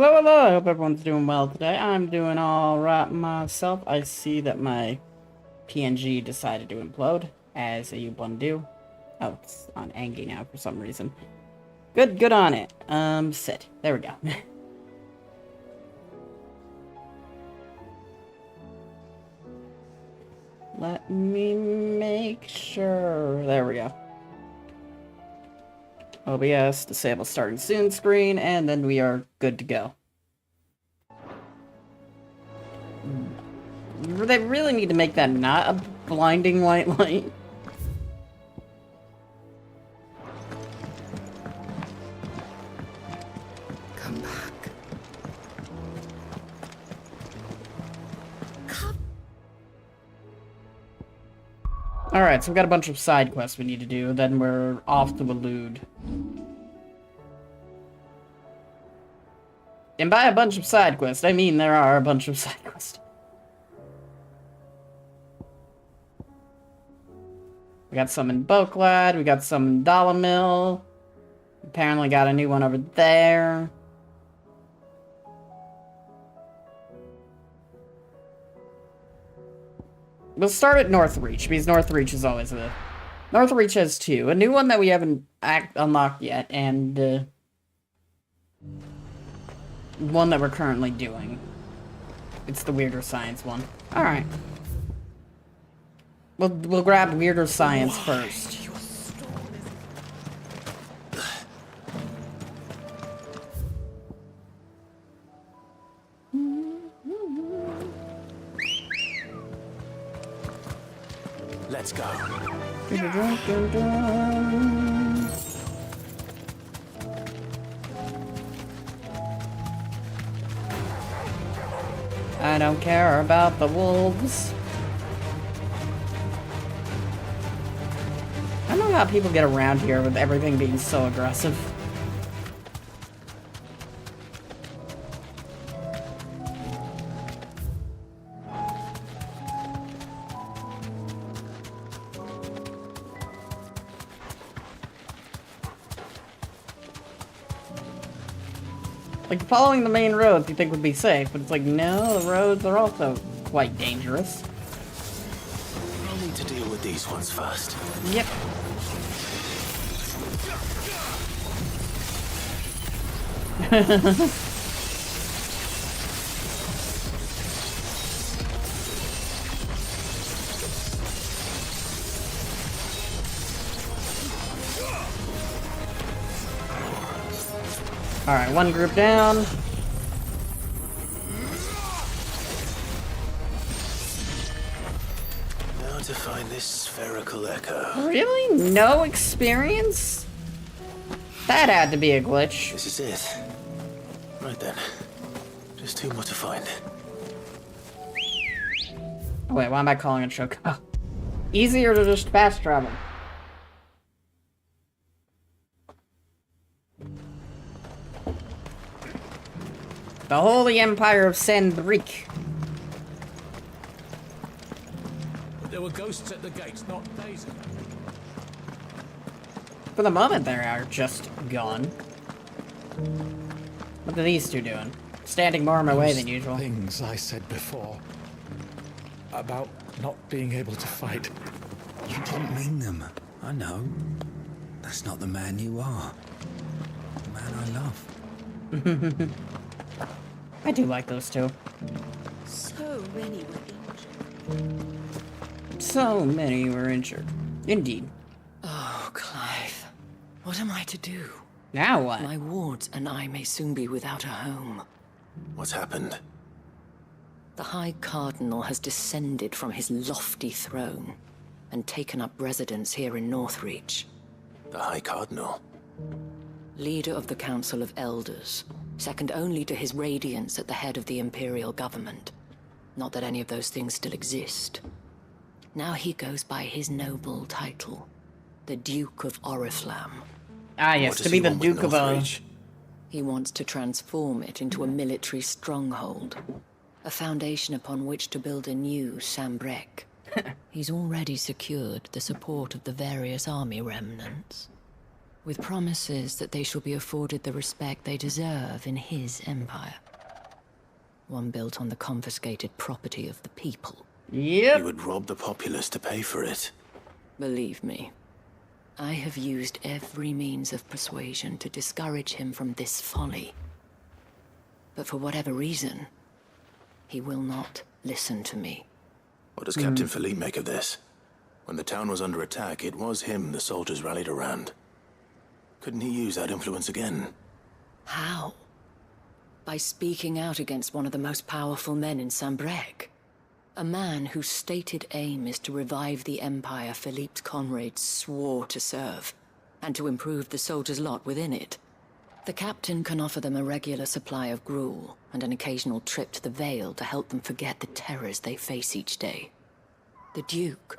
Hello, hello, I hope everyone's doing well today. I'm doing alright myself. I see that my PNG decided to implode, as you one do. Oh, it's on Angie now for some reason. Good on it. Sit. There we go. Let me make sure. There we go. OBS, disable starting soon screen, and then we are good to go. They really need to make that not a blinding white light. Come back. Come. Alright, so we've got a bunch of side quests we need to do, then we're off to elude. And by a bunch of side quests, I mean there are a bunch of side quests. We got some in Boklad, we got some in Dalamil. Apparently got a new one over there. We'll start at Northreach, because Northreach is always a... Northreach has two. A new one that we haven't unlocked yet, and one that we're currently doing. It's the Weirder Science one. Alright. We'll grab Weirder Science first. Let's go. I don't care about the wolves. I don't know how people get around here with everything being so aggressive. Like, following the main roads you think would be safe, but it's like, no, the roads are also quite dangerous. I'll need to deal with these ones first. Yep. Alright, one group down. Now to find this spherical echo. Really? No experience? That had to be a glitch. This is it. Right then. Just two more to find. Oh, wait, why am I calling it choke? Oh. Easier to just fast travel. The Holy Empire of Sandbreak. There were ghosts at the gates not days ago. For the moment, they are just gone. What are these two doing? Standing more in my way than usual. Things I said before about not being able to fight. You didn't mean them. I know. That's not the man you are. The man I love. I do like those two. So many were injured. So many were injured. Indeed. Oh, Clive. What am I to do? Now what? My wards and I may soon be without a home. What's happened? The High Cardinal has descended from his lofty throne and taken up residence here in Northreach. The High Cardinal. Leader of the Council of Elders, second only to his Radiance at the head of the Imperial government. Not that any of those things still exist. Now he goes by his noble title, the Duke of Oriflamme. Ah, yes, What to does be he the want with Duke of Northreach? He wants to transform it into a military stronghold, a foundation upon which to build a new Sambrek. He's already secured the support of the various army remnants. with promises that they shall be afforded the respect they deserve in his empire. One built on the confiscated property of the people. Yep. You would rob the populace to pay for it. Believe me, I have used every means of persuasion to discourage him from this folly. But for whatever reason, he will not listen to me. What does Captain Philippe make of this? When the town was under attack, it was him the soldiers rallied around. Couldn't he use that influence again? How? By speaking out against one of the most powerful men in Sambrec. A man whose stated aim is to revive the empire Philippe's comrades swore to serve, and to improve the soldiers' lot within it. The captain can offer them a regular supply of gruel, and an occasional trip to the Vale to help them forget the terrors they face each day. The Duke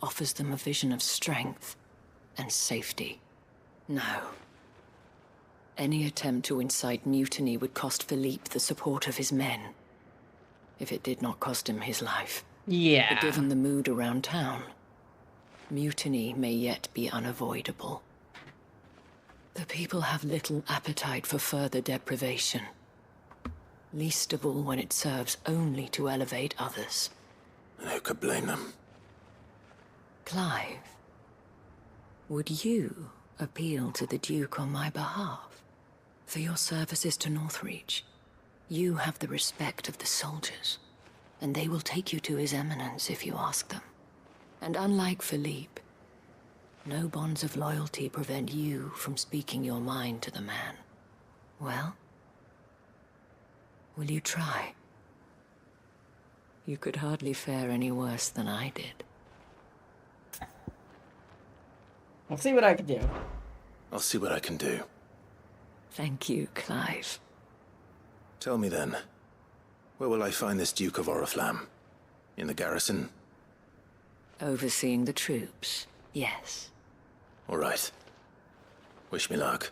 offers them a vision of strength and safety. No. Any attempt to incite mutiny would cost Philippe the support of his men. If it did not cost him his life. Yeah. But given the mood around town, mutiny may yet be unavoidable. The people have little appetite for further deprivation. Least of all when it serves only to elevate others. And who could blame them? Clive, would you appeal to the Duke on my behalf? For your services to Northreach, you have the respect of the soldiers, and they will take you to His Eminence if you ask them. And unlike Philippe, no bonds of loyalty prevent you from speaking your mind to the man. Well, will you try? You could hardly fare any worse than I did. I'll see what I can do. I'll see what I can do. Thank you, Clive. Tell me then, where will I find this Duke of Oriflamme? In the garrison? Overseeing the troops, yes. All right. Wish me luck.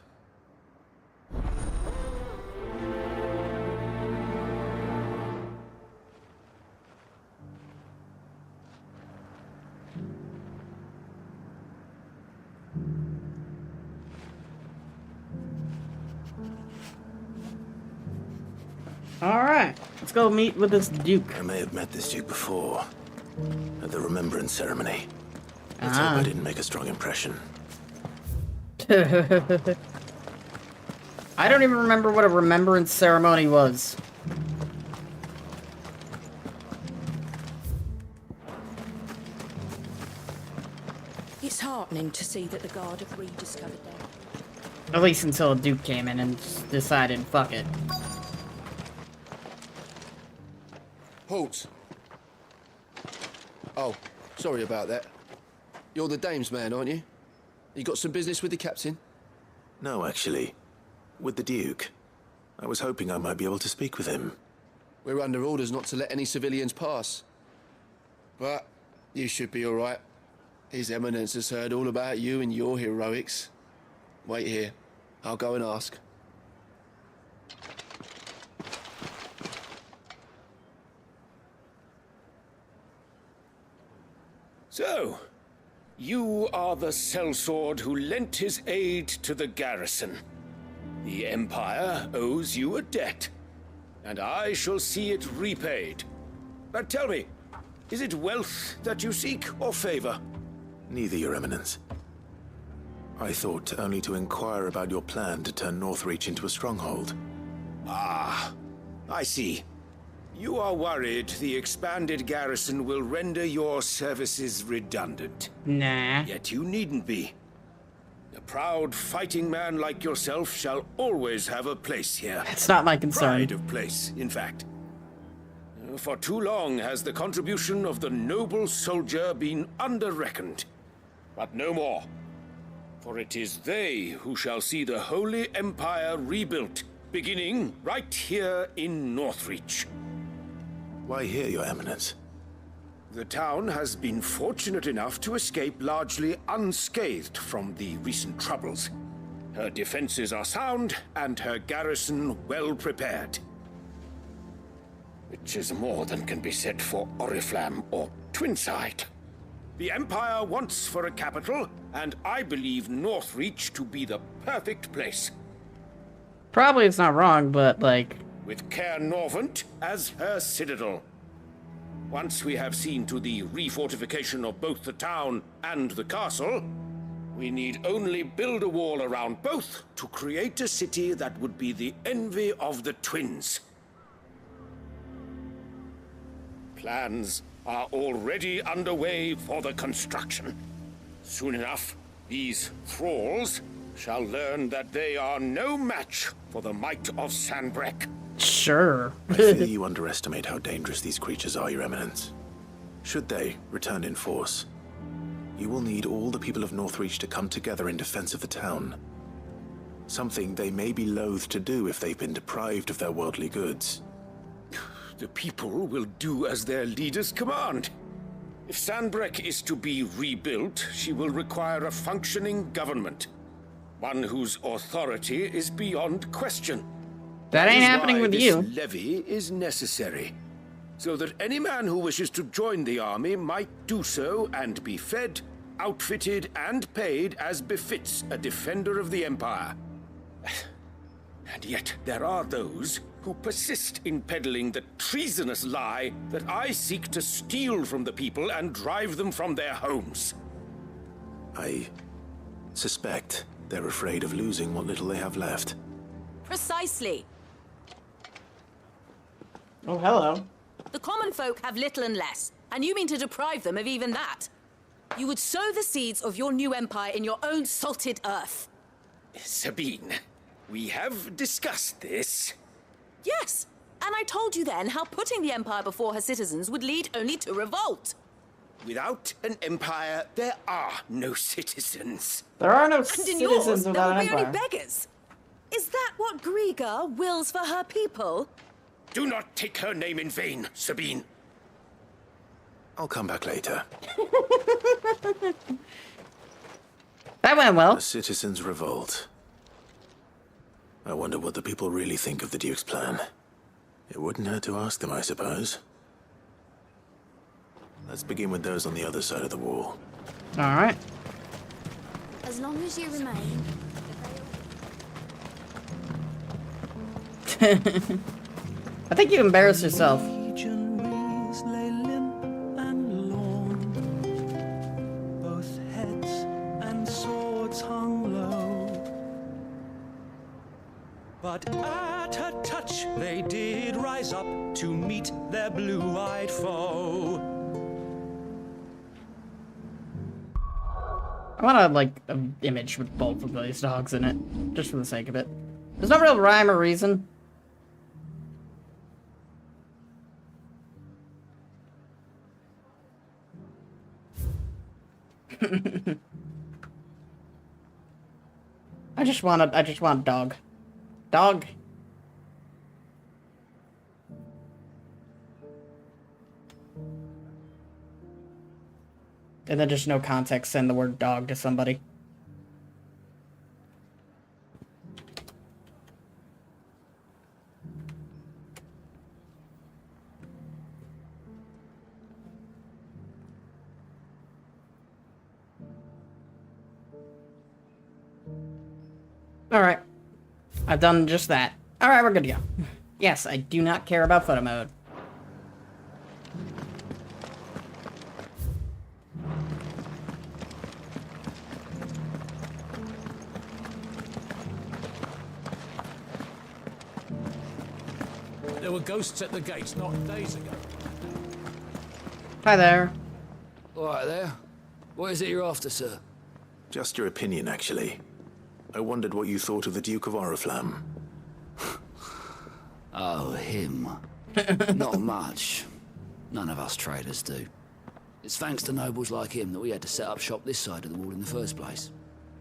Alright, let's go meet with this Duke. I may have met this Duke before, at the Remembrance ceremony. Let's hope I didn't make a strong impression. I don't even remember what a remembrance ceremony was. It's heartening to see that the Guard have rediscovered them. At least until a Duke came in and decided, fuck it. Halt! Oh, sorry about that. You're the dame's man, aren't you? You got some business with the captain? No, actually. With the Duke. I was hoping I might be able to speak with him. We're under orders not to let any civilians pass. But you should be all right. His Eminence has heard all about you and your heroics. Wait here. I'll go and ask. So, you are the sellsword who lent his aid to the garrison. The Empire owes you a debt, and I shall see it repaid. But tell me, is it wealth that you seek, or favor? Neither, Your Eminence. I thought only to inquire about your plan to turn Northreach into a stronghold. Ah, I see. You are worried the expanded garrison will render your services redundant. Nah. Yet you needn't be. A proud fighting man like yourself shall always have a place here. It's not my concern. Pride of place, in fact. For too long has the contribution of the noble soldier been under-reckoned. But no more. For it is they who shall see the Holy Empire rebuilt, beginning right here in Northreach. Why here, Your Eminence? The town has been fortunate enough to escape largely unscathed from the recent troubles. Her defenses are sound, and her garrison well prepared. Which is more than can be said for Oriflamme or Twinside. The Empire wants for a capital, and I believe Northreach to be the perfect place. Probably it's not wrong, but like... With Caer Norvent as her citadel. Once we have seen to the refortification of both the town and the castle, we need only build a wall around both to create a city that would be the envy of the twins. Plans are already underway for the construction. Soon enough, these thralls shall learn that they are no match for the might of Sanbreque. Sure. I fear you underestimate how dangerous these creatures are, Your Eminence. Should they return in force, you will need all the people of Northreach to come together in defense of the town. Something they may be loath to do if they've been deprived of their worldly goods. The people will do as their leaders command. If Sanbreque is to be rebuilt, she will require a functioning government. One whose authority is beyond question. That ain't happening with you. This levy is necessary, so that any man who wishes to join the army might do so and be fed, outfitted, and paid as befits a defender of the Empire. And yet there are those who persist in peddling the treasonous lie that I seek to steal from the people and drive them from their homes. I suspect they're afraid of losing what little they have left. Precisely. Oh, hello. The common folk have little and less, and you mean to deprive them of even that. You would sow the seeds of your new empire in your own salted earth. Sabine, we have discussed this. Yes, and I told you then how putting the empire before her citizens would lead only to revolt. Without an empire, there are no citizens. There are no And in citizens yours, there without will an be only empire. beggars. Is that what Griga wills for her people? Do not take her name in vain, Sabine. I'll come back later. That went well. The citizens revolt. I wonder what the people really think of the Duke's plan. It wouldn't hurt to ask them, I suppose. Let's begin with those on the other side of the wall. All right. As long as you remain. I think you embarrassed yourself. Legionaries lay limp and lorn. Both heads and swords hung low. But at her touch they did rise up to meet their blue-eyed foe. I want like an image with both of these dogs in it, just for the sake of it. There's no real rhyme or reason. I just want a dog. Dog. And then just no context, send the word dog to somebody. Alright. I've done just that. Alright, we're good to go. Yes, I do not care about photo mode. There were ghosts at the gates not days ago. Hi there. All right there. What is it you're after, sir? Just your opinion, actually. I wondered what you thought of the Duke of Oriflamme. Oh, him. Not much. None of us traders do. It's thanks to nobles like him that we had to set up shop this side of the wall in the first place.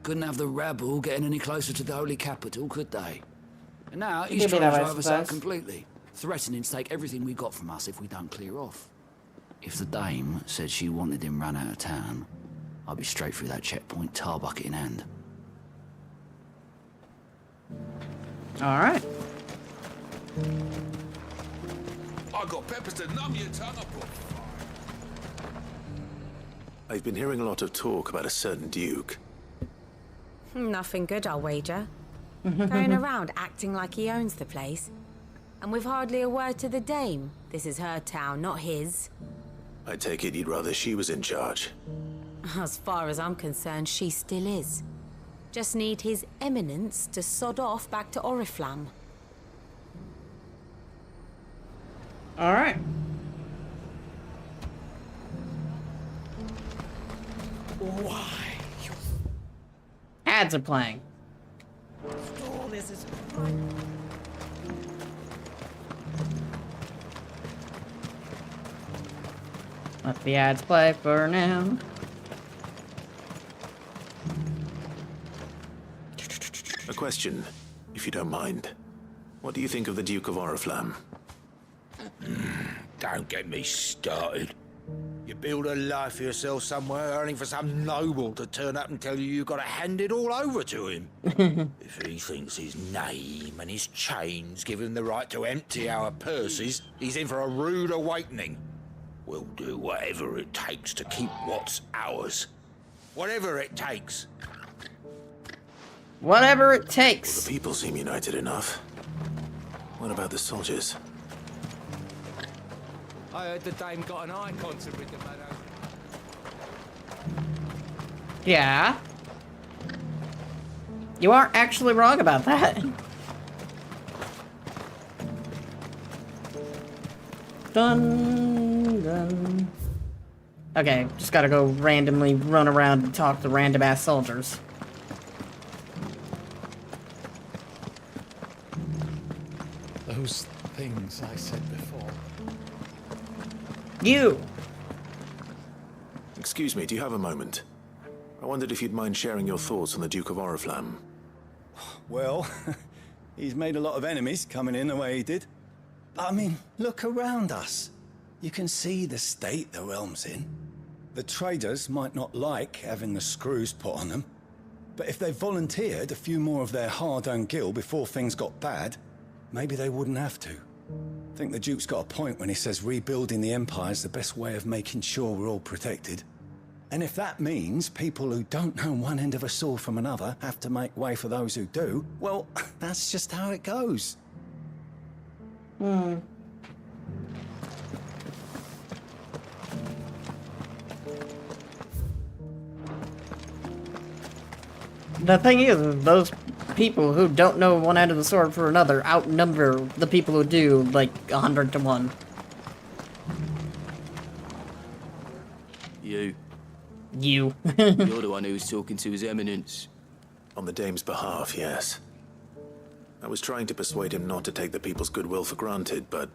Couldn't have the rabble getting any closer to the holy capital, could they? And now he's trying to drive us out completely, threatening to take everything we got from us if we don't clear off. If the dame said she wanted him run out of town, I'd be straight through that checkpoint, tar bucket in hand. Alright. I got peppers to numb your tongue up. I've been hearing a lot of talk about a certain duke. Nothing good, I'll wager. Going around acting like he owns the place. And with hardly a word to the dame. This is her town, not his. I take it you'd rather she was in charge. As far as I'm concerned, she still is. Just need his eminence to sod off back to Oriflamme. Alright. Why? Ads are playing. All this is Let the ads play for now. A question, if you don't mind. What do you think of the Duke of Oriflamme? Don't get me started. You build a life for yourself somewhere, only for some noble to turn up and tell you you've got to hand it all over to him. If he thinks his name and his chains give him the right to empty our purses, he's in for a rude awakening. We'll do whatever it takes to keep what's ours. Whatever it takes. Whatever it Well, takes. the people seem united enough. What about the soldiers? I heard the dame got an eye concert with the meadow. Yeah. You aren't actually wrong about that. Dun, dun. Okay, just gotta go randomly run around and talk to random ass soldiers. those things I said before. You! Excuse me, do you have a moment? I wondered if you'd mind sharing your thoughts on the Duke of Oriflamme. Well, he's made a lot of enemies coming in the way he did. But I mean, look around us. You can see the state the realm's in. The traders might not like having the screws put on them, but if they volunteered a few more of their hard-earned gil before things got bad, maybe they wouldn't have to. I think the Duke's got a point when he says rebuilding the Empire's the best way of making sure we're all protected. And if that means people who don't know one end of a sword from another have to make way for those who do, well, that's just how it goes. The thing is, those people who don't know one end of the sword for another outnumber the people who do, like, 100 to 1. You. You. You're the one who was talking to His Eminence. On the dame's behalf, yes. I was trying to persuade him not to take the people's goodwill for granted, but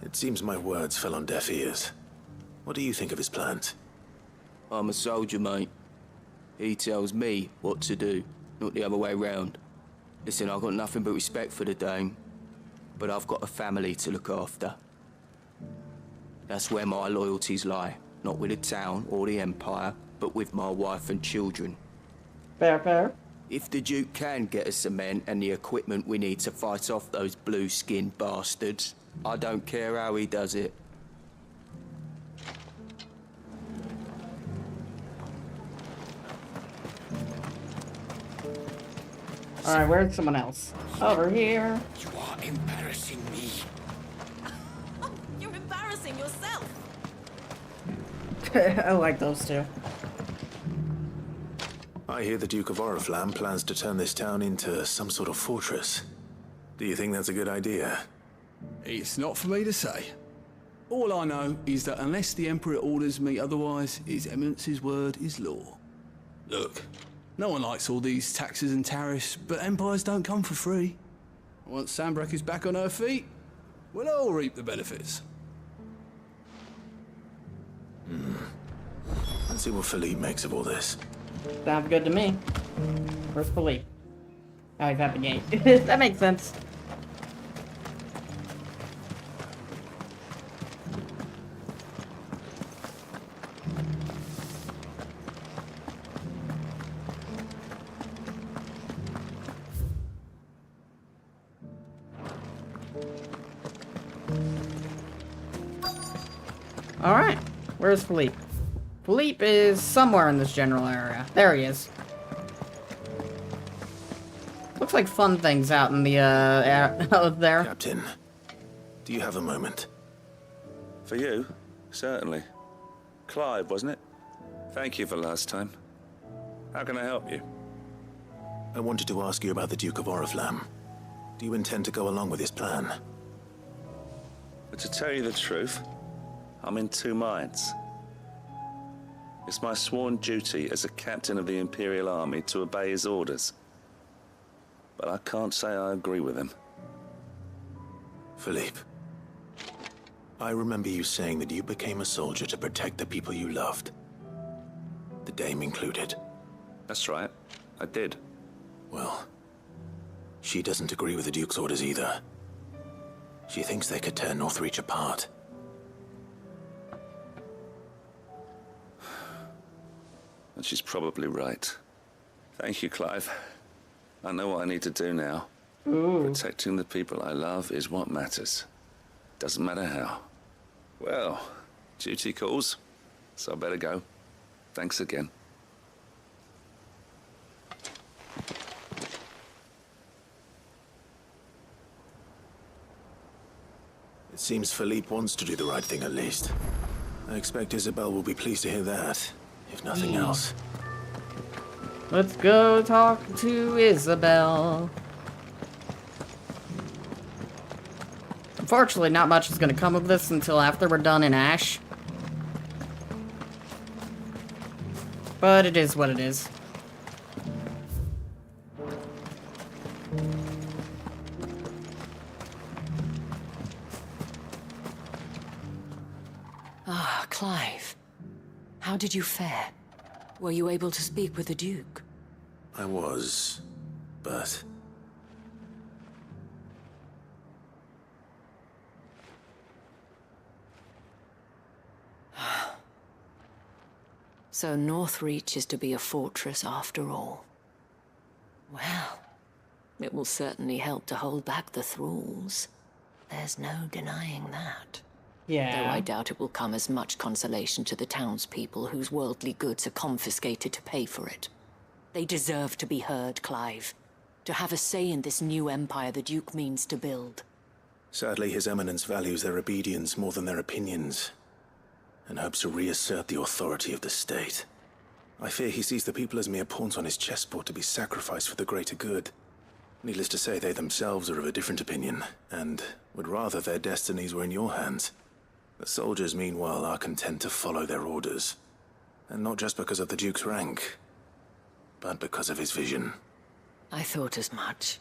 it seems my words fell on deaf ears. What do you think of his plans? I'm a soldier, mate. He tells me what to do, not the other way round. Listen, I've got nothing but respect for the dame, but I've got a family to look after. That's where my loyalties lie, not with the town or the Empire, but with my wife and children. Fair, fair. If the Duke can get us cement and the equipment we need to fight off those blue-skinned bastards, I don't care how he does it. Alright, where's someone else? Over here. You are embarrassing me. You're embarrassing yourself. I like those two. I hear the Duke of Oriflamme plans to turn this town into some sort of fortress. Do you think that's a good idea? It's not for me to say. All I know is that unless the Emperor orders me otherwise, His Eminence's word is law. Look, no one likes all these taxes and tariffs, but empires don't come for free. Once Sandbreak is back on her feet, we'll all reap the benefits. Let's see what Philippe makes of all this. Sounds good to me. Where's Philippe? Oh, he's at the gate. That makes sense. Alright. Where's Philippe? Philippe is somewhere in this general area. There he is. Looks like fun things out in the, out there. Captain, do you have a moment? For you? Certainly. Clive, wasn't it? Thank you for last time. How can I help you? I wanted to ask you about the Duke of Oriflamme. Do you intend to go along with his plan? But to tell you the truth, I'm in two minds. It's my sworn duty as a captain of the Imperial Army to obey his orders. But I can't say I agree with him. Philippe, I remember you saying that you became a soldier to protect the people you loved. The Dame included. That's right, I did. Well, she doesn't agree with the Duke's orders either. She thinks they could tear Northreach apart. And she's probably right. Thank you, Clive. I know what I need to do now. Ooh. Protecting the people I love is what matters. Doesn't matter how. Well, duty calls, so I better go. Thanks again. It seems Philippe wants to do the right thing at least. I expect Isabel will be pleased to hear that, if nothing else. Let's go talk to Isabel. Unfortunately, not much is going to come of this until after we're done in Ash. But it is what it is. Ah, Clive. How did you fare? Were you able to speak with the Duke? I was, but... So Northreach is to be a fortress after all. Well, it will certainly help to hold back the thralls. There's no denying that. Yeah. Though I doubt it will come as much consolation to the townspeople whose worldly goods are confiscated to pay for it. They deserve to be heard, Clive. To have a say in this new empire the Duke means to build. Sadly, His Eminence values their obedience more than their opinions, and hopes to reassert the authority of the state. I fear he sees the people as mere pawns on his chessboard to be sacrificed for the greater good. Needless to say, they themselves are of a different opinion, and would rather their destinies were in your hands. The soldiers, meanwhile, are content to follow their orders. And not just because of the Duke's rank, but because of his vision. I thought as much.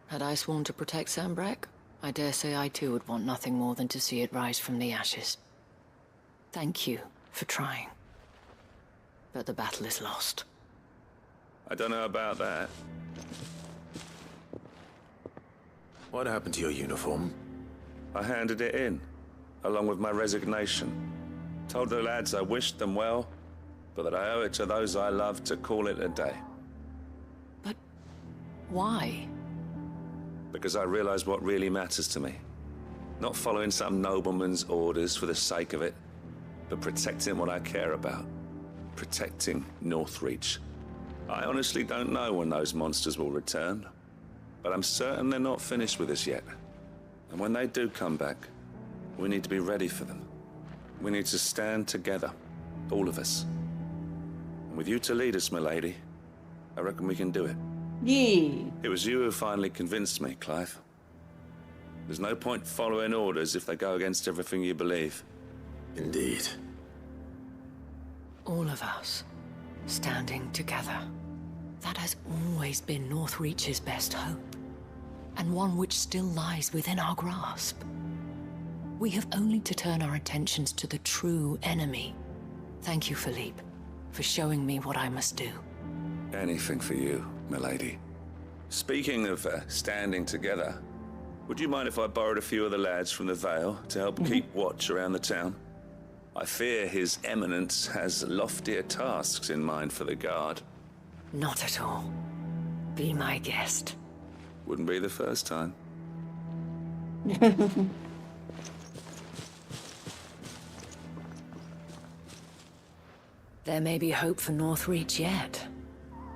Had I sworn to protect Sambrek, I dare say I too would want nothing more than to see it rise from the ashes. Thank you for trying. But the battle is lost. I don't know about that. What happened to your uniform? I handed it in, along with my resignation. Told the lads I wished them well, but that I owe it to those I love to call it a day. But why? Because I realize what really matters to me. Not following some nobleman's orders for the sake of it, but protecting what I care about. Protecting Northreach. I honestly don't know when those monsters will return, but I'm certain they're not finished with us yet. And when they do come back, we need to be ready for them. We need to stand together, all of us. And with you to lead us, milady, I reckon we can do it. Yee. It was you who finally convinced me, Clive. There's no point following orders if they go against everything you believe. Indeed. All of us, standing together. That has always been Northreach's best hope, and one which still lies within our grasp. We have only to turn our attentions to the true enemy. Thank you, Philippe, for showing me what I must do. Anything for you, milady. Speaking of standing together, would you mind if I borrowed a few of the lads from the Vale to help keep watch around the town? I fear His Eminence has loftier tasks in mind for the guard. Not at all. Be my guest. Wouldn't be the first time. There may be hope for Northreach yet.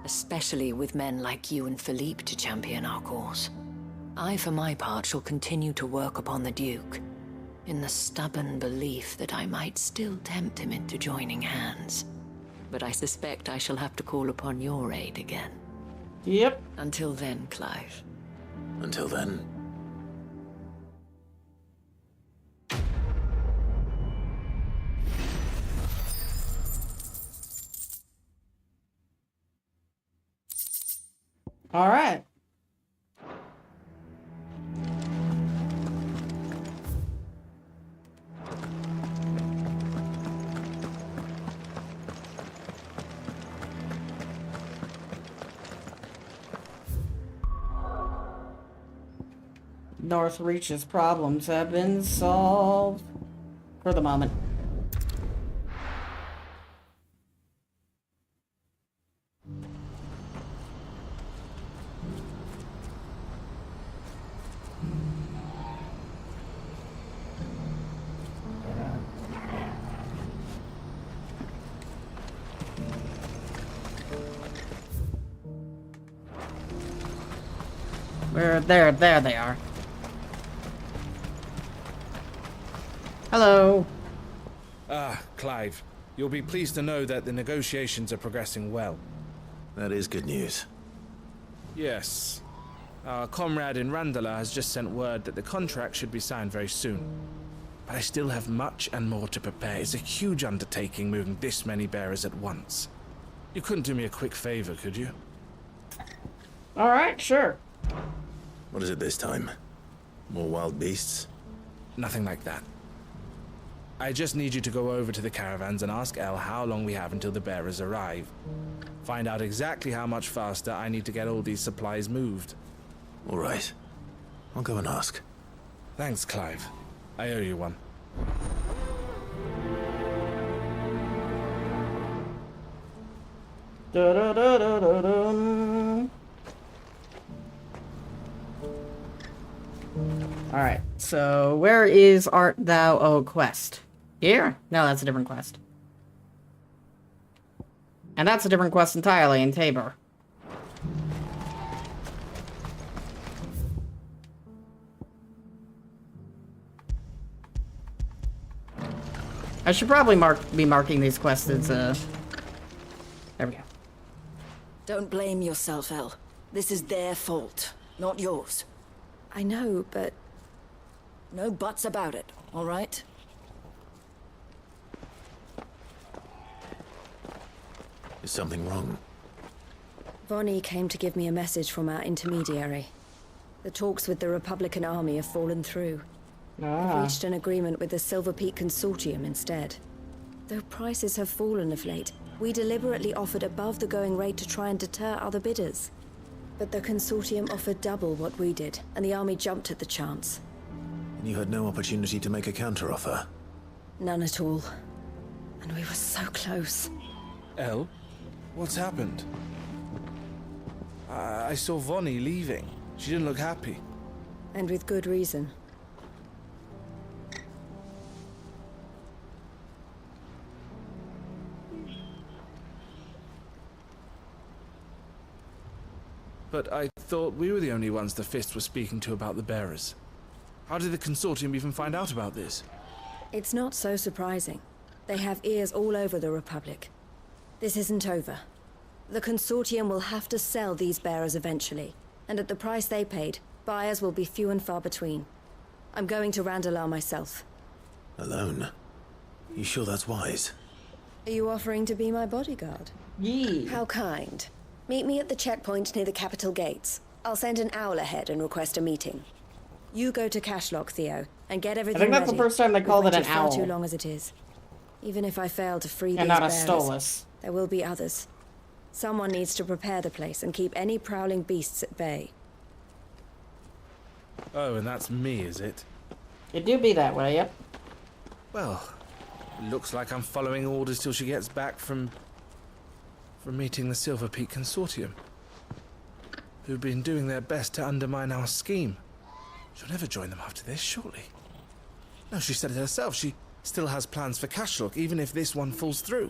Especially with men like you and Philippe to champion our cause. I, for my part, shall continue to work upon the Duke, in the stubborn belief that I might still tempt him into joining hands. But I suspect I shall have to call upon your aid again. Yep. Until then, Clive. Until then. All right. Northreach's problems have been solved for the moment. There they are. Hello. Clive, you'll be pleased to know that the negotiations are progressing well. That is good news. Yes. Our comrade in Randala has just sent word that the contract should be signed very soon. But I still have much and more to prepare. It's a huge undertaking moving this many bearers at once. You couldn't do me a quick favor, could you? Alright, sure. What is it this time? More wild beasts? Nothing like that. I just need you to go over to the caravans and ask Elle how long we have until the bearers arrive. Find out exactly how much faster I need to get all these supplies moved. All right. I'll go and ask. Thanks, Clive. I owe you one. Alright, so where is Art Thou, O quest? Here? No, that's a different quest. And that's a different quest entirely in Tabor. I should probably be marking these quests as, there we go. Don't blame yourself, Elle. This is their fault, not yours. I know, but... No buts about it, all right? Is something wrong? Vonnie came to give me a message from our intermediary. The talks with the Republican Army have fallen through. They've reached an agreement with the Silver Peak Consortium instead. Though prices have fallen of late, we deliberately offered above the going rate to try and deter other bidders. But the Consortium offered double what we did, and the Army jumped at the chance. And you had no opportunity to make a counteroffer? None at all. And we were so close. Elle? What's happened? I saw Vonnie leaving. She didn't look happy. And with good reason. But I thought we were the only ones the Fist was speaking to about the bearers. How did the Consortium even find out about this? It's not so surprising. They have ears all over the Republic. This isn't over. The Consortium will have to sell these bearers eventually, and at the price they paid, buyers will be few and far between. I'm going to Randalar myself. Alone? You sure that's wise? Are you offering to be my bodyguard? Yee. How kind. Meet me at the checkpoint near the capital gates. I'll send an owl ahead and request a meeting. You go to Cashlock, Theo, and get everything ready. I think that's the first time they called it an owl. Far too long as it is. Even if I fail to free these and not a bearers, Stolas. There will be others. Someone needs to prepare the place and keep any prowling beasts at bay. Oh, and that's me, is it? It do be that way, yep. Well, looks like I'm following orders till she gets back from meeting the Silver Peak Consortium, who've been doing their best to undermine our scheme. She'll never join them after this, surely. No, she said it herself. She still has plans for Cashlock, even if this one falls through.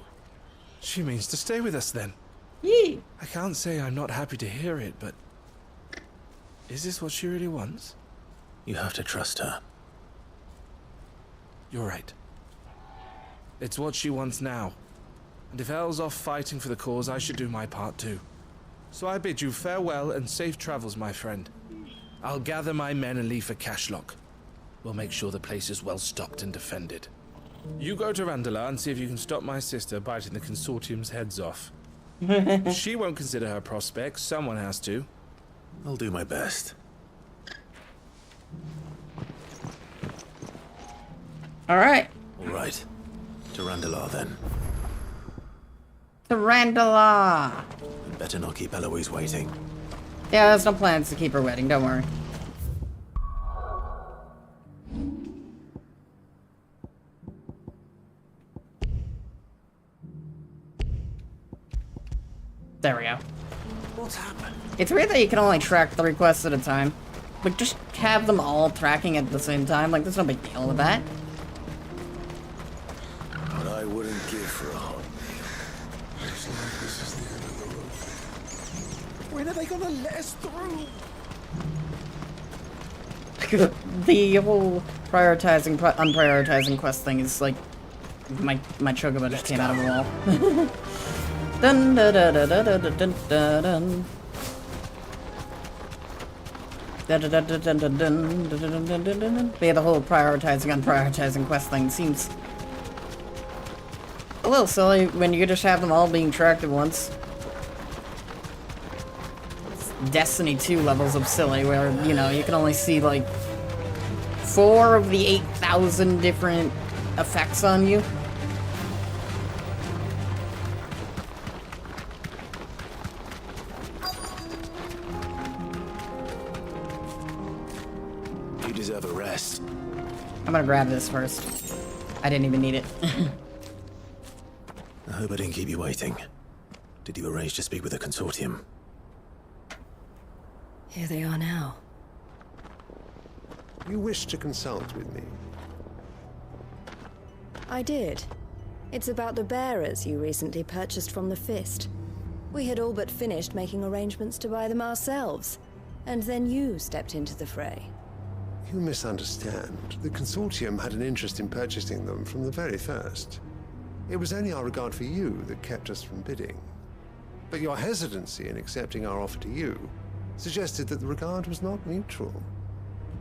She means to stay with us then. Yee! I can't say I'm not happy to hear it, but... is this what she really wants? You have to trust her. You're right. It's what she wants now. And if Elle's off fighting for the cause, I should do my part too. So I bid you farewell and safe travels, my friend. I'll gather my men and leave for Cashlock. We'll make sure the place is well stocked and defended. You go to Randala and see if you can stop my sister biting the consortium's heads off. She won't consider her prospects, someone has to. I'll do my best. Alright. Alright. To Randalar then. To Randala! Better not keep Eloise waiting. Yeah, there's no plans to keep her waiting, don't worry. There we go. What's happened? It's weird that you can only track 3 quests at a time. Like, just have them all tracking at the same time. Like, there's no big deal with that. What I wouldn't give for a hot meal. Looks like this is the end of the road. When are they gonna let us through? The whole prioritizing, unprioritizing quest thing is like... My chocobo just came out of the wall. Dun dun dun dun dun dun dun dun. But yeah, the whole prioritizing, unprioritizing quest thing seems a little silly when you just have them all being tracked at once. It's Destiny 2 levels of silly where, you know, you can only see like 4 of the 8,000 different effects on you. You deserve a rest. I'm gonna grab this first. I didn't even need it. I hope I didn't keep you waiting. Did you arrange to speak with the consortium? Here they are now. You wish to consult with me? I did. It's about the bearers you recently purchased from the Fist. We had all but finished making arrangements to buy them ourselves, and then you stepped into the fray. You misunderstand. The consortium had an interest in purchasing them from the very first. It was only our regard for you that kept us from bidding. But your hesitancy in accepting our offer to you suggested that the regard was not mutual.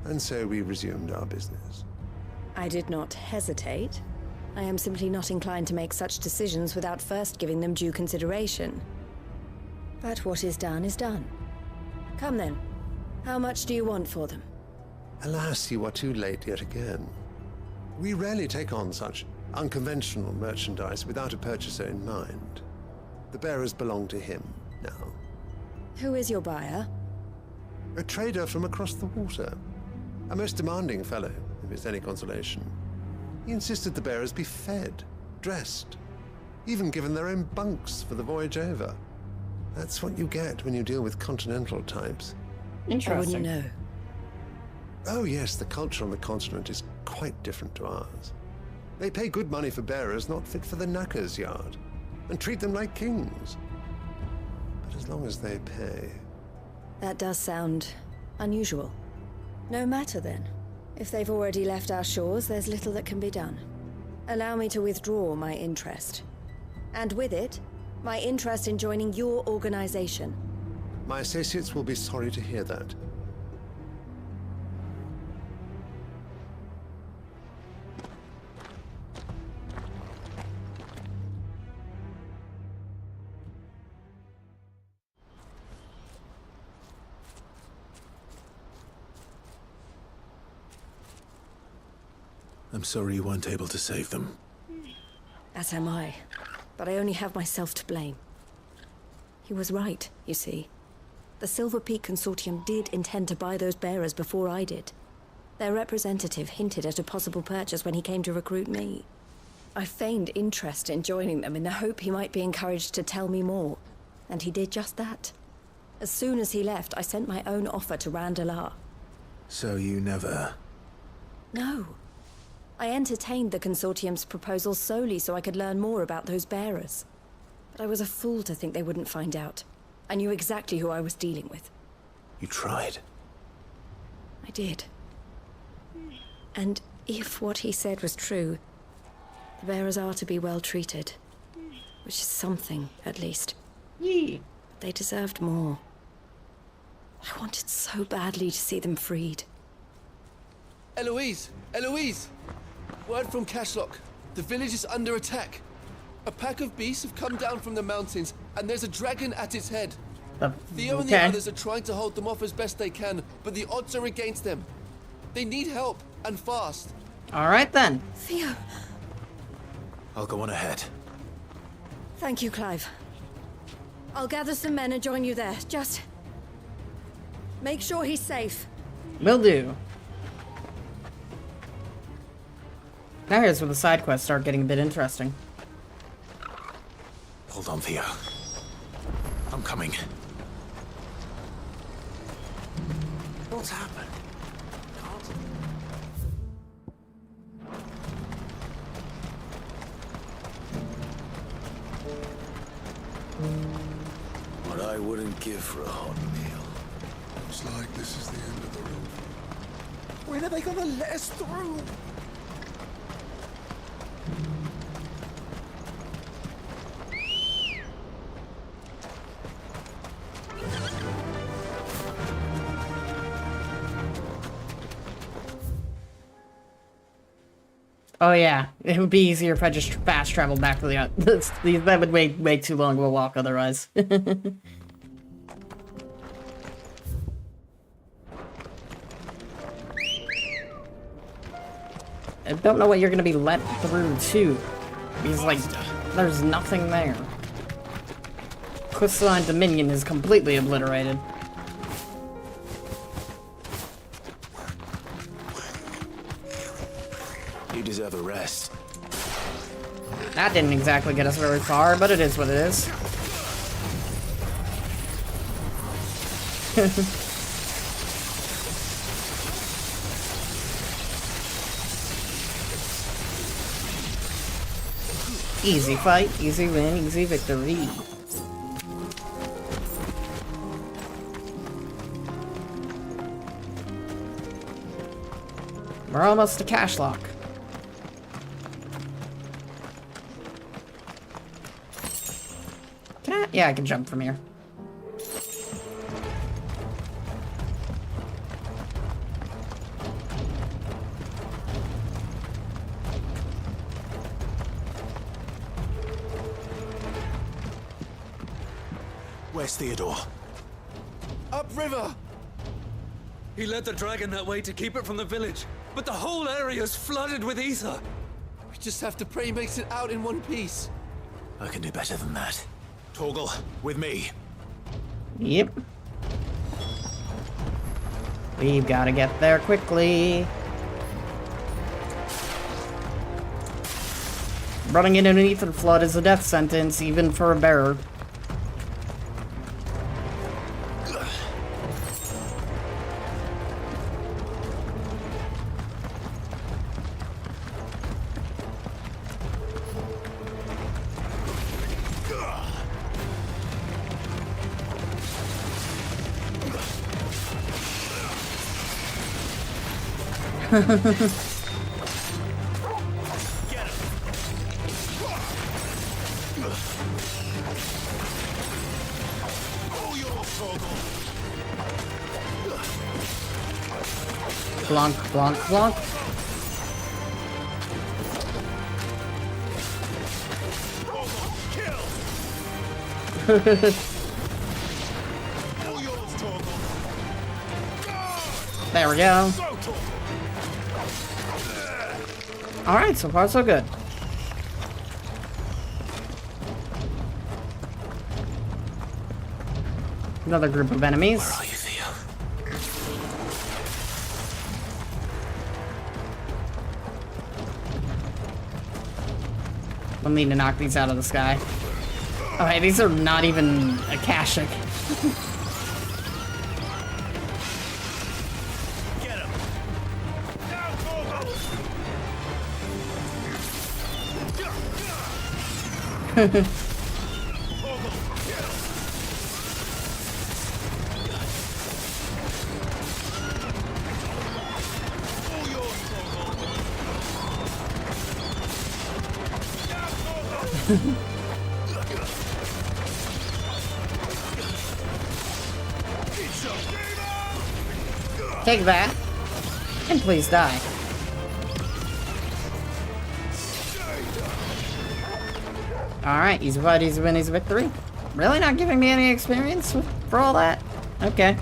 And so we resumed our business. I did not hesitate. I am simply not inclined to make such decisions without first giving them due consideration. But what is done is done. Come then. How much do you want for them? Alas, you are too late yet again. We rarely take on such unconventional merchandise without a purchaser in mind. The bearers belong to him now. Who is your buyer? A trader from across the water. A most demanding fellow, if it's any consolation. He insisted the bearers be fed, dressed, even given their own bunks for the voyage over. That's what you get when you deal with continental types. Interesting. How would you know? Oh yes, the culture on the continent is quite different to ours. They pay good money for bearers not fit for the knacker's yard, and treat them like kings. But as long as they pay... That does sound unusual. No matter then. If they've already left our shores, there's little that can be done. Allow me to withdraw my interest. And with it, my interest in joining your organization. My associates will be sorry to hear that. I'm sorry you weren't able to save them. As am I. But I only have myself to blame. He was right, you see. The Silver Peak Consortium did intend to buy those bearers before I did. Their representative hinted at a possible purchase when he came to recruit me. I feigned interest in joining them in the hope he might be encouraged to tell me more. And he did just that. As soon as he left, I sent my own offer to Randalar. So you never... No. I entertained the Consortium's proposal solely so I could learn more about those bearers. But I was a fool to think they wouldn't find out. I knew exactly who I was dealing with. You tried. I did. And if what he said was true, the bearers are to be well treated. Which is something, at least. They deserved more. I wanted so badly to see them freed. Eloise! Eloise! Word from Cashlock. The village is under attack. A pack of beasts have come down from the mountains, and there's a dragon at its head. Theo and the others are trying to hold them off as best they can, but the odds are against them. They need help, and fast. Alright then. Theo. I'll go on ahead. Thank you, Clive. I'll gather some men and join you there. Just make sure he's safe. Will do. Now here's where the side quests start getting a bit interesting. Hold on, Theo. I'm coming. What's happened? What I wouldn't give for a hot meal. Looks like this is the end of the road. When are they gonna let us through? Oh yeah, it would be easier if I just fast traveled back to the that would make way too long of a walk otherwise. I don't know what you're gonna be let through to. Because like, there's nothing there. Questline Dominion is completely obliterated. You deserve a rest. That didn't exactly get us very far, but it is what it is. Easy fight, easy win, easy victory. We're almost to Cashlock. Can I? Yeah, I can jump from here. Where's Theodore? Upriver! He led the dragon that way to keep it from the village, but the whole area's flooded with ether. We just have to pray he makes it out in one piece. I can do better than that. Torgal, with me. Yep. We've got to get there quickly. Running into an ether flood is a death sentence, even for a bearer. Blonk, blonk, blonk. There we go. Alright, so far so good. Another group of enemies. Where are you, Theo? We'll need to knock these out of the sky. Oh, hey, these are not even Akashic. Take that. And please die. Alright, easy fight, easy win, easy victory. Really not giving me any experience for all that? Okay.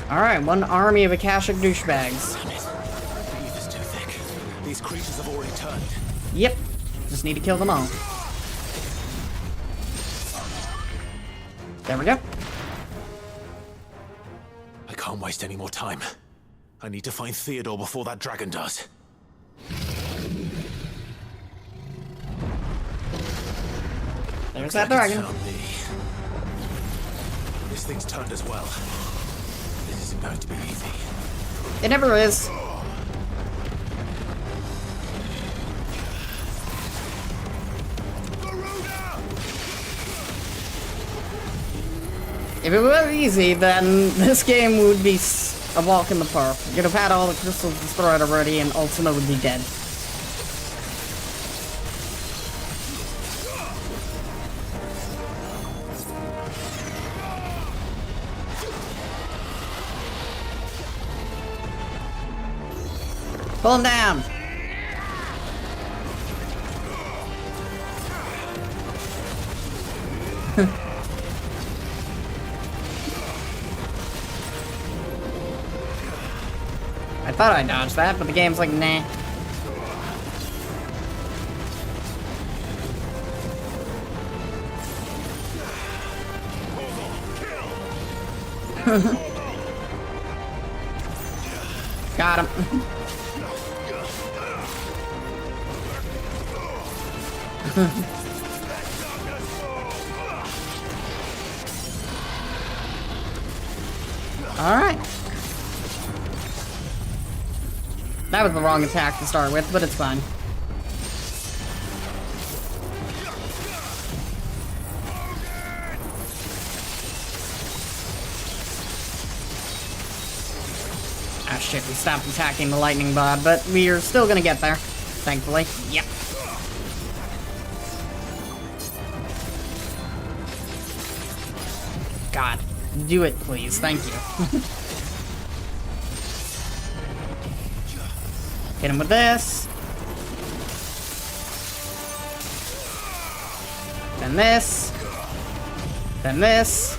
Alright, one army of Akashic douchebags. Is too thick. These creatures have already turned. Yep. Just need to kill them all. There we go. I can't waste any more time. I need to find Theodore before that dragon does. There's that dragon. This thing's turned as well. This isn't going to be easy. It never is. If it were easy, then this game would be a walk in the park. You'd have had all the crystals destroyed already, and Ultima would be dead. Pull him down! I thought I dodged that, but the game's like, nah. Got him. Alright. That was the wrong attack to start with, but it's fine. Ah shit, we stopped attacking the lightning bod, but we're still gonna get there. Thankfully. Yep. God. Do it, please. Thank you. Hit him with this. Then this. Then this.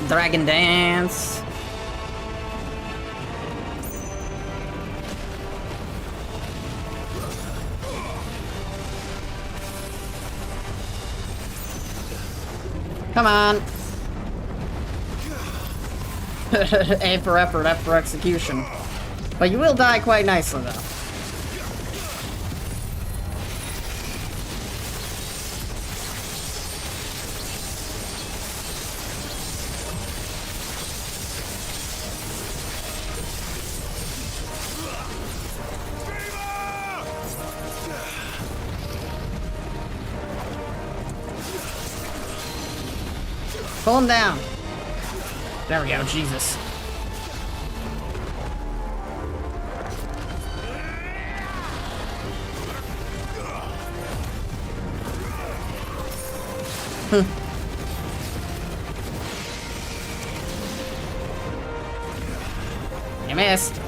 Dragon dance. Come on. A for effort, F for execution. But you will die quite nicely, though. Pull him down. There we go, Jesus. You missed.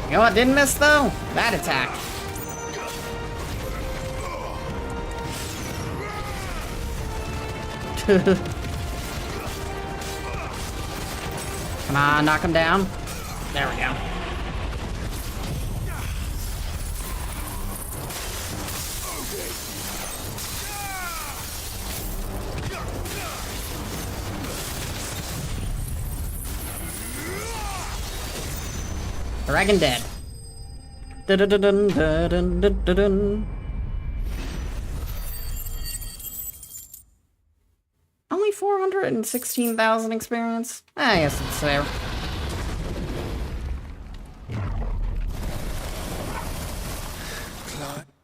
You know what didn't miss, though? That attack. Come on, knock him down. There we go. Dragon dead. Dun-dun-dun-dun-dun-dun-dun-dun. Only 416,000 experience? I guess it's fair.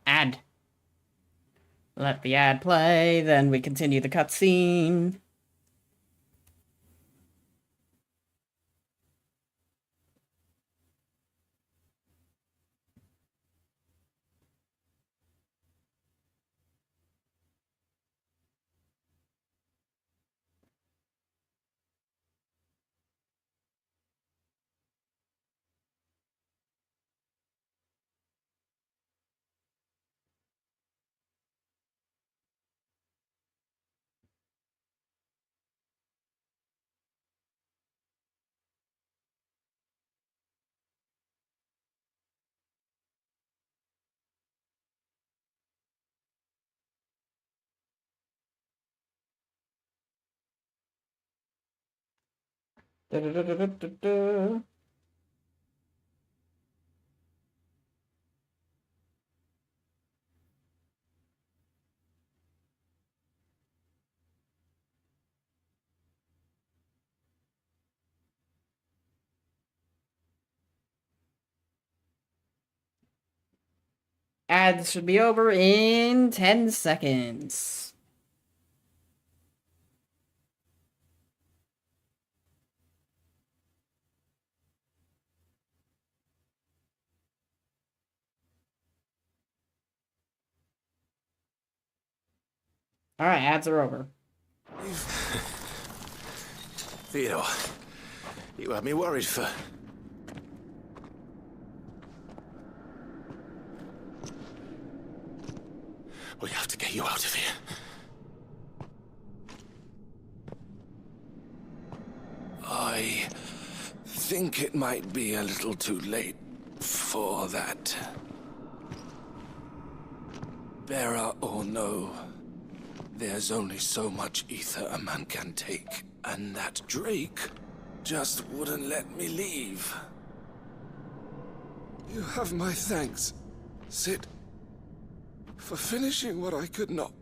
Ad. Let the ad play, then we continue the cutscene. Da-da-da-da-da-da. Ads should be over in 10 seconds. Alright, ads are over. Theodore, you had me worried for... We have to get you out of here. I think it might be a little too late for that. Bearer or no, there's only so much ether a man can take, and that Drake just wouldn't let me leave. You have my thanks, Sid, for finishing what I could not.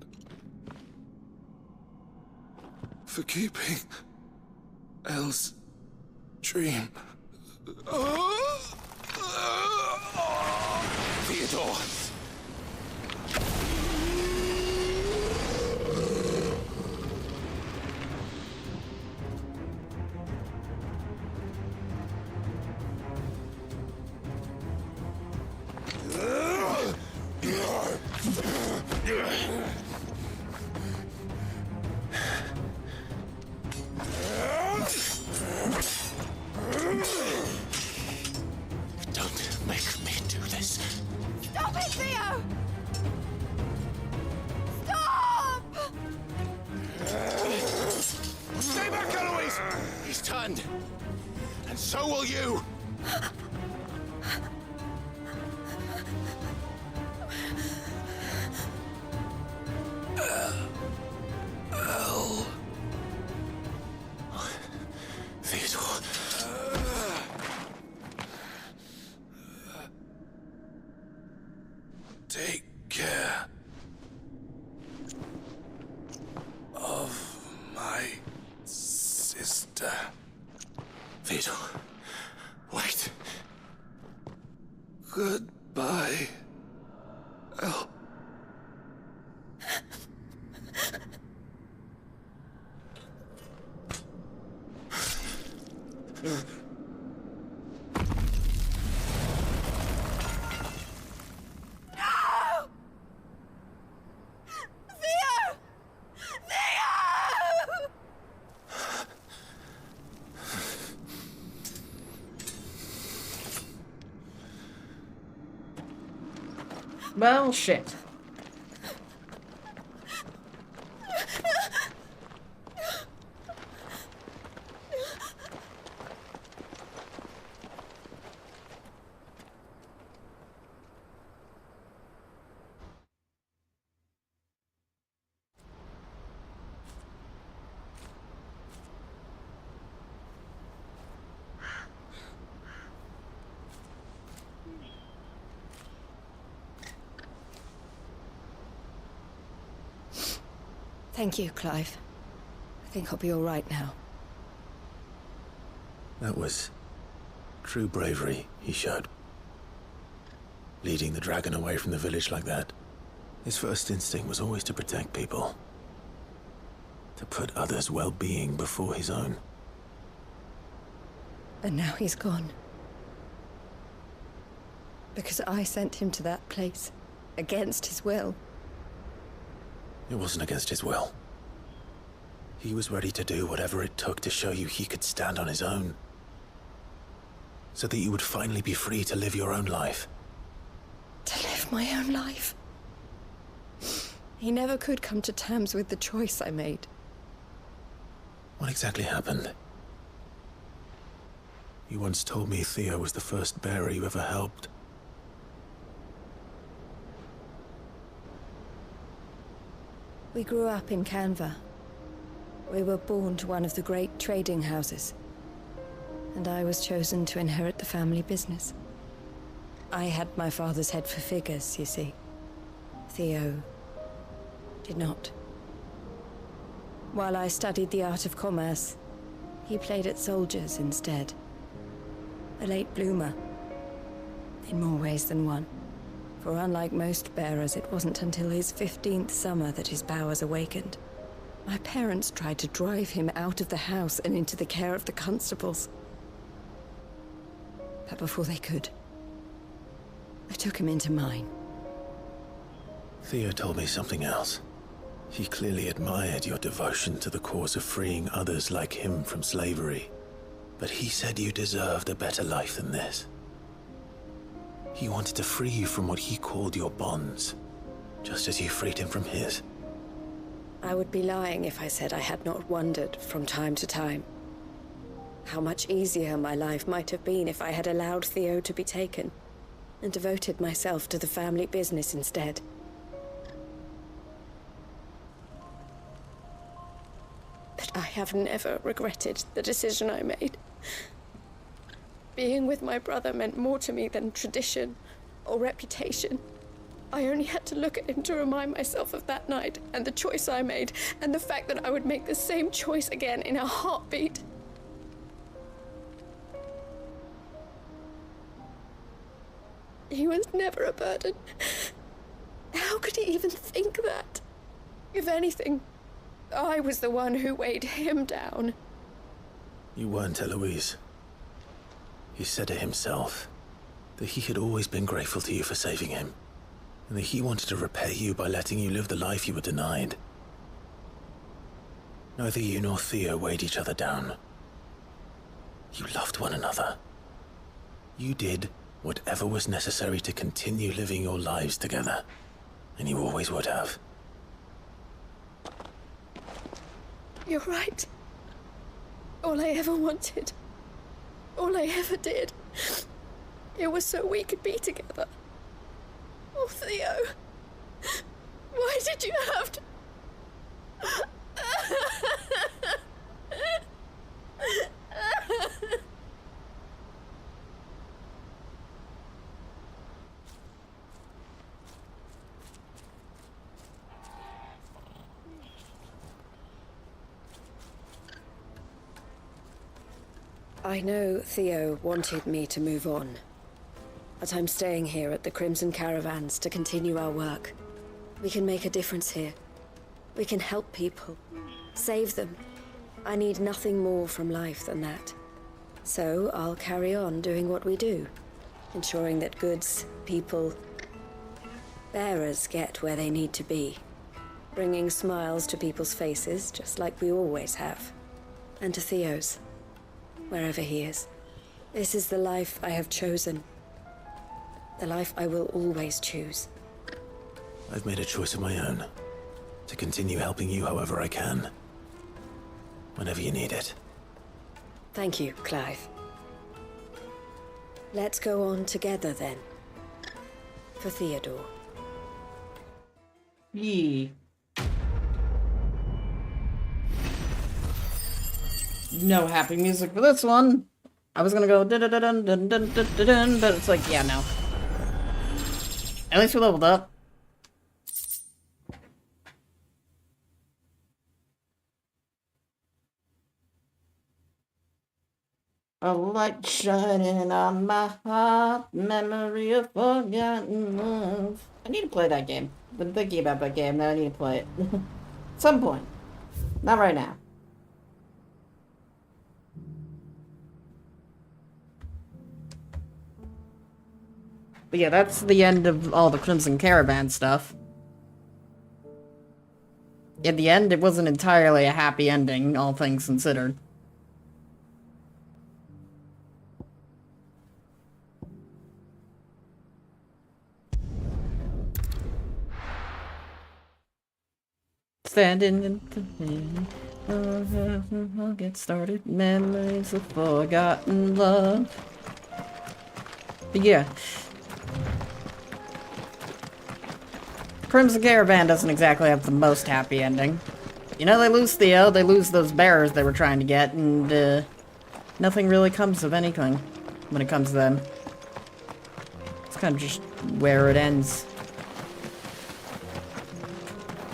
For keeping Elle's dream. Theodore! Don't make me do this. Stop it, Theo! Stop! Stay back, Eloise! He's turned. And so will you! Elle. Theodore. Take care of my sister. Theodore, wait. Goodbye, Elle. No! Theo! Theo! Well, shit. Thank you, Clive. I think I'll be all right now. That was true bravery he showed. Leading the dragon away from the village like that. His first instinct was always to protect people. To put others' well-being before his own. And now he's gone. Because I sent him to that place, against his will. It wasn't against his will. He was ready to do whatever it took to show you he could stand on his own. So that you would finally be free to live your own life. To live my own life. He never could come to terms with the choice I made. What exactly happened? You once told me Theo was the first bearer you ever helped. We grew up in Canva. We were born to one of the great trading houses. And I was chosen to inherit the family business. I had my father's head for figures, you see. Theo did not. While I studied the art of commerce, he played at soldiers instead. A late bloomer. In more ways than one. For unlike most bearers, it wasn't until his 15th summer that his powers awakened. My parents tried to drive him out of the house and into the care of the constables. But before they could, I took him into mine. Theo told me something else. He clearly admired your devotion to the cause of freeing others like him from slavery. But he said you deserved a better life than this. He wanted to free you from what he called your bonds, just as you freed him from his. I would be lying if I said I had not wondered from time to time how much easier my life might have been if I had allowed Theo to be taken and devoted myself to the family business instead. But I have never regretted the decision I made. Being with my brother meant more to me than tradition or reputation. I only had to look at him to remind myself of that night and the choice I made and the fact that I would make the same choice again in a heartbeat. He was never a burden. How could he even think that? If anything, I was the one who weighed him down. You weren't, Eloise. He said it himself, that he had always been grateful to you for saving him, and that he wanted to repay you by letting you live the life you were denied. Neither you nor Theo weighed each other down. You loved one another. You did whatever was necessary to continue living your lives together, and you always would have. You're right. All I ever wanted, all I ever did, it was so we could be together. Oh, Theo, why did you have to... I know Theo wanted me to move on, but I'm staying here at the Crimson Caravans to continue our work. We can make a difference here. We can help people, save them. I need nothing more from life than that. So I'll carry on doing what we do, ensuring that goods, people, bearers get where they need to be, bringing smiles to people's faces just like we always have, and to Theo's. Wherever he is. This is the life I have chosen. The life I will always choose. I've made a choice of my own. To continue helping you however I can. Whenever you need it. Thank you, Clive. Let's go on together then. For Theodore. Yeah. No happy music for this one. I was gonna go dun dun dun dun dun dun dun dun, but it's like, yeah, no. At least we leveled up. A light shining on my heart, memory of forgotten love. I need to play that game. I've been thinking about that game, now I need to play it. At some point. Not right now. But yeah, that's the end of all the Crimson Caravan stuff. In the end, it wasn't entirely a happy ending, all things considered. Standing in the rain, I'll get started. Memories of forgotten love. But yeah. Crimson Caravan doesn't exactly have the most happy ending. You know, they lose Theo, they lose those bearers they were trying to get, and nothing really comes of anything when it comes to them. It's kind of just where it ends.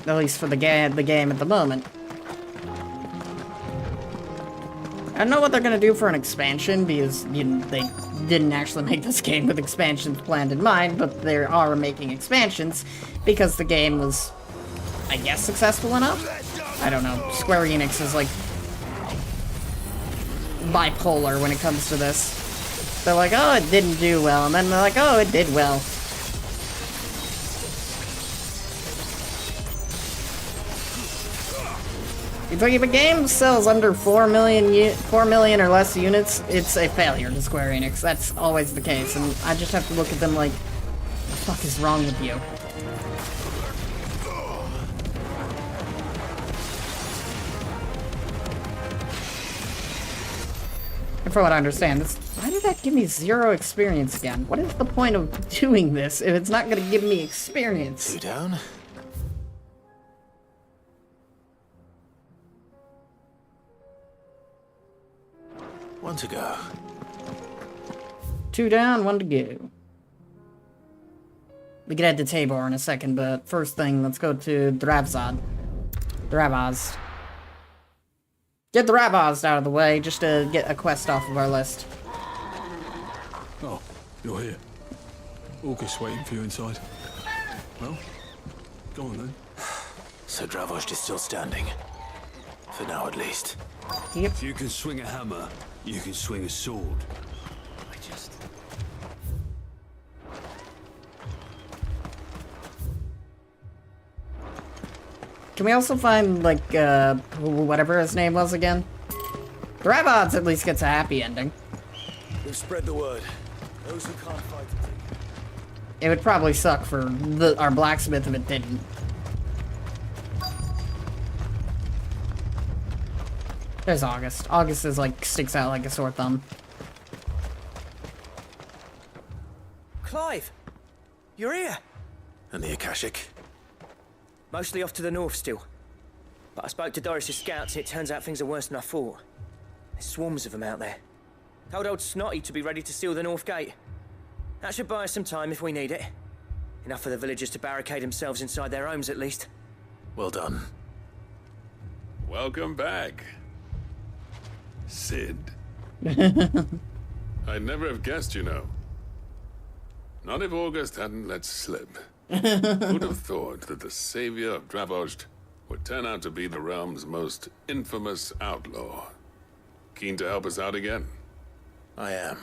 At least for the game at the moment. I don't know what they're gonna do for an expansion, because they didn't actually make this game with expansions planned in mind, but they are making expansions because the game was, I guess, successful enough? I don't know. Square Enix is like bipolar when it comes to this. They're like, oh, it didn't do well, and then they're like, oh, it did well. If a game sells under 4 million or less units, it's a failure to Square Enix. That's always the case, and I just have to look at them like, what the fuck is wrong with you? And from what I understand, why did that give me 0 experience again? What is the point of doing this if it's not gonna give me experience? 2 down. One to go. 2 down, 1 to go. We can head to Tabor in a second, but first thing, let's go to Dravzad. Dravaz. Get the Ravaz out of the way, just to get a quest off of our list. Oh, you're here. August's waiting for you inside. Well, go on then. So Dravoj is still standing. For now, at least. Yep. If you can swing a hammer, you can swing a sword. Can we also find, like, whatever his name was again? Dravaz at least gets a happy ending. We've spread the word. Those who can't fight It would probably suck for our blacksmith if it didn't. There's August. August is like, sticks out like a sore thumb. Clive! You're here! And the Akashic? Mostly off to the north still. But I spoke to Doris's scouts and it turns out things are worse than I thought. There's swarms of them out there. Told old Snotty to be ready to seal the north gate. That should buy us some time if we need it. Enough for the villagers to barricade themselves inside their homes at least. Well done. Welcome back, Sid. I'd never have guessed, you know. Not if August hadn't let slip. Who'd have thought that the savior of Dravozd would turn out to be the realm's most infamous outlaw? Keen to help us out again? I am.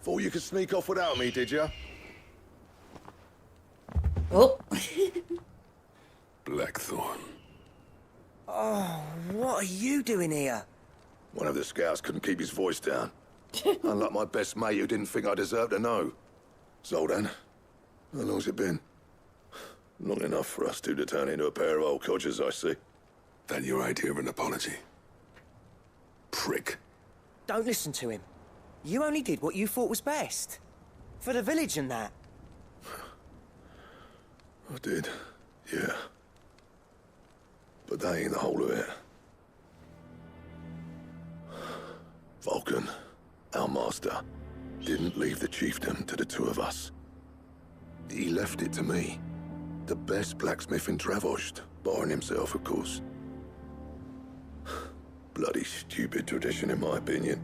Thought you could sneak off without me, did ya? Oh. Blackthorn. Oh, what are you doing here? One of the scouts couldn't keep his voice down. Unlike my best mate who didn't think I deserved to know. Zoldan, how long's it been? Long enough for us two to turn into a pair of old codgers, I see. That your idea of an apology? Prick. Don't listen to him. You only did what you thought was best. For the village and that. I did, yeah. But that ain't the whole of it. Vulcan, our master, didn't leave the chiefdom to the two of us. He left it to me. The best blacksmith in Dravozd, barring himself, of course. Bloody stupid tradition, in my opinion.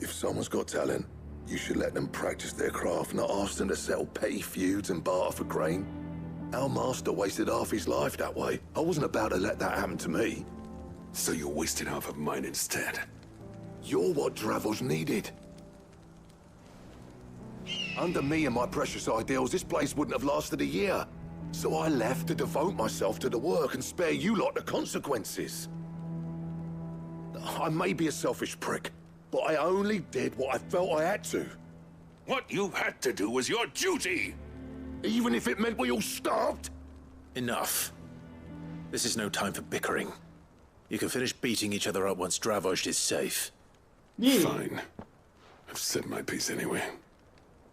If someone's got talent, you should let them practice their craft, not ask them to settle petty feuds and barter for grain. Our master wasted half his life that way. I wasn't about to let that happen to me. So you're wasting half of mine instead. You're what Dravos needed. Under me and my precious ideals, this place wouldn't have lasted a year. So I left to devote myself to the work and spare you lot the consequences. I may be a selfish prick, but I only did what I felt I had to. What you had to do was your duty! Even if it meant we all starved? Enough. This is no time for bickering. You can finish beating each other up once Dravos is safe. Fine. I've said my piece anyway.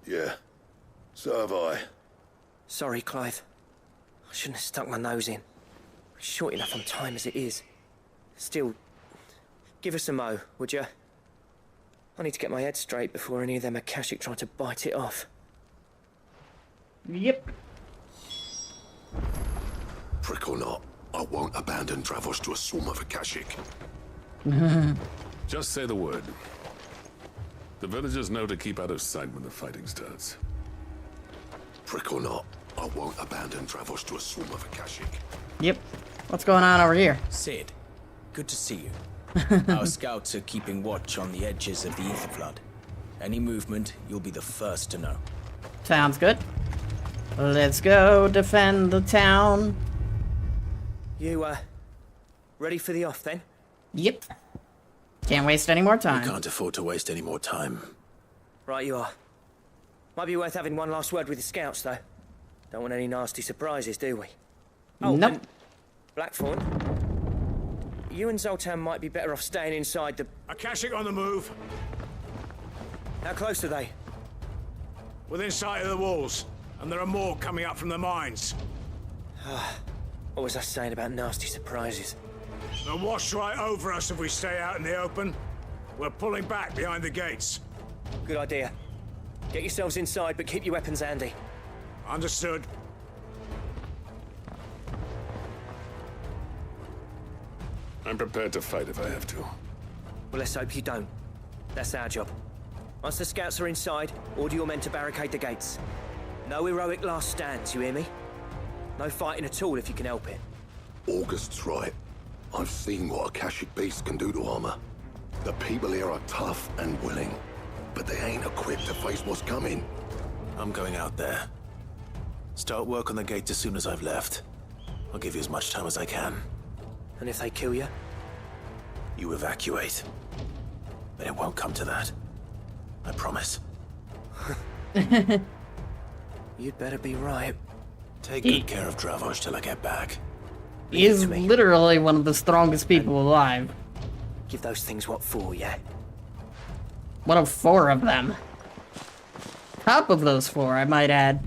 Yeah. So have I. Sorry, Clive. I shouldn't have stuck my nose in. We're short enough on time as it is. Still, give us a mo, would you? I need to get my head straight before any of them Akashic try to bite it off. Yep. Prick or not, I won't abandon Dravos to a swarm of Akashic. Just say the word. The villagers know to keep out of sight when the fighting starts. Prick or not, I won't abandon Dravos to a swarm of Akashic. Yep. What's going on over here? Sid, good to see you. Our scouts are keeping watch on the edges of the ether flood. Any movement, you'll be the first to know. Sounds good. Let's go defend the town. You, ready for the off then? Yep. Can't waste any more time. We can't afford to waste any more time. Right you are. Might be worth having one last word with the scouts, though. Don't want any nasty surprises, do we? Oh, nope. Blackthorn, you and Zoltan might be better off staying inside the... Akashic on the move. How close are they? Within sight of the walls. And there are more coming up from the mines. What was I saying about nasty surprises? They'll wash right over us if we stay out in the open. We're pulling back behind the gates. Good idea. Get yourselves inside, but keep your weapons handy. Understood. I'm prepared to fight if I have to. Well, let's hope you don't. That's our job. Once the scouts are inside, order your men to barricade the gates. No heroic last stands, you hear me? No fighting at all if you can help it. August's right. I've seen what Akashic beasts can do to armor. The people here are tough and willing, but they ain't equipped to face what's coming. I'm going out there. Start work on the gate as soon as I've left. I'll give you as much time as I can. And if they kill you? You evacuate. But it won't come to that. I promise. You'd better be right. Take good care of Dravos till I get back. He is literally one of the strongest people alive. Give those things what for, yeah? What of 4 of them? Top of those 4, I might add.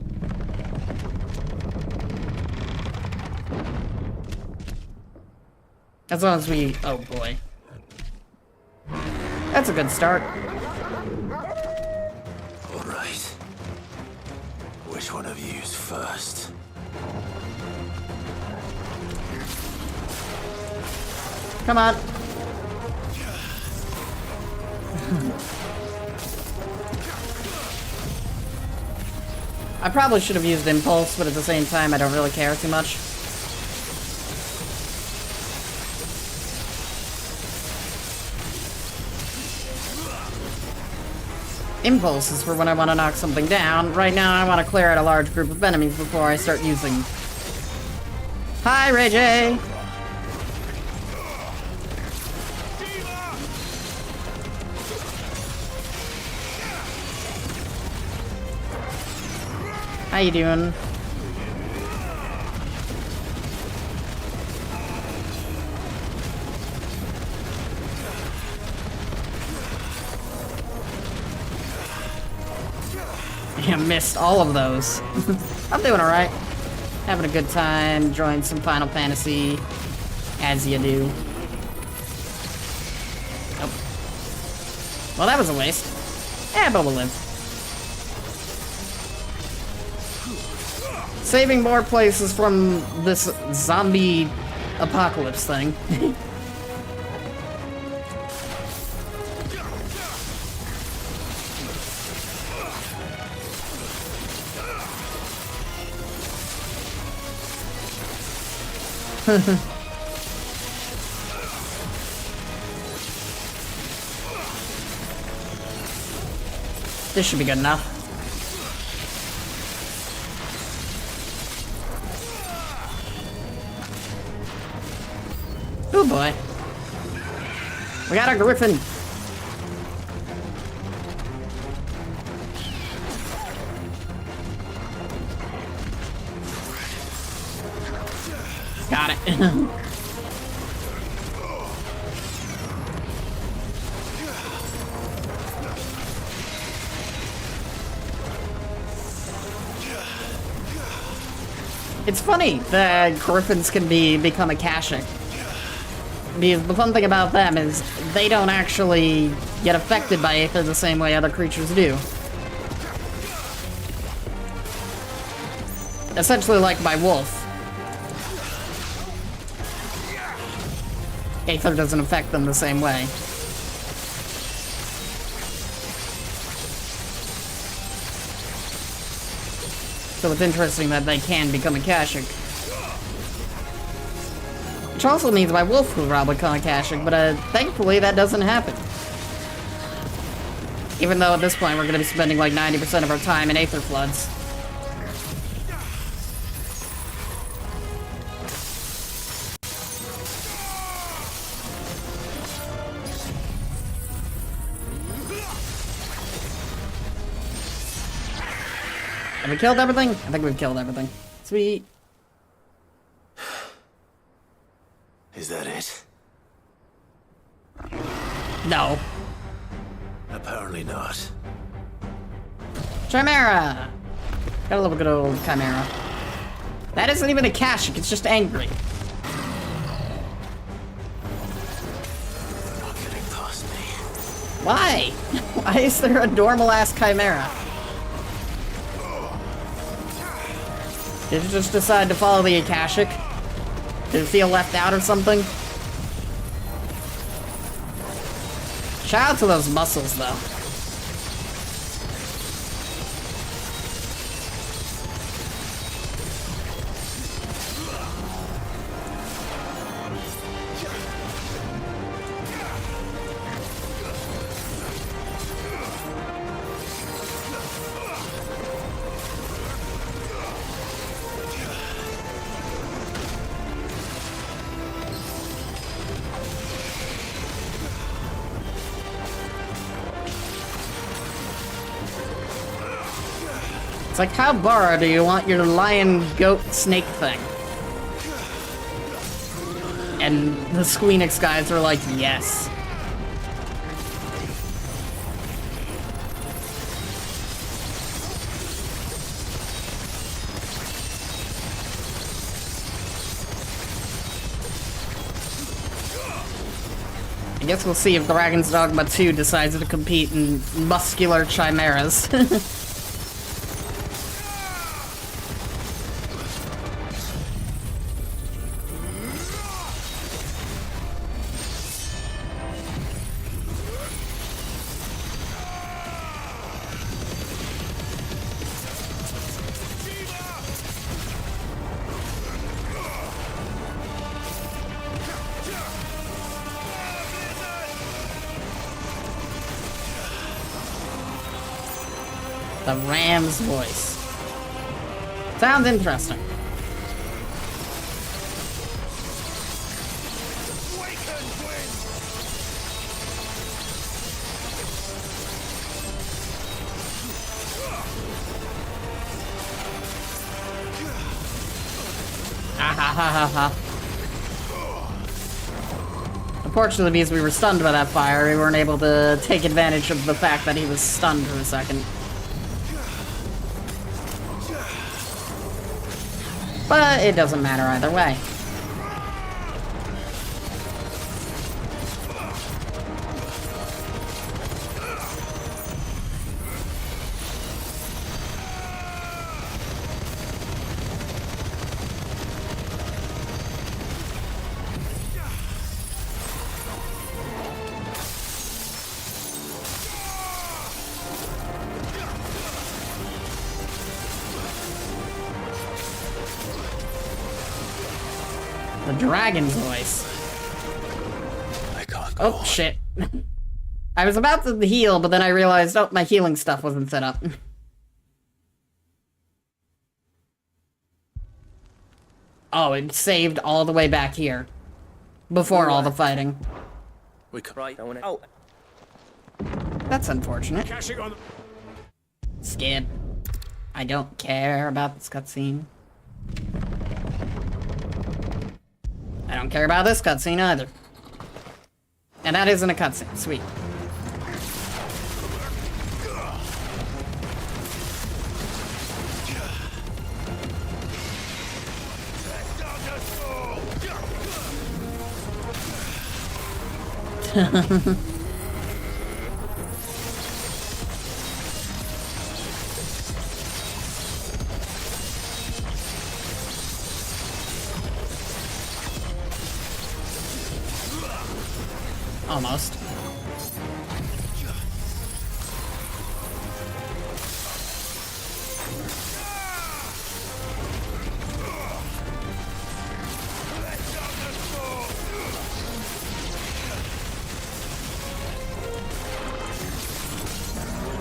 As long as we... Oh boy. That's a good start. Alright. Which one of you's first? Come on. I probably should have used Impulse, but at the same time, I don't really care too much. Impulse is for when I want to knock something down. Right now, I want to clear out a large group of enemies before I start using... Hi, Ray J! How you doing? I missed all of those. I'm doing alright. Having a good time, enjoying some Final Fantasy, as you do. Nope. Well, that was a waste. Yeah, but we'll live. Saving more places from this zombie apocalypse thing. This should be good enough. Oh boy. We got a griffin. Got it. It's funny that griffins can become Akashic. Because the fun thing about them is they don't actually get affected by Aether the same way other creatures do. Essentially like my wolf. Aether doesn't affect them the same way. So it's interesting that they can become Akashic. Which also means my wolf will probably become Akashic, but thankfully that doesn't happen. Even though at this point we're going to be spending like 90% of our time in Aether Floods. Have we killed everything? I think we've killed everything. Sweet. Is that it? No. Apparently not. Chimera! Got a little good old Chimera. That isn't even Akashic, it's just angry. Not getting past me. Why? Why is there a normal-ass Chimera? Did you just decide to follow the Akashic? Did it feel left out or something? Shout out to those muscles, though. It's like, how borrowed do you want your lion, goat, snake thing? And the Squeenix guys are like, yes. I guess we'll see if Dragon's Dogma 2 decides to compete in muscular chimeras. The ram's voice. Sounds interesting. Unfortunately, because we were stunned by that fire, we weren't able to take advantage of the fact that he was stunned for a second. But it doesn't matter either way. The dragon's voice. I can't go on. Shit. I was about to heal, but then I realized, oh, my healing stuff wasn't set up. Oh, it saved all the way back here. Before all the fighting. We could. Right, I want to. Oh. That's unfortunate. Skip. I don't care about this cutscene. I don't care about this cutscene either. And that isn't a cutscene. Sweet. Almost.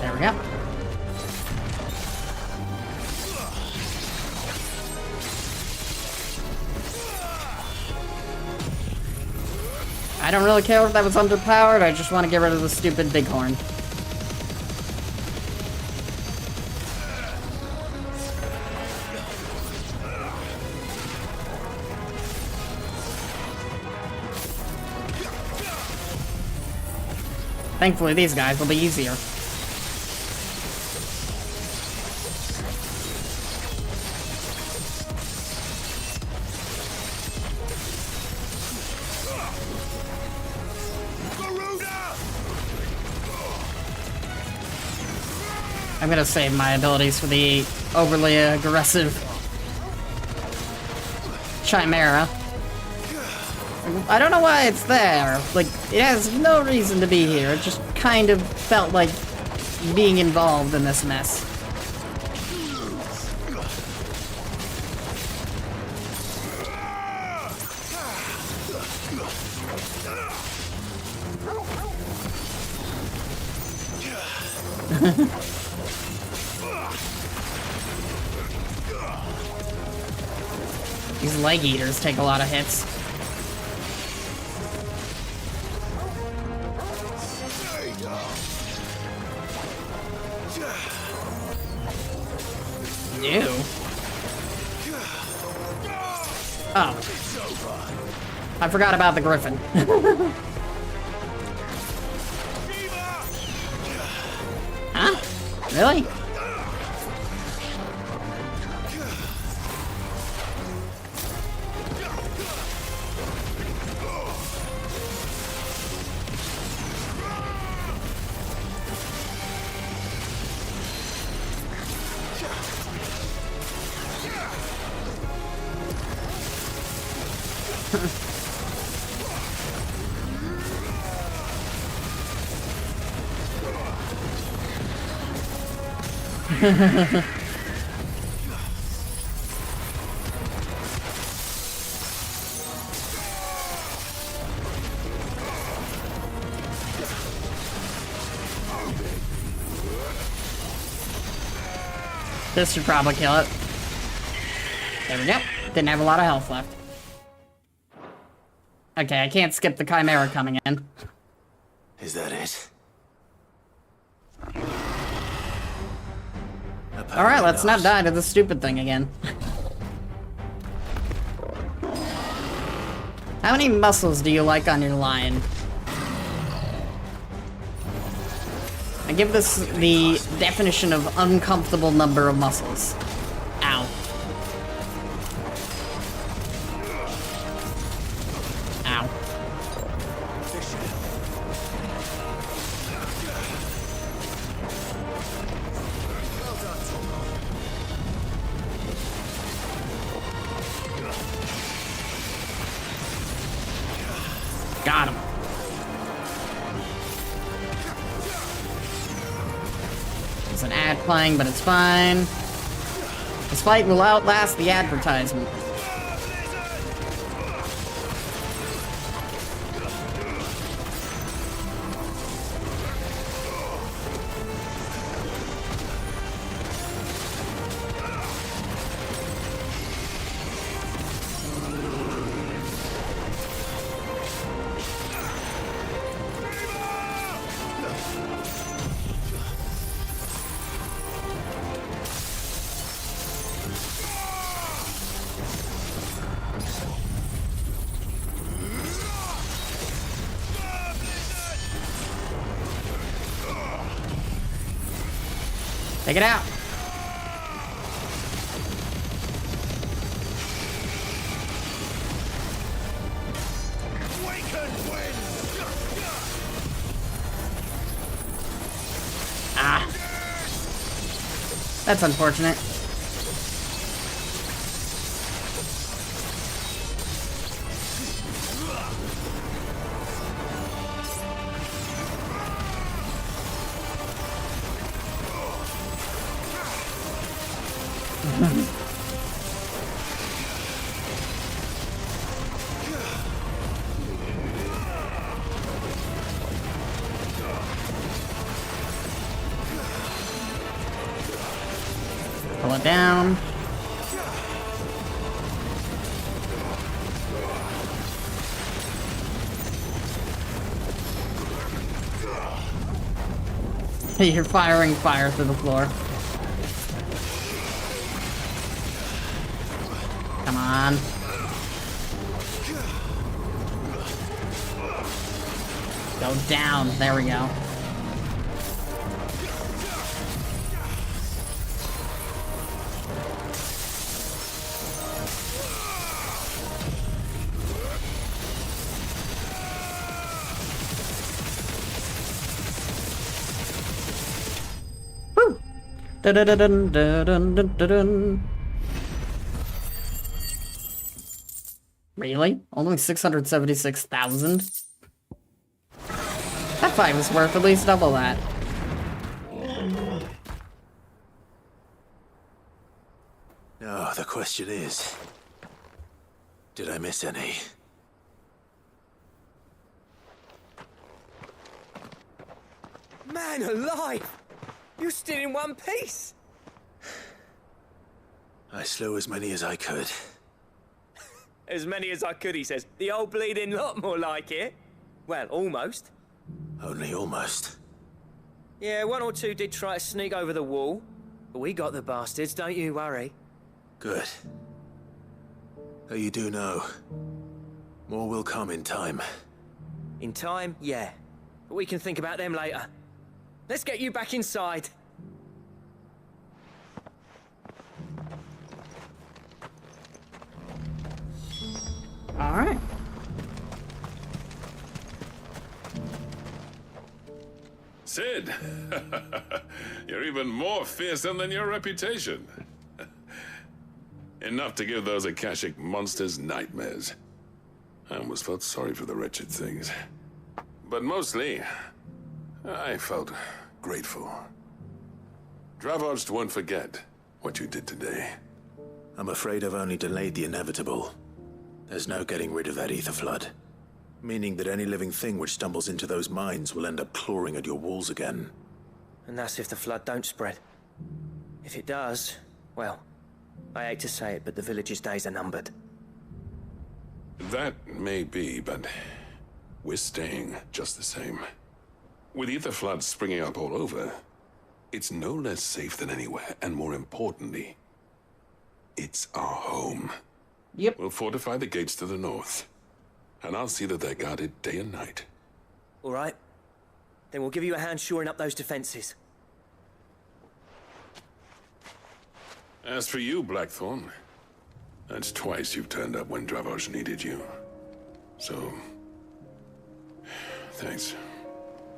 There we go. I don't really care if that was underpowered, I just want to get rid of the stupid bighorn. Thankfully, these guys will be easier. I'm gonna save my abilities for the overly aggressive Chimera. I don't know why it's there. Like, it has no reason to be here. It just kind of felt like being involved in this mess. These leg eaters take a lot of hits. Ew. Oh. I forgot about the griffin. Huh? Really? This should probably kill it. There we go. Didn't have a lot of health left. Okay, I can't skip the Chimera coming in. Is that it? Alright, let's not die to this stupid thing again. How many muscles do you like on your lion? I give this the definition of uncomfortable number of muscles. Ow. Ow. Got him. There's an ad playing, but it's fine. This fight will outlast the advertisement. Take it out. Ah. That's unfortunate. Pull it down. You're firing fire through the floor. Come on. Go down. There we go. Woo! Dun-dun-dun-dun-dun-dun-dun. Really? Only 676,000? That fight was worth at least double that. Now, the question is, did I miss any? Man alive! You're still in one piece! I slew as many as I could. As many as I could, he says. The old bleeding lot, more like it. Well, almost. Only almost. Yeah, one or two did try to sneak over the wall. But we got the bastards, don't you worry. Good. Though you do know, more will come in time. In time, yeah. But we can think about them later. Let's get you back inside. All right. Sid, you're even more fearsome than your reputation. Enough to give those Akashic monsters nightmares. I almost felt sorry for the wretched things. But mostly, I felt grateful. Dravoged won't forget what you did today. I'm afraid I've only delayed the inevitable. There's no getting rid of that ether flood. Meaning that any living thing which stumbles into those mines will end up clawing at your walls again. And that's if the flood don't spread. If it does, well, I hate to say it, but the village's days are numbered. That may be, but we're staying just the same. With ether floods springing up all over, it's no less safe than anywhere, and more importantly, it's our home. Yep. We'll fortify the gates to the north, and I'll see that they're guarded day and night. All right. Then we'll give you a hand shoring up those defenses. As for you, Blackthorn, that's twice you've turned up when Dravos needed you. So, thanks.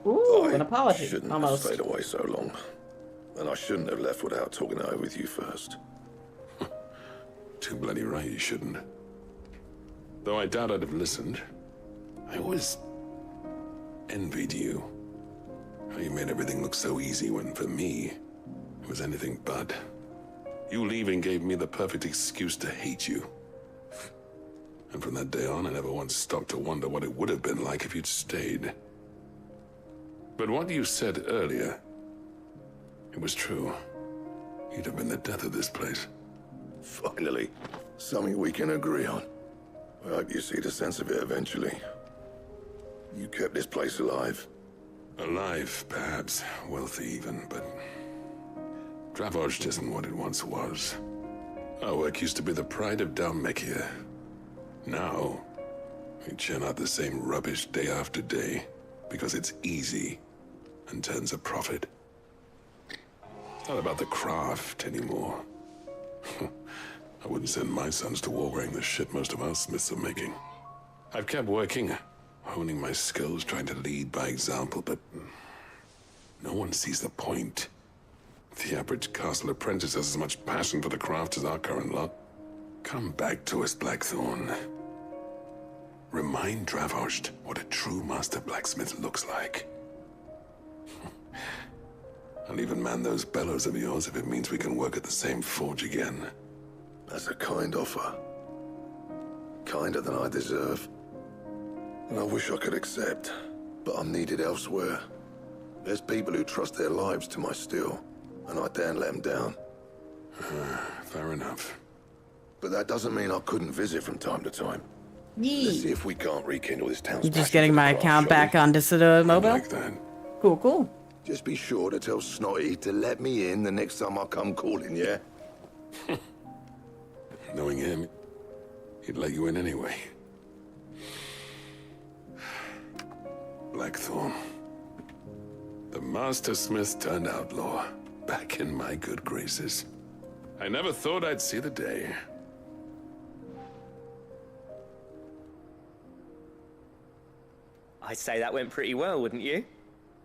Ooh, an apology. Shouldn't Almost. have stayed away so long. And I shouldn't have left without talking it over with you first. Too bloody right you shouldn't. Though I doubt I'd have listened. I always envied you. How you made everything look so easy when, for me, it was anything but. You leaving gave me the perfect excuse to hate you. And from that day on, I never once stopped to wonder what it would have been like if you'd stayed. But what you said earlier, it was true. You'd have been the death of this place. Finally, something we can agree on. I hope you see the sense of it eventually. You kept this place alive. Alive, perhaps. Wealthy even, but... Dravoged isn't what it once was. Our work used to be the pride of Dalmekia. Now, we churn out the same rubbish day after day, because it's easy and turns a profit. not about the craft anymore. I wouldn't send my sons to war wearing the shit most of our smiths are making. I've kept working, honing my skills, trying to lead by example, but no one sees the point. The average castle apprentice has as much passion for the craft as our current lot. Come back to us, Blackthorn. Remind Dravost what a true master blacksmith looks like. I'll even man those bellows of yours if it means we can work at the same forge again. That's a kind offer. Kinder than I deserve. And I wish I could accept, but I'm needed elsewhere. There's people who trust their lives to my steel, and I daren't let them down. Fair enough. But that doesn't mean I couldn't visit from time to time. Let's see if we can't rekindle this town's You just passion getting for my the account craft, back on this mobile? like that. Cool, cool. Just be sure to tell Snotty to let me in the next time I come calling, yeah? Knowing him, he'd let you in anyway. Blackthorn. The Master Smith turned outlaw, back in my good graces. I never thought I'd see the day. I'd say that went pretty well, wouldn't you?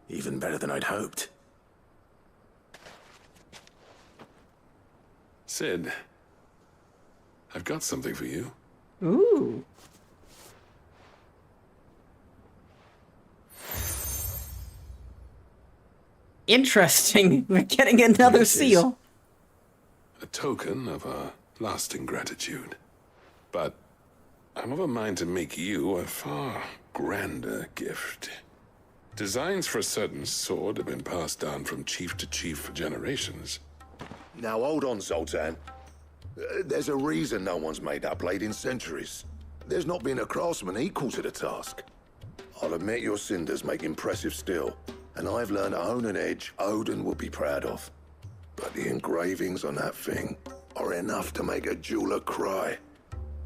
Even better than I'd hoped. Sid, I've got something for you. Ooh. Interesting. We're getting another This is seal. a token of our lasting gratitude. But I'm of a mind to make you a far grander gift. Designs for a certain sword have been passed down from chief to chief for generations. Now hold on, Zoltan. There's a reason no one's made that blade in centuries. There's not been a craftsman equal to the task. I'll admit your cinders make impressive steel, and I've learned to own an edge Odin will be proud of. But the engravings on that thing are enough to make a jeweler cry.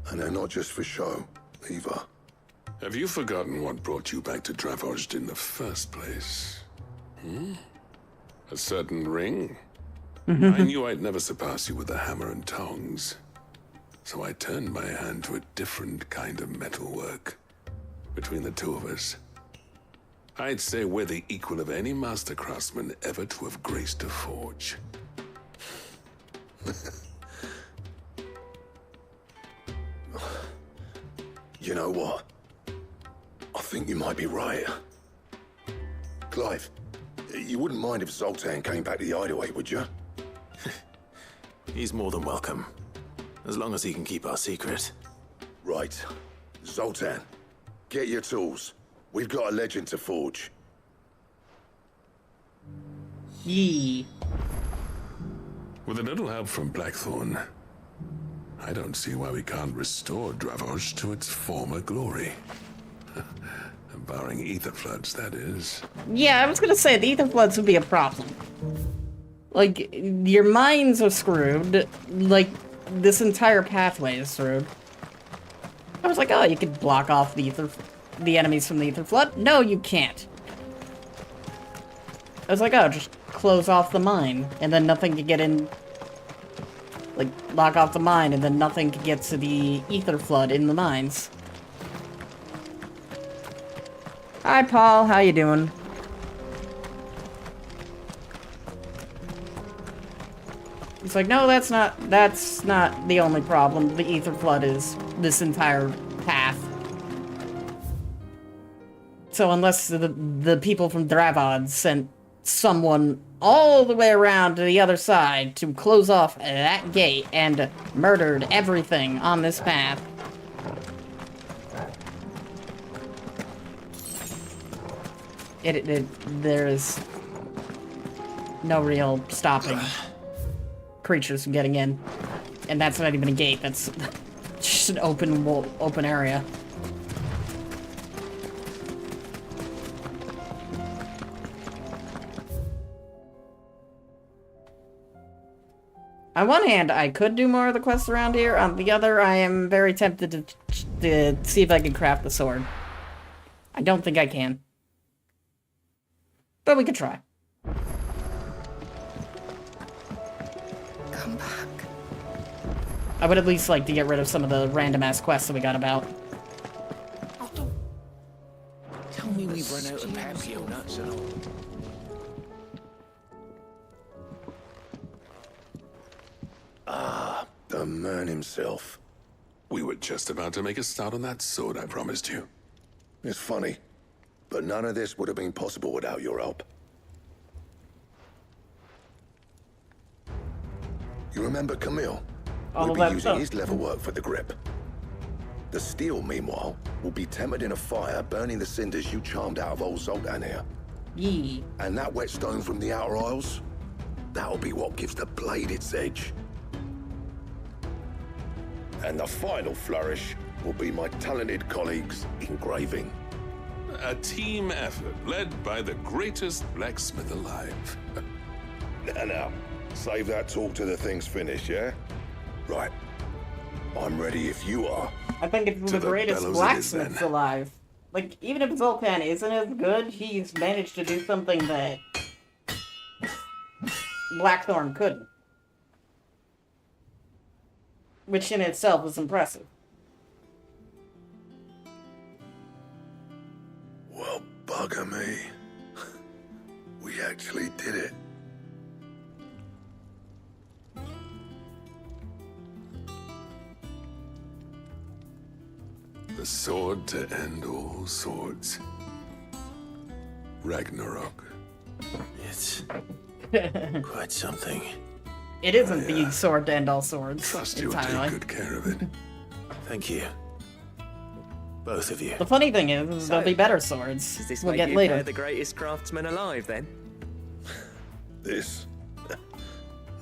And they're not just for show, either. Have you forgotten what brought you back to Dravost in the first place? A certain ring? I knew I'd never surpass you with the hammer and tongs. So I turned my hand to a different kind of metalwork. Between the two of us, I'd say we're the equal of any master craftsman ever to have graced a forge. You know what? I think you might be right. Clive, you wouldn't mind if Zoltan came back to the hideaway, would you? He's more than welcome. As long as he can keep our secret. Right. Zoltan, get your tools. We've got a legend to forge. Yee. With a little help from Blackthorn, I don't see why we can't restore Dravost to its former glory. Barring ether floods, that is. Yeah, I was gonna say, the ether floods would be a problem. Like, your mines are screwed. Like, this entire pathway is screwed. I was like, oh, you could block off the enemies from the ether flood. No, you can't. I was like, oh, just close off the mine, and then nothing could get in. Like, lock off the mine, and then nothing could get to the ether flood in the mines. Hi, Paul. How you doing? It's like, no, that's not the only problem. The ether flood is this entire path. So unless the people from Dravod sent someone all the way around to the other side to close off that gate and murdered everything on this path. There is no real stopping creatures from getting in. And that's not even a gate, that's just an open area. On one hand, I could do more of the quests around here. On the other, I am very tempted to see if I can craft the sword. I don't think I can. But we could try. I would at least like to get rid of some of the random-ass quests that we got about. Tell me we've run out of papio nuts and all. Ah, the man himself. We were just about to make a start on that sword I promised you. It's funny, but none of this would have been possible without your help. You remember Camille? We'll be using his leather work for the grip. The steel, meanwhile, will be tempered in a fire, burning the cinders you charmed out of old Zoltan here. Yee. And that whetstone from the outer aisles, that'll be what gives the blade its edge. And the final flourish will be my talented colleagues' engraving. A team effort led by the greatest blacksmith alive. Now, save that talk till the thing's finished, yeah? Right. I'm ready if you are. I think it's the greatest blacksmiths alive. Like, even if Zoltan isn't as good, he's managed to do something that Blackthorn couldn't. Which in itself is impressive. Well, bugger me. We actually did it. The sword to end all swords. Ragnarok. It's quite something. It isn't the sword to end all swords. Trust you'll take good care of it. Thank you. Both of you. The funny thing is there'll be better swords. Does this we'll make get you later. the greatest craftsman alive, then? This?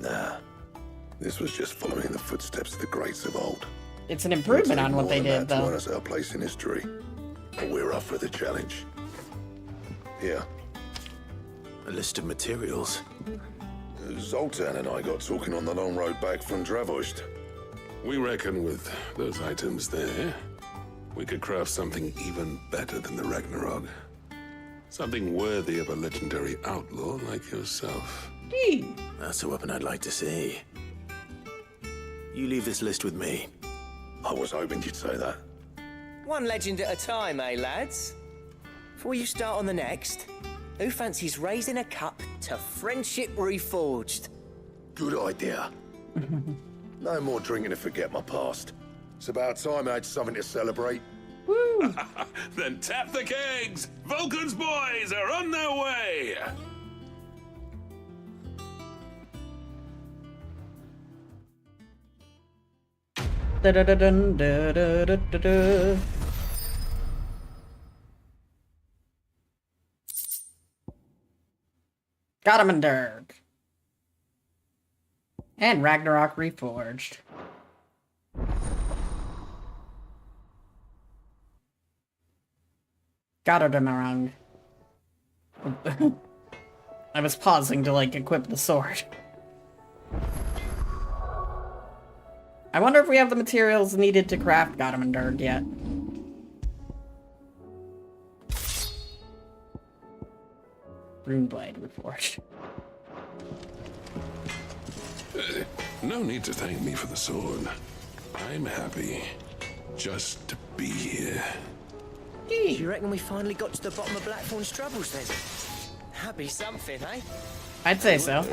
Nah. This was just following the footsteps of the greats of old. It's an improvement on what they did, To earn though. us our place in history. But we're up for the challenge. Here. A list of materials. Zoltan and I got talking on the long road back from Dravost. We reckon with those items there, we could craft something even better than the Ragnarok. Something worthy of a legendary outlaw like yourself. That's a weapon I'd like to see. You leave this list with me. I was hoping you'd say that. One legend at a time, eh, lads? Before you start on the next, who fancies raising a cup to friendship reforged? Good idea. No more drinking to forget my past. It's about time I had something to celebrate. Woo! Then tap the kegs! Vulcan's boys are on their way! Da-da-da-dun, da-da-da-da-da. Gottmanderg. And Ragnarok Reforged. Gottmanderg. I was pausing to, like, equip the sword. I wonder if we have the materials needed to craft Gottmanderg yet. Runeblade Reforged. No need to thank me for the sword. I'm happy just to be here. Do you reckon we finally got to the bottom of Blackthorn's troubles, then? That'd be something, eh? I'd say so.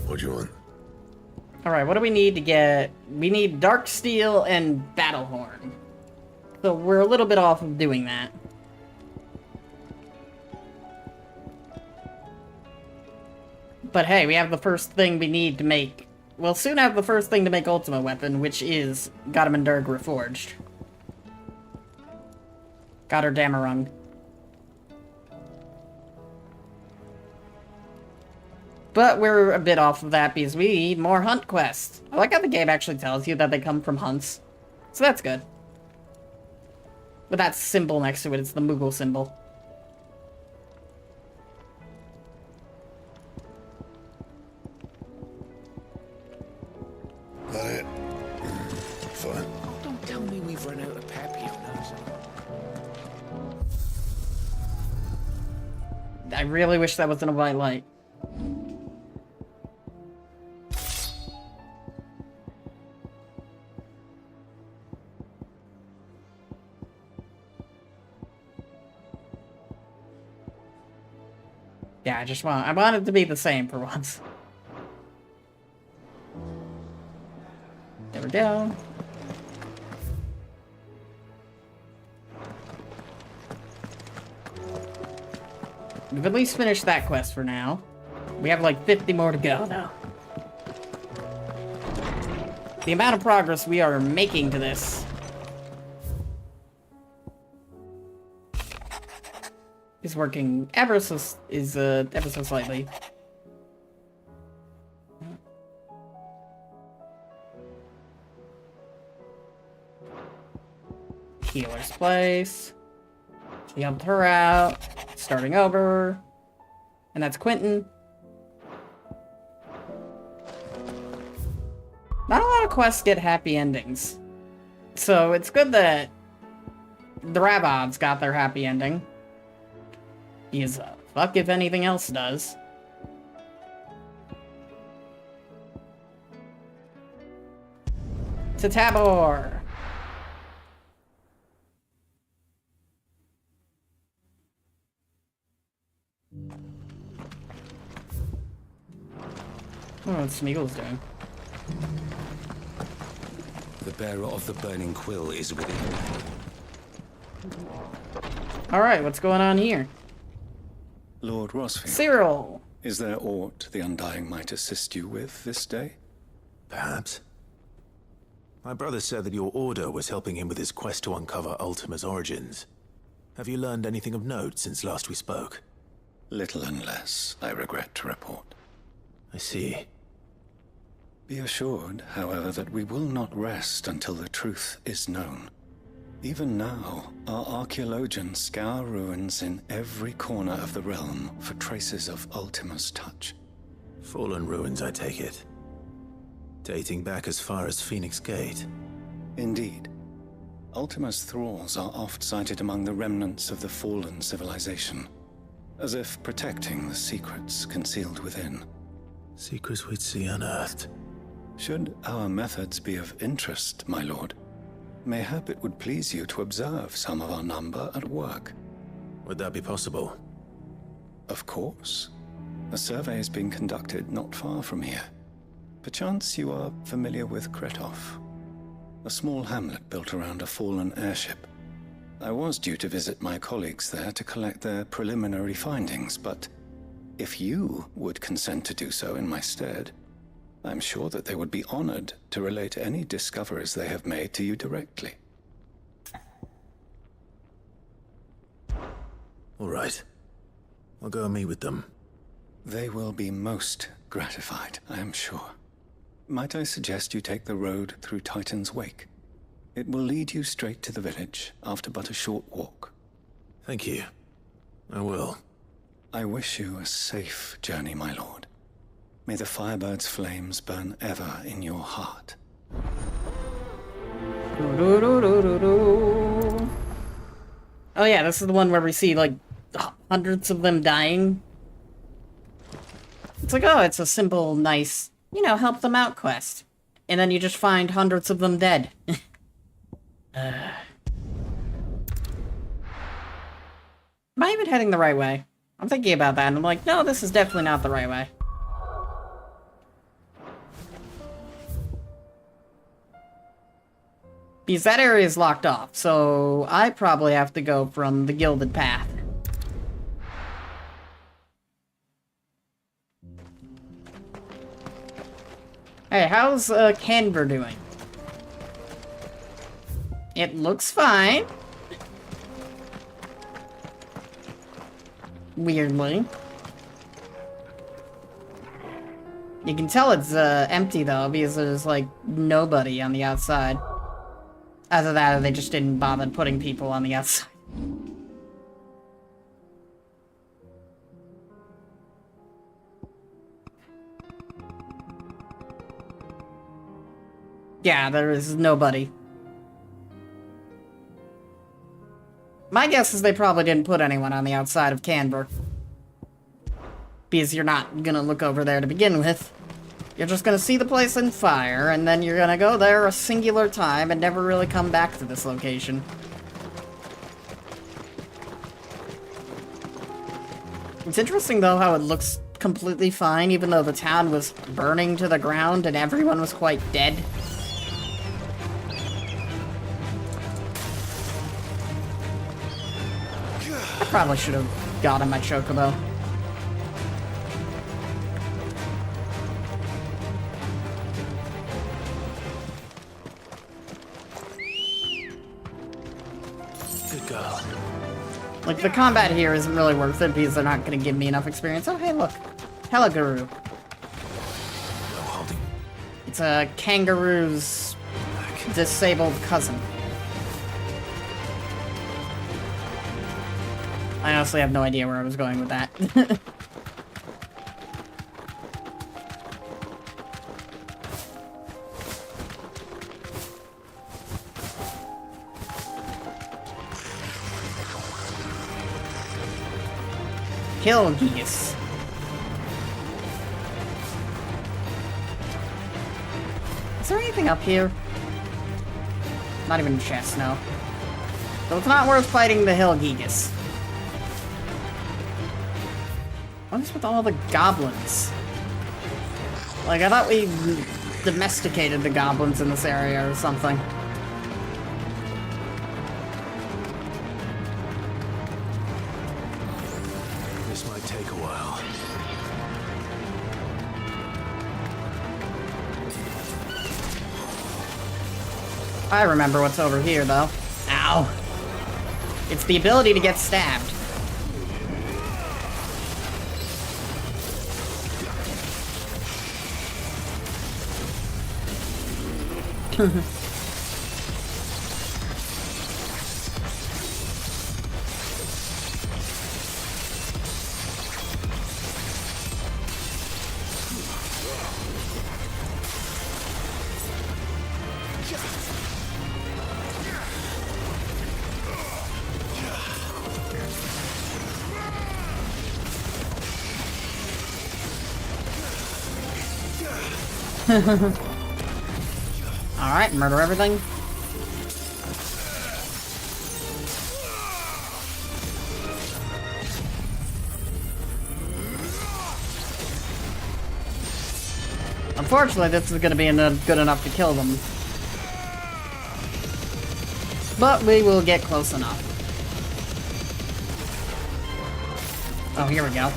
What do you want? Alright, what do we need to get? We need Dark Steel and Battlehorn. So we're a little bit off of doing that. But hey, we have the first thing we need to make... We'll soon have the first thing to make Ultimate Weapon, which is Gottmanderg Reforged. Gotterdamerung. But we're a bit off of that because we need more hunt quests. I like how the game actually tells you that they come from hunts. So that's good. But that symbol next to it is the Moogle symbol. That it? Fine. Don't tell me we've run out of papio nuts. I really wish that wasn't a white light. Yeah, I want it to be the same for once. There we go. We've at least finished that quest for now. We have like 50 more to go now. The amount of progress we are making to this is working ever so slightly. Healer's place. We helped her out. Starting over. And that's Quentin. Not a lot of quests get happy endings. So it's good that the Rabods got their happy ending. Because fuck if anything else does. To Tabor! I don't know what Smeagol's doing. The bearer of the burning quill is within. Alright, what's going on here? Lord Rosfield. Cyril! Is there aught the Undying might assist you with this day? Perhaps. My brother said that your order was helping him with his quest to uncover Ultima's origins. Have you learned anything of note since last we spoke? Little and less, I regret to report. I see. Be assured, however, that we will not rest until the truth is known. Even now, our archaeologians scour ruins in every corner of the realm for traces of Ultima's touch. Fallen ruins, I take it. Dating back as far as Phoenix Gate. Indeed. Ultima's thralls are oft sighted among the remnants of the fallen civilization, as if protecting the secrets concealed within. Secrets we'd see unearthed. Should our methods be of interest, my lord, mayhap it would please you to observe some of our number at work. Would that be possible? Of course. A survey is being conducted not far from here. Perchance you are familiar with Kretov, a small hamlet built around a fallen airship. I was due to visit my colleagues there to collect their preliminary findings, but if you would consent to do so in my stead, I'm sure that they would be honored to relate any discoveries they have made to you directly. All right. I'll go and meet with them. They will be most gratified, I am sure. Might I suggest you take the road through Titan's Wake? It will lead you straight to the village after but a short walk. Thank you. I will. I wish you a safe journey, my lord. May the Firebird's flames burn ever in your heart. Oh yeah, this is the one where we see, like, hundreds of them dying. It's like, oh, it's a simple, nice, you know, help them out quest. And then you just find hundreds of them dead. Am I even heading the right way? I'm thinking about that, and I'm like, no, this is definitely not the right way. Because that area is locked off, so I probably have to go from the Gilded Path. Hey, how's Canver doing? It looks fine. Weirdly. You can tell it's empty though, because there's like nobody on the outside. Either that or they just didn't bother putting people on the outside. Yeah, there is nobody. My guess is they probably didn't put anyone on the outside of Canberra. Because you're not gonna look over there to begin with. You're just gonna see the place on fire, and then you're gonna go there a singular time and never really come back to this location. It's interesting, though, how it looks completely fine, even though the town was burning to the ground and everyone was quite dead. I probably should have gotten my chocobo. Good girl. Like, the combat here isn't really worth it because they're not going to give me enough experience. Oh, hey, look. Hello, Guru. It's a kangaroo's disabled cousin. I honestly have no idea where I was going with that. Kill geese. Is there anything up here? Not even a chest, no. So it's not worth fighting the hill geese. What is with all the goblins? Like, I thought we domesticated the goblins in this area or something. This might take a while. I remember what's over here, though. Ow. It's the ability to get stabbed. Alright, murder everything. Unfortunately, this is going to be good enough to kill them. But we will get close enough. Oh, here we go.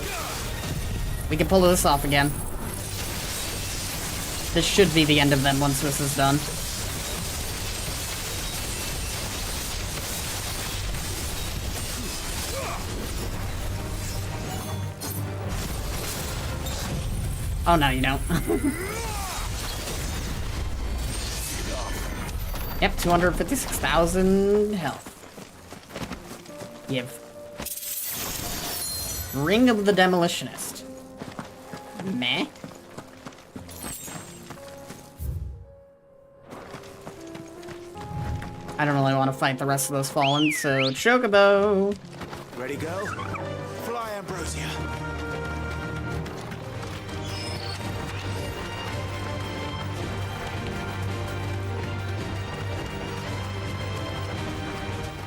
We can pull this off again. This should be the end of them once this is done. Oh, no, you don't. Yep, 256,000 health. Give. Ring of the Demolitionist. Meh. I don't really want to fight the rest of those fallen, so Chocobo. Ready, go? Fly, Ambrosia.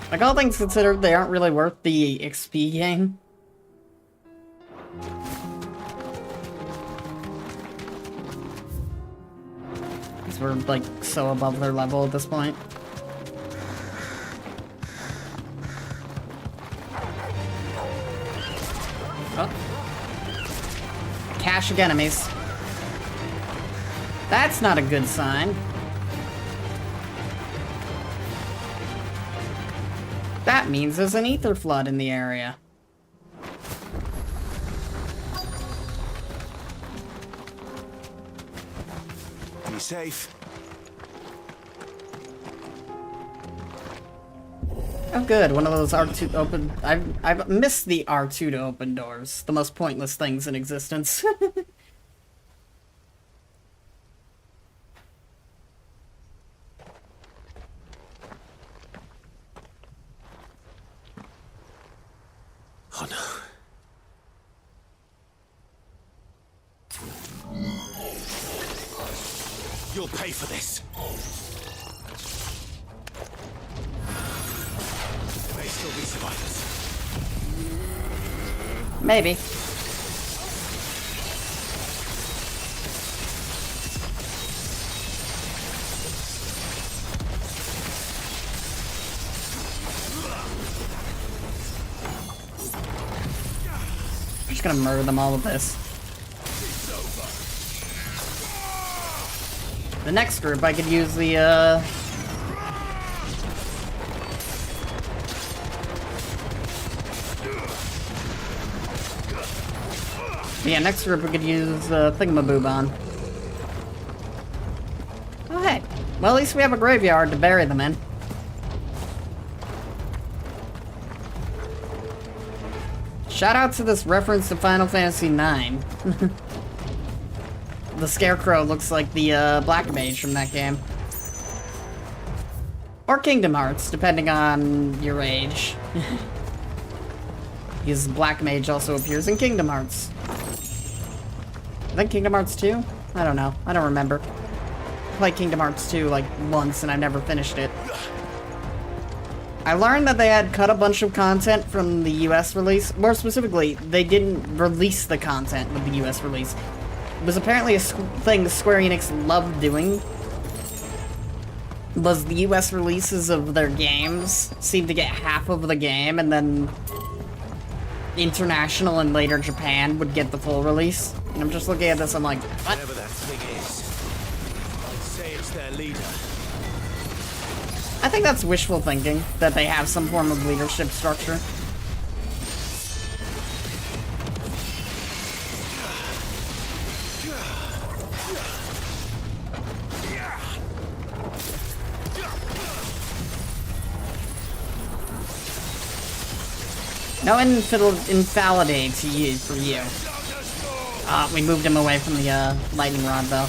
Like, all things considered, they aren't really worth the XP gain. Because we're, like, so above their level at this point. Oh. Cache of enemies. That's not a good sign. That means there's an ether flood in the area. Be safe. Oh good, one of those R2 to open... I've missed the R2 to open doors. The most pointless things in existence. Oh no. You'll pay for this. There may still be survivors. Maybe. I'm just gonna murder them all with this. The next group, I could use the, yeah, next group we could use, Thingamaboob on. Oh, hey. Well, at least we have a graveyard to bury them in. Shout out to this reference to Final Fantasy IX. The Scarecrow looks like the, Black Mage from that game. Or Kingdom Hearts, depending on your age. Because Black Mage also appears in Kingdom Hearts. I think Kingdom Hearts 2? I don't know. I don't remember. I played Kingdom Hearts 2 like once and I never finished it. I learned that they had cut a bunch of content from the US release. More specifically, they didn't release the content with the US release. It was apparently a thing Square Enix loved doing. Was the US releases of their games seemed to get half of the game, and then international and later Japan would get the full release. And I'm just looking at this, I'm like, what? Whatever that thing is, I'd say it's their leader. I think that's wishful thinking, that they have some form of leadership structure. No invalidate to you for you. We moved him away from the lightning rod though.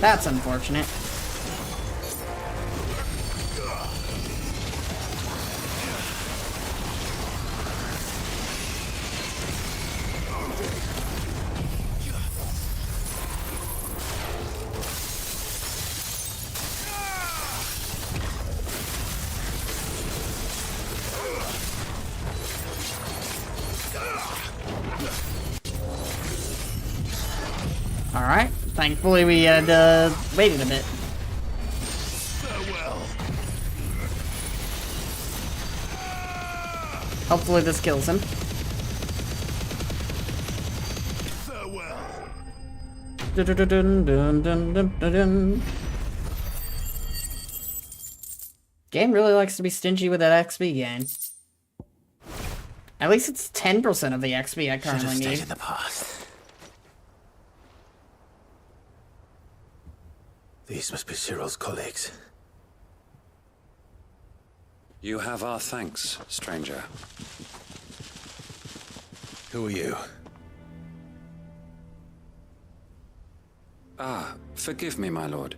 That's unfortunate. Alright, thankfully we had waited a bit. Hopefully this kills him. Game really likes to be stingy with that XP gain. At least it's 10% of the XP I currently need. In the past. These must be Cyril's colleagues. You have our thanks, stranger. Who are you? Ah, forgive me, my lord.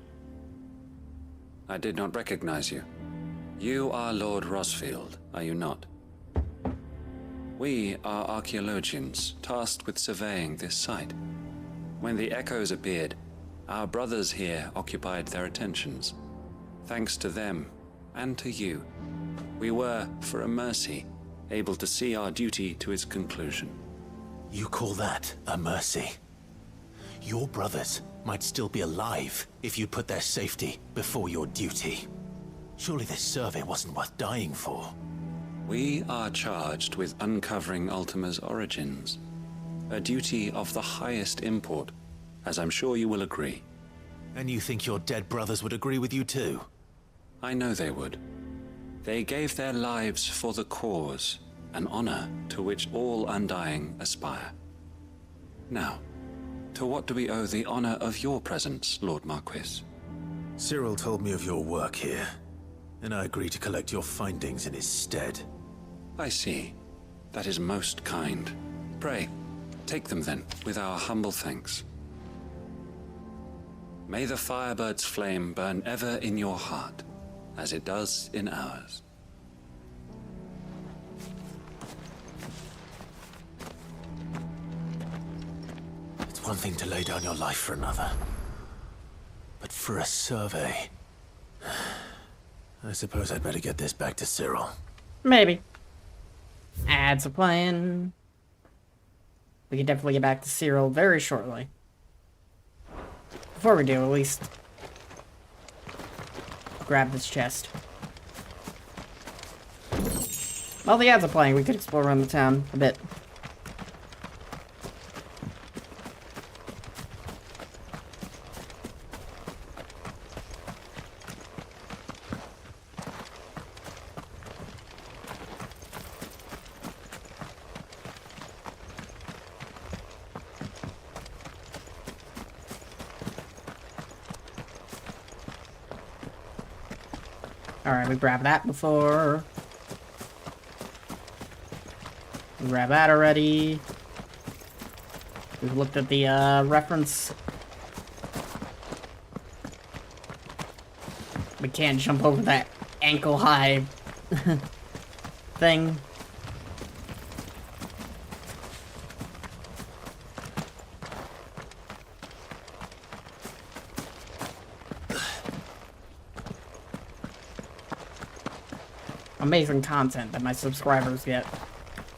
I did not recognize you. You are Lord Rosfield, are you not? We are archaeologians, tasked with surveying this site. When the echoes appeared, our brothers here occupied their attentions. Thanks to them, and to you, we were, for a mercy, able to see our duty to its conclusion. You call that a mercy? Your brothers might still be alive if you put their safety before your duty. Surely this survey wasn't worth dying for. We are charged with uncovering Ultima's origins. A duty of the highest import, as I'm sure you will agree. And you think your dead brothers would agree with you too? I know they would. They gave their lives for the cause, an honor to which all undying aspire. Now, to what do we owe the honor of your presence, Lord Marquis? Cyril told me of your work here, and I agree to collect your findings in his stead. I see. That is most kind. Pray, take them then, with our humble thanks. May the Firebird's flame burn ever in your heart, as it does in ours. It's one thing to lay down your life for another, but for a survey... I suppose I'd better get this back to Cyril. Maybe. Ads are playing. We can definitely get back to Cyril very shortly. Before we do, at least grab this chest. While the ads are playing, we could explore around the town a bit. Alright, we grabbed that before. We grabbed that already. We've looked at the reference. We can't jump over that ankle-high thing. Amazing content that my subscribers get.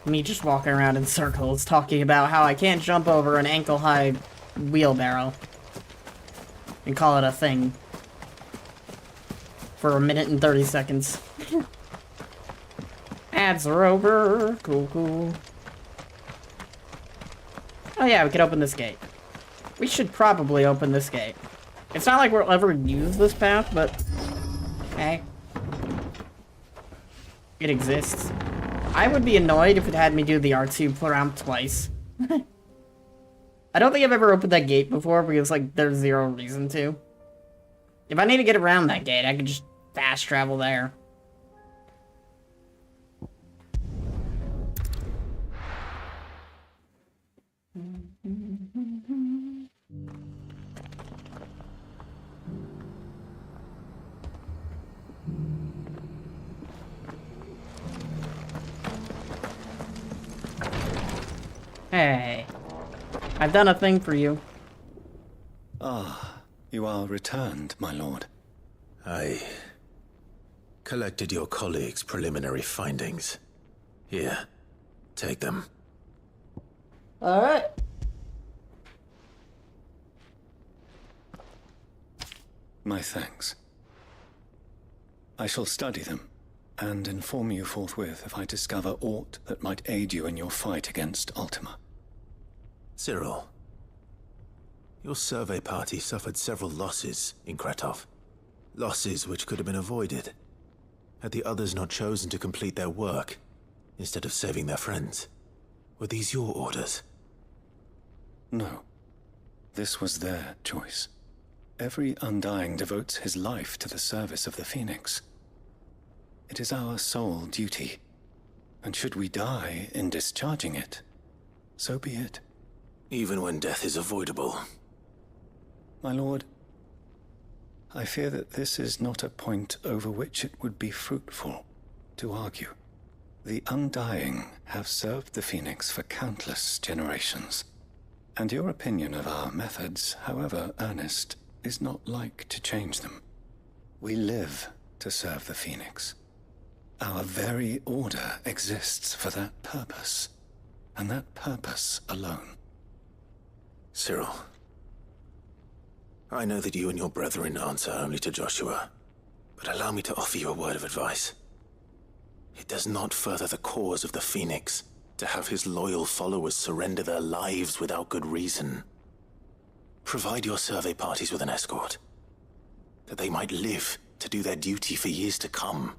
Me just walking around in circles talking about how I can't jump over an ankle-high wheelbarrow and call it a thing for a minute and 30 seconds. Ads are over. Cool, cool. Oh yeah, we could open this gate. We should probably open this gate. It's not like we'll ever use this path, but hey. It exists. I would be annoyed if it had me do the R2 around twice. I don't think I've ever opened that gate before because, like, there's zero reason to. If I need to get around that gate, I could just fast travel there. Hey, I've done a thing for you. Ah, you are returned, my lord. I collected your colleagues' preliminary findings. Here, take them. Alright. My thanks. I shall study them and inform you forthwith if I discover aught that might aid you in your fight against Ultima. Cyril, your survey party suffered several losses in Kretov. Losses which could have been avoided had the others not chosen to complete their work instead of saving their friends. Were these your orders? No. This was their choice. Every Undying devotes his life to the service of the Phoenix. It is our sole duty, and should we die in discharging it, so be it. Even when death is avoidable. My lord, I fear that this is not a point over which it would be fruitful to argue. The Undying have served the Phoenix for countless generations, and your opinion of our methods, however earnest, is not like to change them. We live to serve the Phoenix. Our very order exists for that purpose, and that purpose alone. Cyril, I know that you and your brethren answer only to Joshua, but allow me to offer you a word of advice. It does not further the cause of the Phoenix to have his loyal followers surrender their lives without good reason. Provide your survey parties with an escort, that they might live to do their duty for years to come.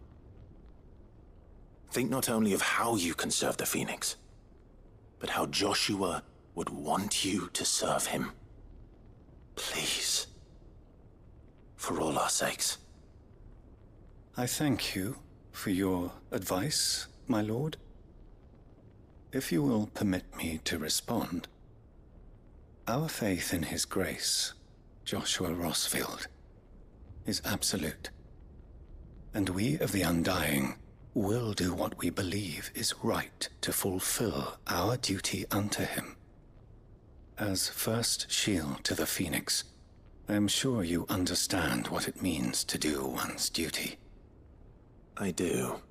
Think not only of how you can serve the Phoenix, but how Joshua would want you to serve him. Please. For all our sakes. I thank you for your advice, my lord. If you will permit me to respond, our faith in his grace, Joshua Rossfield, is absolute. And we of the Undying will do what we believe is right to fulfill our duty unto him. As first shield to the Phoenix, I am sure you understand what it means to do one's duty. I do.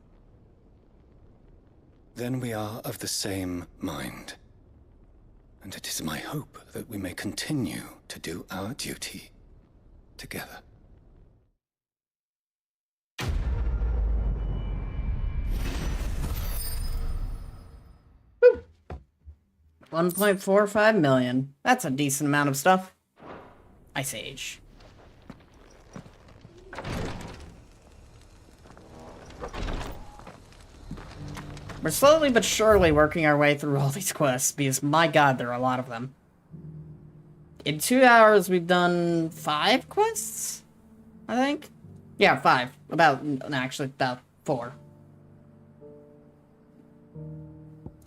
Then we are of the same mind. And it is my hope that we may continue to do our duty together. $1.45 million. That's a decent amount of stuff. Ice Age. We're slowly but surely working our way through all these quests, because my god, there are a lot of them. In 2 hours, we've done 5 quests? I think? Yeah, 5. Actually, about 4.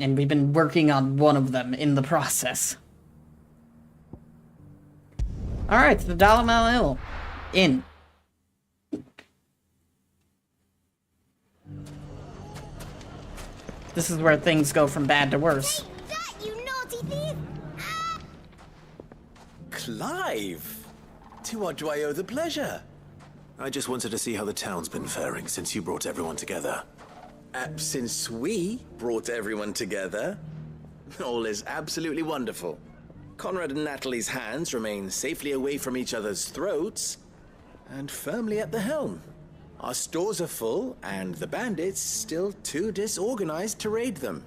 And we've been working on one of them in the process. Alright, the Dalamel Inn. This is where things go from bad to worse. You naughty thief! Clive! To what do I owe the pleasure? I just wanted to see how the town's been faring since you brought everyone together. Since we brought everyone together, all is absolutely wonderful. Conrad and Natalie's hands remain safely away from each other's throats, and firmly at the helm. Our stores are full, and the bandits still too disorganized to raid them.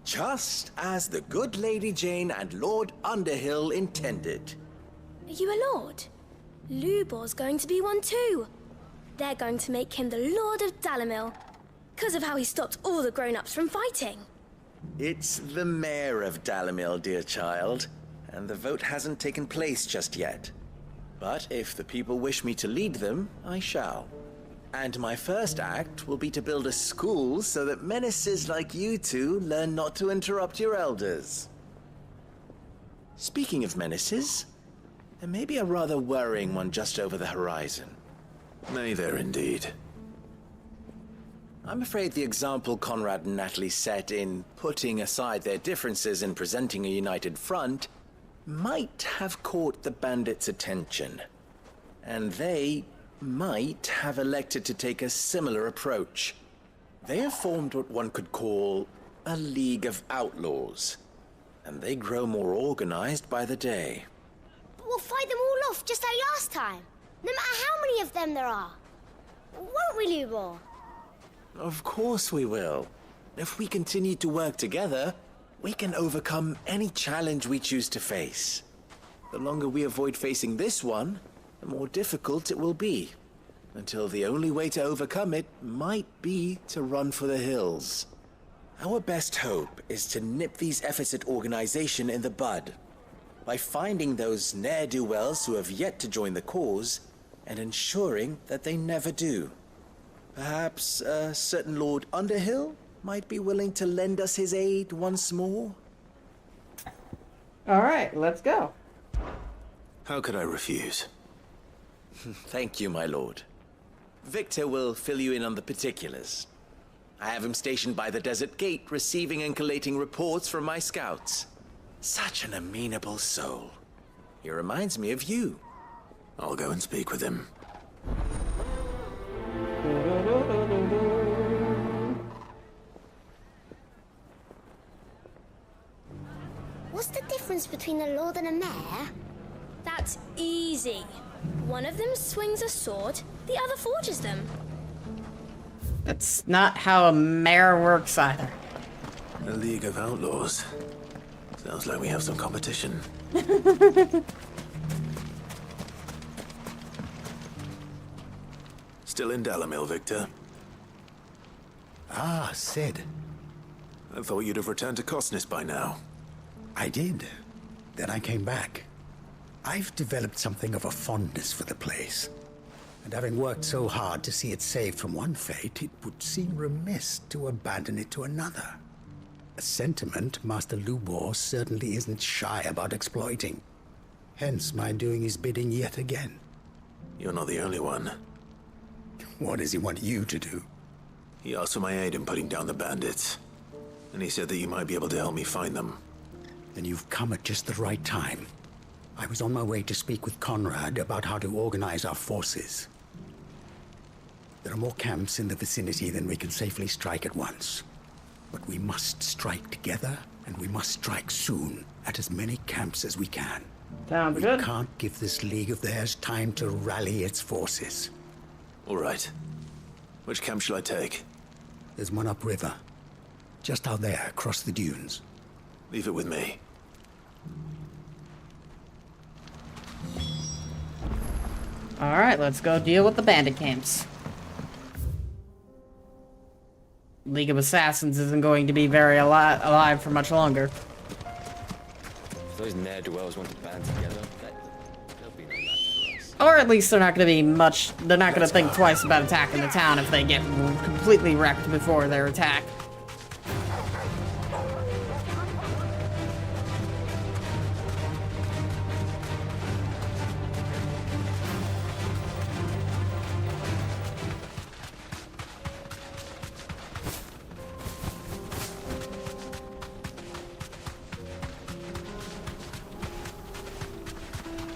Just as the good Lady Jane and Lord Underhill intended. Are you a lord? Lubor's going to be one too. They're going to make him the Lord of Dalamil, because of how he stopped all the grown-ups from fighting. It's the mayor of Dalamil, dear child, and the vote hasn't taken place just yet. But if the people wish me to lead them, I shall. And my first act will be to build a school so that menaces like you two learn not to interrupt your elders. Speaking of menaces, there may be a rather worrying one just over the horizon. May there indeed. I'm afraid the example Conrad and Natalie set in putting aside their differences and presenting a united front might have caught the bandits' attention. And they might have elected to take a similar approach. They have formed what one could call a League of Outlaws, and they grow more organized by the day. But we'll fight them all off just like last time, no matter how many of them there are. Won't we, Lubor? Of course we will. If we continue to work together, we can overcome any challenge we choose to face. The longer we avoid facing this one, the more difficult it will be, until the only way to overcome it might be to run for the hills. Our best hope is to nip these efforts at organization in the bud, by finding those ne'er-do-wells who have yet to join the cause, and ensuring that they never do. Perhaps a certain Lord Underhill might be willing to lend us his aid once more? Alright, let's go. How could I refuse? Thank you, my lord. Victor will fill you in on the particulars. I have him stationed by the desert gate, receiving and collating reports from my scouts. Such an amenable soul. He reminds me of you. I'll go and speak with him. What's the difference between a lord and a mayor? That's easy. One of them swings a sword, the other forges them. That's not how a mayor works either. A League of Outlaws. Sounds like we have some competition. Still in Dalamil, Victor? Ah, Sid. I thought you'd have returned to Cosnis by now. I did. Then I came back. I've developed something of a fondness for the place. And having worked so hard to see it saved from one fate, it would seem remiss to abandon it to another. A sentiment Master Lubor certainly isn't shy about exploiting. Hence my doing his bidding yet again. You're not the only one. What does he want you to do? He asked for my aid in putting down the bandits. And he said that you might be able to help me find them. Then you've come at just the right time. I was on my way to speak with Conrad about how to organize our forces. There are more camps in the vicinity than we can safely strike at once. But we must strike together, and we must strike soon at as many camps as we can. Sounds we good. Can't give this league of theirs time to rally its forces. All right. Which camp shall I take? There's one upriver. Just out there, across the dunes. Leave it with me. Alright, let's go deal with the bandit camps. League of Assassins isn't going to be very alive for much longer. If those ne'er-do-wells want to band together, there'll be no match for us. Or at least they're not going to be much... They're not going to think twice about attacking the town if they get completely wrecked before their attack.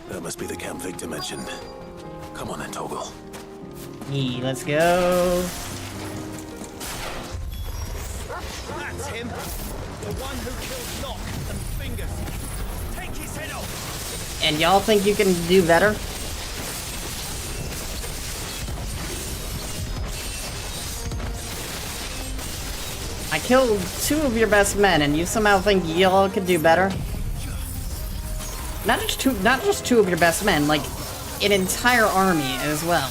That must be the camp Victor mentioned. Come on then, Toggle. Yeah, let's go. That's him. The one who killed Locke and Fingers. Take his head off. And y'all think you can do better? I killed 2 of your best men, and you somehow think y'all could do better? Not just two of your best men, like an entire army as well.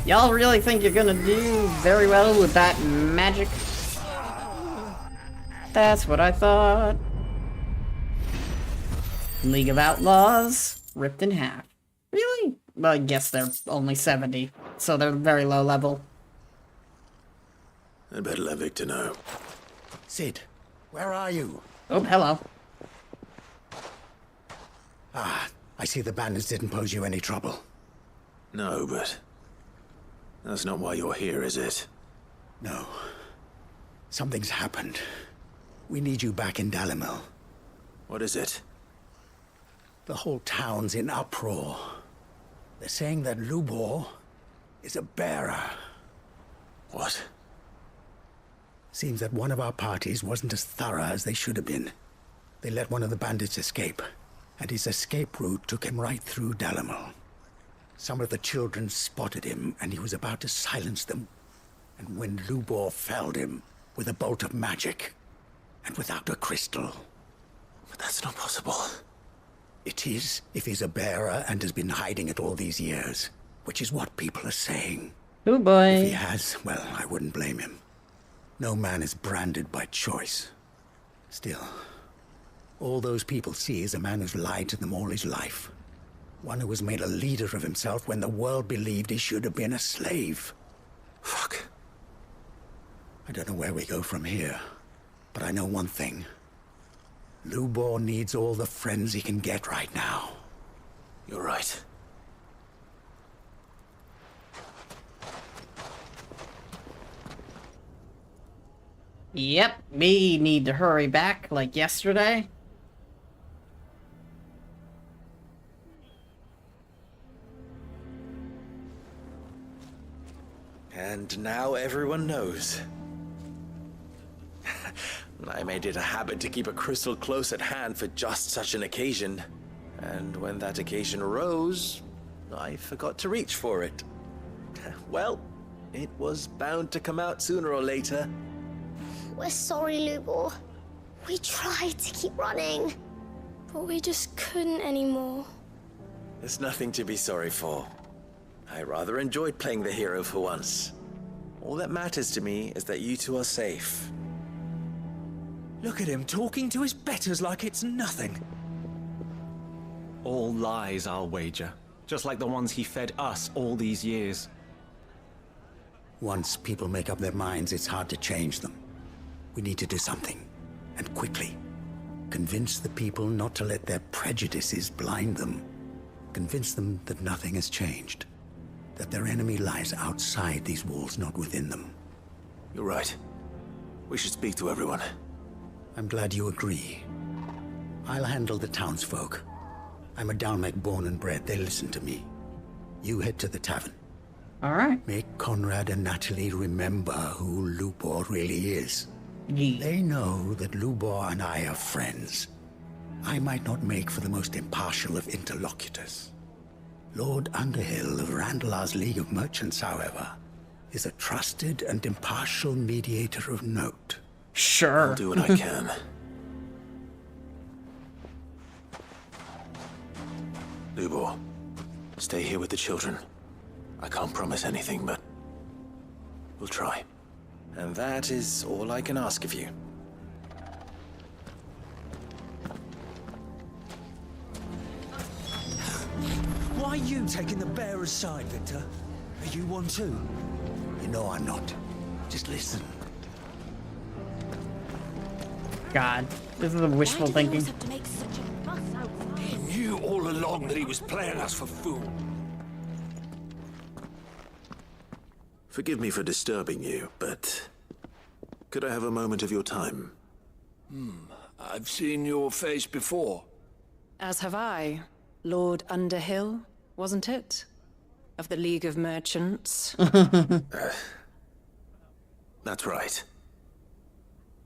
Y'all really think you're gonna do very well with that magic? That's what I thought. League of Outlaws, ripped in half. Really? Well, I guess they're only 70, so they're very low level. I better let Victor know. Sid, where are you? Oh, hello. Ah, I see the bandits didn't pose you any trouble. No, but... that's not why you're here, is it? No. Something's happened. We need you back in Dalimil. What is it? The whole town's in uproar. They're saying that Lubor is a bearer. What? Seems that one of our parties wasn't as thorough as they should have been. They let one of the bandits escape, and his escape route took him right through Dalimil. Some of the children spotted him, and he was about to silence them. And when Lubor felled him with a bolt of magic, and without a crystal. But that's not possible. It is, if he's a bearer and has been hiding it all these years, which is what people are saying. Oh boy. If he has, well, I wouldn't blame him. No man is branded by choice. Still, all those people see is a man who's lied to them all his life. One who was made a leader of himself when the world believed he should have been a slave. Fuck. I don't know where we go from here, but I know one thing. Lubor needs all the friends he can get right now. You're right. Yep, we need to hurry back like yesterday. And now everyone knows. I made it a habit to keep a crystal close at hand for just such an occasion. And when that occasion arose, I forgot to reach for it. Well, it was bound to come out sooner or later. We're sorry, Lubor. We tried to keep running. But we just couldn't anymore. There's nothing to be sorry for. I rather enjoyed playing the hero for once. All that matters to me is that you two are safe. Look at him talking to his betters like it's nothing. All lies, I'll wager. Just like the ones he fed us all these years. Once people make up their minds, it's hard to change them. We need to do something, and quickly. Convince the people not to let their prejudices blind them. Convince them that nothing has changed. That their enemy lies outside these walls, not within them. You're right. We should speak to everyone. I'm glad you agree. I'll handle the townsfolk. I'm a Dalmec born and bred. They listen to me. You head to the tavern. All right. Make Conrad and Natalie remember who Lubor really is. They know that Lubor and I are friends. I might not make for the most impartial of interlocutors. Lord Underhill of Randalar's League of Merchants, however, is a trusted and impartial mediator of note. Sure. I'll do what I can. Lubor, stay here with the children. I can't promise anything, but we'll try. And that is all I can ask of you. Why are you taking the bearer's side, Victor? Are you one too? You know I'm not. Just listen. God, this is a wishful thinking. He knew all along that he was playing us for fool. Forgive me for disturbing you, but could I have a moment of your time? I've seen your face before. As have I. Lord Underhill, wasn't it? Of the League of Merchants. That's right.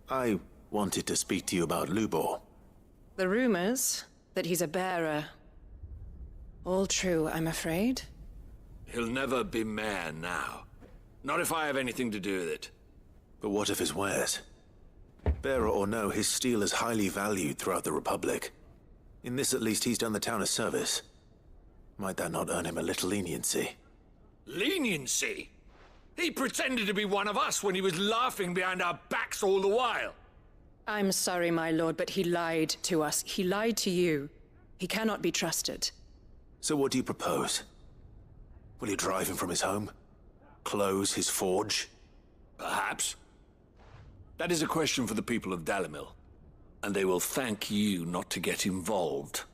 I wanted to speak to you about Lubor. The rumors that he's a bearer. All true, I'm afraid. He'll never be mayor now. Not if I have anything to do with it. But what of his wares? Bearer or no, his steel is highly valued throughout the Republic. In this, at least, he's done the town a service. Might that not earn him a little leniency? Leniency? He pretended to be one of us when he was laughing behind our backs all the while. I'm sorry, my lord, but he lied to us. He lied to you. He cannot be trusted. So what do you propose? Will you drive him from his home? Close his forge? Perhaps. That is a question for the people of Dalimil. And they will thank you not to get involved.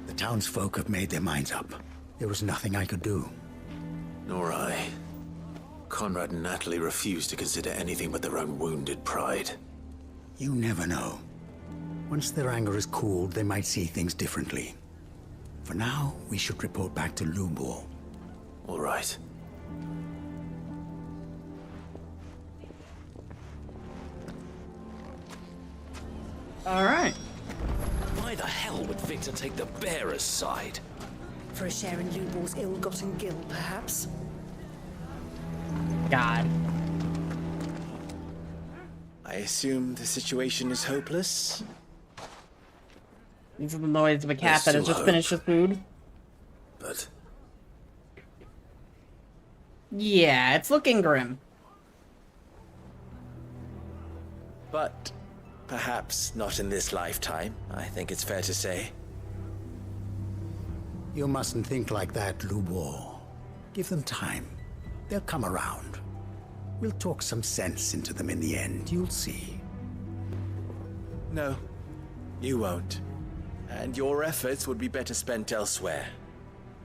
The townsfolk have made their minds up. There was nothing I could do. Nor I. Conrad and Natalie refuse to consider anything but their own wounded pride. You never know. Once their anger is cooled, they might see things differently. For now, we should report back to Lubor. All right. All right. Why the hell would Victor take the bearer's side? For a share in Lubor's ill-gotten gil, perhaps? God. I assume the situation is hopeless? These are the noise of a cat that has just finished his food. But yeah, it's looking grim. But perhaps not in this lifetime, I think it's fair to say. You mustn't think like that, Lubor. Give them time. They'll come around. We'll talk some sense into them in the end, you'll see. No, you won't. And your efforts would be better spent elsewhere.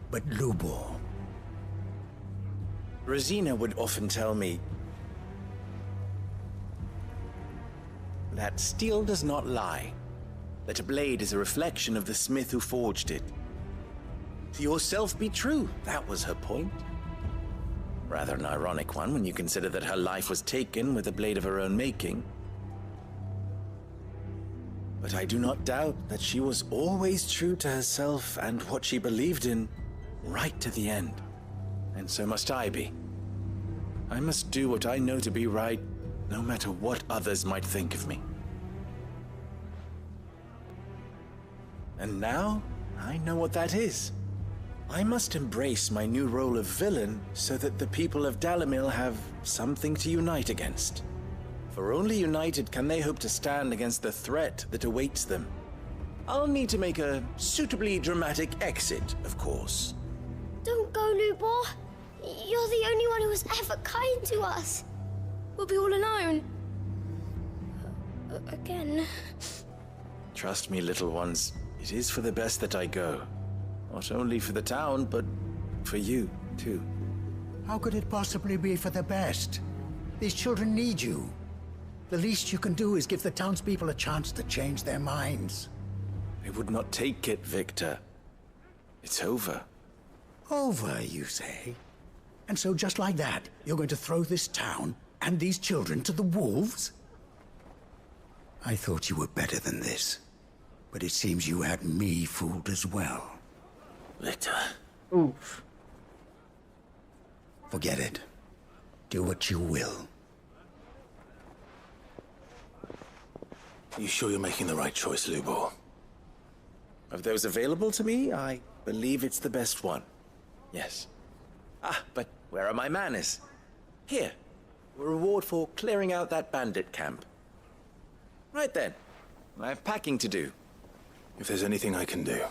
But Lubor... Rosina would often tell me that steel does not lie, that a blade is a reflection of the smith who forged it. To yourself be true, that was her point. Rather an ironic one when you consider that her life was taken with a blade of her own making. But I do not doubt that she was always true to herself and what she believed in, right to the end. And so must I be. I must do what I know to be right, no matter what others might think of me. And now, I know what that is. I must embrace my new role of villain so that the people of Dalimil have something to unite against. For only united can they hope to stand against the threat that awaits them. I'll need to make a suitably dramatic exit, of course. Don't go, Lubor. You're the only one who was ever kind to us. We'll be all alone. Again. Trust me, little ones, it is for the best that I go. Not only for the town, but for you, too. How could it possibly be for the best? These children need you. The least you can do is give the townspeople a chance to change their minds. I would not take it, Victor. It's over. Over, you say? And so just like that, you're going to throw this town and these children to the wolves? I thought you were better than this. But it seems you had me fooled as well. Victor. Oof. Forget it. Do what you will. You sure you're making the right choice, Lubor? Of those available to me, I believe it's the best one. Yes. Ah, but where are my manners? Here. A reward for clearing out that bandit camp. Right then. I have packing to do. If there's anything I can do.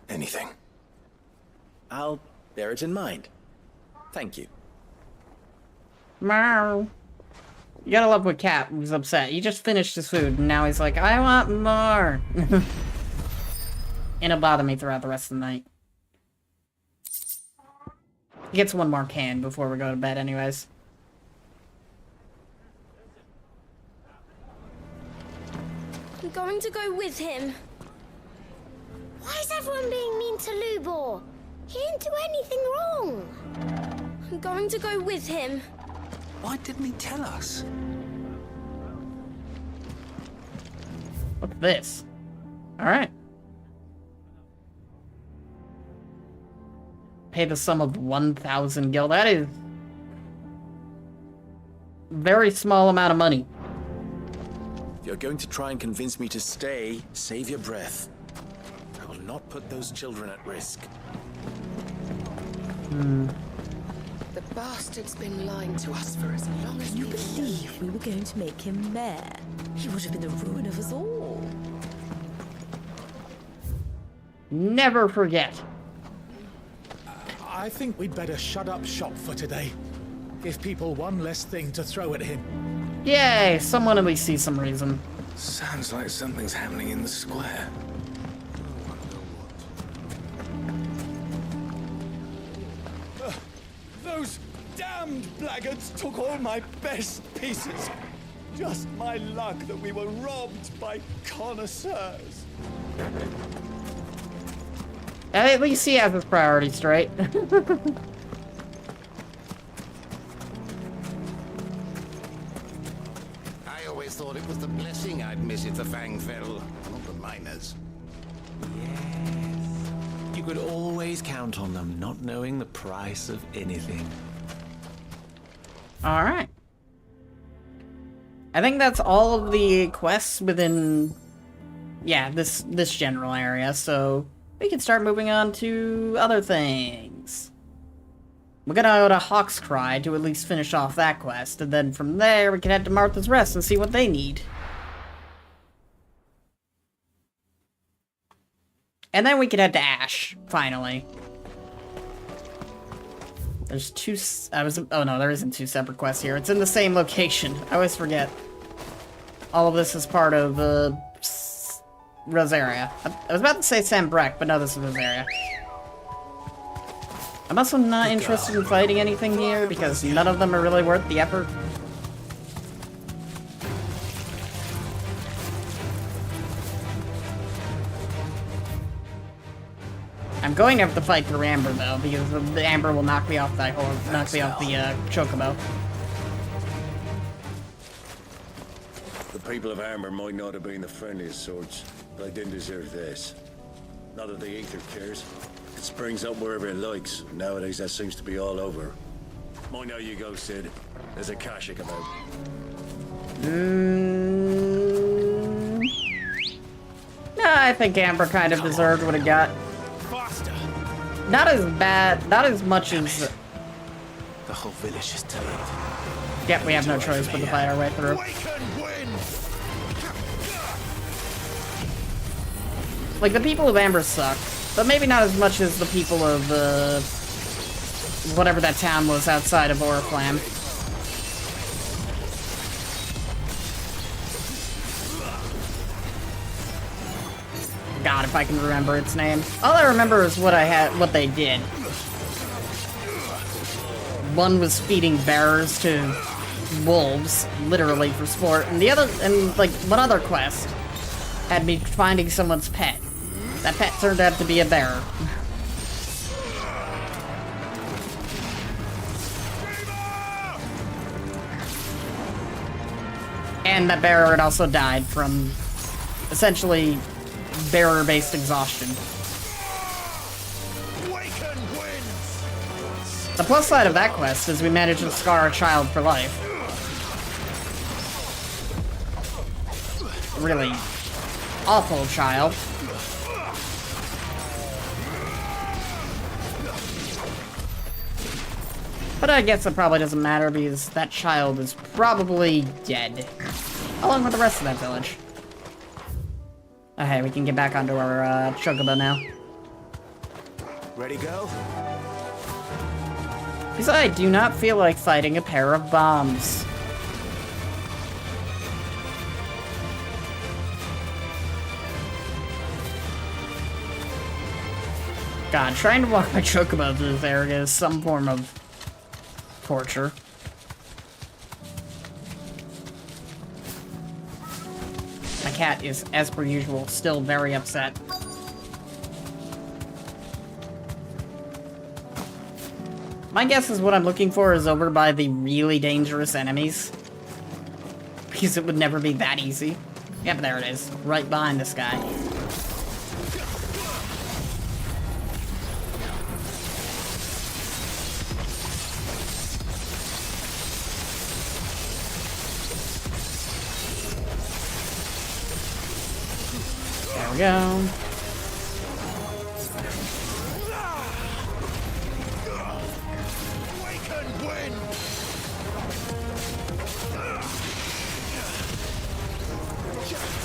Anything. I'll bear it in mind. Thank you. Meow. You gotta love when Cat was upset. He just finished his food, and now he's like, I want more! And it'll bother me throughout the rest of the night. He gets one more can before we go to bed anyways. I'm going to go with him. Why is everyone being mean to Lubor? He didn't do anything wrong. I'm going to go with him. Why didn't he tell us? What's this? Alright. Pay the sum of 1,000 gil. That is... very small amount of money. If you're going to try and convince me to stay, save your breath. I will not put those children at risk. The bastard's been lying to us for as long as you believe we were going to make him mayor? He would have been the ruin of us all. Never forget. I think we'd better shut up shop for today. Give people one less thing to throw at him. Yay! Someone at least sees some reason. Sounds like something's happening in the square. Those damned blackguards took all my best pieces. Just my luck that we were robbed by connoisseurs. At least he has his priorities straight. I always thought it was the blessing I'd miss if the fang fell, not the miners. You could always count on them not knowing the price of anything. Alright. I think that's all of the quests within, yeah, this general area, so we can start moving on to other things. We're gonna go to Hawk's Cry to at least finish off that quest, and then from there we can head to Martha's Rest and see what they need. And then we can head to Ash, finally. There's two, oh no, there isn't two separate quests here. It's in the same location. I always forget. All of this is part of, Rosaria. I was about to say Sambrek, but no, this is Rosaria. I'm also not interested in fighting anything here, because none of them are really worth the effort. I'm going to have to fight through Amber though, because the Amber will knock me off the chocobo. The people of Amber might not have been the friendliest sorts, but they didn't deserve this. Not that the Aether cares. It springs up wherever it likes. Nowadays that seems to be all over. Mind how you go, Sid. There's a Kashik about. No, I think Amber kind of deserved what it got. Not as bad, not as much as... The whole village is turned. Yep, we have no choice but to fight our way through. Like, the people of Amber suck, but maybe not as much as the people of, whatever that town was outside of Oriflamme. God, if I can remember its name. All I remember is what they did. One was feeding bearers to wolves, literally for sport, and like one other quest had me finding someone's pet. That pet turned out to be a bear. And that bear had also died from, essentially, bearer-based exhaustion. The plus side of that quest is we managed to scar a child for life. Really awful child. But I guess it probably doesn't matter because that child is probably dead. Along with the rest of that village. Okay, we can get back onto our chocobo now. Ready, go? Because I do not feel like fighting a pair of bombs. God, trying to walk my chocobo through this area is some form of torture. My cat is, as per usual, still very upset. My guess is what I'm looking for is over by the really dangerous enemies. Because it would never be that easy. Yep, there it is. Right behind this guy. There we go.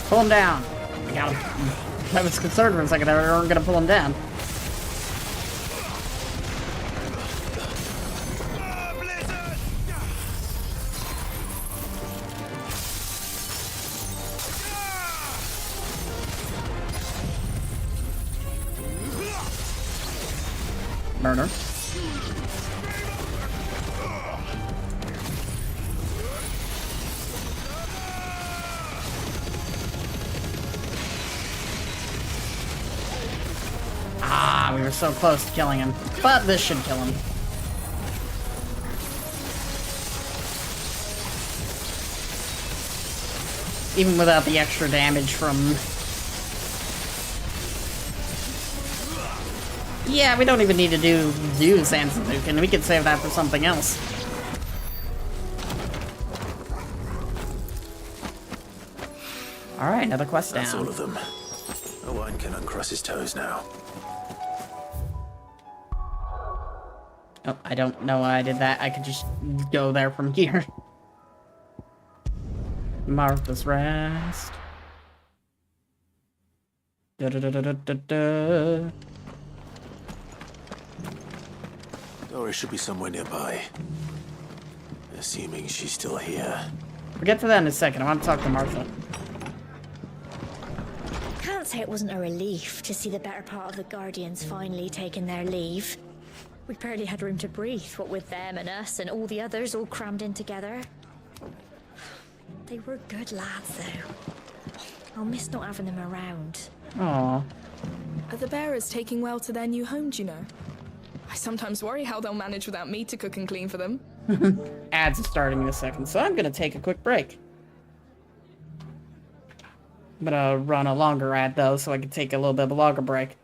Pull him down. I got him. I was concerned for a second. They weren't gonna pull him down. Murder. Ah, we were so close to killing him. But this should kill him. Even without the extra damage from... Yeah, we don't even need to do Sansadukin. We could save that for something else. Alright, another quest down. That's all of them. No one can uncross his toes now. Oh, I don't know why I did that. I could just go there from here. Martha's Rest. Da-da-da-da-da-da. Doris should be somewhere nearby. Assuming she's still here. We'll get to that in a second. I want to talk to Martha. Can't say it wasn't a relief to see the better part of the Guardians finally taking their leave. We barely had room to breathe, what with them and us and all the others all crammed in together. They were good lads, though. I'll miss not having them around. Aww. Are the bearers taking well to their new home, do you know? I sometimes worry how they'll manage without me to cook and clean for them. Ads are starting in a second, so I'm gonna take a quick break. I'm gonna run a longer ad, though, so I can take a little bit of a longer break.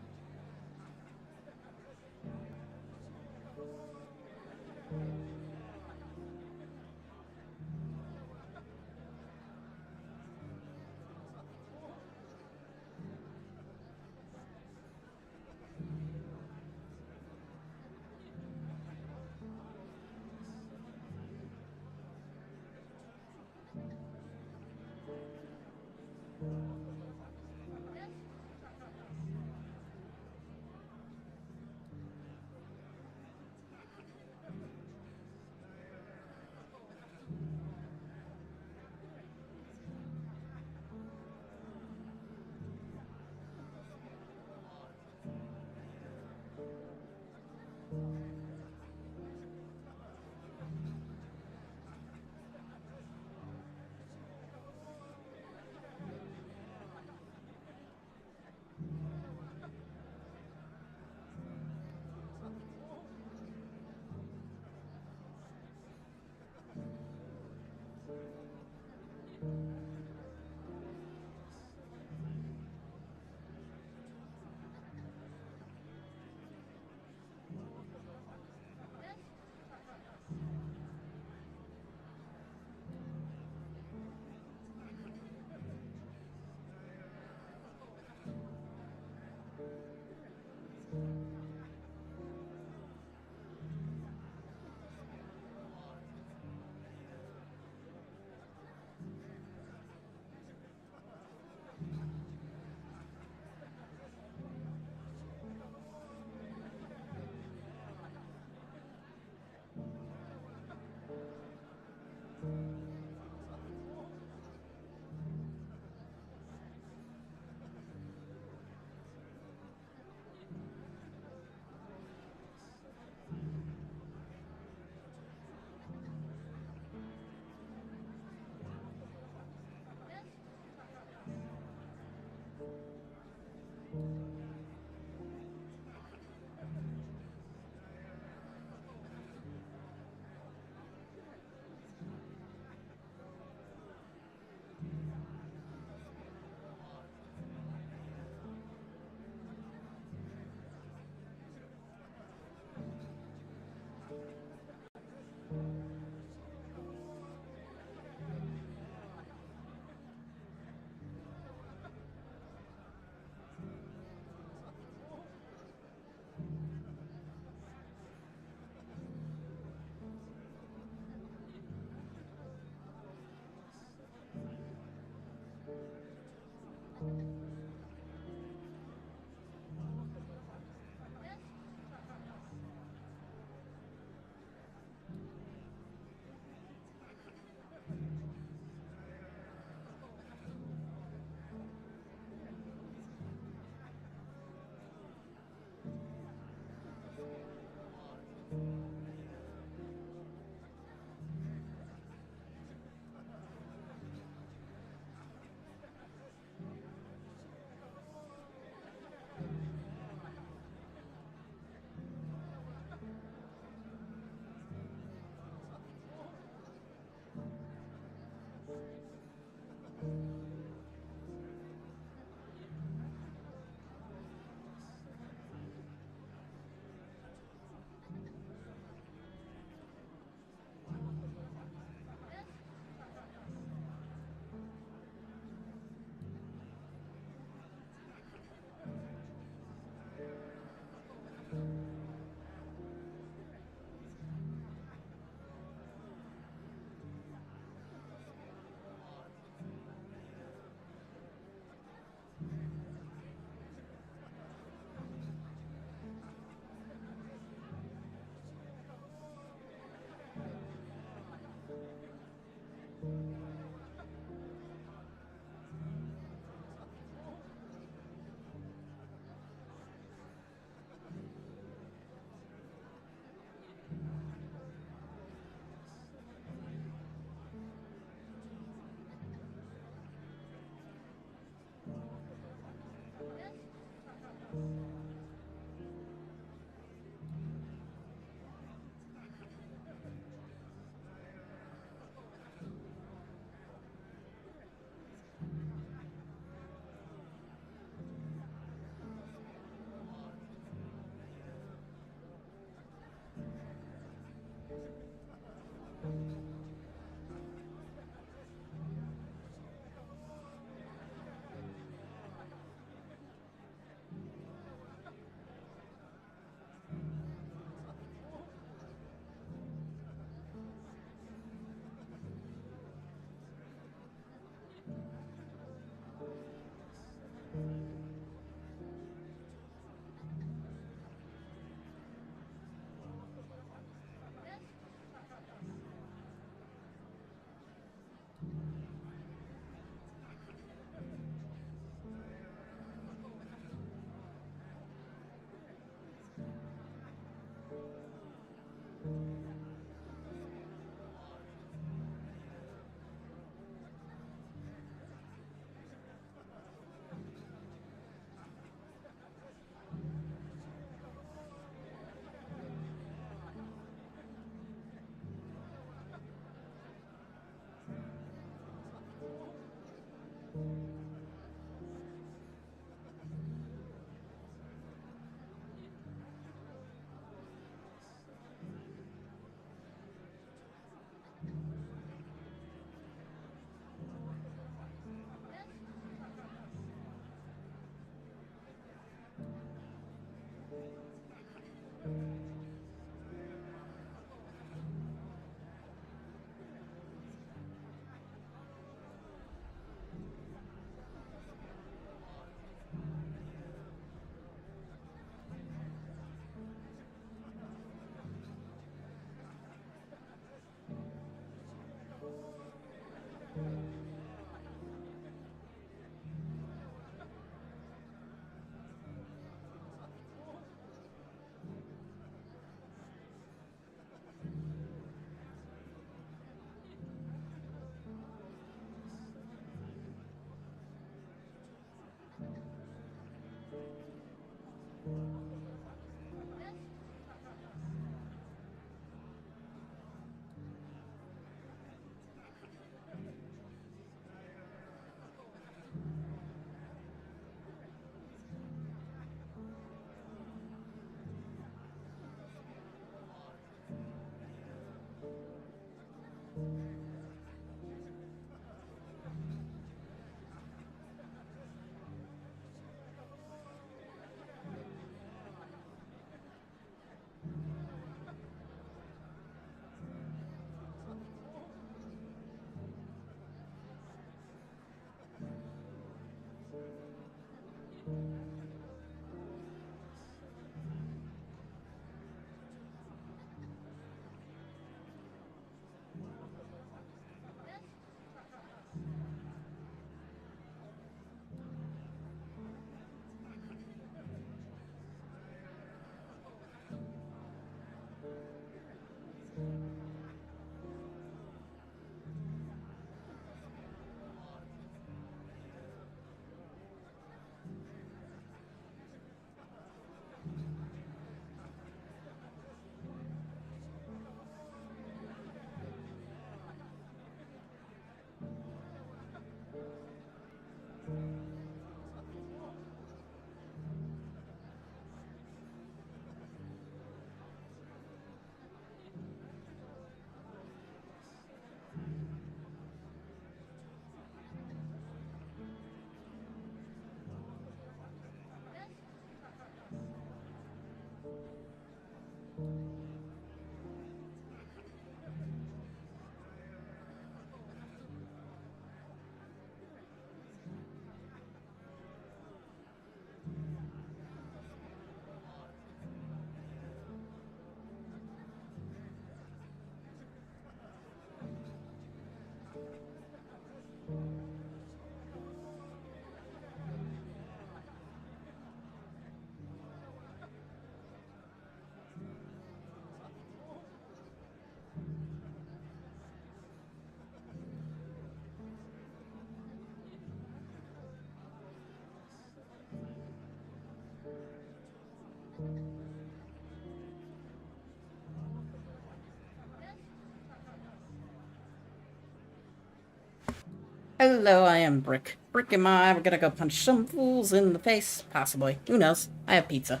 Hello, I am Brick. Brick and I, we're gonna go punch some fools in the face. Possibly. Who knows? I have pizza.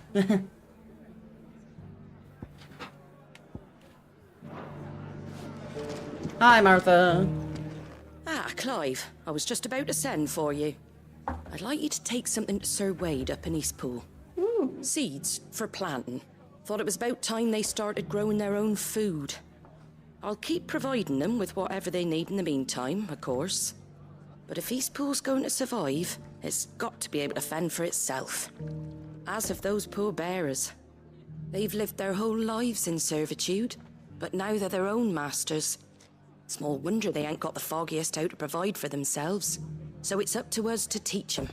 Hi, Martha. Ah, Clive. I was just about to send for you. I'd like you to take something to Sir Wade up in Eastpool. Seeds for planting. Thought it was about time they started growing their own food. I'll keep providing them with whatever they need in the meantime, of course. But if Eastpool's going to survive, it's got to be able to fend for itself. As of those poor bearers. They've lived their whole lives in servitude, but now they're their own masters. Small wonder they ain't got the foggiest how to provide for themselves. So it's up to us to teach them.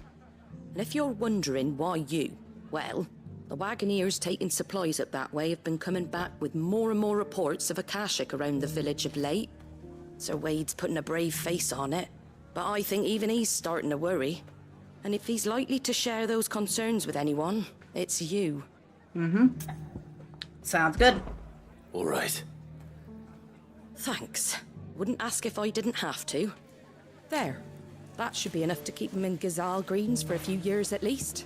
And if you're wondering why you, well, the Wagoneers taking supplies up that way have been coming back with more and more reports of Akashic around the village of late. Sir Wade's putting a brave face on it, but I think even he's starting to worry. And if he's likely to share those concerns with anyone, it's you. Sounds good. All right. Thanks. Wouldn't ask if I didn't have to. There. That should be enough to keep him in Gazal Greens for a few years at least.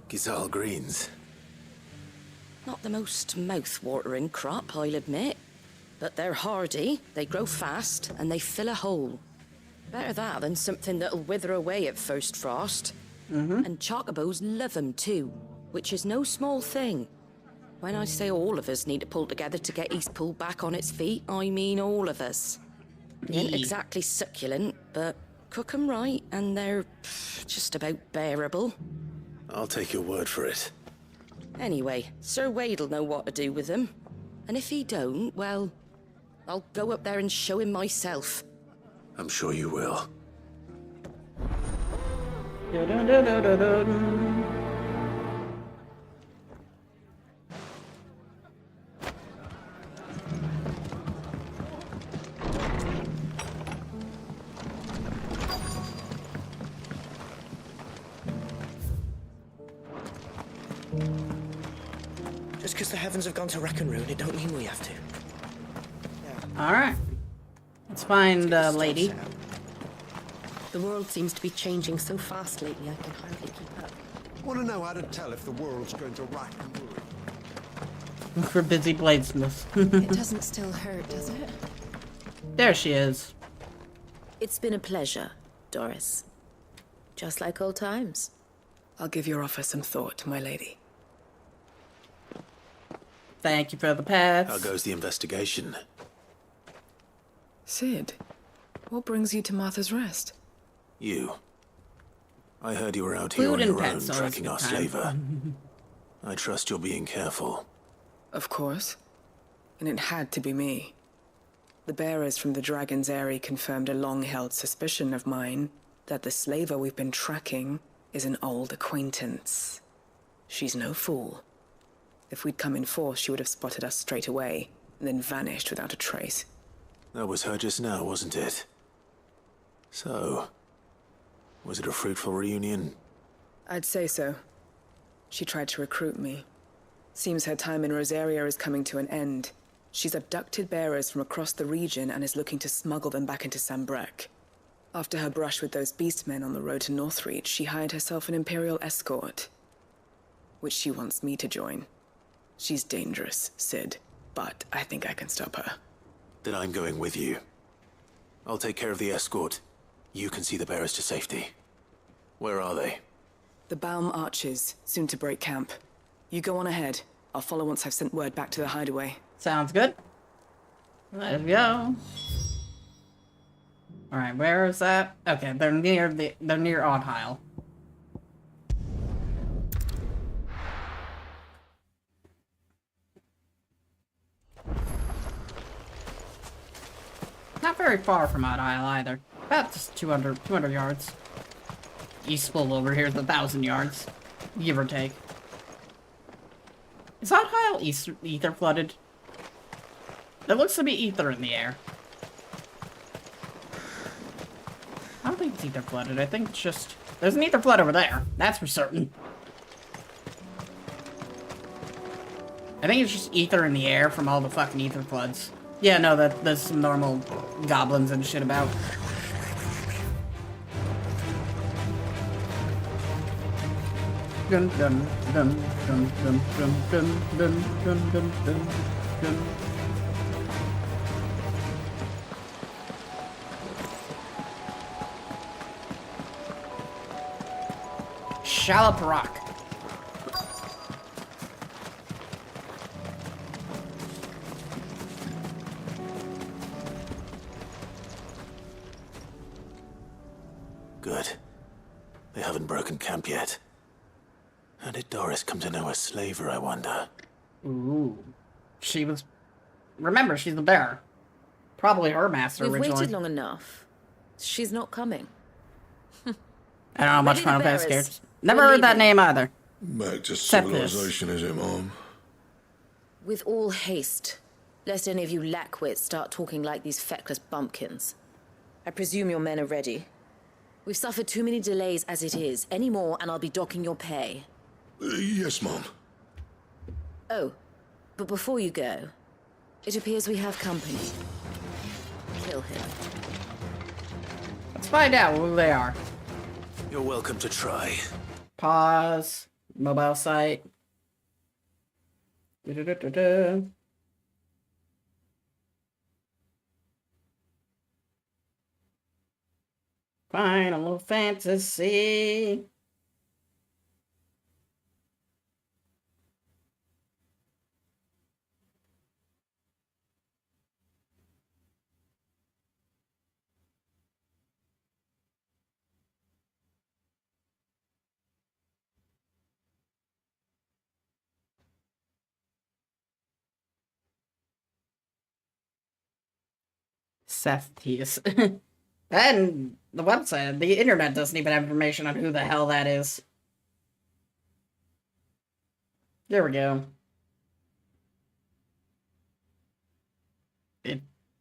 Gazal Greens. Not the most mouth-watering crop, I'll admit. But they're hardy, they grow fast, and they fill a hole. Better that than something that'll wither away at first frost. And chocobos love them too, which is no small thing. When I say all of us need to pull together to get Eastpool back on its feet, I mean all of us. They ain't exactly succulent, but cook 'em right, and they're just about bearable. I'll take your word for it. Anyway, Sir Wade'll know what to do with them. And if he don't, well, I'll go up there and show him myself. I'm sure you will. Just because the heavens have gone to wreck and ruin, it don't mean we have to. Alright. Let's find lady. The world seems to be changing so fast lately, I can hardly keep up. Want to know how to tell if the world's going to rack and ruin? for busy bladesmith. It doesn't still hurt, does it? There she is. It's been a pleasure, Doris. Just like old times. I'll give your offer some thought, my lady. Thank you for the pets. How goes the investigation? Sid, what brings you to Martha's Rest? You. I heard you were out here Food on and your own pets, always tracking a our good time. slaver. I trust you're being careful. Of course. And it had to be me. The bearers from the Dragon's Eyrie confirmed a long-held suspicion of mine that the slaver we've been tracking is an old acquaintance. She's no fool. If we'd come in force, she would have spotted us straight away, and then vanished without a trace. That was her just now, wasn't it? So, was it a fruitful reunion? I'd say so. She tried to recruit me. Seems her time in Rosaria is coming to an end. She's abducted bearers from across the region and is looking to smuggle them back into Sambrec. After her brush with those beastmen on the road to Northreach, she hired herself an Imperial escort, which she wants me to join. She's dangerous, Sid, but I think I can stop her. Then I'm going with you. I'll take care of the escort. You can see the bearers to safety. Where are they? The Baum Archers, soon to break camp. You go on ahead. I'll follow once I've sent word back to the hideaway. Sounds good. Let's go. Alright, where is that? Okay, they're near Oddheil. Not very far from Oddheil either. About just 200 yards. East Spool over here is 1,000 yards. Give or take. Is Oddheil ether flooded? There looks to be ether in the air. I don't think it's ether flooded. I think it's just... There's an ether flood over there. That's for certain. I think it's just ether in the air from all the fucking ether floods. Yeah, no, there's some normal goblins and shit about. Dun dun dun dun dun dun dun dun dun dun dun dun. Shallop Rock. Good. They haven't broken camp yet. How did Doris come to know a slaver, I wonder? Ooh. She was... Remember, she's the bearer. Probably her master We've originally. waited long enough. She's not coming. I don't know much Ready, Final the Fantasy bearers. characters. Never heard that name either. Back to Except this. civilization, is it, Mom? With all haste, lest any of you lackwits start talking like these feckless bumpkins. I presume your men are ready. We've suffered too many delays as it is. Any more, and I'll be docking your pay. Yes, Mom. Oh, but before you go, it appears we have company. Kill him. Let's find out who they are. You're welcome to try. Pause. Mobile site. Da-da-da-da-da. Final Fantasy. Seth Tease. And the website, the internet doesn't even have information on who the hell that is. There we go.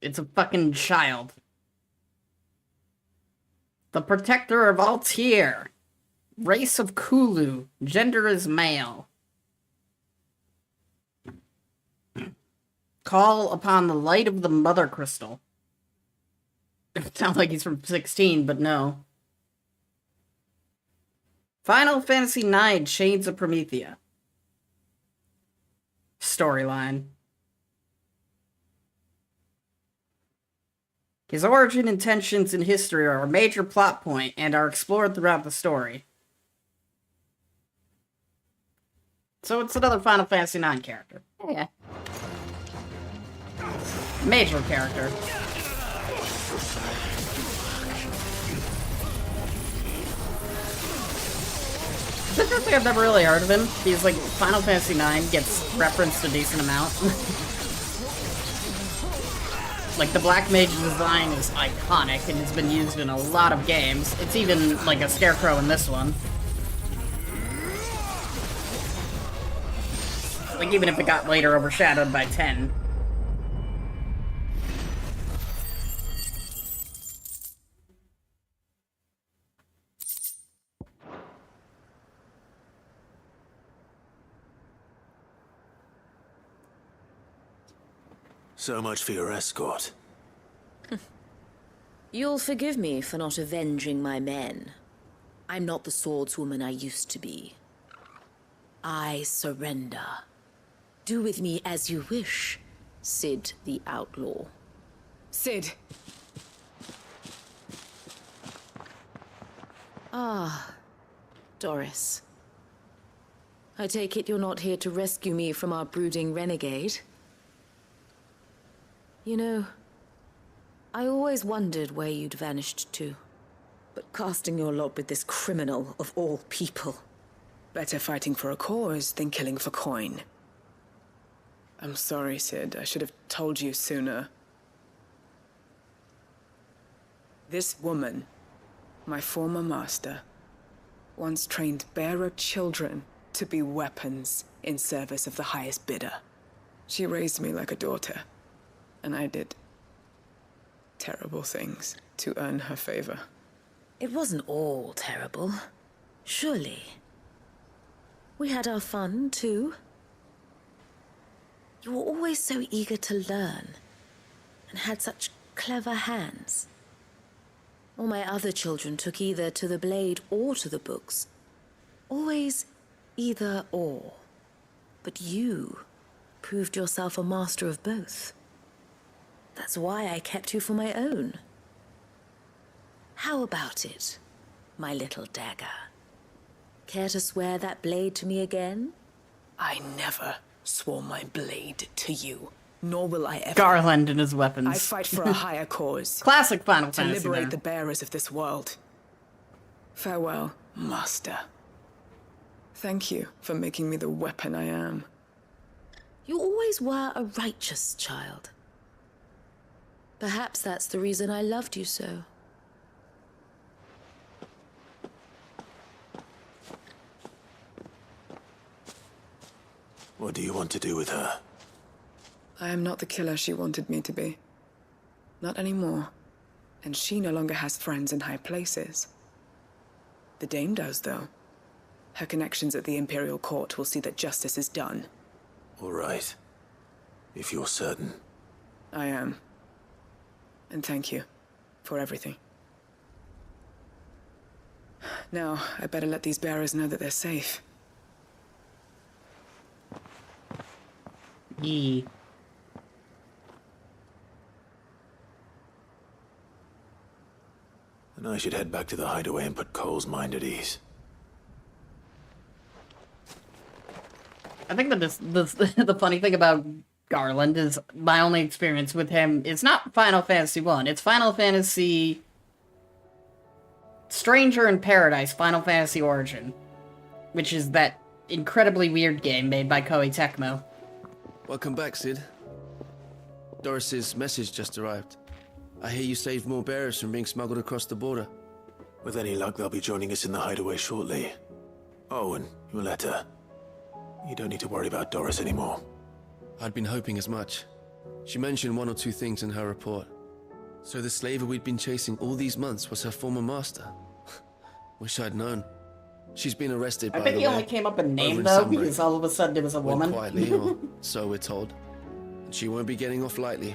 It's a fucking child. The protector of Altair. Race of Kulu. Gender is male. Call upon the light of the Mother Crystal. It sounds like he's from 16, but no. Final Fantasy IX, Chains of Promethea. storyline. His origin, intentions, and history are a major plot point and are explored throughout the story. So it's another Final Fantasy IX character. Yeah. Major character. It's interesting, I've never really heard of him. He's like, Final Fantasy IX gets referenced a decent amount. Like, the Black Mage design is iconic and has been used in a lot of games. It's even, like, a scarecrow in this one. Like, even if it got later overshadowed by 10. So much for your escort. You'll forgive me for not avenging my men. I'm not the swordswoman I used to be. I surrender. Do with me as you wish, Sid the Outlaw. Sid! Ah, Doris. I take it you're not here to rescue me from our brooding renegade? You know, I always wondered where you'd vanished to. But casting your lot with this criminal of all people. Better fighting for a cause than killing for coin. I'm sorry, Sid. I should have told you sooner. This woman, my former master, once trained bearer children to be weapons in service of the highest bidder. She raised me like a daughter. And I did terrible things to earn her favor. It wasn't all terrible, surely. We had our fun, too. You were always so eager to learn, and had such clever hands. All my other children took either to the blade or to the books. Always either or. But you proved yourself a master of both. That's why I kept you for my own. How about it, my little dagger? Care to swear that blade to me again? I never swore my blade to you, nor will I ever. Garland and his weapons. I fight for a higher cause. Classic Final Fantasy. To liberate the bearers of this world. Farewell, Master. Thank you for making me the weapon I am. You always were a righteous child. Perhaps that's the reason I loved you so. What do you want to do with her? I am not the killer she wanted me to be. Not anymore. And she no longer has friends in high places. The Dame does, though. Her connections at the Imperial Court will see that justice is done. All right. If you're certain. I am. And thank you for everything. Now, I better let these bearers know that they're safe. Yee. And I should head back to the hideaway and put Cole's mind at ease. I think that the funny thing about Garland is my only experience with him is not Final Fantasy 1. It's Final Fantasy Stranger in Paradise, Final Fantasy Origin, which is that incredibly weird game made by Koei Tecmo. Welcome back, Sid. Doris's message just arrived. I hear you saved more bearers from being smuggled across the border. With any luck, they'll be joining us in the hideaway shortly. Oh, and your letter. You don't need to worry about Doris anymore. I'd been hoping as much. She mentioned one or two things in her report. So the slaver we'd been chasing all these months was her former master. Wish I'd known. She's been arrested by the way. I bet he only came up in name, though, because all of a sudden it was a woman. Quietly, or so we're told. And she won't be getting off lightly.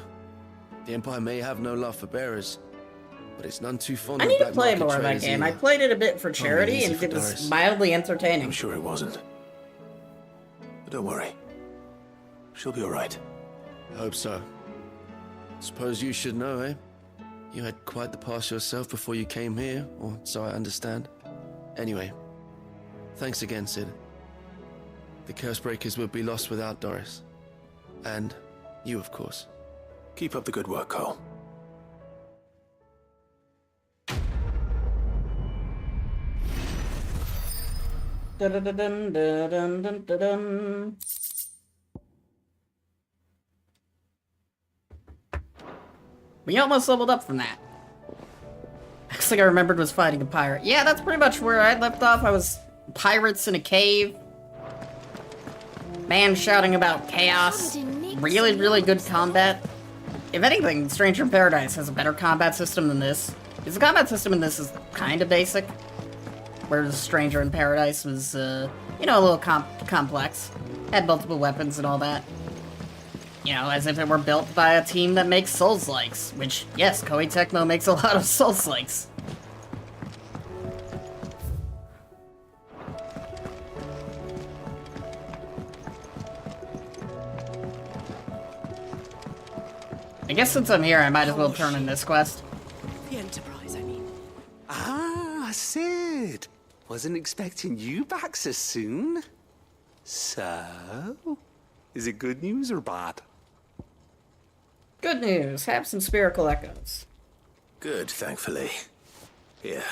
The Empire may have no love for bearers, but it's none too fond of black market I need to play more of that game. I played it a bit for charity, and it was mildly entertaining. I'm sure it wasn't. But don't worry. She'll be all right. I hope so. Suppose you should know, eh? You had quite the past yourself before you came here, or so I understand. Anyway, thanks again, Sid. The Cursebreakers would be lost without Doris. And you, of course. Keep up the good work, Cole. Dun-dun-dun-dun-dun-dun-dun. We almost leveled up from that. Next thing I remembered was fighting a pirate. Yeah, that's pretty much where I left off. I was pirates in a cave. Man shouting about chaos. Really, really good combat. If anything, Stranger in Paradise has a better combat system than this. Because the combat system in this is kind of basic. Whereas Stranger in Paradise was, you know, a little complex. Had multiple weapons and all that. You know, as if it were built by a team that makes Souls-likes. Which, yes, Koei Tecmo makes a lot of Souls-likes. I guess since I'm here, I might as well turn in this quest. The Enterprise, I mean. Ah, Sid! Wasn't expecting you back so soon. So, is it good news or bad? Good news. Have some spherical echoes. Good, thankfully. Here.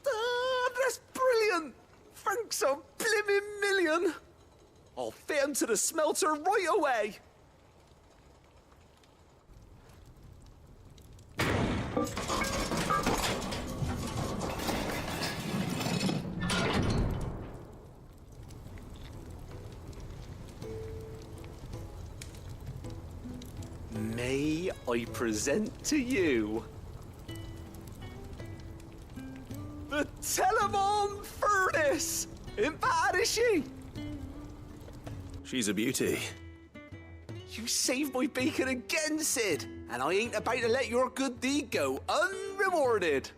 Ah, that's brilliant! Thanks a blimmin' million! I'll fit 'em to the smelter right away! May I present to you the Telemon Furnace? Ain't bad, is she? She's a beauty. You saved my bacon again, Sid, and I ain't about to let your good deed go unrewarded.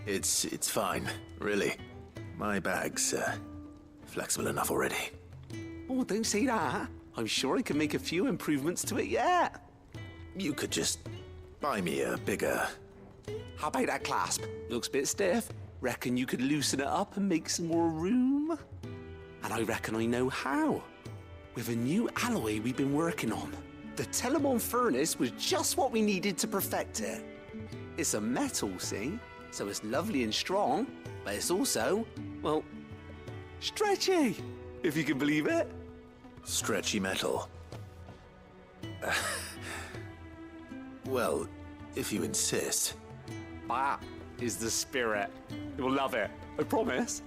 It's fine, really. My bag's flexible enough already. Oh, don't say that. I'm sure I can make a few improvements to it yet. You could just buy me a bigger... How about that clasp? Looks a bit stiff. Reckon you could loosen it up and make some more room? And I reckon I know how. With a new alloy we've been working on. The Telemon Furnace was just what we needed to perfect it. It's a metal, see? So it's lovely and strong, but it's also, well, stretchy, if you can believe it. Stretchy metal. Well, if you insist. That is the spirit. You'll love it, I promise.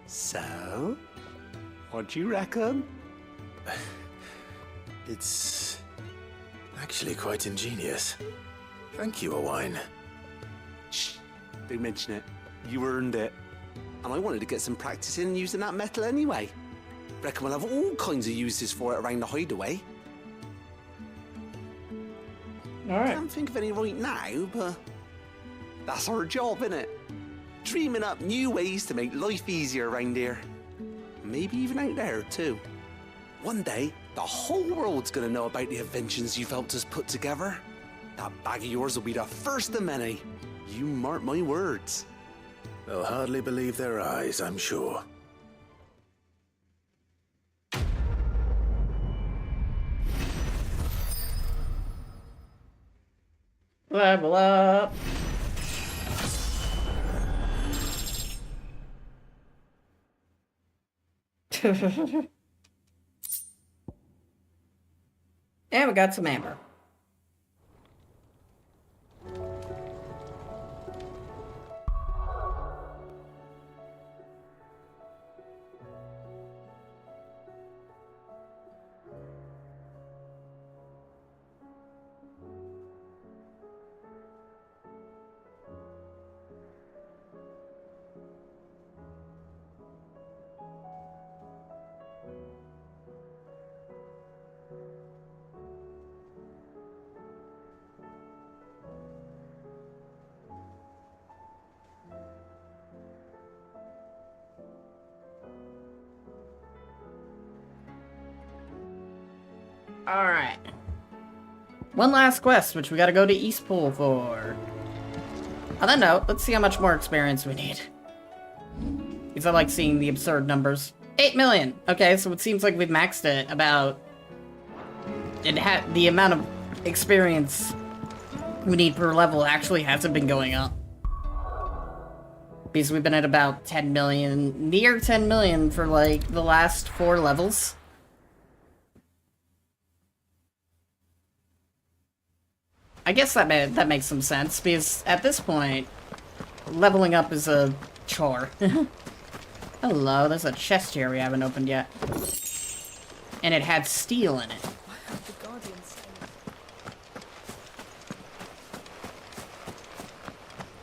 So, what do you reckon? It's actually quite ingenious. Thank you, Owain. Shh, don't mention it. You earned it. And I wanted to get some practice in using that metal anyway. Reckon we'll have all kinds of uses for it around the hideaway. Alright. Can't think of any right now, but that's our job, innit? Dreaming up new ways to make life easier around here. Maybe even out there, too. One day, the whole world's gonna know about the inventions you've helped us put together. That bag of yours will be the first of many. You mark my words. They'll hardly believe their eyes, I'm sure. Level up. And we got some amber. Alright. One last quest, which we gotta go to Eastpool for. On that note, let's see how much more experience we need. Because I like seeing the absurd numbers. 8 million! Okay, so it seems like we've maxed it about... the amount of experience we need per level actually hasn't been going up. Because we've been at about 10 million, near 10 million for like the last 4 levels. I guess that makes some sense, because at this point, leveling up is a chore. Hello, there's a chest here we haven't opened yet. And it had steel in it.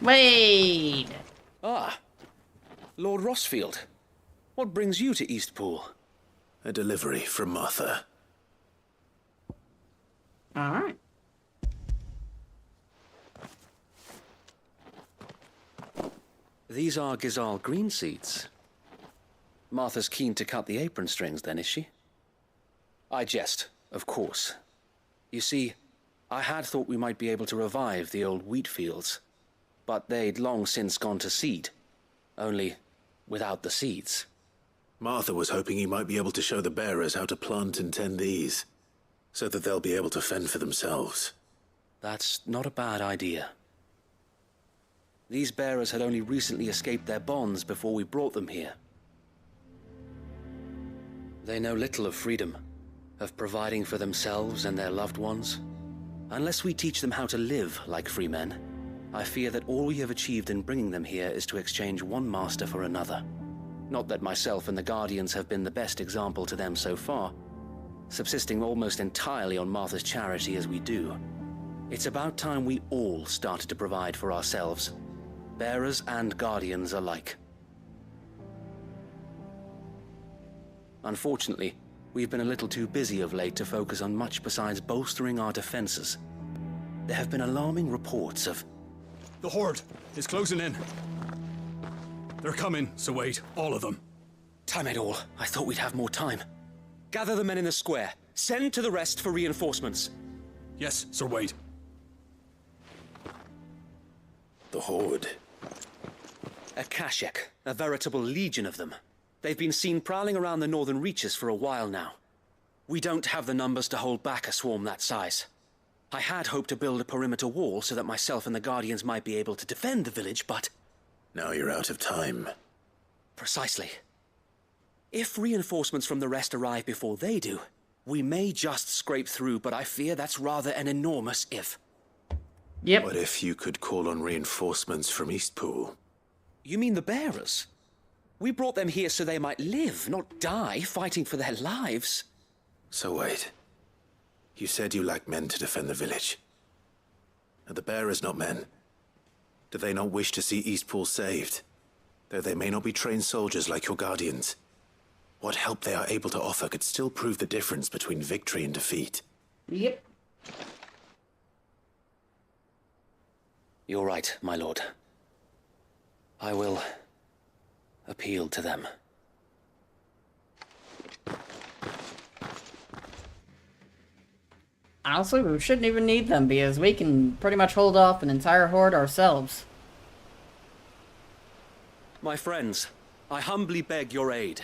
Wait! Ah, Lord Rossfield. What brings you to Eastpool? A delivery from Martha. Alright. These are Gizal green seeds. Martha's keen to cut the apron strings, then, is she? I jest, of course. You see, I had thought we might be able to revive the old wheat fields, but they'd long since gone to seed, only without the seeds. Martha was hoping you might be able to show the bearers how to plant and tend these, so that they'll be able to fend for themselves. That's not a bad idea. These bearers had only recently escaped their bonds before we brought them here. They know little of freedom, of providing for themselves and their loved ones. Unless we teach them how to live like free men, I fear that all we have achieved in bringing them here is to exchange one master for another. Not that myself and the Guardians have been the best example to them so far, subsisting almost entirely on Martha's charity as we do. It's about time we all started to provide for ourselves, bearers and Guardians alike. Unfortunately, we've been a little too busy of late to focus on much besides bolstering our defenses. There have been alarming reports of... The Horde is closing in. They're coming, so wait, all of them. Damn it all, I thought we'd have more time. Gather the men in the square. Send to the rest for reinforcements. Yes, Sir Wade. The Horde. A Kashek, a veritable legion of them. They've been seen prowling around the northern reaches for a while now. We don't have the numbers to hold back a swarm that size. I had hoped to build a perimeter wall so that myself and the Guardians might be able to defend the village, but... Now you're out of time. Precisely. If reinforcements from the rest arrive before they do, we may just scrape through, but I fear that's rather an enormous if. Yep. What if you could call on reinforcements from Eastpool? You mean the bearers? We brought them here so they might live, not die, fighting for their lives. So wait. You said you lack men to defend the village. Are the bearers not men? Do they not wish to see Eastpool saved? Though they may not be trained soldiers like your Guardians. What help they are able to offer could still prove the difference between victory and defeat. Yep. You're right, my lord. I will appeal to them. Honestly, we shouldn't even need them, because we can pretty much hold off an entire horde ourselves. My friends, I humbly beg your aid.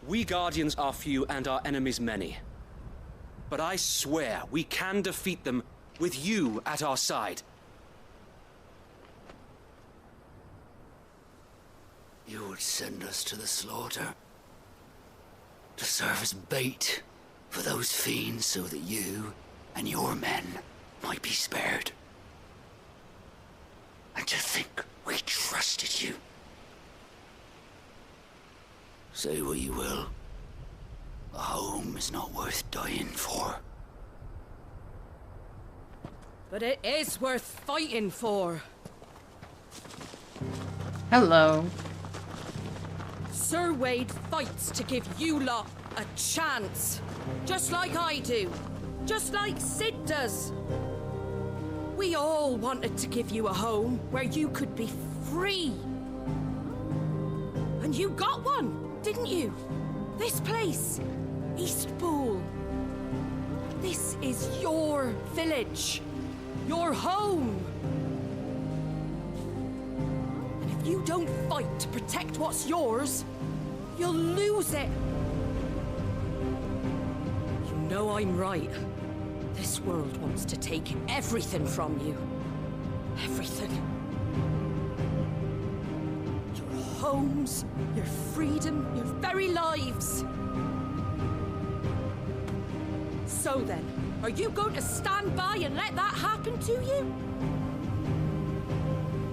We Guardians are few and our enemies many. But I swear we can defeat them with you at our side. You would send us to the slaughter, to serve as bait for those fiends so that you and your men might be spared. And to think we trusted you. Say what you will, a home is not worth dying for. But it is worth fighting for. Hello. Sir Wade fights to give you lot a chance. Just like I do. Just like Sid does. We all wanted to give you a home where you could be free. And you got one, didn't you? This place. Eastpool. This is your village. Your home. And if you don't fight to protect what's yours, you'll lose it. You know I'm right. This world wants to take everything from you. Everything. Your homes, your freedom, your very lives. So then, are you going to stand by and let that happen to you?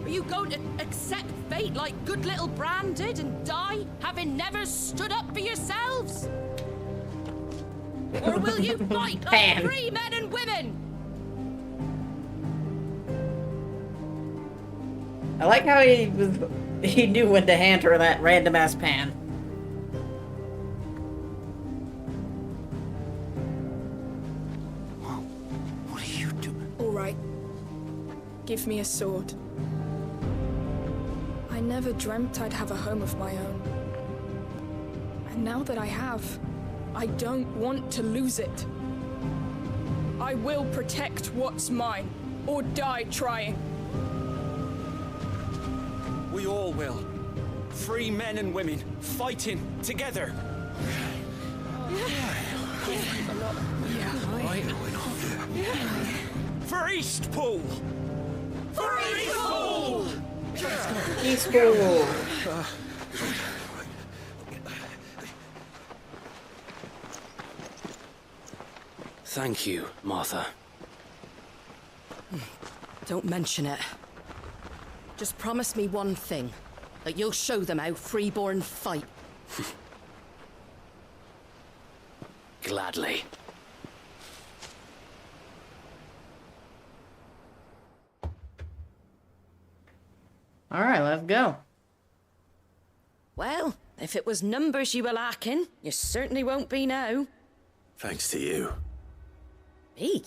Are you going to accept fate like good little Bran did and die, having never stood up for yourselves? Or will you fight like free men and women? I like how he knew when to hand her that random ass pan. What are you doing? All right. Give me a sword. I never dreamt I'd have a home of my own. And now that I have, I don't want to lose it. I will protect what's mine, or die trying. We all will. Free men and women, fighting together. For Eastpool! For Eastpool! Eastpool! Thank you, Martha. Don't mention it. Just promise me one thing. That you'll show them how freeborn fight. Gladly. Alright, let's go. Well, if it was numbers you were lacking, you certainly won't be now. Thanks to you. Me?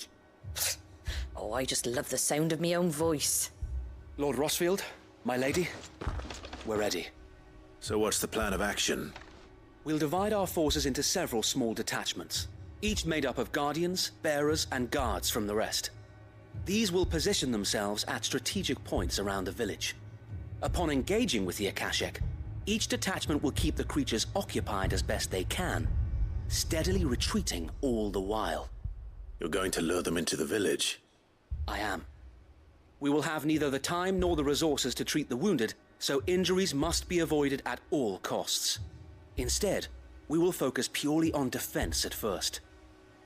Oh, I just love the sound of my own voice. Lord Rossfield, my lady, we're ready. So what's the plan of action? We'll divide our forces into several small detachments, each made up of guardians, bearers, and guards from the rest. These will position themselves at strategic points around the village. Upon engaging with the Akashic, each detachment will keep the creatures occupied as best they can, steadily retreating all the while. You're going to lure them into the village? I am. We will have neither the time nor the resources to treat the wounded, so injuries must be avoided at all costs. Instead, we will focus purely on defense at first.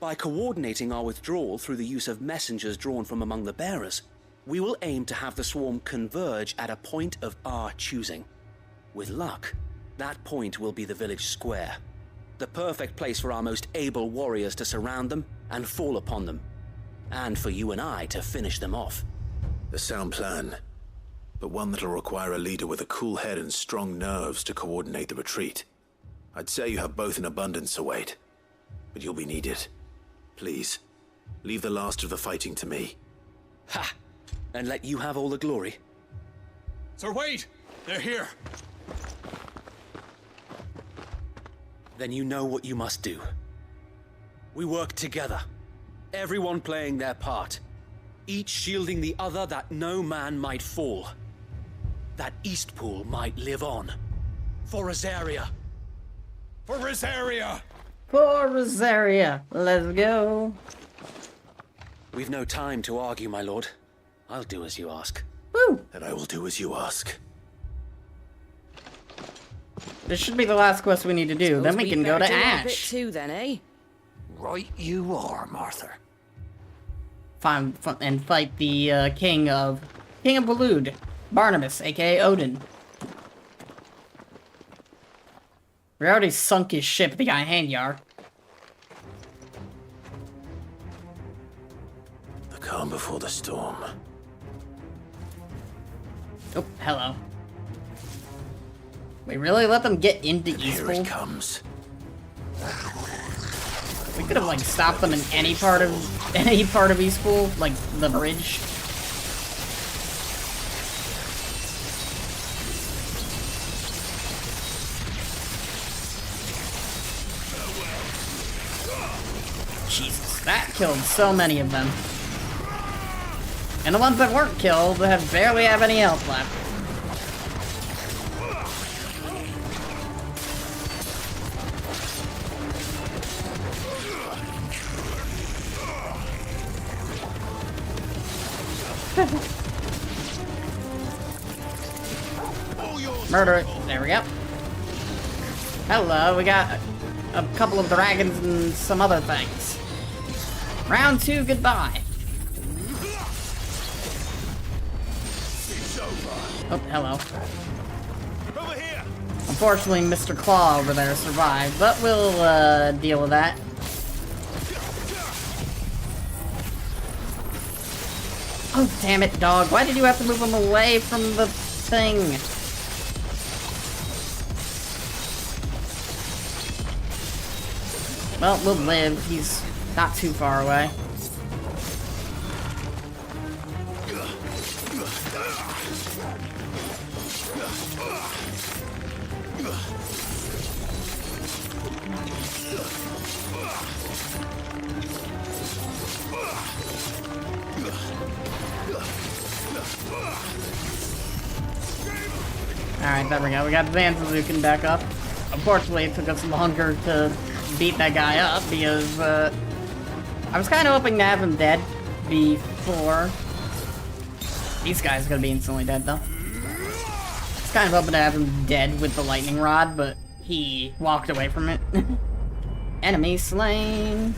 By coordinating our withdrawal through the use of messengers drawn from among the bearers, we will aim to have the swarm converge at a point of our choosing. With luck, that point will be the village square, the perfect place for our most able warriors to surround them and fall upon them, and for you and I to finish them off. A sound plan, but one that'll require a leader with a cool head and strong nerves to coordinate the retreat. I'd say you have both in abundance await, but you'll be needed. Please, leave the last of the fighting to me. Ha! And let you have all the glory. Sir Wade, they're here. Then you know what you must do. We work together, everyone playing their part, each shielding the other that no man might fall, that Eastpool might live on. For Rosaria. For Rosaria! For Rosaria. Let's go. We've no time to argue, my lord. I'll do as you ask. Woo! And I will do as you ask. This should be the last quest we need to do. Then we can go to do our Ash. bit too, then, eh? Right you are, Martha. And fight the King of Balud, Barnabas, aka Odin. We already sunk his ship, the guy Hanyar. The calm before the storm. Oh, hello. We really let them get into Here Eastpool? it comes. We could have like stopped them in any part of Eastpool, like the bridge. killed so many of them. And the ones that weren't killed barely have any health left. Murder it. There we go. Hello, we got a couple of dragons and some other things. Round 2, goodbye. Oh, hello. Unfortunately, Mr. Claw over there survived, but we'll deal with that. Oh, damn it, dog. Why did you have to move him away from the thing? Well, we'll live. He's not too far away. Alright, there we go. We got Zanzazukin back up. Unfortunately, it took us longer to beat that guy up because I was kind of hoping to have him dead before. These guys are gonna be instantly dead though. I was kind of hoping to have him dead with the lightning rod, but he walked away from it. Enemy slain.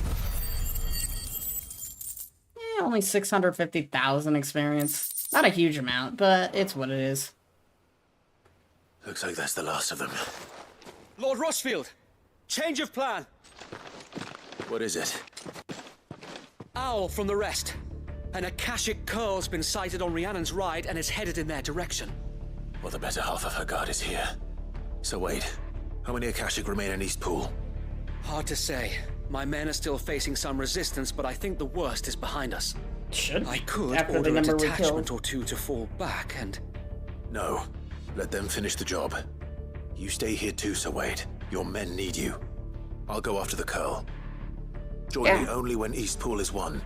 Yeah, only 650,000 experience. Not a huge amount, but it's what it is. Looks like that's the last of them. Lord Rossfield, change of plan. What is it? Owl from the rest. An Akashic curl's been sighted on Rhiannon's ride and is headed in their direction. Well, the better half of her guard is here. So wait, how many Akashic remain in Eastpool? Hard to say. My men are still facing some resistance, but I think the worst is behind us. I could order a detachment or two to fall back and... No. Let them finish the job. You stay here too, Sir Wade. Your men need you. I'll go after the Curl. Join me only when Eastpool is won.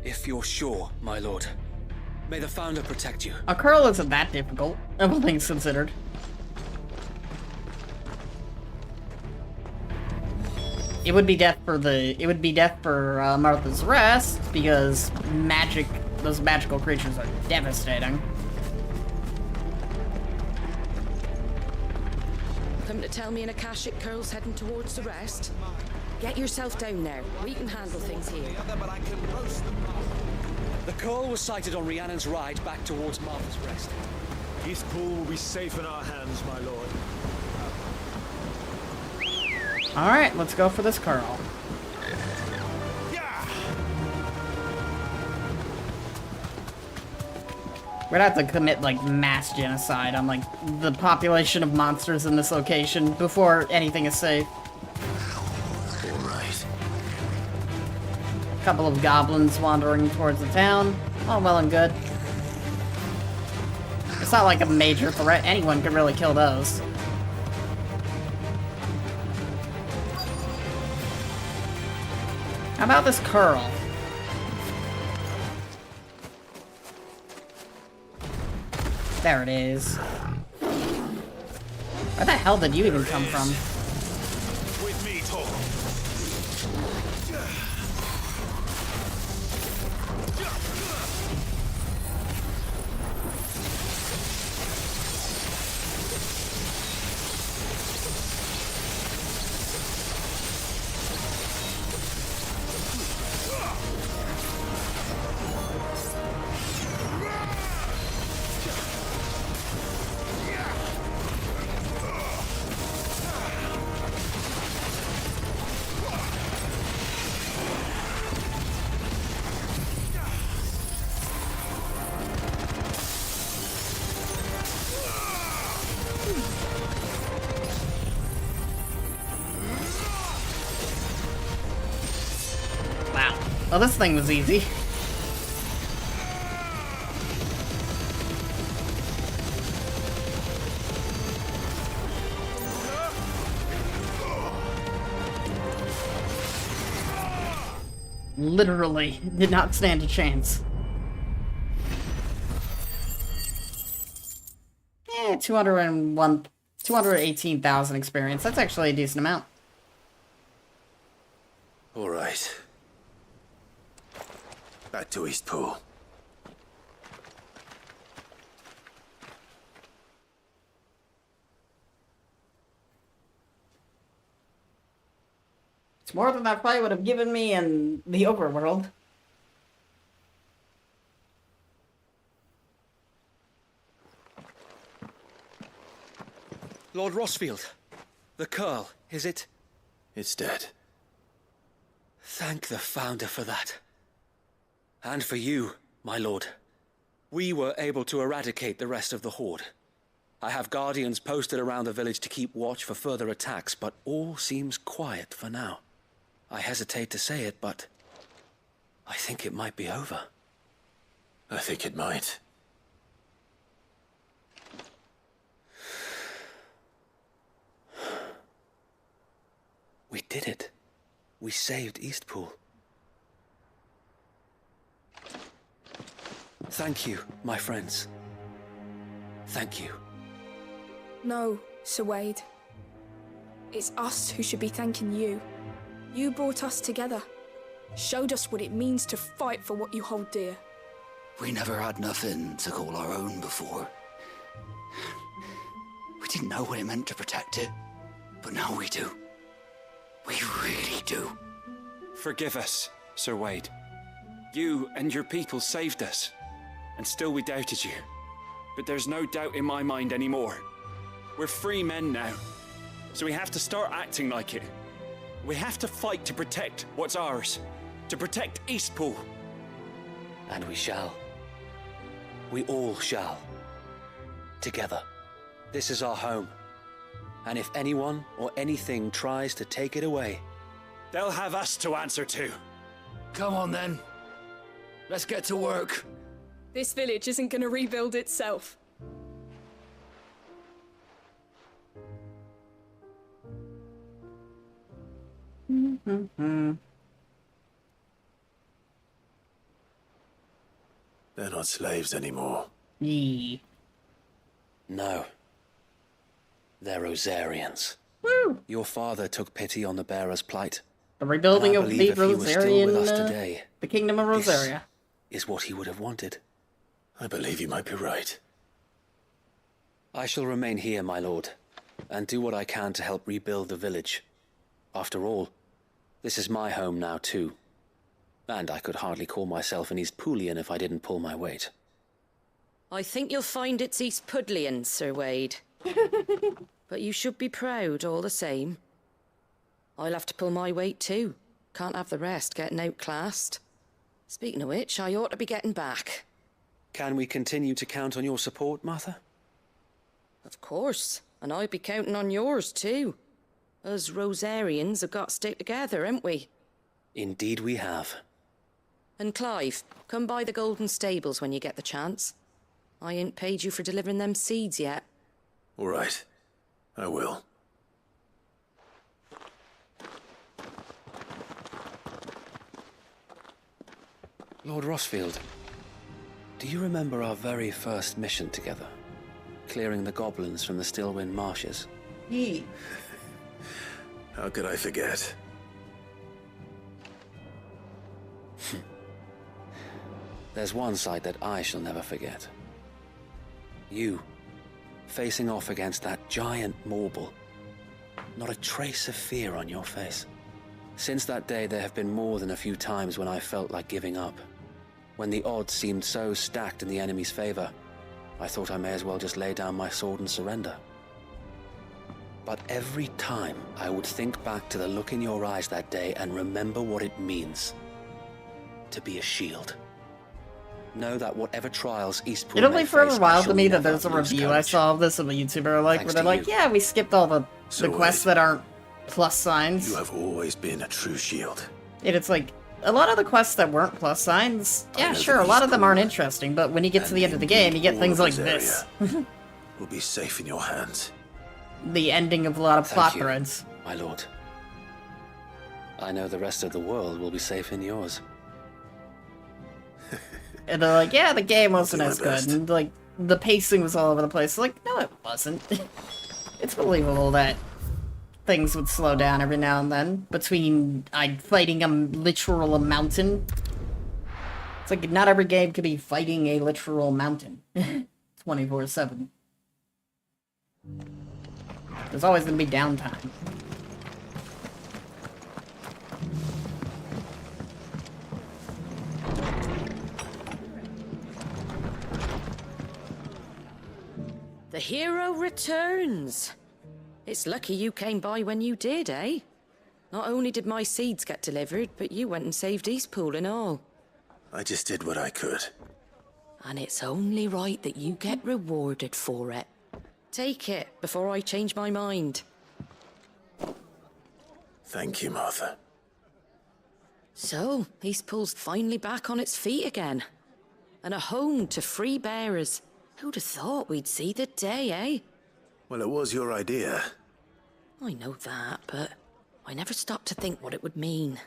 If you're sure, my lord. May the Founder protect you. A Curl isn't that difficult, all things considered. It would be death for Martha's Rest, because those magical creatures are devastating. Come to tell me an Akashic curl's heading towards the rest? Get yourself down there. We can handle things here. The curl was sighted on Rhiannon's ride back towards Martha's Rest. Eastpool will be safe in our hands, my lord. Alright, let's go for this Curl. We're gonna have to commit, like, mass genocide on, like, the population of monsters in this location before anything is safe. Alright. A couple of goblins wandering towards the town. All well and good. It's not like a major threat. Anyone could really kill those. How about this Curl? There it is. Where the hell did you even come from? With me, Tor. Well, this thing was easy. Literally did not stand a chance. 218,000 experience. That's actually a decent amount. All right. Back to Eastpool. It's more than that fight would have given me in the overworld. Lord Rossfield, the Curl, is it? It's dead. Thank the Founder for that. And for you, my lord. We were able to eradicate the rest of the Horde. I have guardians posted around the village to keep watch for further attacks, but all seems quiet for now. I hesitate to say it, but I think it might be over. I think it might. We did it. We saved Eastpool. Thank you, my friends. Thank you. No, Sir Wade. It's us who should be thanking you. You brought us together. Showed us what it means to fight for what you hold dear. We never had nothing to call our own before. We didn't know what it meant to protect it, but now we do. We really do. Forgive us, Sir Wade. You and your people saved us, and still we doubted you. But there's no doubt in my mind anymore. We're free men now, so we have to start acting like it. We have to fight to protect what's ours, to protect Eastpool. And we shall. We all shall. Together. This is our home. And if anyone or anything tries to take it away, they'll have us to answer to. Come on then. Let's get to work. This village isn't going to rebuild itself. They're not slaves anymore. Yee. No. They're Rosarians. Woo! Your father took pity on the bearer's plight. The rebuilding of the Rosarian, today, the Kingdom of Rosaria. Is what he would have wanted. I believe you might be right. I shall remain here, my lord, and do what I can to help rebuild the village. After all, this is my home now too. And I could hardly call myself an Eastpoolian if I didn't pull my weight. I think you'll find it's Eastpudlian, Sir Wade. But you should be proud all the same. I'll have to pull my weight too. Can't have the rest getting outclassed. Speaking of which, I ought to be getting back. Can we continue to count on your support, Martha? Of course, and I'll be counting on yours too. Us Rosarians have got to stick together, haven't we? Indeed we have. And Clive, come by the Golden Stables when you get the chance. I ain't paid you for delivering them seeds yet. All right. I will. Lord Rossfield, do you remember our very first mission together? Clearing the goblins from the Stillwind Marshes? Yee. How could I forget? There's one sight that I shall never forget. You, facing off against that giant Morble. Not a trace of fear on your face. Since that day, there have been more than a few times when I felt like giving up. When the odds seemed so stacked in the enemy's favor, I thought I may as well just lay down my sword and surrender. But every time, I would think back to the look in your eyes that day and remember what it means to be a shield. Know that whatever trials Eastpool It only may for a face, while I to me shall that there's a never lose review I courage. saw of this of a YouTuber like where they're like, yeah, we skipped all the quests that aren't plus signs. You have always been a true shield. And it's like, a lot of the quests that weren't plus signs, yeah, sure, a lot of them aren't interesting, but when you get to the end of the game, you get things like this. Will be safe in your hands. The ending of a lot of plot Thank you, threads. my lord. I know the rest of the world will be safe in yours. And they're like, yeah, the game wasn't as good. And like, the pacing was all over the place. Like, no, it wasn't. It's believable that things would slow down every now and then between fighting a mountain. It's like, not every game could be fighting a literal mountain 24/7. There's always gonna be downtime. The hero returns. It's lucky you came by when you did, eh? Not only did my seeds get delivered, but you went and saved Eastpool and all. I just did what I could. And it's only right that you get rewarded for it. Take it before I change my mind. Thank you, Martha. So, Eastpool's finally back on its feet again. And a home to free bearers. Who'd have thought we'd see the day, eh? Well, it was your idea. I know that, but I never stopped to think what it would mean.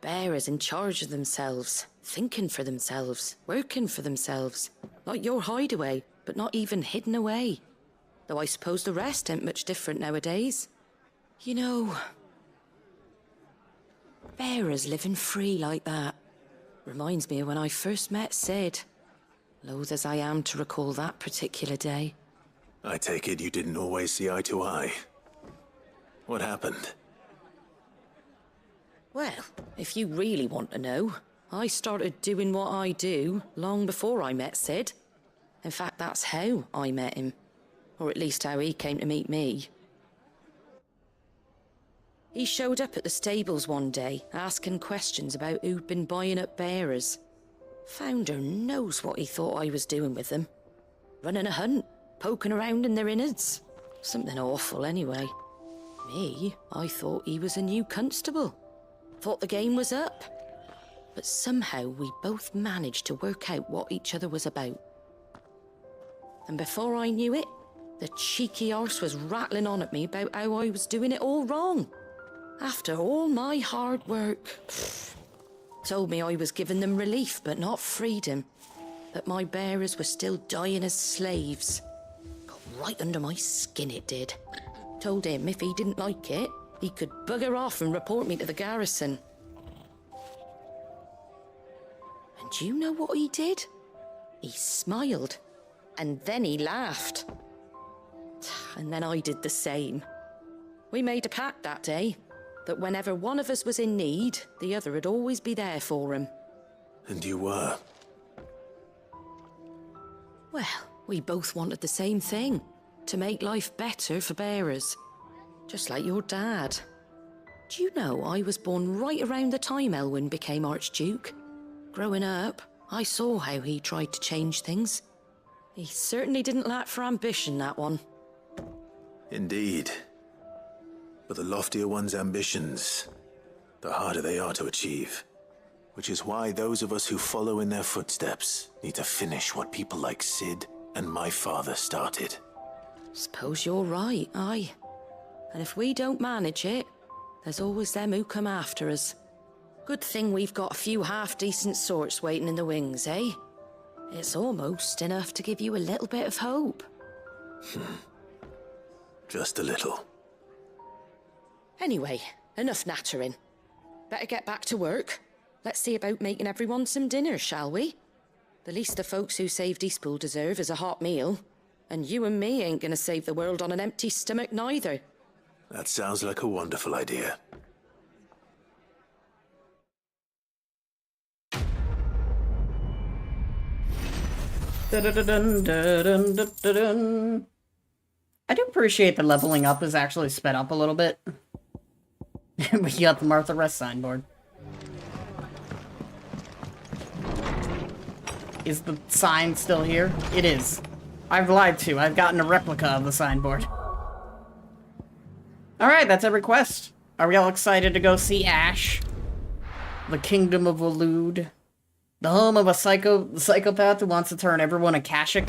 Bearers in charge of themselves, thinking for themselves, working for themselves. Like your hideaway, but not even hidden away. Though I suppose the rest ain't much different nowadays. You know, bearers living free like that reminds me of when I first met Sid. Loath as I am to recall that particular day. I take it you didn't always see eye to eye. What happened? Well, if you really want to know, I started doing what I do long before I met Sid. In fact, that's how I met him. Or at least how he came to meet me. He showed up at the stables one day, asking questions about who'd been buying up bearers. Founder knows what he thought I was doing with them. Running a hunt, poking around in their innards. Something awful anyway. Me, I thought he was a new constable. Thought the game was up. But somehow we both managed to work out what each other was about. And before I knew it, the cheeky arse was rattling on at me about how I was doing it all wrong. After all my hard work. Told me I was giving them relief, but not freedom. That my bearers were still dying as slaves. Got right under my skin, it did. Told him if he didn't like it, he could bugger off and report me to the garrison. And do you know what he did? He smiled. And then he laughed. And then I did the same. We made a pact that day. That whenever one of us was in need, the other would always be there for him. And you were? Well, we both wanted the same thing. To make life better for bearers. Just like your dad. Do you know I was born right around the time Elwyn became Archduke? Growing up, I saw how he tried to change things. He certainly didn't lack for ambition, that one. Indeed. But the loftier one's ambitions, the harder they are to achieve. Which is why those of us who follow in their footsteps need to finish what people like Sid and my father started. Suppose you're right, aye. And if we don't manage it, there's always them who come after us. Good thing we've got a few half-decent sorts waiting in the wings, eh? It's almost enough to give you a little bit of hope. Just a little. Anyway, enough nattering. Better get back to work. Let's see about making everyone some dinner, shall we? The least the folks who saved Eastpool deserve is a hot meal. And you and me ain't gonna save the world on an empty stomach neither. That sounds like a wonderful idea. Dun-dun-dun-dun-dun-dun-dun. I do appreciate the leveling up is actually sped up a little bit. We got the Martha Rest signboard. Is the sign still here? It is. I've lied to. I've gotten a replica of the signboard. Alright, that's every quest. Are we all excited to go see Ash? The Kingdom of Waloed. The home of a psychopath who wants to turn everyone Akashic.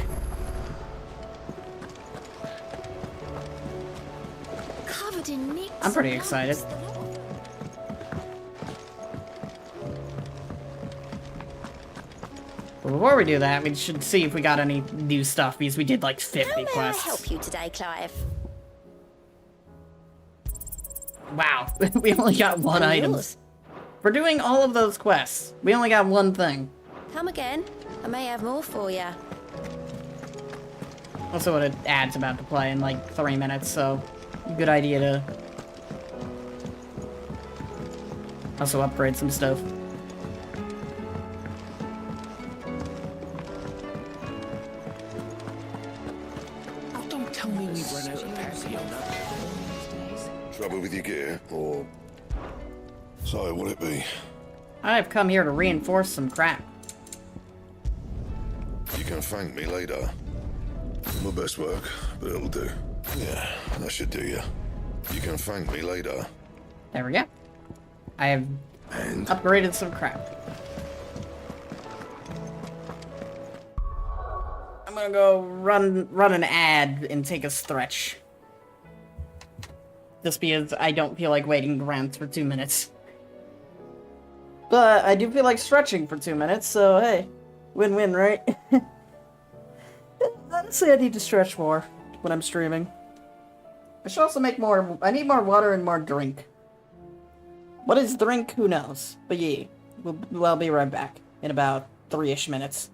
Covered in nicks. I'm pretty excited. But before we do that, we should see if we got any new stuff, because we did like 50 quests. How may I help you today, Clive? Wow, we only got one item. For doing all of those quests, we only got one thing. Come again. I may have more for you. Also, what an ad's about to play in like 3 minutes, so good idea to also upgrade some stuff. Oh, don't tell me we've run out of Persiana. Trouble with your gear, or... So, what'll it be? I've come here to reinforce some crap. You can thank me later. My best work, but it'll do. Yeah, that should do you. You can thank me later. There we go. I have upgraded some crap. I'm gonna go run an ad and take a stretch. Just because I don't feel like waiting around for 2 minutes. But I do feel like stretching for 2 minutes, so hey. Win-win, right? Honestly, I need to stretch more when I'm streaming. I should also make more... I need more water and more drink. What is drink? Who knows? But yeah, I'll be right back in about 3-ish minutes.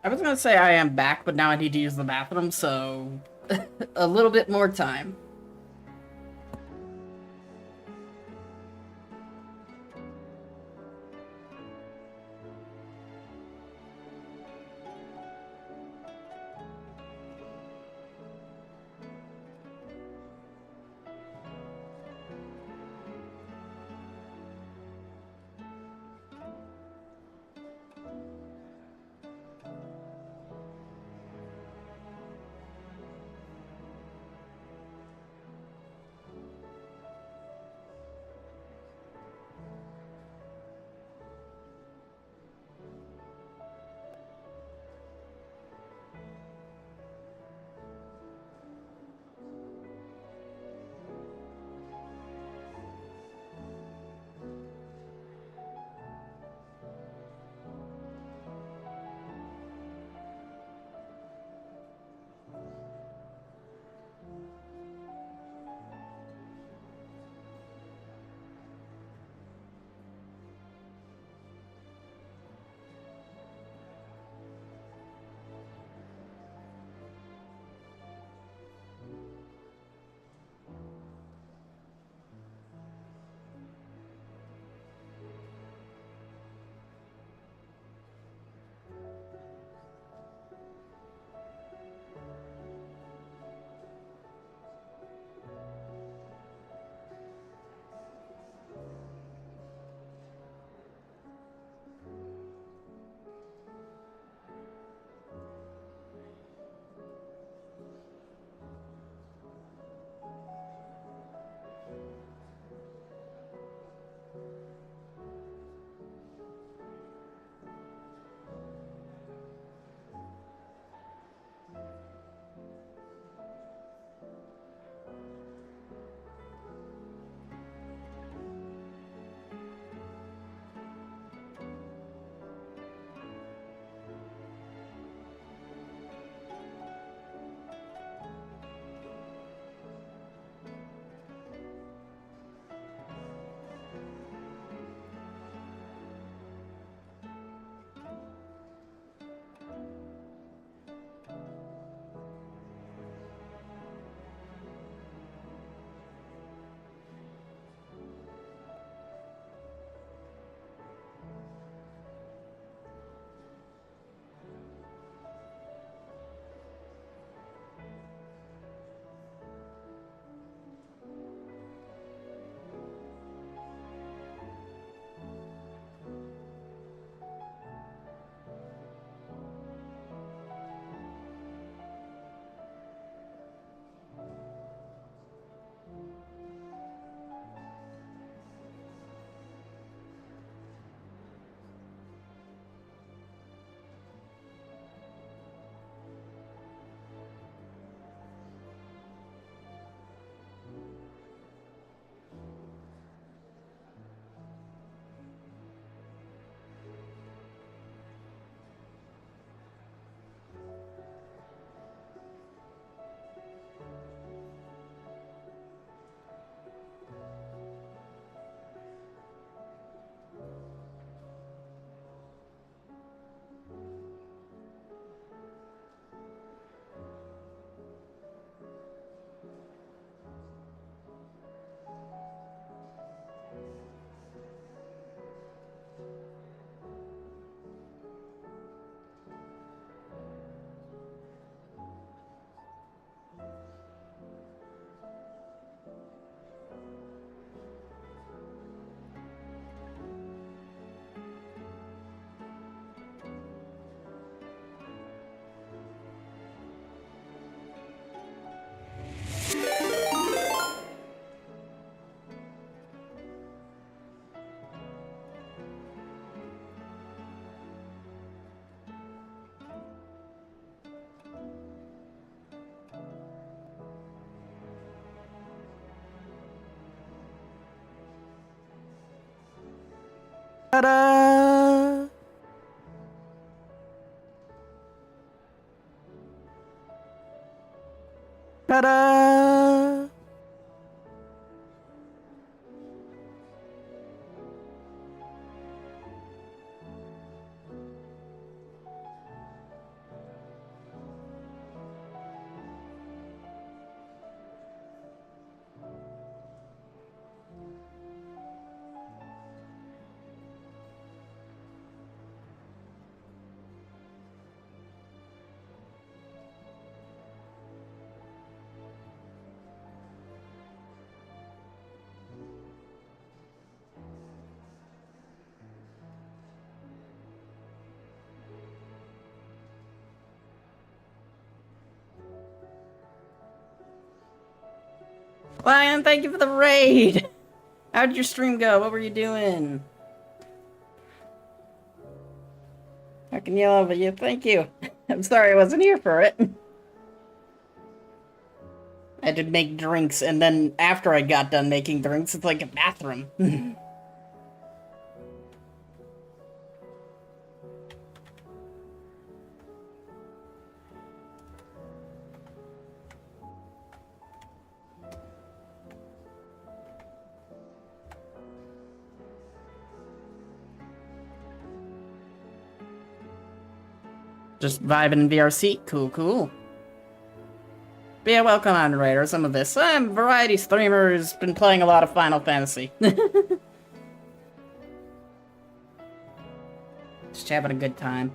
I was gonna say I am back, but now I need to use the bathroom, so a little bit more time. Ta-da! Ta-da! Lion, thank you for the raid! How'd your stream go? What were you doing? I can yell over you. Thank you. I'm sorry I wasn't here for it. I had to make drinks, and then after I got done making drinks, it's like a bathroom. Just vibing in VRC. Cool, cool. But yeah, welcome on, Raider. Some of this. I'm variety streamer who's been playing a lot of Final Fantasy. Just having a good time.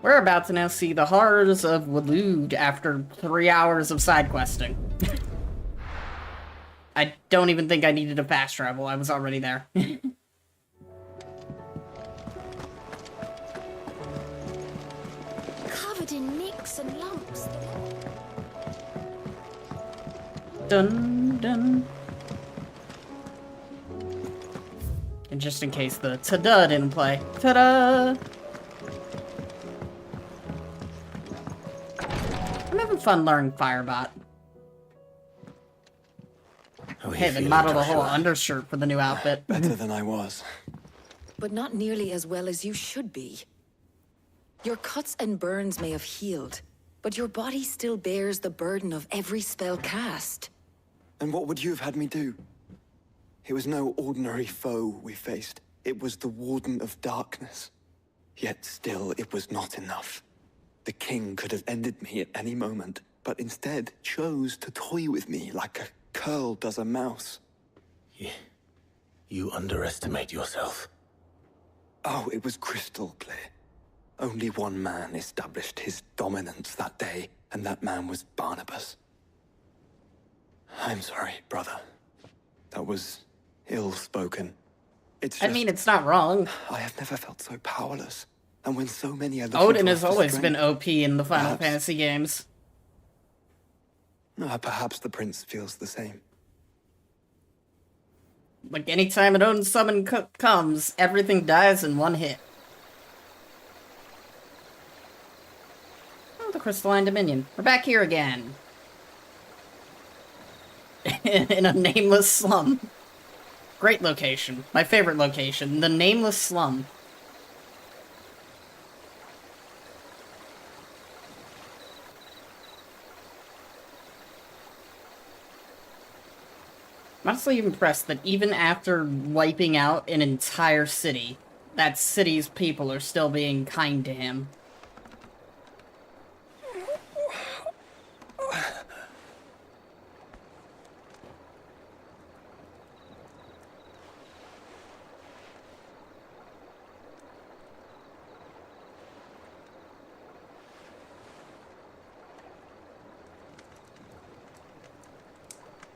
We're about to now see the horrors of Waloed after 3 hours of side questing. I don't even think I needed a fast travel. I was already there. Covered in nicks and lumps. Dun dun. And just in case the ta-da didn't play. Ta-da! I'm having fun learning Firebot. Hey, they modeled a whole undershirt for the new outfit. Better than I was. But not nearly as well as you should be. Your cuts and burns may have healed, but your body still bears the burden of every spell cast. And what would you have had me do? It was no ordinary foe we faced. It was the Warden of Darkness. Yet still, it was not enough. The king could have ended me at any moment, but instead chose to toy with me like a curl does a mouse. You underestimate yourself. Oh, it was crystal clear. Only one man established his dominance that day, and that man was Barnabas. I'm sorry, brother. That was ill-spoken. I mean, it's not wrong. I have never felt so powerless. And when so many are Odin has always been OP in the Final Fantasy games. Perhaps the prince feels the same. Like, anytime an Odin summon comes, everything dies in one hit. Oh, the Crystalline Dominion. We're back here again. In a nameless slum. Great location. My favorite location. The nameless slum. I'm honestly impressed that even after wiping out an entire city, that city's people are still being kind to him.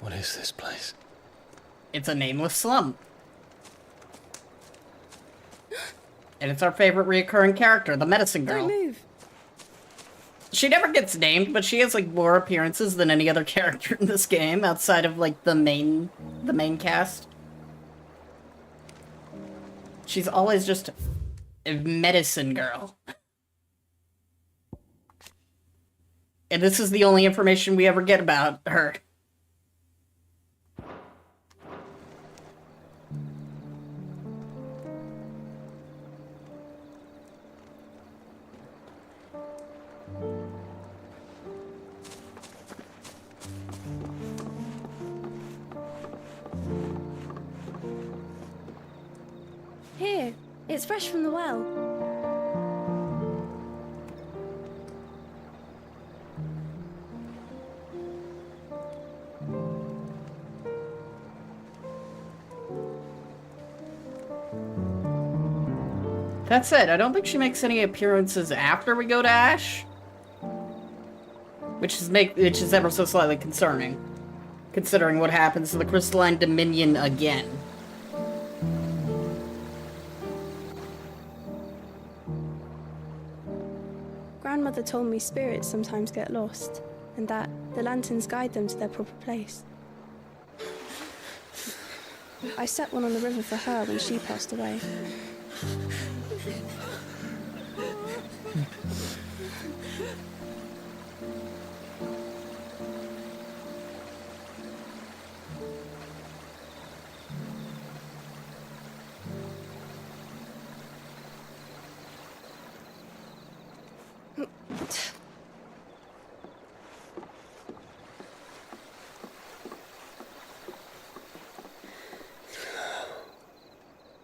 What is this place? It's a nameless slum. And it's our favorite reoccurring character, the medicine girl. Don't move. She never gets named, but she has like more appearances than any other character in this game outside of like the main cast. She's always just a medicine girl. And this is the only information we ever get about her. Here, it's fresh from the well. That said, I don't think she makes any appearances after we go to Ash. Which is ever so slightly concerning. Considering what happens to the Crystalline Dominion again. Grandmother told me spirits sometimes get lost, and that the lanterns guide them to their proper place. I set one on the river for her when she passed away.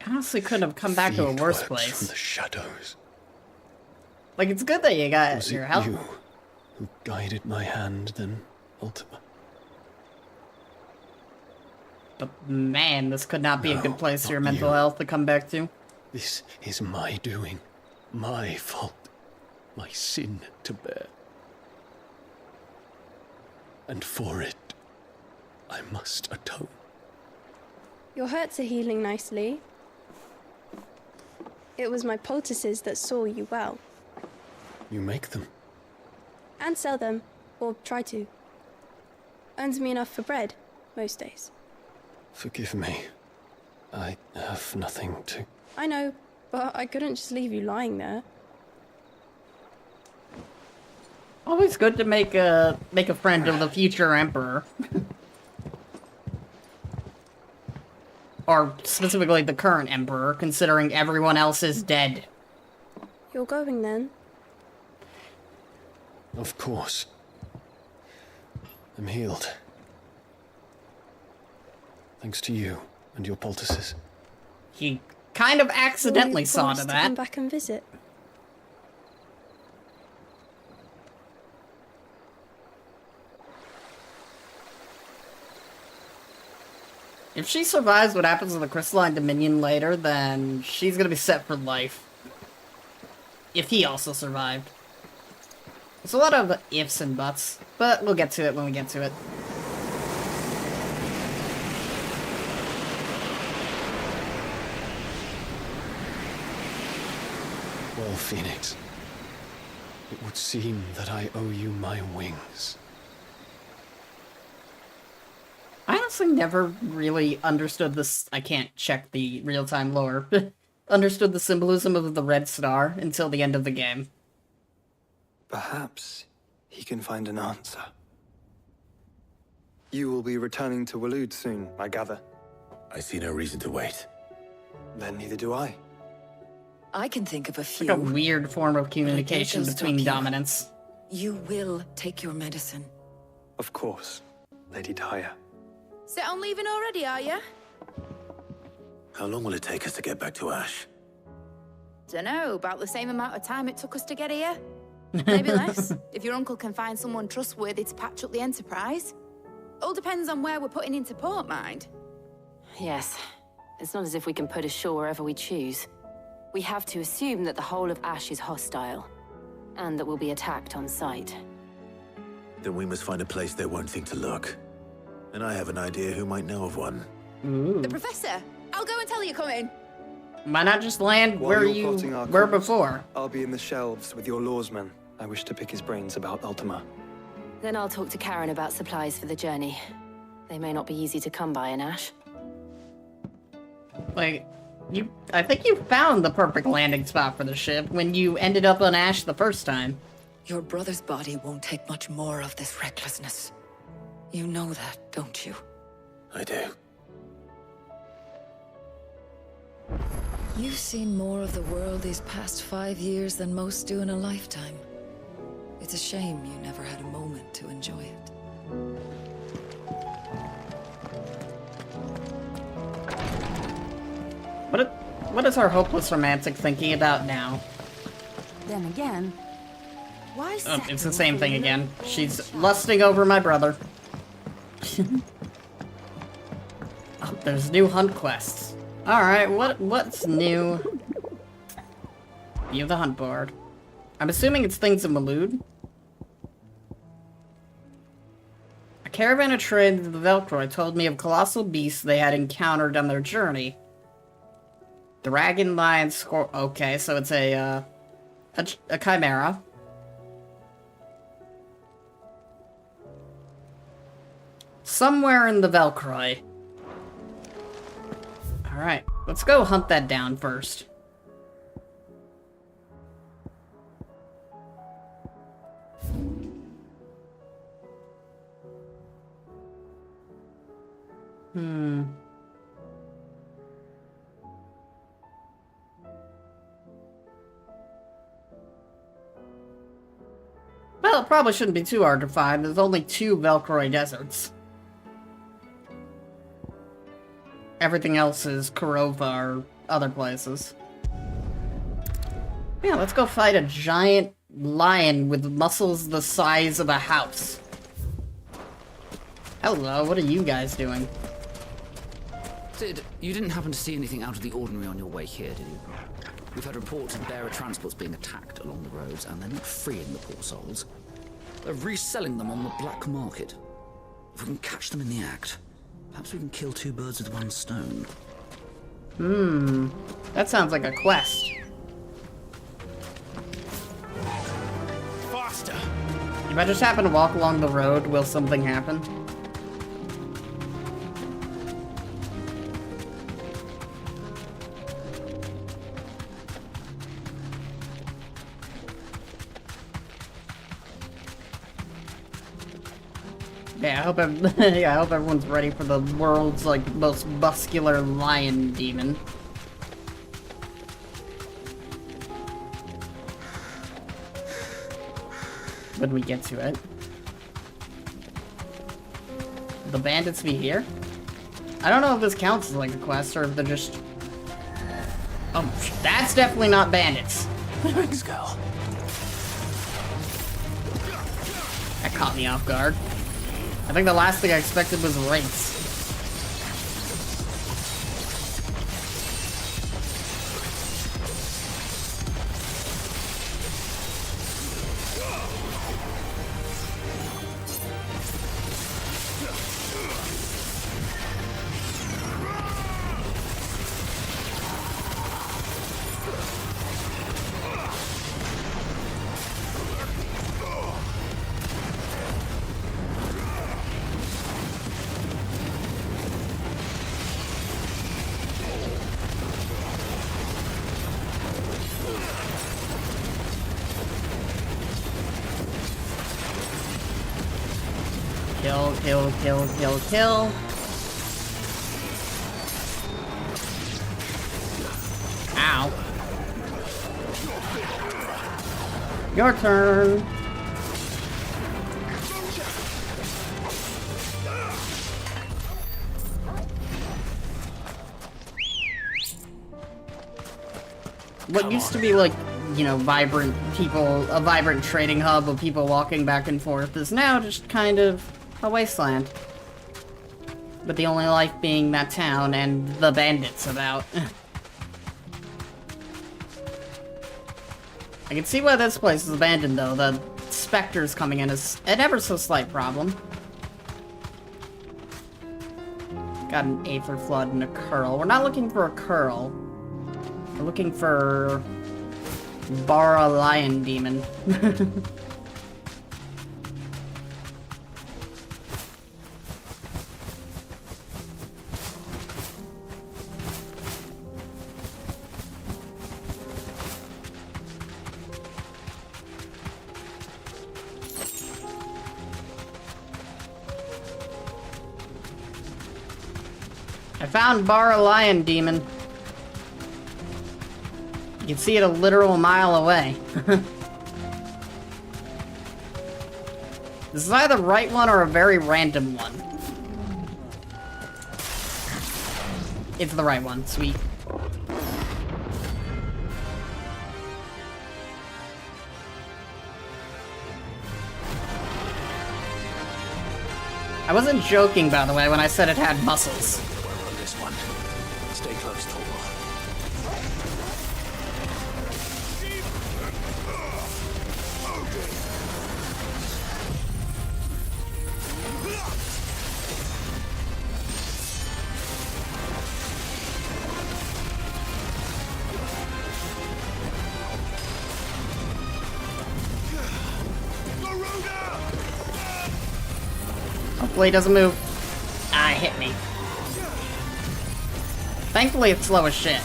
Honestly, couldn't have come back to a worse place. From the shadows. Like, it's good that you got Was your it help. you who guided my hand, then Ultima? But man, this could not be a good place for your not mental you. health to come back to. This is my doing, my fault, my sin to bear. And for it, I must atone. Your hurts are healing nicely. It was my poultices that saw you well. You make them. And sell them, or try to. Earns me enough for bread, most days. Forgive me. I have nothing to... I know, but I couldn't just leave you lying there. Always good to make a friend of the future emperor. Or specifically the current emperor, considering everyone else is dead. You're going then? Of course. I'm healed. Thanks to you and your poultices. He kind of accidentally saw to To come that. back and visit. If she survives what happens to the Crystalline Dominion later, then she's gonna be set for life. If he also survived. There's a lot of ifs and buts, but we'll get to it when we get to it. Well, Phoenix, it would seem that I owe you my wings. I honestly never really understood this. I can't check the real-time lore. Understood the symbolism of the red star until the end of the game. Perhaps he can find an answer. You will be returning to Waloed soon, I gather. I see no reason to wait. Then neither do I. I can think of a few. Like a weird form of communication between dominants. You will take your medicine. Of course, Lady Daya. Set on leaving already, are you? How long will it take us to get back to Ash? Dunno, about the same amount of time it took us to get here. Maybe less, if your uncle can find someone trustworthy to patch up the Enterprise. All depends on where we're putting into port, mind. Yes. It's not as if we can put ashore wherever we choose. We have to assume that the whole of Ash is hostile, and that we'll be attacked on sight. Then we must find a place they won't think to look. And I have an idea who might know of one. Ooh. The Professor! I'll go and tell you coming. Why not just land While where you're you plotting our were course, before? I'll be in the shelves with your lawsman. I wish to pick his brains about Ultima. Then I'll talk to Karen about supplies for the journey. They may not be easy to come by in Ash. Like, I think you found the perfect landing spot for the ship when you ended up on Ash the first time. Your brother's body won't take much more of this recklessness. You know that, don't you? I do. You've seen more of the world these past 5 years than most do in a lifetime. It's a shame you never had a moment to enjoy it. What is our hopeless romantic thinking about now? Then again, why Oh, it's the same thing again. She's lusting over my brother. Oh, there's new hunt quests. Alright, what's new? View the hunt board. I'm assuming it's things in Waloed. A caravan of trade to the Velcroy told me of colossal beasts they had encountered on their journey. Dragon, lion, okay, so it's a chimera. Somewhere in the Velcroy. Alright, let's go hunt that down first. Well, it probably shouldn't be too hard to find. There's only 2 Velcroy deserts. Everything else is Kurova or other places. Yeah, let's go fight a giant lion with muscles the size of a house. Hello, what are you guys doing? Sid, you didn't happen to see anything out of the ordinary on your way here, did you? We've had reports of bearer transports being attacked along the roads, and they're not freeing the poor souls. They're reselling them on the black market. If we can catch them in the act, perhaps we can kill 2 birds with 1 stone. That sounds like a quest. Faster! If I just happen to walk along the road, will something happen? Yeah, I hope I hope everyone's ready for the world's like most muscular lion demon. When we get to it. The bandits be here? I don't know if this counts as like a quest or if they're just... Oh, that's definitely not bandits. Thanks, girl. That caught me off guard. I think the last thing I expected was wraiths. Kill, kill, kill, kill, kill. Ow. Your turn. What used to be like, you know, vibrant people, a vibrant trading hub of people walking back and forth is now just kind of a wasteland. With the only life being that town and the bandits about. I can see why this place is abandoned though. The specters coming in is an ever so slight problem. Got an Aether Flood and a Curl. We're not looking for a Curl. We're looking for Bara Lion Demon. I found Bara Lion Demon. You can see it a literal mile away. This is either the right one or a very random one. It's the right one, sweet. I wasn't joking, by the way, when I said it had muscles. This one. Stay close, Thor. Hopefully he doesn't move. Ah, it hit me. Thankfully, it's slow as shit.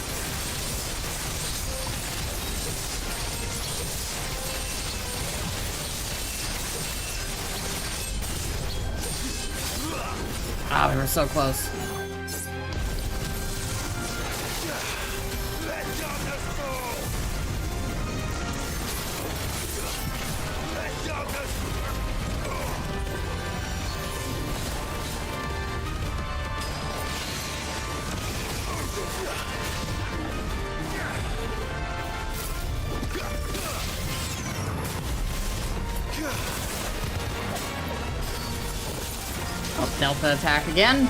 Ah, we were so close. Oh, Delta attack again.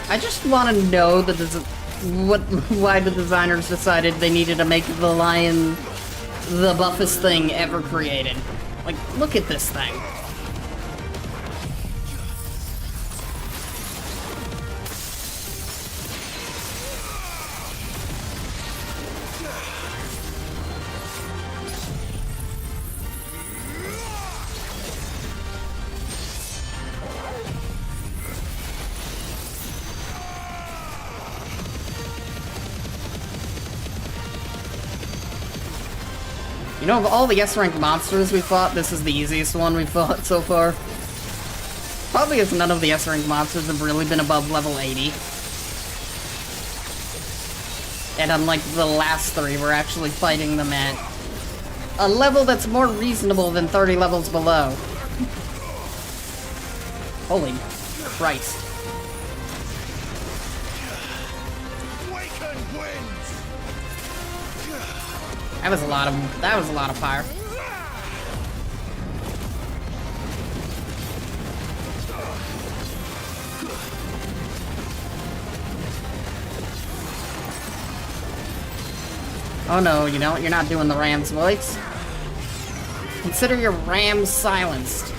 I just want to know why the designers decided they needed to make the lion the buffest thing ever created. Like, look at this thing. You know, of all the S-rank monsters we fought, this is the easiest one we've fought so far. Probably because none of the S-rank monsters have really been above level 80. And unlike the last three, we're actually fighting them at a level that's more reasonable than 30 levels below. Holy Christ. That was a lot of fire. Oh no, you know, you're not doing the ram's voice. Consider your ram silenced.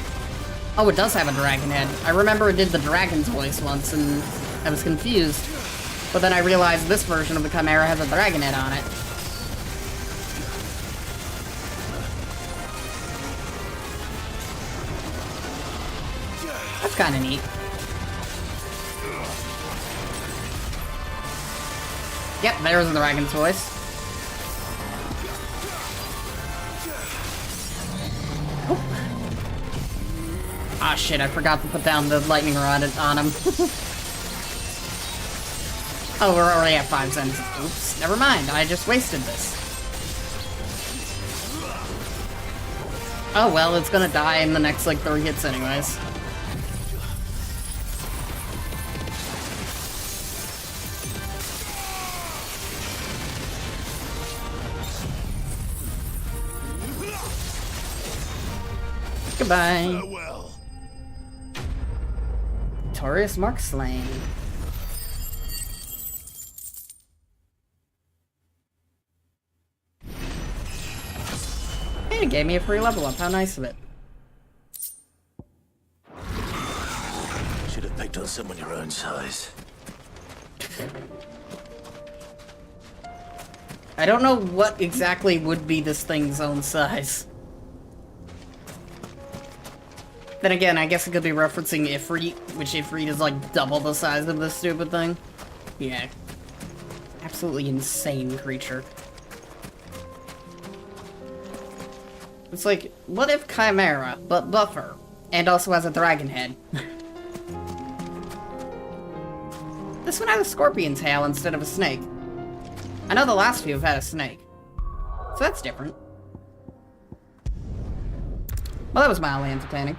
Oh, it does have a dragon head. I remember it did the dragon's voice once and I was confused. But then I realized this version of the Chimera has a dragon head on it. That's kind of neat. Yep, there's the dragon's voice. Ah, shit, I forgot to put down the lightning rod on him. Oh, we're already at 5 cents. Oops, never mind, I just wasted this. Oh well, it's gonna die in the next, like, 3 hits anyways. Goodbye. Farewell. Victorious Mark slain. Hey, it gave me a free level up. How nice of it. Should have picked on someone your own size. I don't know what exactly would be this thing's own size. Then again, I guess it could be referencing Ifrit, which Ifrit is like double the size of this stupid thing. Yeah. Absolutely insane creature. It's like, what if Chimera, but buffer, and also has a dragon head? This one had a scorpion tail instead of a snake. I know the last few have had a snake. So that's different. Well, that was mildly entertaining.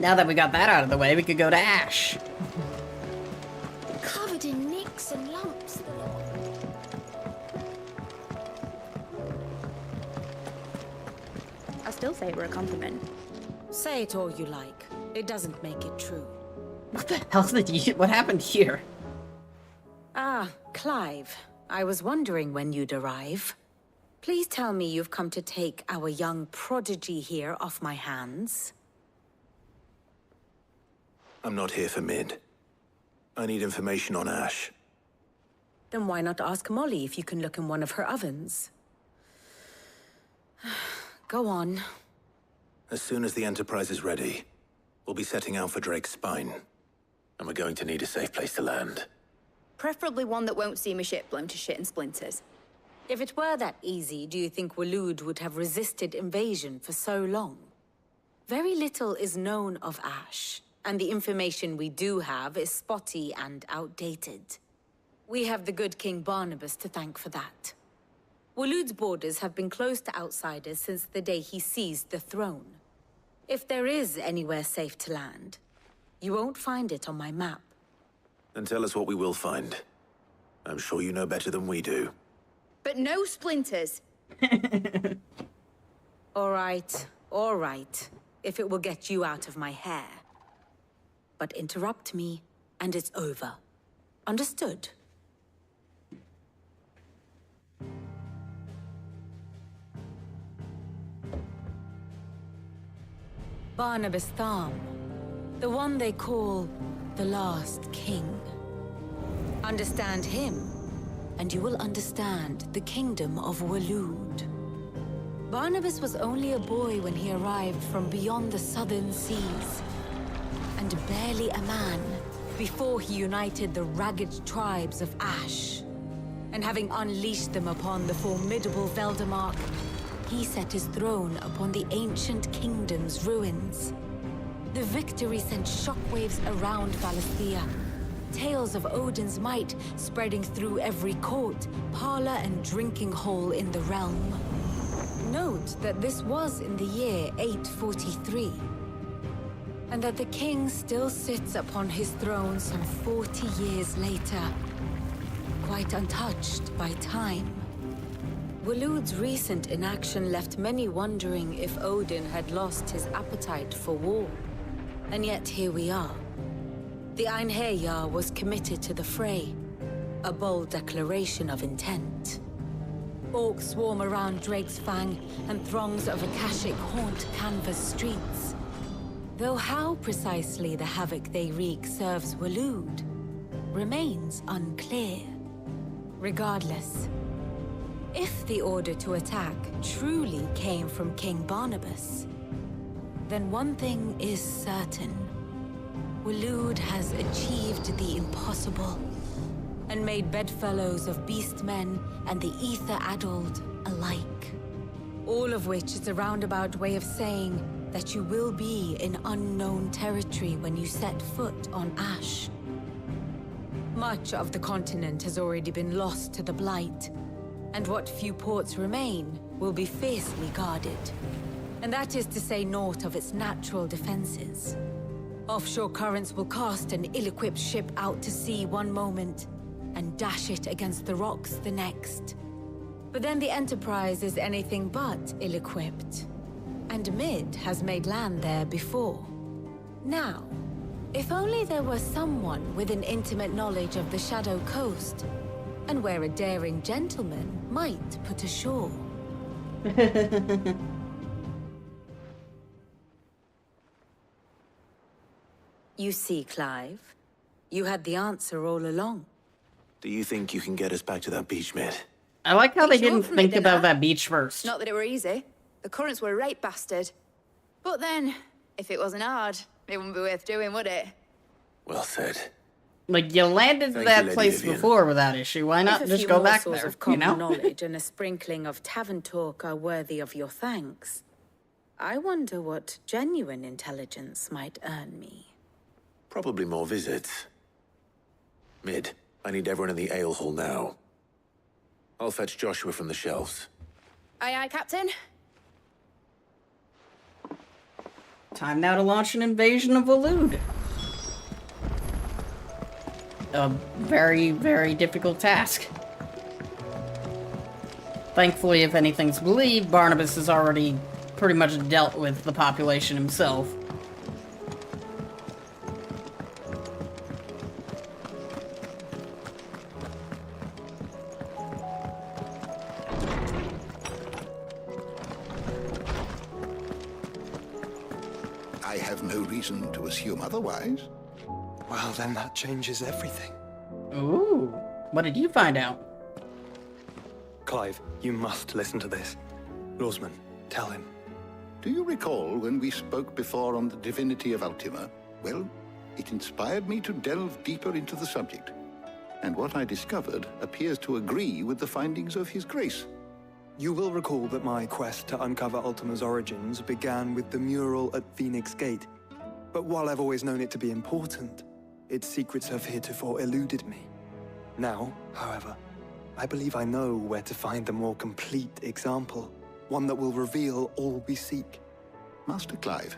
Now that we got that out of the way, we could go to Ash. Covered in nicks and lumps. I still say we're a compliment. Say it all you like. It doesn't make it true. What the hell did you... What happened here? Ah, Clive. I was wondering when you'd arrive. Please tell me you've come to take our young prodigy here off my hands. I'm not here for Mid. I need information on Ash. Then why not ask Molly if you can look in one of her ovens? Go on. As soon as the Enterprise is ready, we'll be setting out for Drake's Spine. And we're going to need a safe place to land. Preferably one that won't see my ship blown to shit and splinters. If it were that easy, do you think Waloed would have resisted invasion for so long? Very little is known of Ash, and the information we do have is spotty and outdated. We have the good King Barnabas to thank for that. Waloed's borders have been closed to outsiders since the day he seized the throne. If there is anywhere safe to land, you won't find it on my map. Then tell us what we will find. I'm sure you know better than we do. But no splinters. All right. If it will get you out of my hair. But interrupt me, and it's over. Understood? Barnabas Tham, the one they call the Last King. Understand him, and you will understand the kingdom of Waloed. Barnabas was only a boy when he arrived from beyond the southern seas, and barely a man before he united the ragged tribes of Ash. And having unleashed them upon the formidable Veldamark, he set his throne upon the ancient kingdom's ruins. The victory sent shockwaves around Valisthea, tales of Odin's might spreading through every court, parlor, and drinking hole in the realm. Note that this was in the year 843, and that the king still sits upon his throne some 40 years later, quite untouched by time. Waloed's recent inaction left many wondering if Odin had lost his appetite for war. And yet here we are. The Einherjar was committed to the fray, a bold declaration of intent. Orcs swarm around Drake's Fang, and throngs of Akashic haunt canvas streets. Though how precisely the havoc they wreak serves Waloed remains unclear. Regardless, if the order to attack truly came from King Barnabas, then one thing is certain. Waloed has achieved the impossible, and made bedfellows of beastmen and the ether-addled alike. All of which is a roundabout way of saying that you will be in unknown territory when you set foot on Ash. Much of the continent has already been lost to the Blight, and what few ports remain will be fiercely guarded. And that is to say naught of its natural defenses. Offshore currents will cast an ill-equipped ship out to sea one moment, and dash it against the rocks the next. But then the Enterprise is anything but ill-equipped. And Mid has made land there before. Now, if only there were someone with an intimate knowledge of the Shadow Coast, and where a daring gentleman might put ashore. You see, Clive, you had the answer all along. Do you think you can get us back to that beach, Mid? I like how they didn't from think it, about didn't I? that beach first. Not that it were easy. The currents were a right bastard. But then, if it wasn't hard, it wouldn't be worth doing, would it? Well said. Like, you landed Thank that you, Lady place Vivian. before without issue. Why not If a just few go back morsels there, of common you know? knowledge and a sprinkling of tavern talk are worthy of your thanks, I wonder what genuine intelligence might earn me. Probably more visits. Mid, I need everyone in the ale hall now. I'll fetch Joshua from the shelves. Aye, aye, Captain. Time now to launch an invasion of Waloed. A very, very difficult task. Thankfully, if anything's believed, Barnabas has already pretty much dealt with the population himself. I have no reason to assume otherwise. Well, then that changes everything. Ooh, what did you find out? Clive, you must listen to this. Lawsman, tell him. Do you recall when we spoke before on the divinity of Ultima? Well, it inspired me to delve deeper into the subject. And what I discovered appears to agree with the findings of His Grace. You will recall that my quest to uncover Ultima's origins began with the mural at Phoenix Gate. But while I've always known it to be important, its secrets have heretofore eluded me. Now, however, I believe I know where to find the more complete example, one that will reveal all we seek. Master Clive,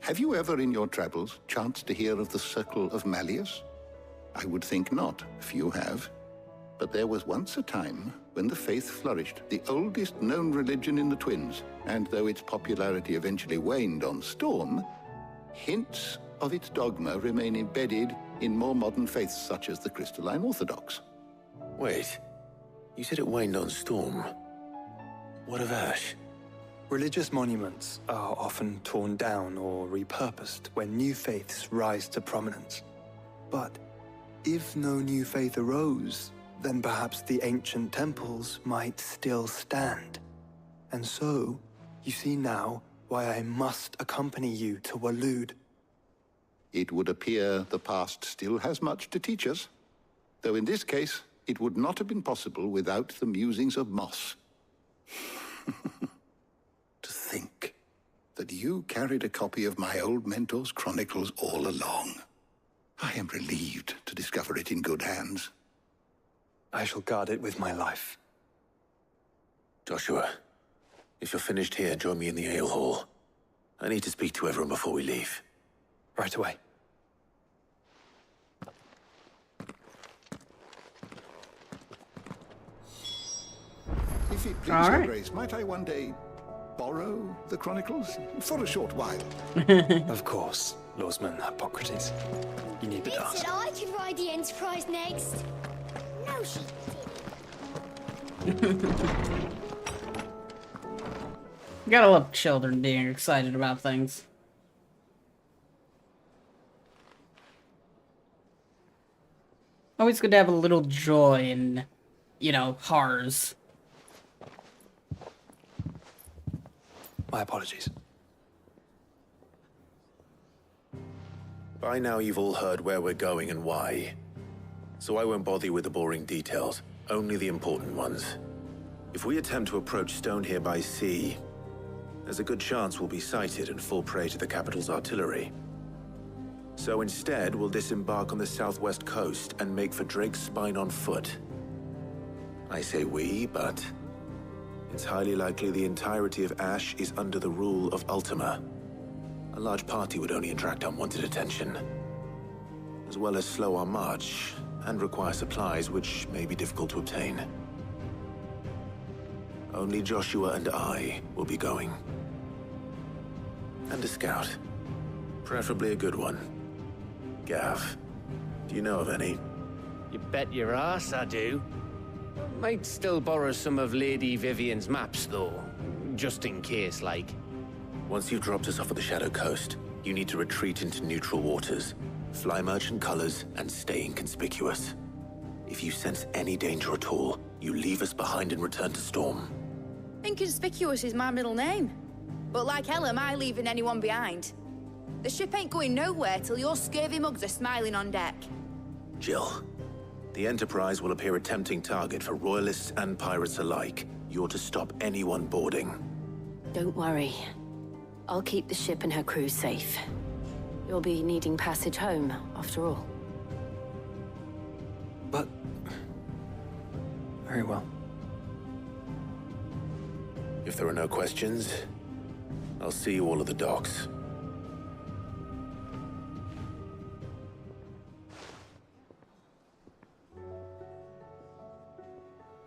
have you ever in your travels chanced to hear of the Circle of Malleus? I would think not, few have. But there was once a time when the faith flourished, the oldest known religion in the Twins, and though its popularity eventually waned on Storm, hints of its dogma remain embedded in more modern faiths such as the Crystalline Orthodox. Wait, you said it waned on Storm. What of Ash? Religious monuments are often torn down or repurposed when new faiths rise to prominence. But if no new faith arose, then perhaps the ancient temples might still stand. And so, you see now why I must accompany you to Waloed. It would appear the past still has much to teach us, though in this case, it would not have been possible without the musings of Moss. To think that you carried a copy of my old mentor's chronicles all along. I am relieved to discover it in good hands. I shall guard it with my life. Joshua, if you're finished here, join me in the ale hall. I need to speak to everyone before we leave. Right away. If it please Your Grace, might I one day borrow the chronicles for a short while? Of course, Lawsman Hippocrates. You need but ask. Said I could ride the Enterprise next. No, she Gotta love children being excited about things. Always good to have a little joy in, you know, horrors. My apologies. By now you've all heard where we're going and why. So I won't bother you with the boring details, only the important ones. If we attempt to approach Stone here by sea, there's a good chance we'll be sighted and fall prey to the capital's artillery. So instead, we'll disembark on the southwest coast and make for Drake's Spine on foot. I say we, but it's highly likely the entirety of Ash is under the rule of Ultima. A large party would only attract unwanted attention, as well as slow our march and require supplies which may be difficult to obtain. Only Joshua and I will be going. And a scout. Preferably a good one. Gav, do you know of any? You bet your ass I do. Might still borrow some of Lady Vivian's maps, though. Just in case, like. Once you've dropped us off at the Shadow Coast, you need to retreat into neutral waters, fly merchant colors, and stay inconspicuous. If you sense any danger at all, you leave us behind and return to Storm. Inconspicuous is my middle name. But like hell am I leaving anyone behind. The ship ain't going nowhere till your scurvy mugs are smiling on deck. Jill, the Enterprise will appear a tempting target for royalists and pirates alike. You're to stop anyone boarding. Don't worry. I'll keep the ship and her crew safe. You'll be needing passage home, after all. But... very well. If there are no questions, I'll see you all at the docks.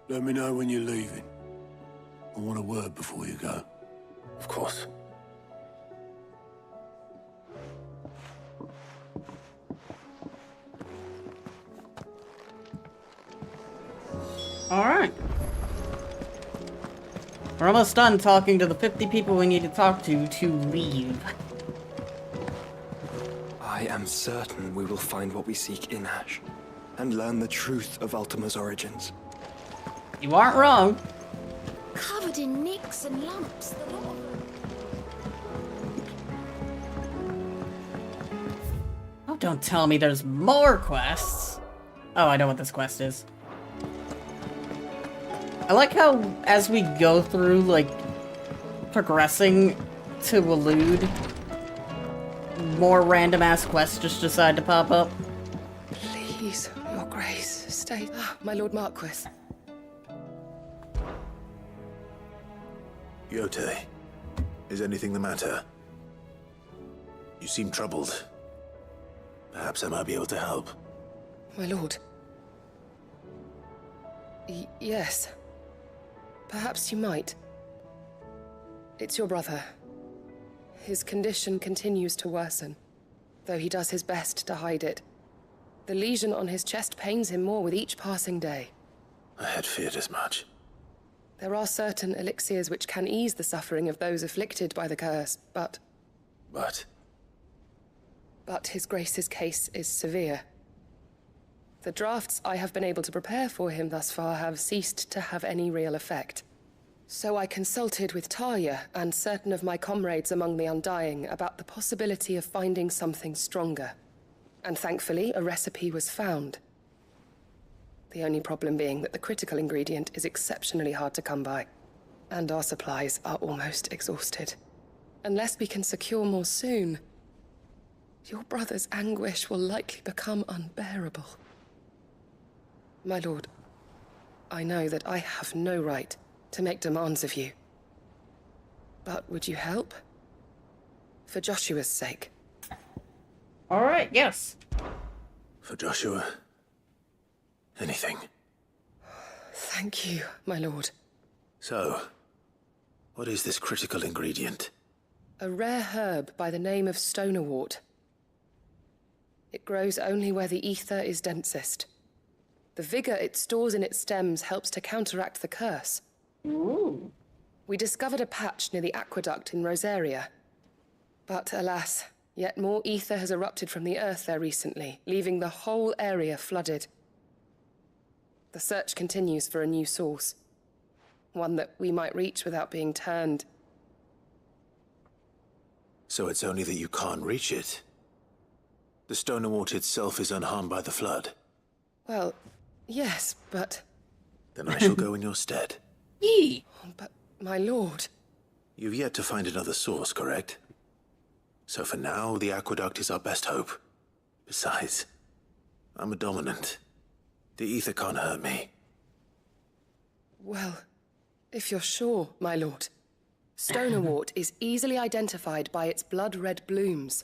Let me know when you're leaving. I want a word before you go. Of course. Alright. We're almost done talking to the 50 people we need to talk to leave. I I am certain we will find what we seek in Ash, and learn the truth of Ultima's origins. You aren't wrong. Covered in nicks and lumps, the lot of them. Oh, don't tell me there's more quests. Oh, I know what this quest is. I like how, as we go through, like, progressing to elude, more random-ass quests just decide to pop up. Please, your grace, stay. My Lord Marquis. Yote, is anything the matter? You seem troubled. Perhaps I might be able to help. My lord. Yes. Perhaps you might. It's your brother. His condition continues to worsen, though he does his best to hide it. The lesion on his chest pains him more with each passing day. I had feared as much. There are certain elixirs which can ease the suffering of those afflicted by the curse, but... But His Grace's case is severe. The drafts I have been able to prepare for him thus far have ceased to have any real effect. So I consulted with Talia and certain of my comrades among the Undying about the possibility of finding something stronger. And thankfully, a recipe was found. The only problem being that the critical ingredient is exceptionally hard to come by, and our supplies are almost exhausted. Unless we can secure more soon, your brother's anguish will likely become unbearable. My lord, I know that I have no right to make demands of you. But would you help? For Joshua's sake. Alright, yes. For Joshua? Anything. Thank you, my lord. So, what is this critical ingredient? A rare herb by the name of stonerwort. It grows only where the ether is densest. The vigor it stores in its stems helps to counteract the curse. Ooh. We discovered a patch near the aqueduct in Rosaria. But alas, yet more ether has erupted from the earth there recently, leaving the whole area flooded. The search continues for a new source. One that we might reach without being turned. So it's only that you can't reach it? The stonerwort itself is unharmed by the flood? Well, yes, but... Then I shall go in your stead. Yee! But, my lord... You've yet to find another source, correct? So for now, the aqueduct is our best hope. Besides, I'm a dominant. The ether can't hurt me. Well, if you're sure, my lord. Stonerwort is easily identified by its blood-red blooms.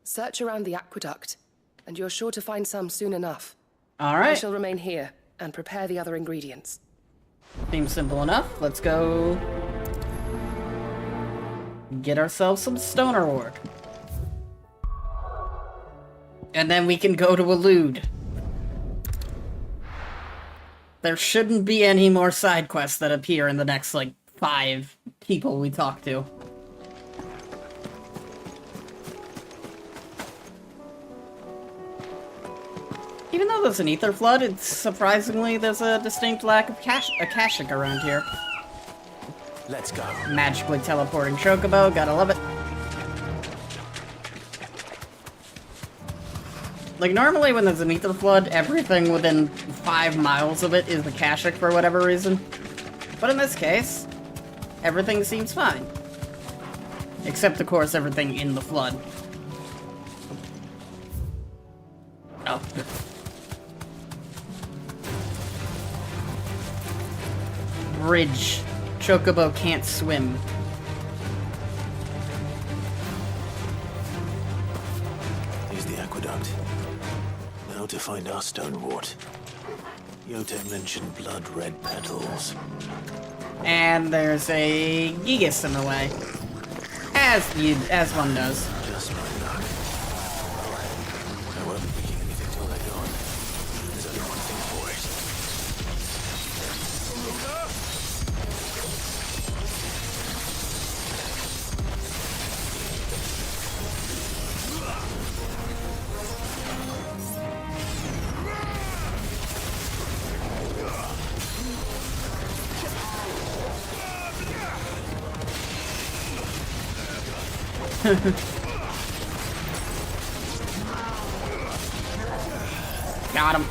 Search around the aqueduct, and you're sure to find some soon enough. All right. I shall remain here and prepare the other ingredients. Seems simple enough. Let's go get ourselves some stonerwort. And then we can go to elude. There shouldn't be any more side quests that appear in the next, like, 5 people we talk to. Even though there's an ether flood, it's surprisingly there's a distinct lack of Akashic around here. Let's go. Magically teleporting chocobo, gotta love it. Like, normally when there's an ether flood, everything within 5 miles of it is Akashic for whatever reason. But in this case, everything seems fine. Except, of course, everything in the flood. Oh. Bridge. Chocobo can't swim. Here's the aqueduct. Now to find our stonerwort. Yote mentioned blood-red petals. And there's a Gigas in the way. As one does. Just my luck. I won't be picking anything till they're gone. There's only one thing for it. Got him.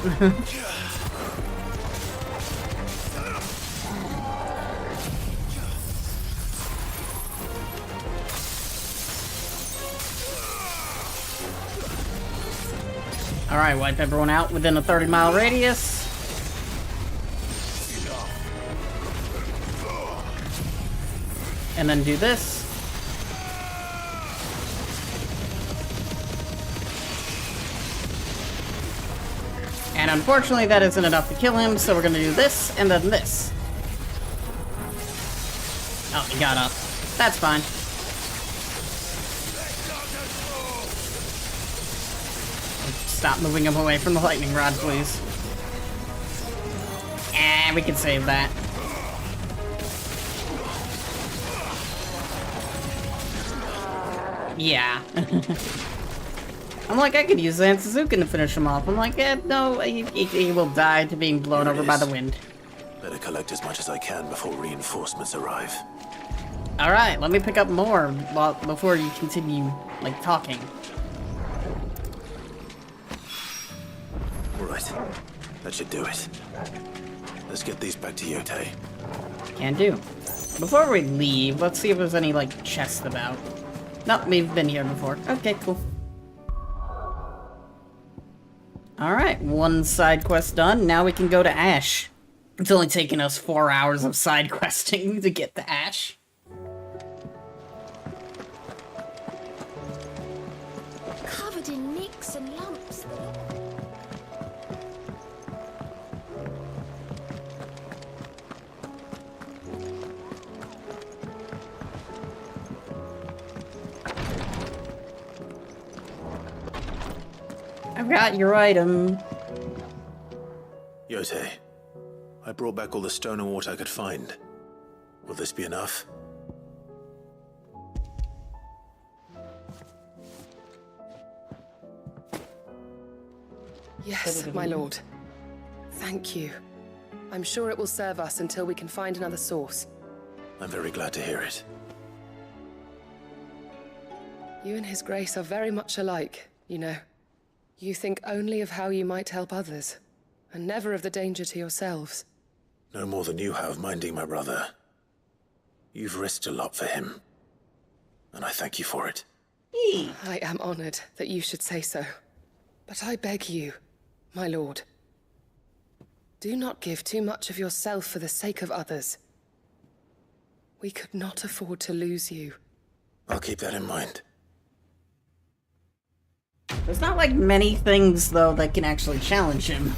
Alright, wipe everyone out within a 30-mile radius. And then do this. And unfortunately that isn't enough to kill him, so we're gonna do this, and then this. Oh, he got up. That's fine. Stop moving him away from the lightning rod, please. And we can save that. Yeah. I'm like, I could use Zanzuzukin to finish him off. I'm like, no, he will die to being blown over by the wind. Better collect as much as I can before reinforcements arrive. Alright, let me pick up more before you continue, like, talking. Right. That should do it. Let's get these back to Yote. Can do. Before we leave, let's see if there's any, like, chests about. Nope, we've been here before. Okay, cool. Alright, one side quest done. Now we can go to Ash. It's only taken us 4 hours of side questing to get to Ash. Covered in nicks and lumps. I've got your item. Yote, I brought back all the stone and water I could find. Will this be enough? Yes, my lord. Thank you. I'm sure it will serve us until we can find another source. I'm very glad to hear it. You and His Grace are very much alike, you know. You think only of how you might help others, and never of the danger to yourselves. No more than you have minding my brother. You've risked a lot for him, and I thank you for it. I am honored that you should say so. But I beg you, my lord, do not give too much of yourself for the sake of others. We could not afford to lose you. I'll keep that in mind. There's not like many things though that can actually challenge him.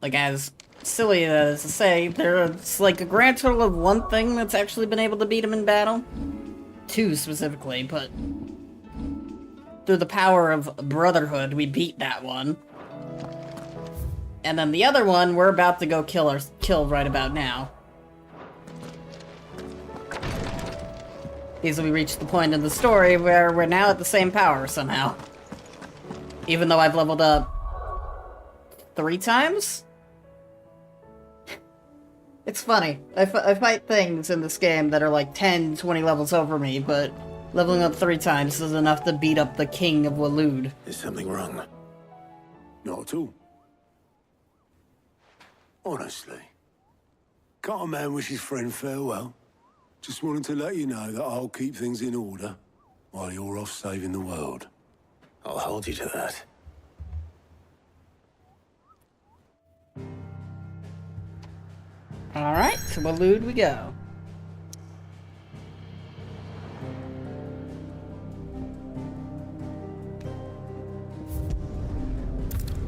Like, as silly as to say, there's like a grand total of one thing that's actually been able to beat him in battle. Two specifically, but through the power of brotherhood, we beat that one. And then the other one, we're about to go kill right about now. Because we reached the point in the story where we're now at the same power somehow. Even though I've leveled up 3 times? It's funny. I fight things in this game that are like 10, 20 levels over me, but leveling up 3 times is enough to beat up the king of Waloed. Is something wrong? Not at all. Honestly. Can't a man wish his friend farewell? Just wanted to let you know that I'll keep things in order while you're off saving the world. I'll hold you to that. Alright, to Waloed we go.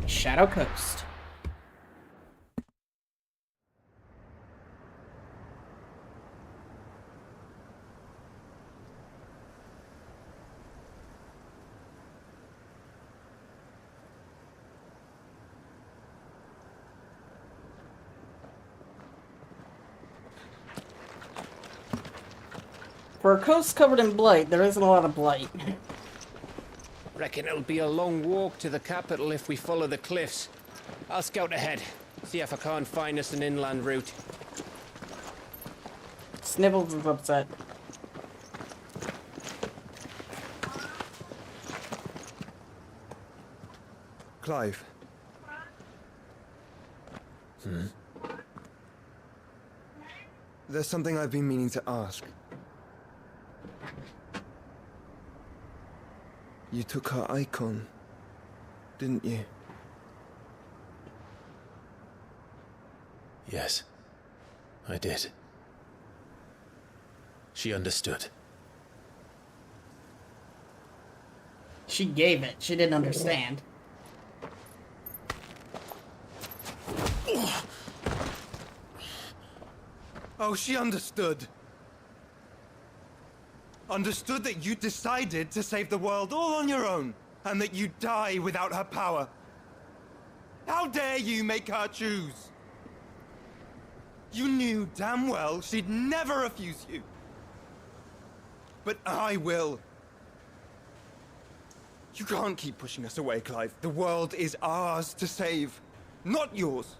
Shadow Coast. For a coast covered in blight, there isn't a lot of blight. Reckon it'll be a long walk to the capital if we follow the cliffs. I'll scout ahead, see if I can't find us an inland route. Snibbles is upset. Clive. There's something I've been meaning to ask. You took her icon, didn't you? Yes, I did. She understood. She gave it. She didn't understand. Oh, she understood. Understood that you decided to save the world all on your own, and that you'd die without her power. How dare you make her choose? You knew damn well she'd never refuse you. But I will. You can't keep pushing us away, Clive. The world is ours to save, not yours.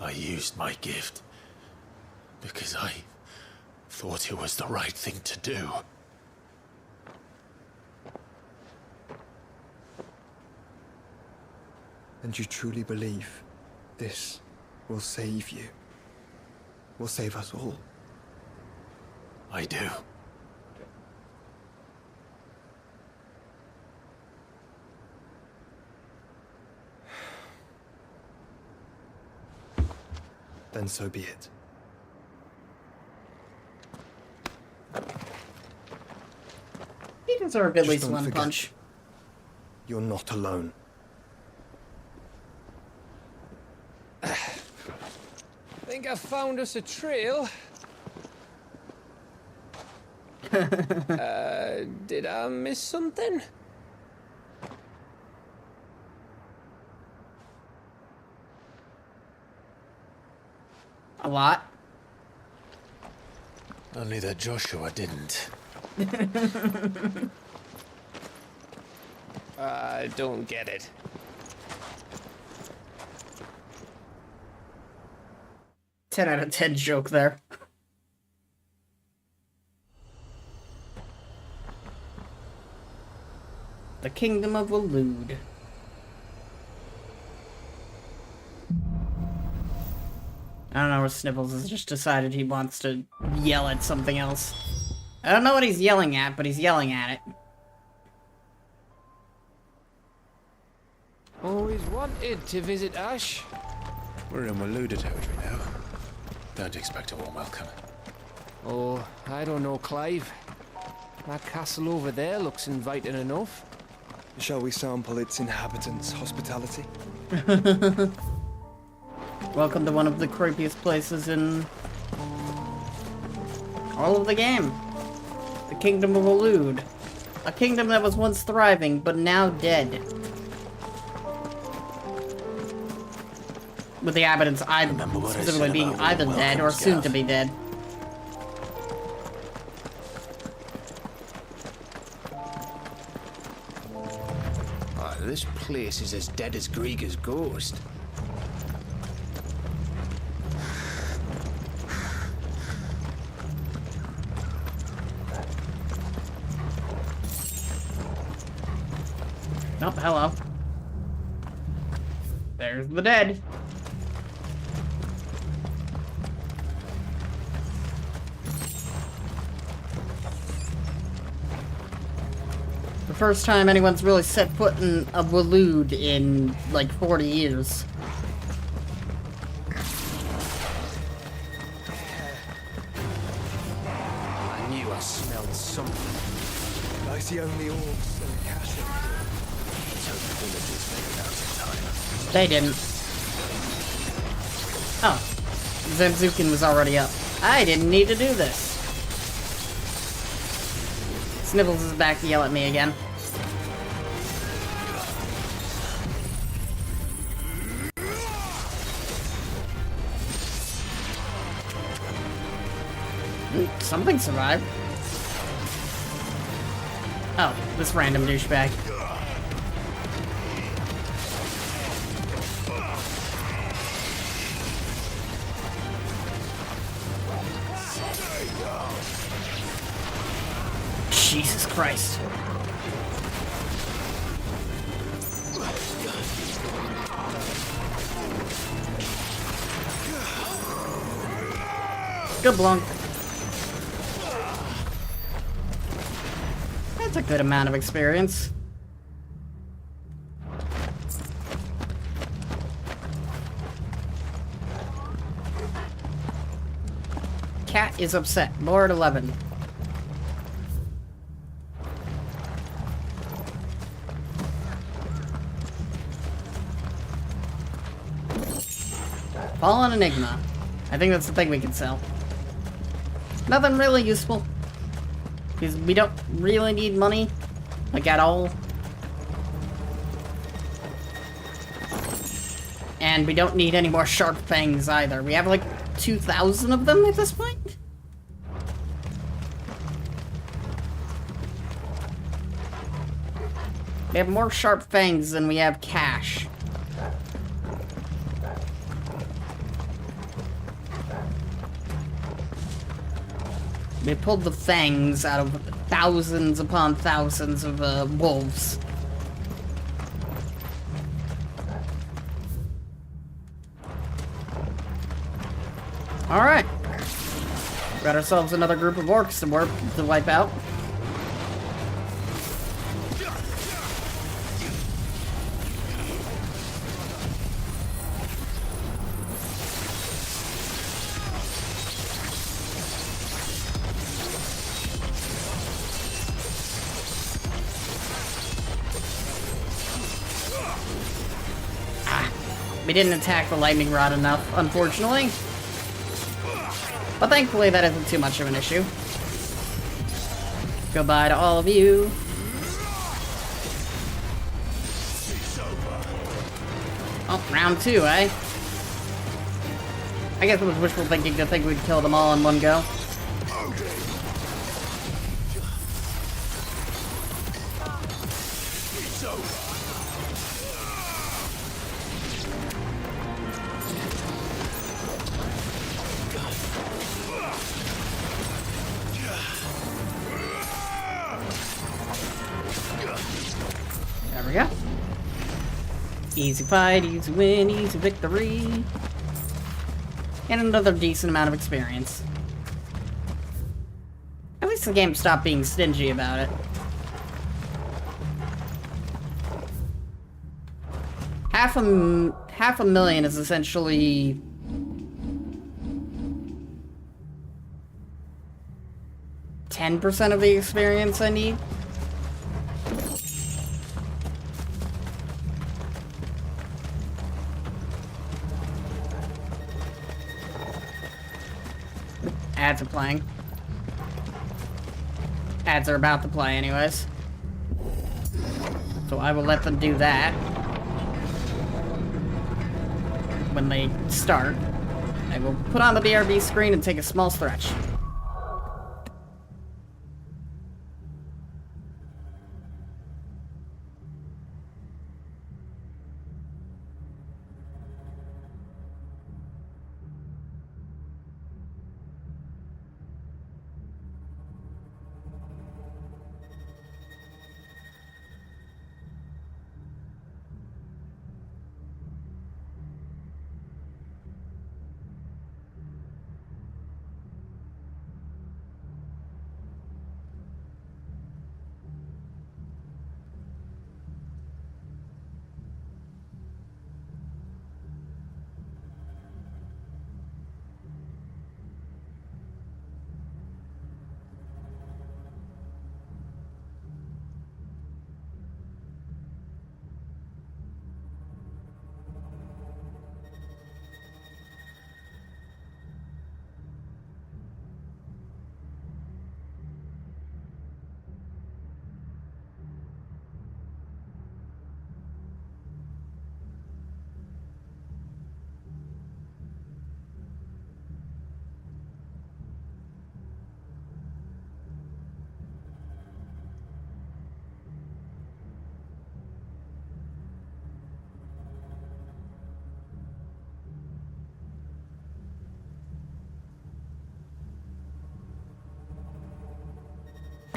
I used my gift because I thought it was the right thing to do. And you truly believe this will save you? Will save us all? I do. Then so be it. He deserved at Just least don't one forget, punch. You're not alone. Think I found us a trail. Did I miss something? A lot. Only that Joshua didn't. I don't get it. Ten out of 10 joke there. The Kingdom of Waloed. I don't know where Snibbles has just decided he wants to yell at something else. I don't know what he's yelling at, but he's yelling at it. Always wanted to visit Ash. We're in Waloed territory now. Don't expect a warm welcome. Oh, I don't know, Clive. That castle over there looks inviting enough. Shall we sample its inhabitants' hospitality? Welcome to one of the creepiest places in all of the game. The Kingdom of Waloed. A kingdom that was once thriving, but now dead. With the inhabitants specifically being either dead or soon to be dead. Oh, this place is as dead as Grieger's ghost. Oh, hello. There's the dead. The first time anyone's really set foot in a Waloed in, like, 40 years. I knew I smelled something. I see only orcs and castle. They didn't. Oh. Zamzukin was already up. I didn't need to do this. Snibbles is back to yell at me again. Something survived. Oh, this random douchebag. Christ. Good blunk. That's a good amount of experience. Cat is upset. Lord 11. Fallen Enigma. I think that's the thing we can sell. Nothing really useful. Because we don't really need money. Like, at all. And we don't need any more sharp fangs either. We have like 2,000 of them at this point? We have more sharp fangs than we have cash. We pulled the fangs out of thousands upon thousands of wolves. Alright. Got ourselves another group of orcs to wipe out. We didn't attack the lightning rod enough, unfortunately. But thankfully that isn't too much of an issue. Goodbye to all of you. Oh, round 2, eh? I guess it was wishful thinking to think we'd kill them all in one go. There we go. Easy fight, easy win, easy victory. And another decent amount of experience. At least the game stopped being stingy about it. Half a million is essentially 10% of the experience I need. Ads are playing. Ads are about to play anyways. So I will let them do that. When they start, I will put on the BRB screen and take a small stretch.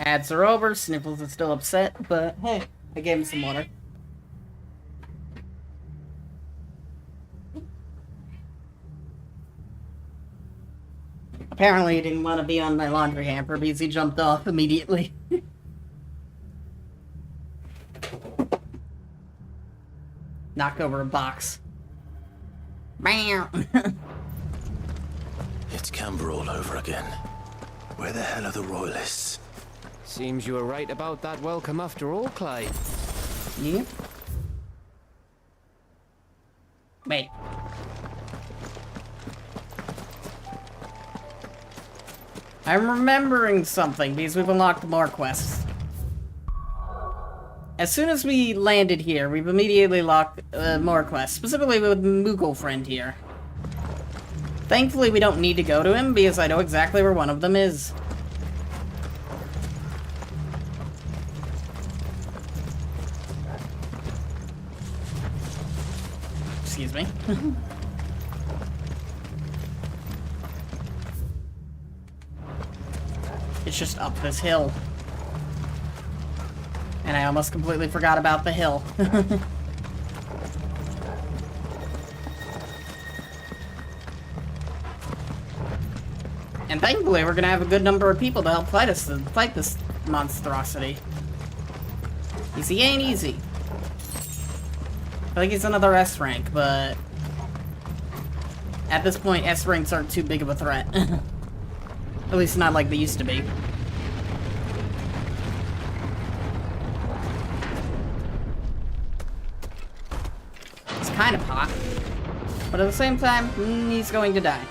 Ads are over. Sniffles is still upset, but hey, I gave him some water. Apparently he didn't want to be on my laundry hamper because he jumped off immediately. Knock over a box. Bam! It's Camber all over again. Where the hell are the royalists? Seems you were right about that welcome after all, Clyde. Yep. Wait. I'm remembering something because we've unlocked more quests. As soon as we landed here, we've immediately locked more quests, specifically with Moogle friend here. Thankfully, we don't need to go to him because I know exactly where one of them is. Excuse me. It's just up this hill. And I almost completely forgot about the hill. And thankfully, we're gonna have a good number of people to help fight this monstrosity. You see, he ain't easy. I think he's another S rank, but at this point, S ranks aren't too big of a threat. At least not like they used to be. It's kind of hot, but at the same time, he's going to die.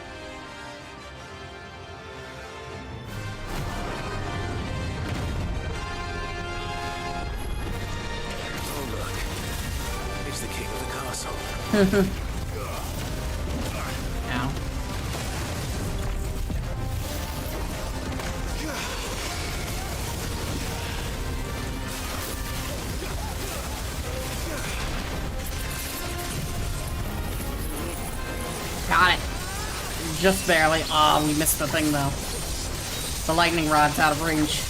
Oh look, it's the king of the castle. Ow. Got it. Just barely. Oh, we missed the thing though. The lightning rod's out of range.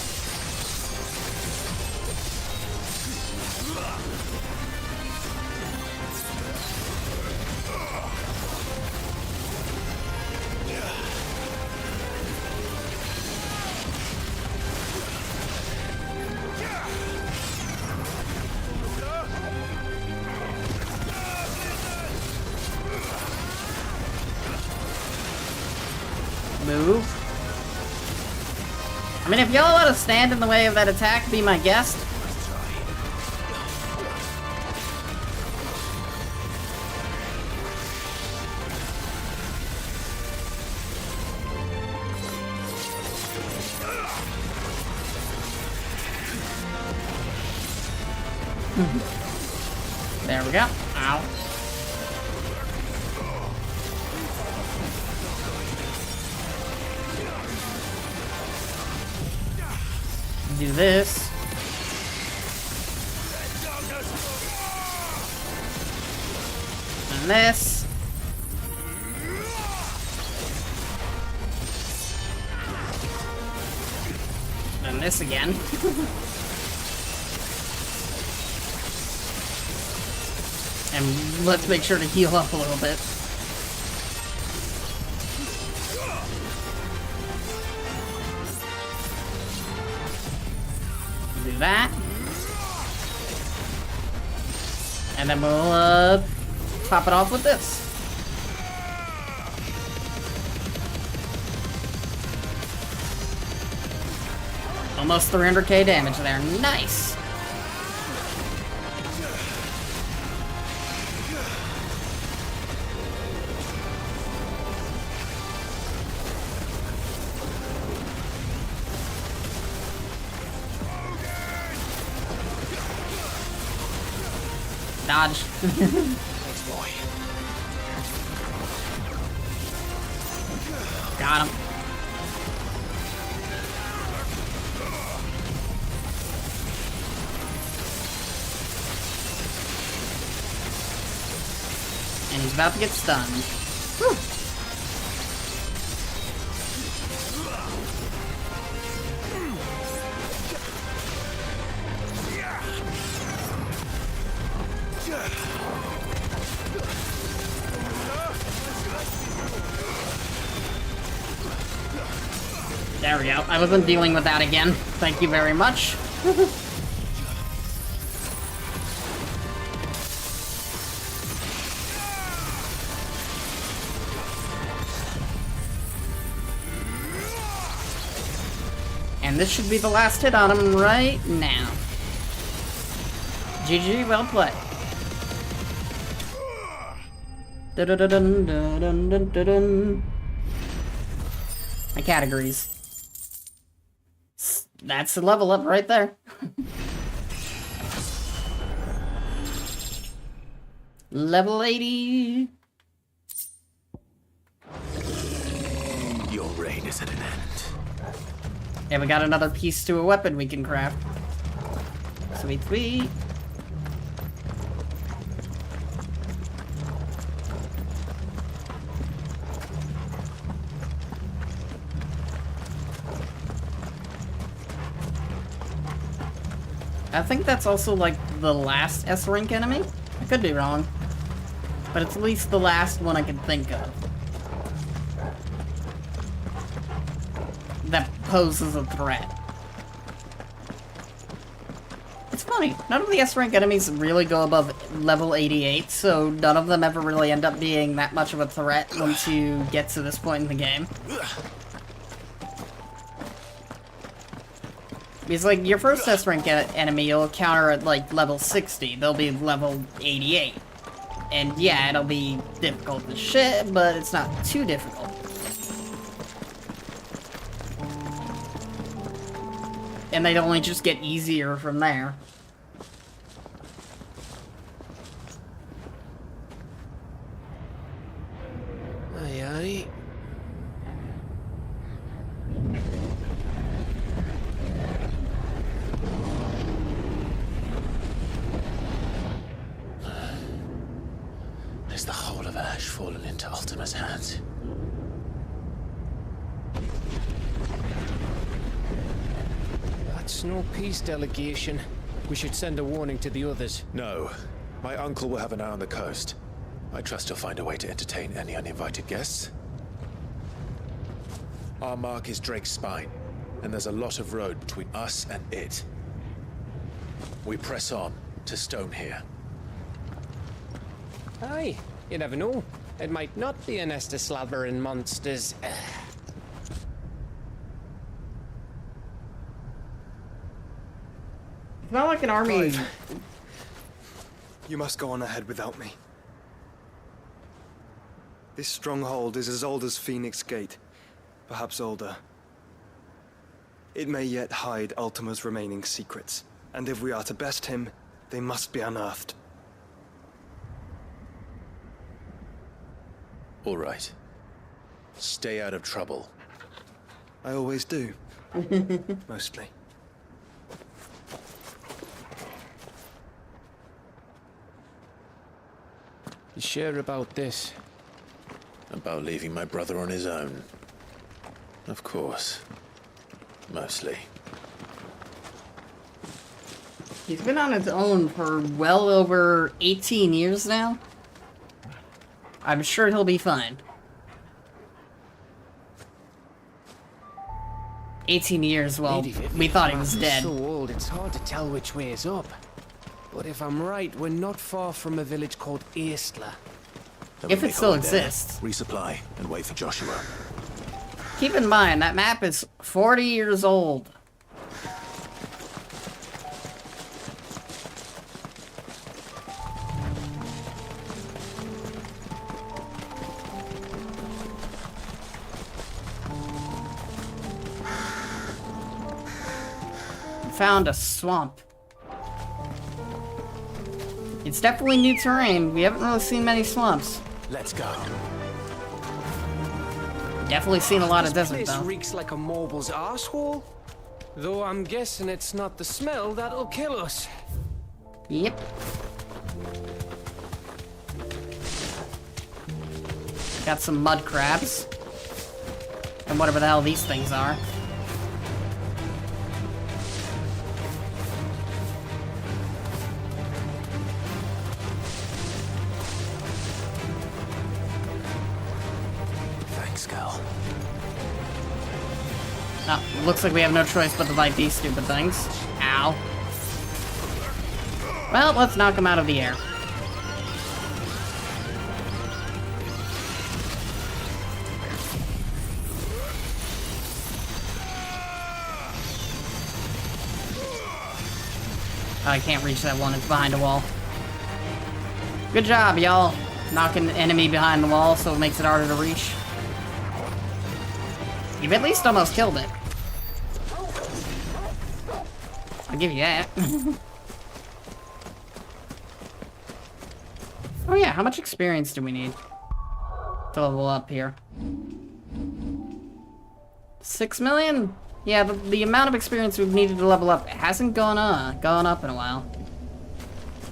Move. I mean, if y'all want to stand in the way of that attack, be my guest. There we go. Ow. Do this. And this. And this again. And let's make sure to heal up a little bit. Do that. And then we'll top it off with this. Almost 300k damage there. Nice. Dodge. Thanks, boy. Got him. And he's about to get stunned. Whew. There we go. I wasn't dealing with that again. Thank you very much. And this should be the last hit on him right now. GG, well played. Dun-dun-dun-dun-dun-dun-dun. My categories. That's the level up right there. Level 80. Your reign is at an end. And we got another piece to a weapon we can craft. Sweet, sweet. I think that's also like the last S-rank enemy. I could be wrong. But it's at least the last one I can think of that poses a threat. It's funny, none of the S-rank enemies really go above level 88, so none of them ever really end up being that much of a threat once you get to this point in the game. Because, like, your first S-rank enemy you'll encounter at, like, level 60. They'll be level 88. And, yeah, it'll be difficult as shit, but it's not too difficult. And they'd only just get easier from there. Aye, aye. Is the whole of Ash fallen into Ultima's hands? That's no peace delegation. We should send a warning to the others. No. My uncle will have an eye on the coast. I trust he'll find a way to entertain any uninvited guests. Our mark is Drake's Spine, and there's a lot of road between us and it. We press on to Stonehere. Aye, you never know. It might not be a nest of slathering monsters. It's not like an army. You must go on ahead without me. This stronghold is as old as Phoenix Gate, perhaps older. It may yet hide Ultima's remaining secrets, and if we are to best him, they must be unearthed. All right. Stay out of trouble. I always do. Mostly. You sure about this? About leaving my brother on his own. Of course. Mostly. He's been on his own for well over 18 years now. I'm sure he'll be fine. 18 years, well, we thought he was dead. So old, it's hard to tell which way is up. But if I'm right, we're not far from a village called Eastla. If it still exists. Resupply and wait for Joshua. Keep in mind, that map is 40 years old. Found a swamp. It's definitely new terrain. We haven't really seen many swamps. Let's go. Definitely seen a lot of desert, This though. place reeks like a mobile's arsehole. Though I'm guessing it's not the smell that'll kill us. Yep. Got some mud crabs. And whatever the hell these things are. Oh, looks like we have no choice but to fight these stupid things. Ow. Well, let's knock them out of the air. I can't reach that one, it's behind a wall. Good job, y'all. Knocking the enemy behind the wall so it makes it harder to reach. You've at least almost killed it. I'll give you that. Oh yeah, how much experience do we need to level up here? 6 million? Yeah, the amount of experience we've needed to level up hasn't gone up in a while.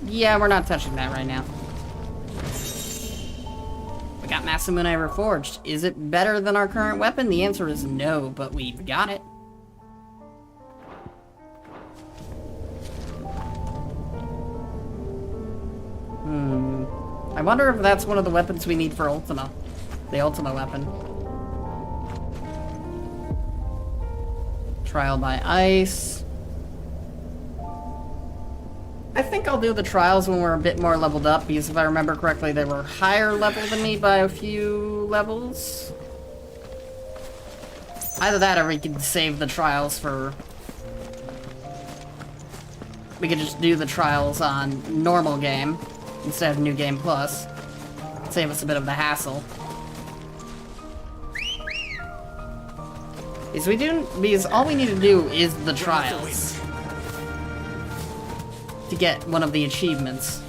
Yeah, we're not touching that right now. We got Masamune Reforged. Is it better than our current weapon? The answer is no, but we've got it. I wonder if that's one of the weapons we need for Ultima. The Ultima weapon. Trial by ice. I think I'll do the trials when we're a bit more leveled up, because if I remember correctly, they were higher level than me by a few levels. Either that or we could save the trials for... We could just do the trials on normal game instead of New Game Plus. Save us a bit of the hassle. Because all we need to do is the trials to get one of the achievements.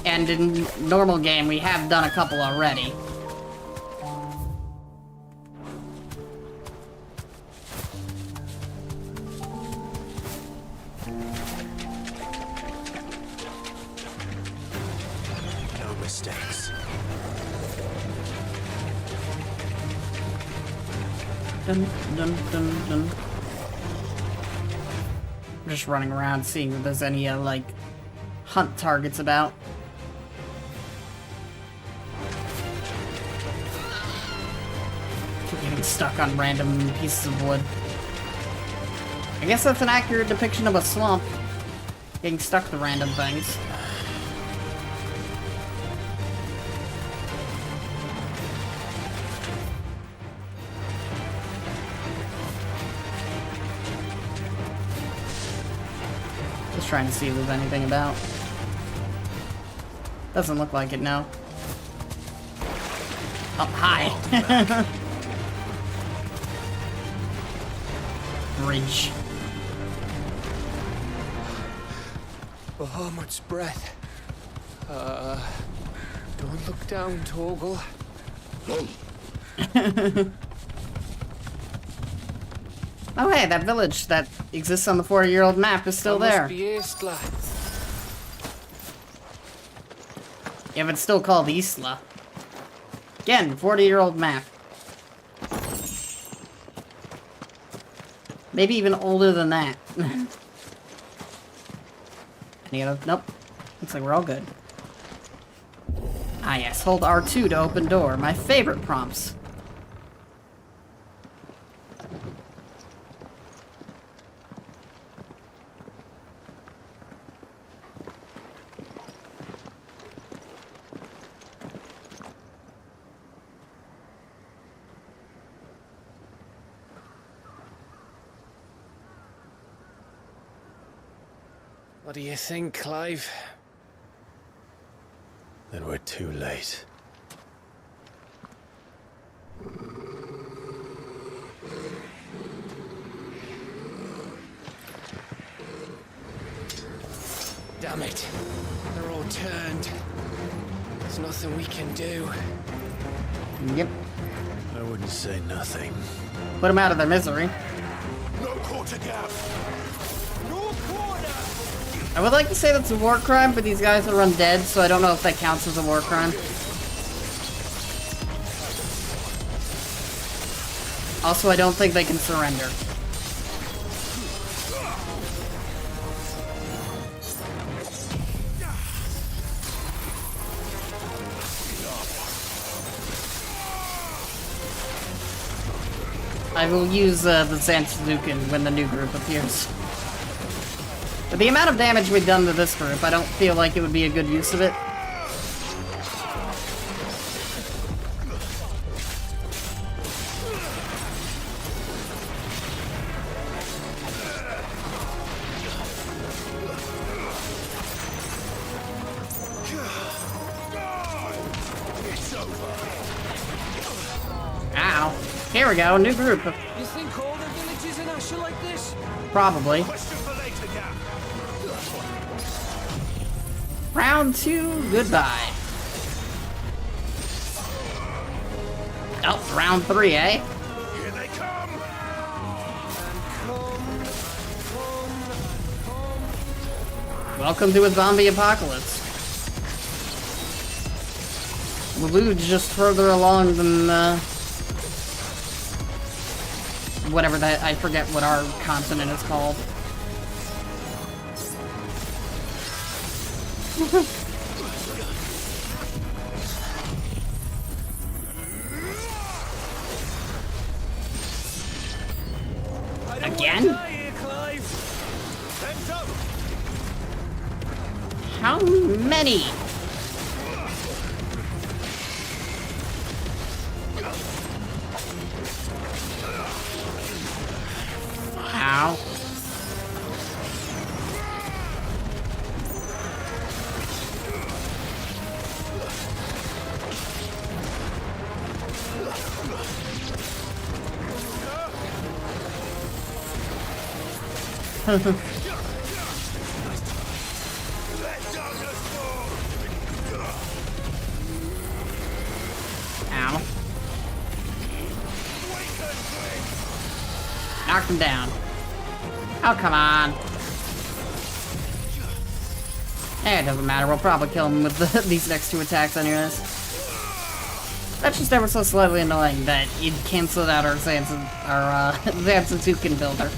And in normal game, we have done a couple already. No mistakes. Dun, dun, dun, dun. I'm just running around seeing if there's any, like, hunt targets about. Keep getting stuck on random pieces of wood. I guess that's an accurate depiction of a slump. Getting stuck to random things. Just trying to see if there's anything about. Doesn't look like it, no. Up high. Bridge. Oh, much breath. Don't look down, Torgal. Oh hey, that village that exists on the 40-year-old map is still there. Must be Isla. Yeah, but it's still called Isla. Again, 40-year-old map. Maybe even older than that. Any other? Nope. Looks like we're all good. Ah yes, hold R2 to open door. My favorite prompts. What do you think, Clive? Then we're too late. Damn it. They're all turned. There's nothing we can do. Yep. I wouldn't say nothing. Put them out of their misery. No quarter gap. I would like to say that's a war crime, but these guys are undead, so I don't know if that counts as a war crime. Also, I don't think they can surrender. I will use the Zansuzuken when the new group appears. But the amount of damage we've done to this group, I don't feel like it would be a good use of it. Ow. Here we go, new group. You think all the villages in Ash are like this? Probably. Round 2, goodbye. Oh, round 3, eh? Here they come! Welcome to a zombie apocalypse. Walood's just further along than, whatever that, I forget what our continent is called. Again? How many? Ow. Ow. Knocked him down. Oh, come on. Eh, it doesn't matter. We'll probably kill him with these next 2 attacks anyways. That's just ever so slightly annoying that you'd cancel out our Zansuzuken builder.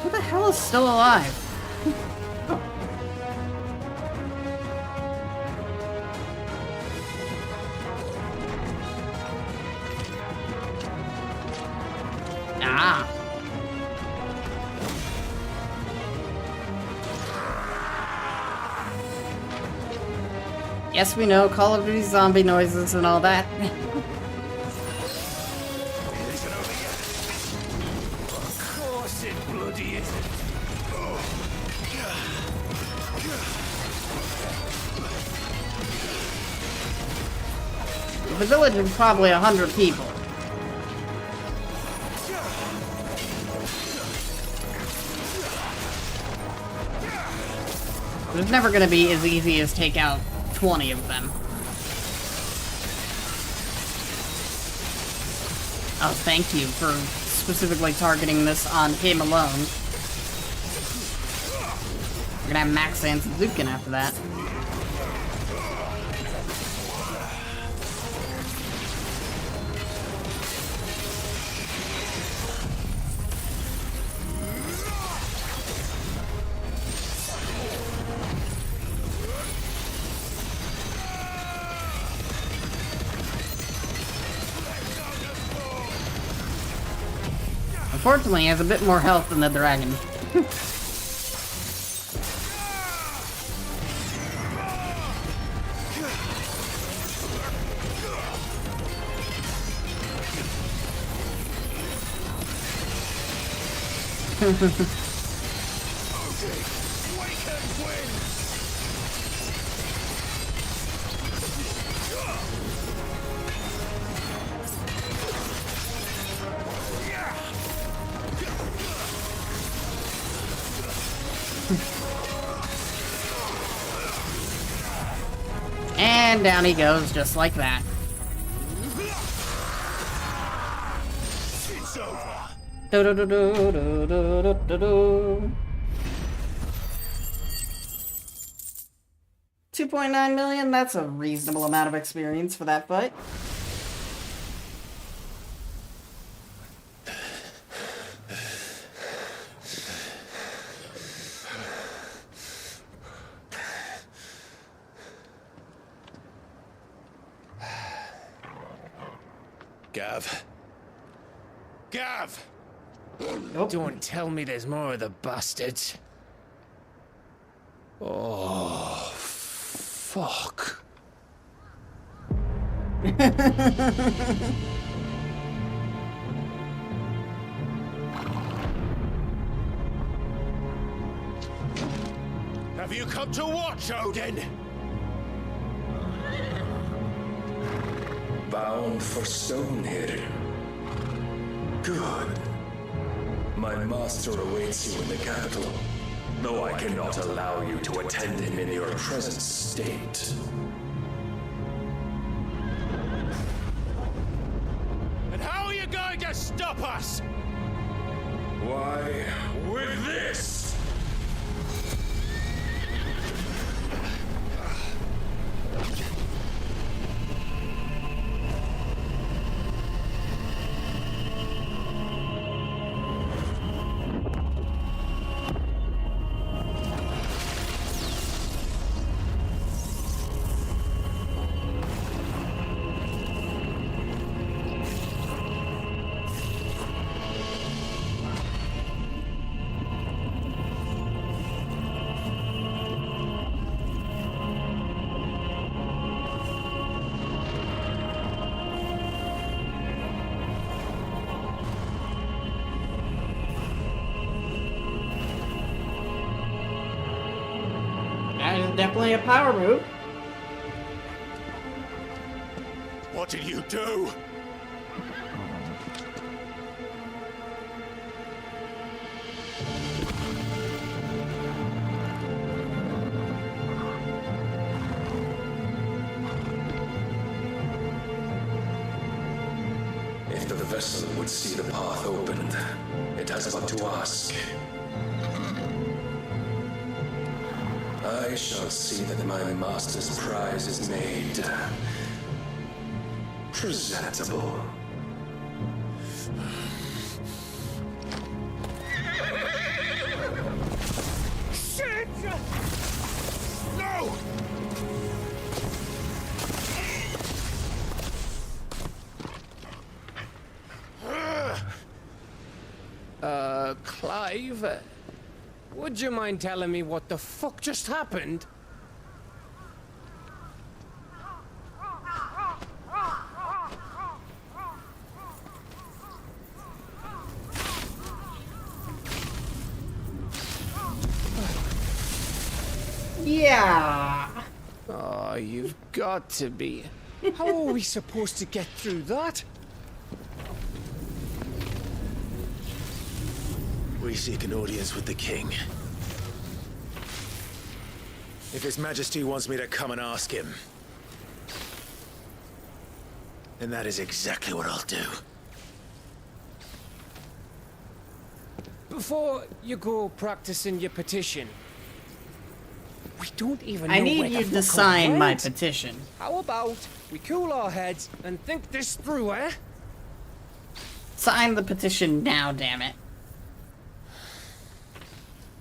Who the hell is still alive? Ah. Yes, we know Call of Duty zombie noises and all that. Of course it bloody isn't. The village is probably 100 people. It's never gonna be as easy as take out 20 of them. Oh, thank you for specifically targeting this on him alone. We're gonna have Max Zansuzuken after that. Unfortunately, he has a bit more health than the dragon. And down he goes, just like that. It's over. Do do do do do do do do. 2.9 million, that's a reasonable amount of experience for that fight. Gav. Gav! Nope. Don't tell me there's more of the bastards. Oh, fuck. Have you come to watch, Odin? Bound for Stonehill. Good. My master awaits you in the capital, though I cannot allow you to attend him in your present state. And how are you going to stop us? Why, with this! That is definitely a power move. What did you do? If the vessel would see the path opened, it has but to ask. I shall see that my master's prize is made presentable. Shit! No! Clive, would you mind telling me what the fuck just happened? Yeah. Oh, you've got to be. How are we supposed to get through that? We seek an audience with the king. If His Majesty wants me to come and ask him, then that is exactly what I'll do. Before you go practicing your petition, we don't even know I need where the you to fuck sign it my went. petition. How about we cool our heads and think this through, eh? Sign the petition now, damn it.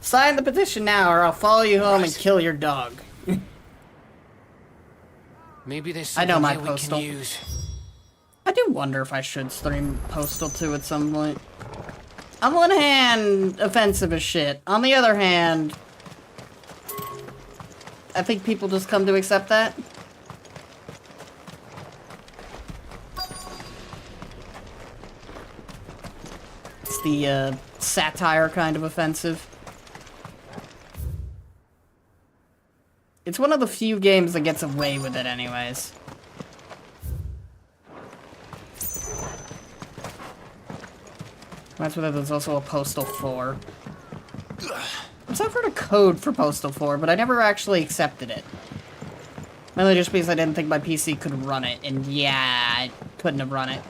Sign the petition now or I'll follow you home and kill your dog. Maybe there's I know something my here we Postal. can use. I do wonder if I should stream Postal 2 at some point. On one hand, offensive as shit. On the other hand, I think people just come to accept that. It's the satire kind of offensive. It's one of the few games that gets away with it anyways. That's whether there's also a Postal 4. I've offered a code for Postal 4, but I never actually accepted it. Mainly just because I didn't think my PC could run it, and yeah, I couldn't have run it.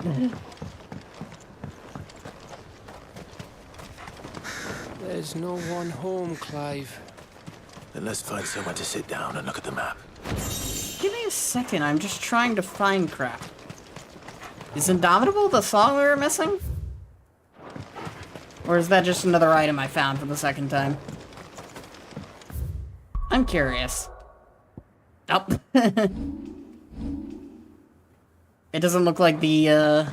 There's no one home, Clive. Then let's find somewhere to sit down and look at the map. Give me a second, I'm just trying to find crap. Is Indomitable the song we were missing? Or is that just another item I found for the second time? I'm curious. Oh. It doesn't look like the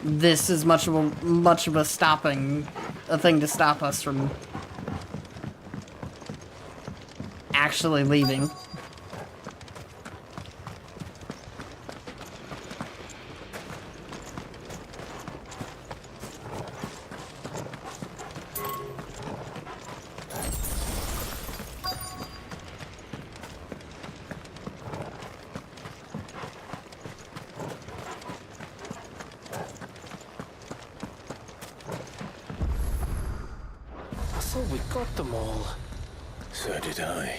this is much of a thing to stop us from actually leaving. I thought we got them all. So did I.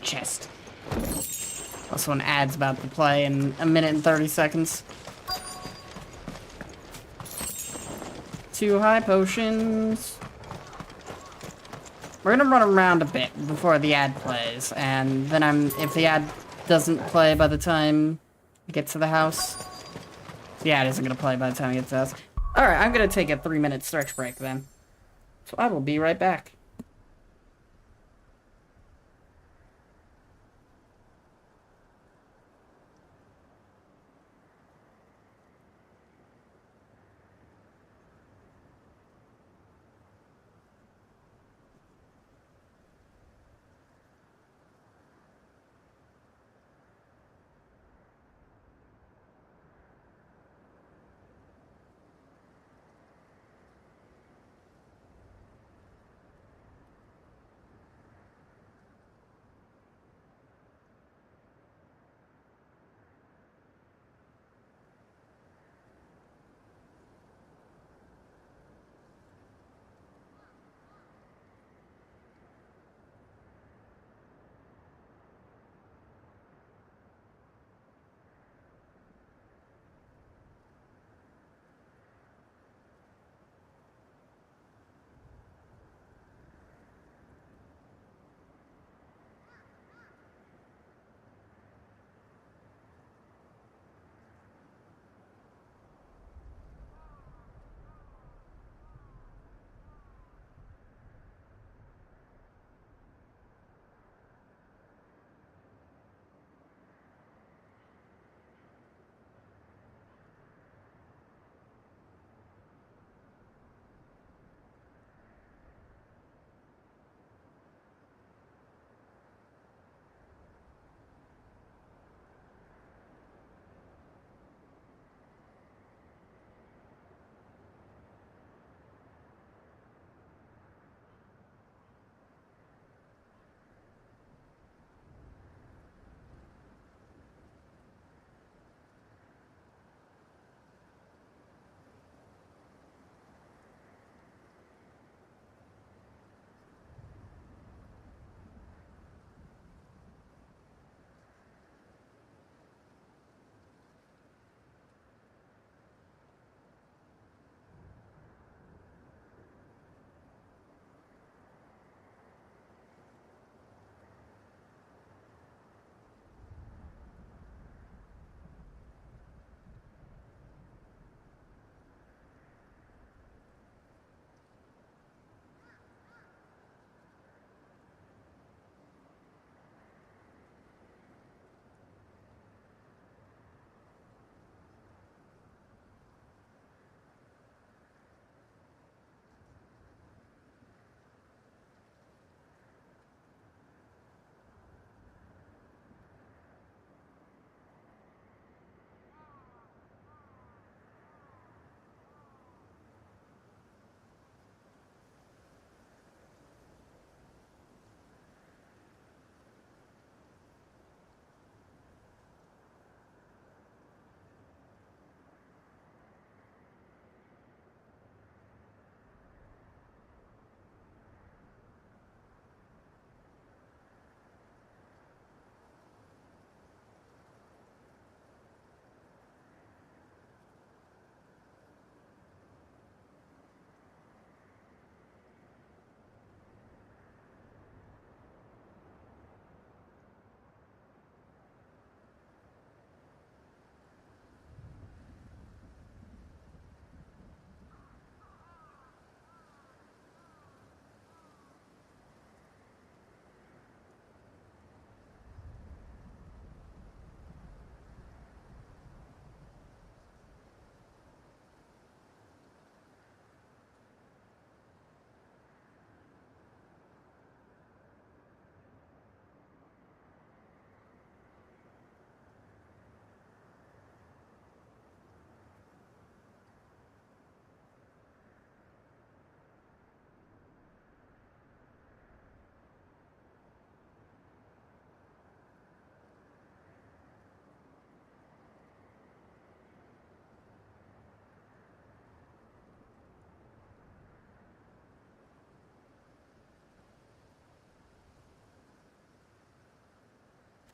Chest. Also, an ad's about to play in a minute and 30 seconds. 2 high potions. We're gonna run around a bit before the ad plays, and then if the ad doesn't play by the time it gets to the house, the ad isn't gonna play by the time it gets to the house. Alright, I'm gonna take a 3-minute stretch break then. So I will be right back.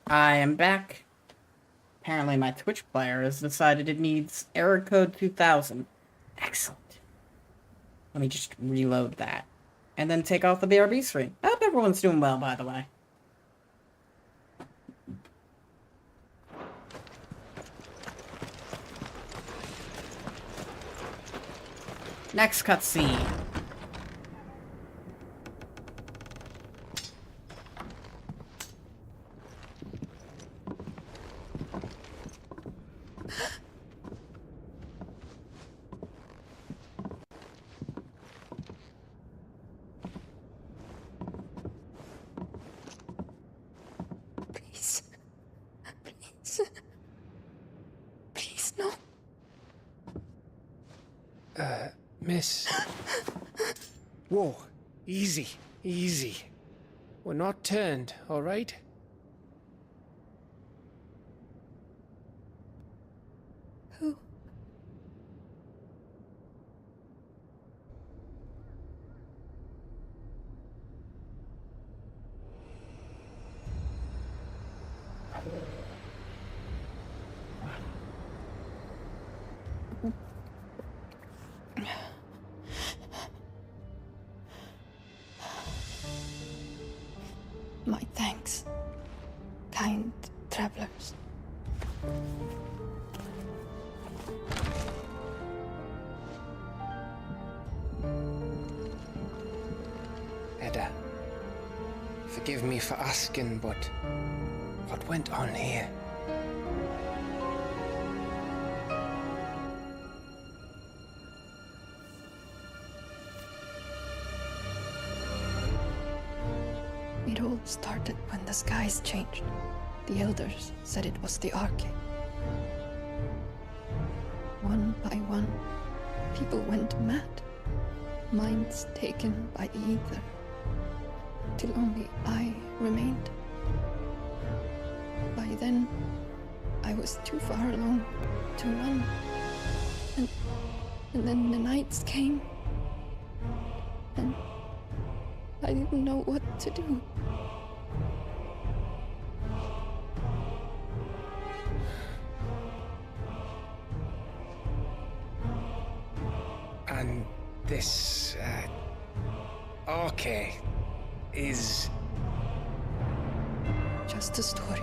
I am back. Apparently my Twitch player has decided it needs error code 2000. Excellent. Let me just reload that. And then take off the BRB screen. I hope everyone's doing well, by the way. Next cutscene. Please. Please. Please, no. Miss. Whoa. Easy. Easy. We're not turned, all right? Who? My thanks, kind travelers. Edda, forgive me for asking, but what went on here? It all started when the skies changed. The elders said it was the Arcade. One by one, people went mad. Minds taken by the ether. Till only I remained. By then, I was too far along to run. And then the nights came. And I didn't know what to do. And this, Arcade is... Just a story.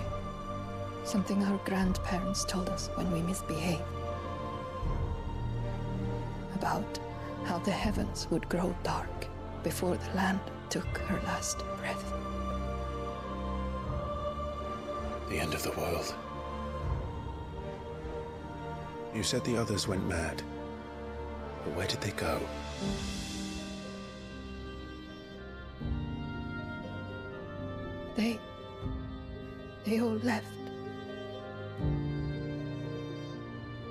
Something our grandparents told us when we misbehaved. About how the heavens would grow dark before the land took her last breath. The end of the world. You said the others went mad. But where did they go? They all left.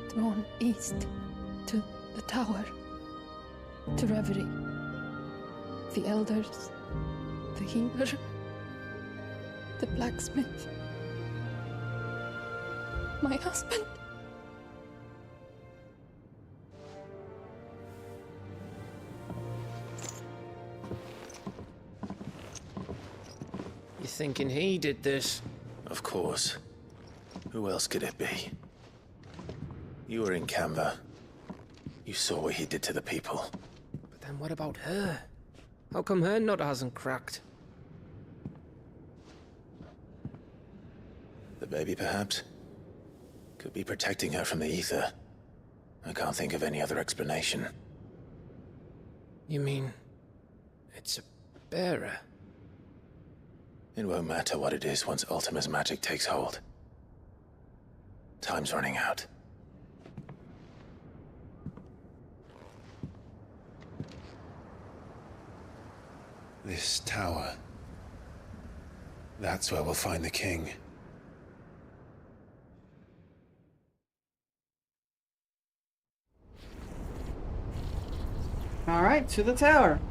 Drawn east to the tower, to Reverie. The elders, the healer, the blacksmith, my husband. You thinking he did this? Of course. Who else could it be? You were in Canva. You saw what he did to the people. But then what about her? How come her nut hasn't cracked? The baby, perhaps? Could be protecting her from the ether. I can't think of any other explanation. You mean... it's a bearer? It won't matter what it is once Ultima's magic takes hold. Time's running out. This tower. That's where we'll find the king. Alright, to the tower.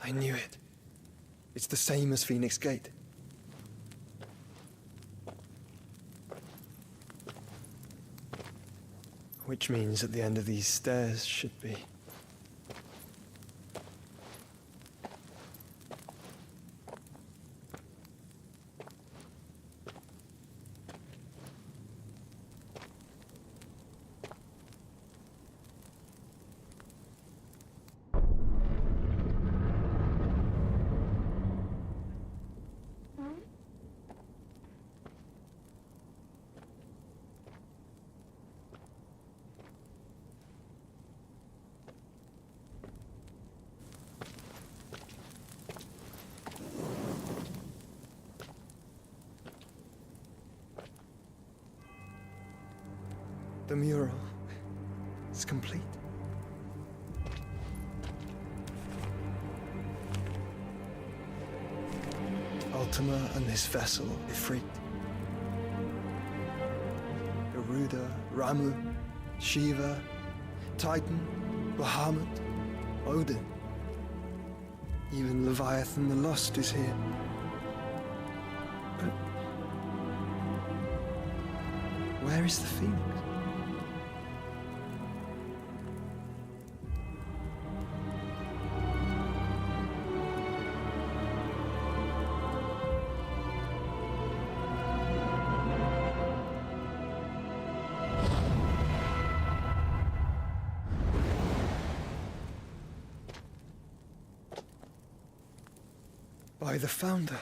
I knew it. It's the same as Phoenix Gate. Which means at the end of these stairs should be... The mural is complete. Ultima and his vessel, Ifrit. Garuda, Ramu, Shiva, Titan, Bahamut, Odin. Even Leviathan the Lost is here. But where is the Phoenix? By the Founder.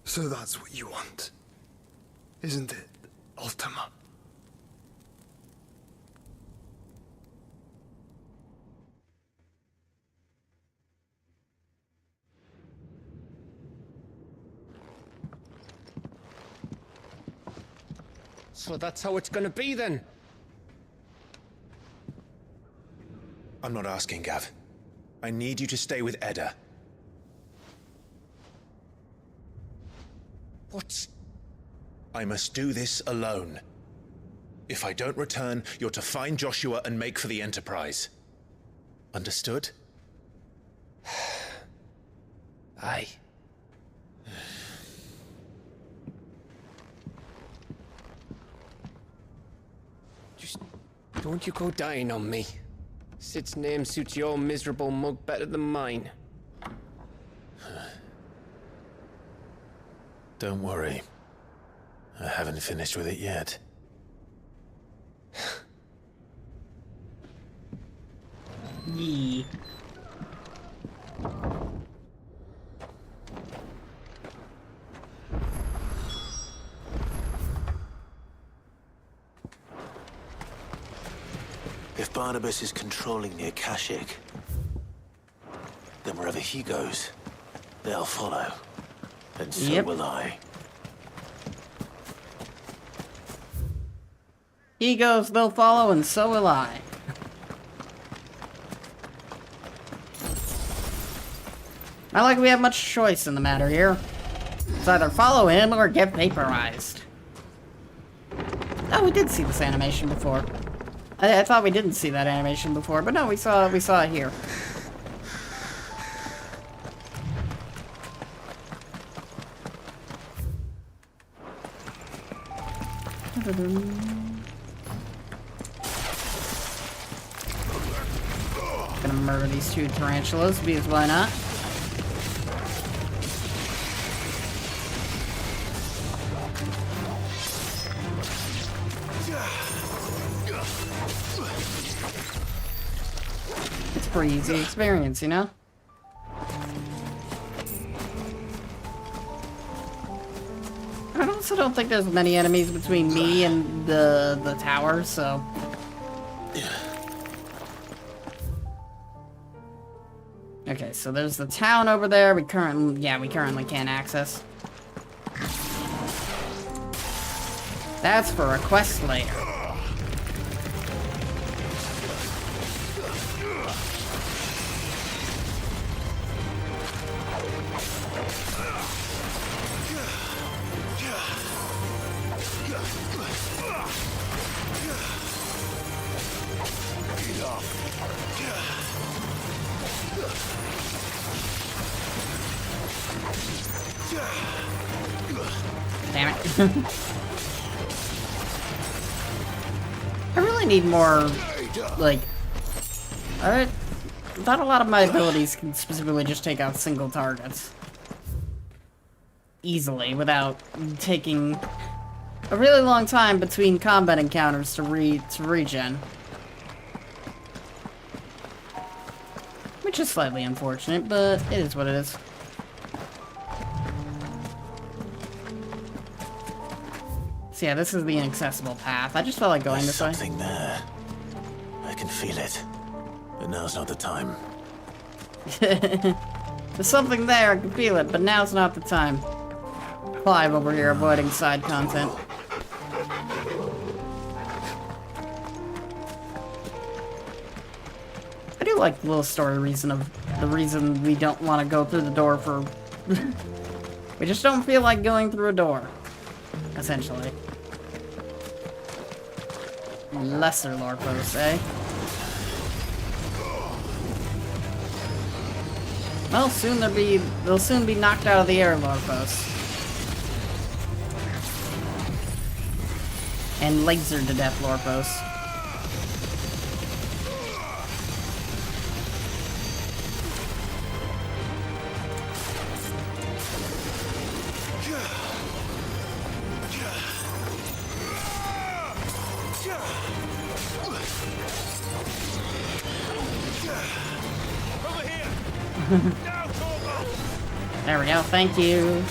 So that's what you want, isn't it, Ultima? So that's how it's gonna be then? I'm not asking, Gav. I need you to stay with Edda. What? I must do this alone. If I don't return, you're to find Joshua and make for the Enterprise. Understood? Aye. Just don't you go dying on me. Sid's name suits your miserable mug better than mine. Don't worry. I haven't finished with it yet. Yee. If Barnabas is controlling the Akashic, then wherever he goes, they'll follow. And so will I. He goes, they'll follow, and so will I. Not like we have much choice in the matter here. It's either follow him or get vaporized. Oh, we did see this animation before. I thought we didn't see that animation before, but no, we saw it here. Gonna murder these two tarantulas, because why not? It's a pretty easy experience, you know? I also don't think there's many enemies between me and the tower, so... Okay, so there's the town over there we currently can't access. That's for a quest later. Damn it. I really need more, like... I thought a lot of my abilities can specifically just take out single targets. Easily, without taking a really long time between combat encounters to regen. Which is slightly unfortunate, but it is what it is. So yeah, this is the inaccessible path. I just felt like going There's this way. something there. I can feel it. But now's not the time. There's something there, I can feel it, but now's not the time. Clive over here avoiding side content. I do like the little story reason of the reason we don't want to go through the door for... we just don't feel like going through a door. Essentially. Lesser lore posts, eh? Well, they'll soon be knocked out of the air, lore posts. And lasered to death, lore posts. There we go, thank you.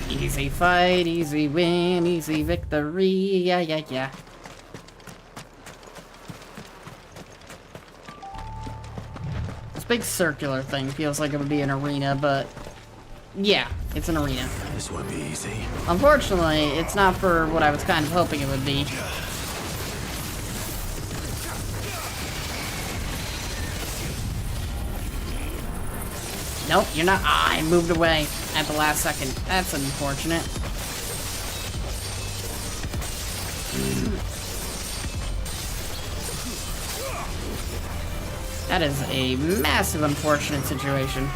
Easy fight, easy win, easy victory, yeah, yeah, yeah. This big circular thing feels like it would be an arena, but yeah, it's an arena. This won't be easy. Unfortunately, it's not for what I was kind of hoping it would be. Nope, you're not. Ah, I moved away at the last second. That's unfortunate. That is a massive unfortunate situation.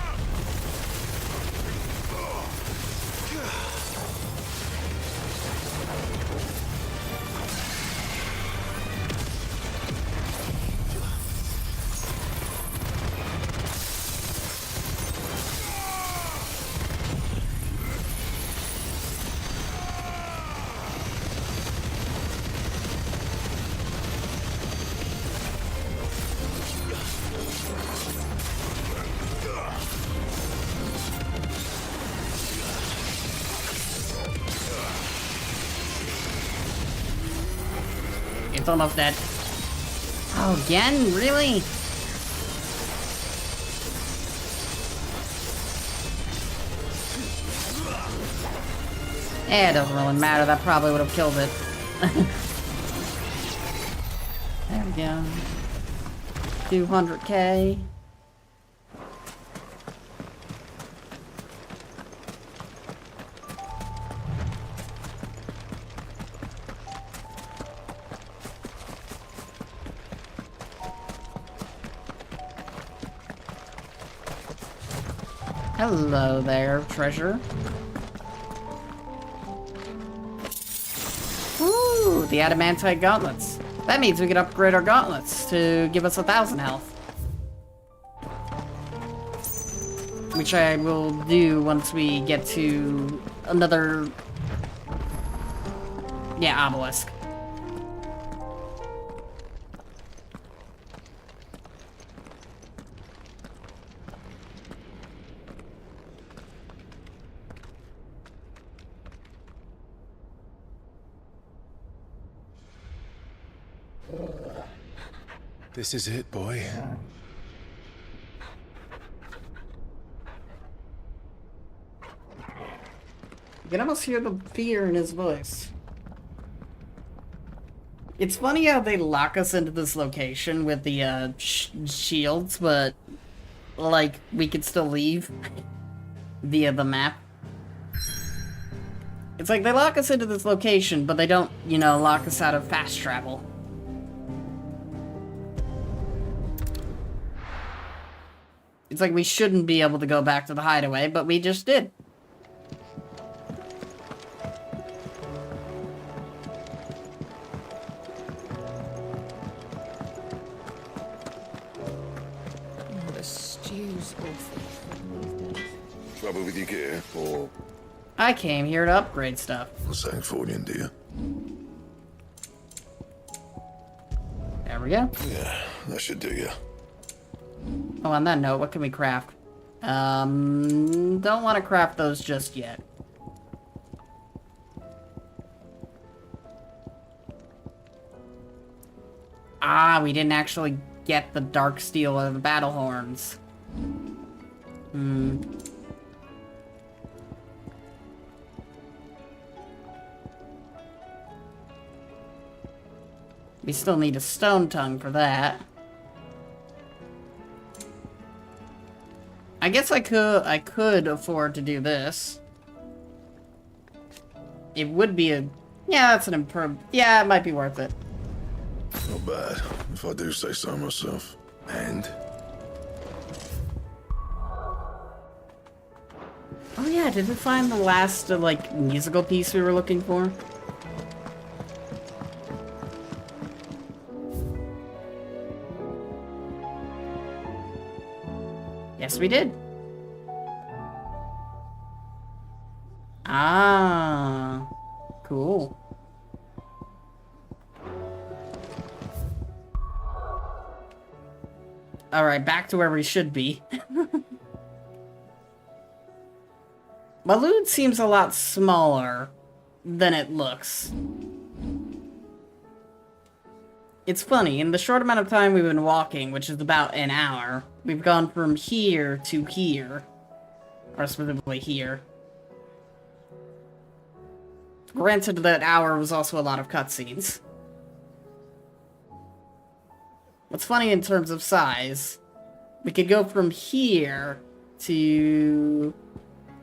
It's almost dead. Oh, again? Really? Eh, it doesn't really matter. That probably would have killed it. There we go. 200k. Hello there, treasure. Ooh, the adamantite gauntlets. That means we can upgrade our gauntlets to give us 1,000 health. Which I will do once we get to another... yeah, obelisk. This is it, boy. You can almost hear the fear in his voice. It's funny how they lock us into this location with the shields, but like we could still leave via the map. It's like they lock us into this location, but they don't, you know, lock us out of fast travel. It's like we shouldn't be able to go back to the hideaway, but we just did. Oh, the stew's awful. Trouble with your gear, or I came here to upgrade stuff. Sanctorian, do you? There we go. Yeah, that should do you. Oh, on that note, what can we craft? Don't want to craft those just yet. Ah, we didn't actually get the dark steel or the battle horns. We still need a stone tongue for that. I guess I could afford to do this. It would be a... Yeah, that's an improved... Yeah, it might be worth it. Not bad, if I do say so myself. And? Oh yeah, did we find the last, like, musical piece we were looking for? Yes, we did. Ah, cool. Alright, back to where we should be. Malud seems a lot smaller than it looks. It's funny, in the short amount of time we've been walking, which is about an hour, we've gone from here to here. Or specifically here. Granted, that hour was also a lot of cutscenes. What's funny in terms of size, we could go from here to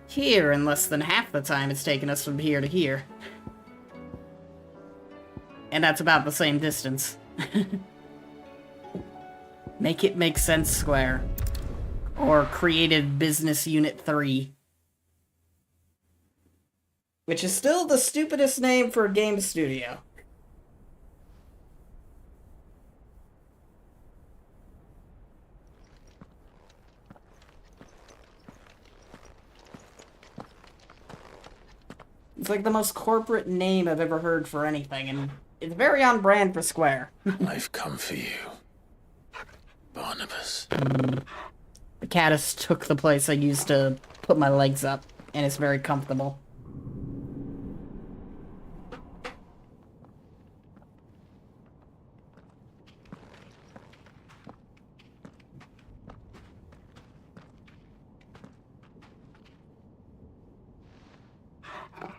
here in less than half the time it's taken us from here to here. And that's about the same distance. Make it make sense, Square. Or Creative Business Unit 3. Which is still the stupidest name for a game studio. It's like the most corporate name I've ever heard for anything, and it's very on brand for Square. I've come for you, Barnabas. The caddis took the place I used to put my legs up, and it's very comfortable.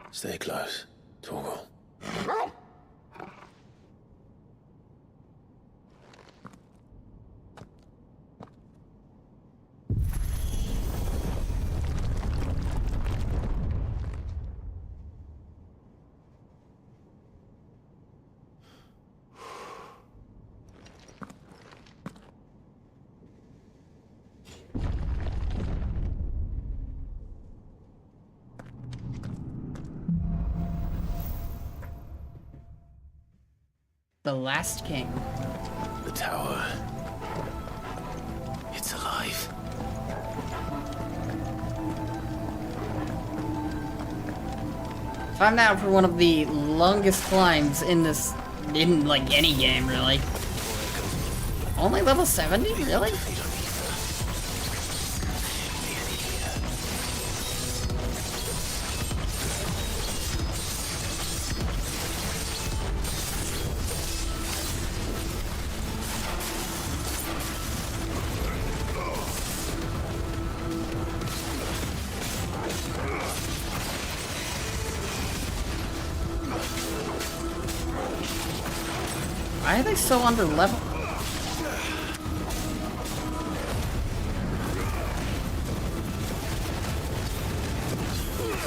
Stay close, Torgal. The Last King. The tower. It's alive. Time now for one of the longest climbs in this, in like any game really. Only level 70? Really? Why are they so under level?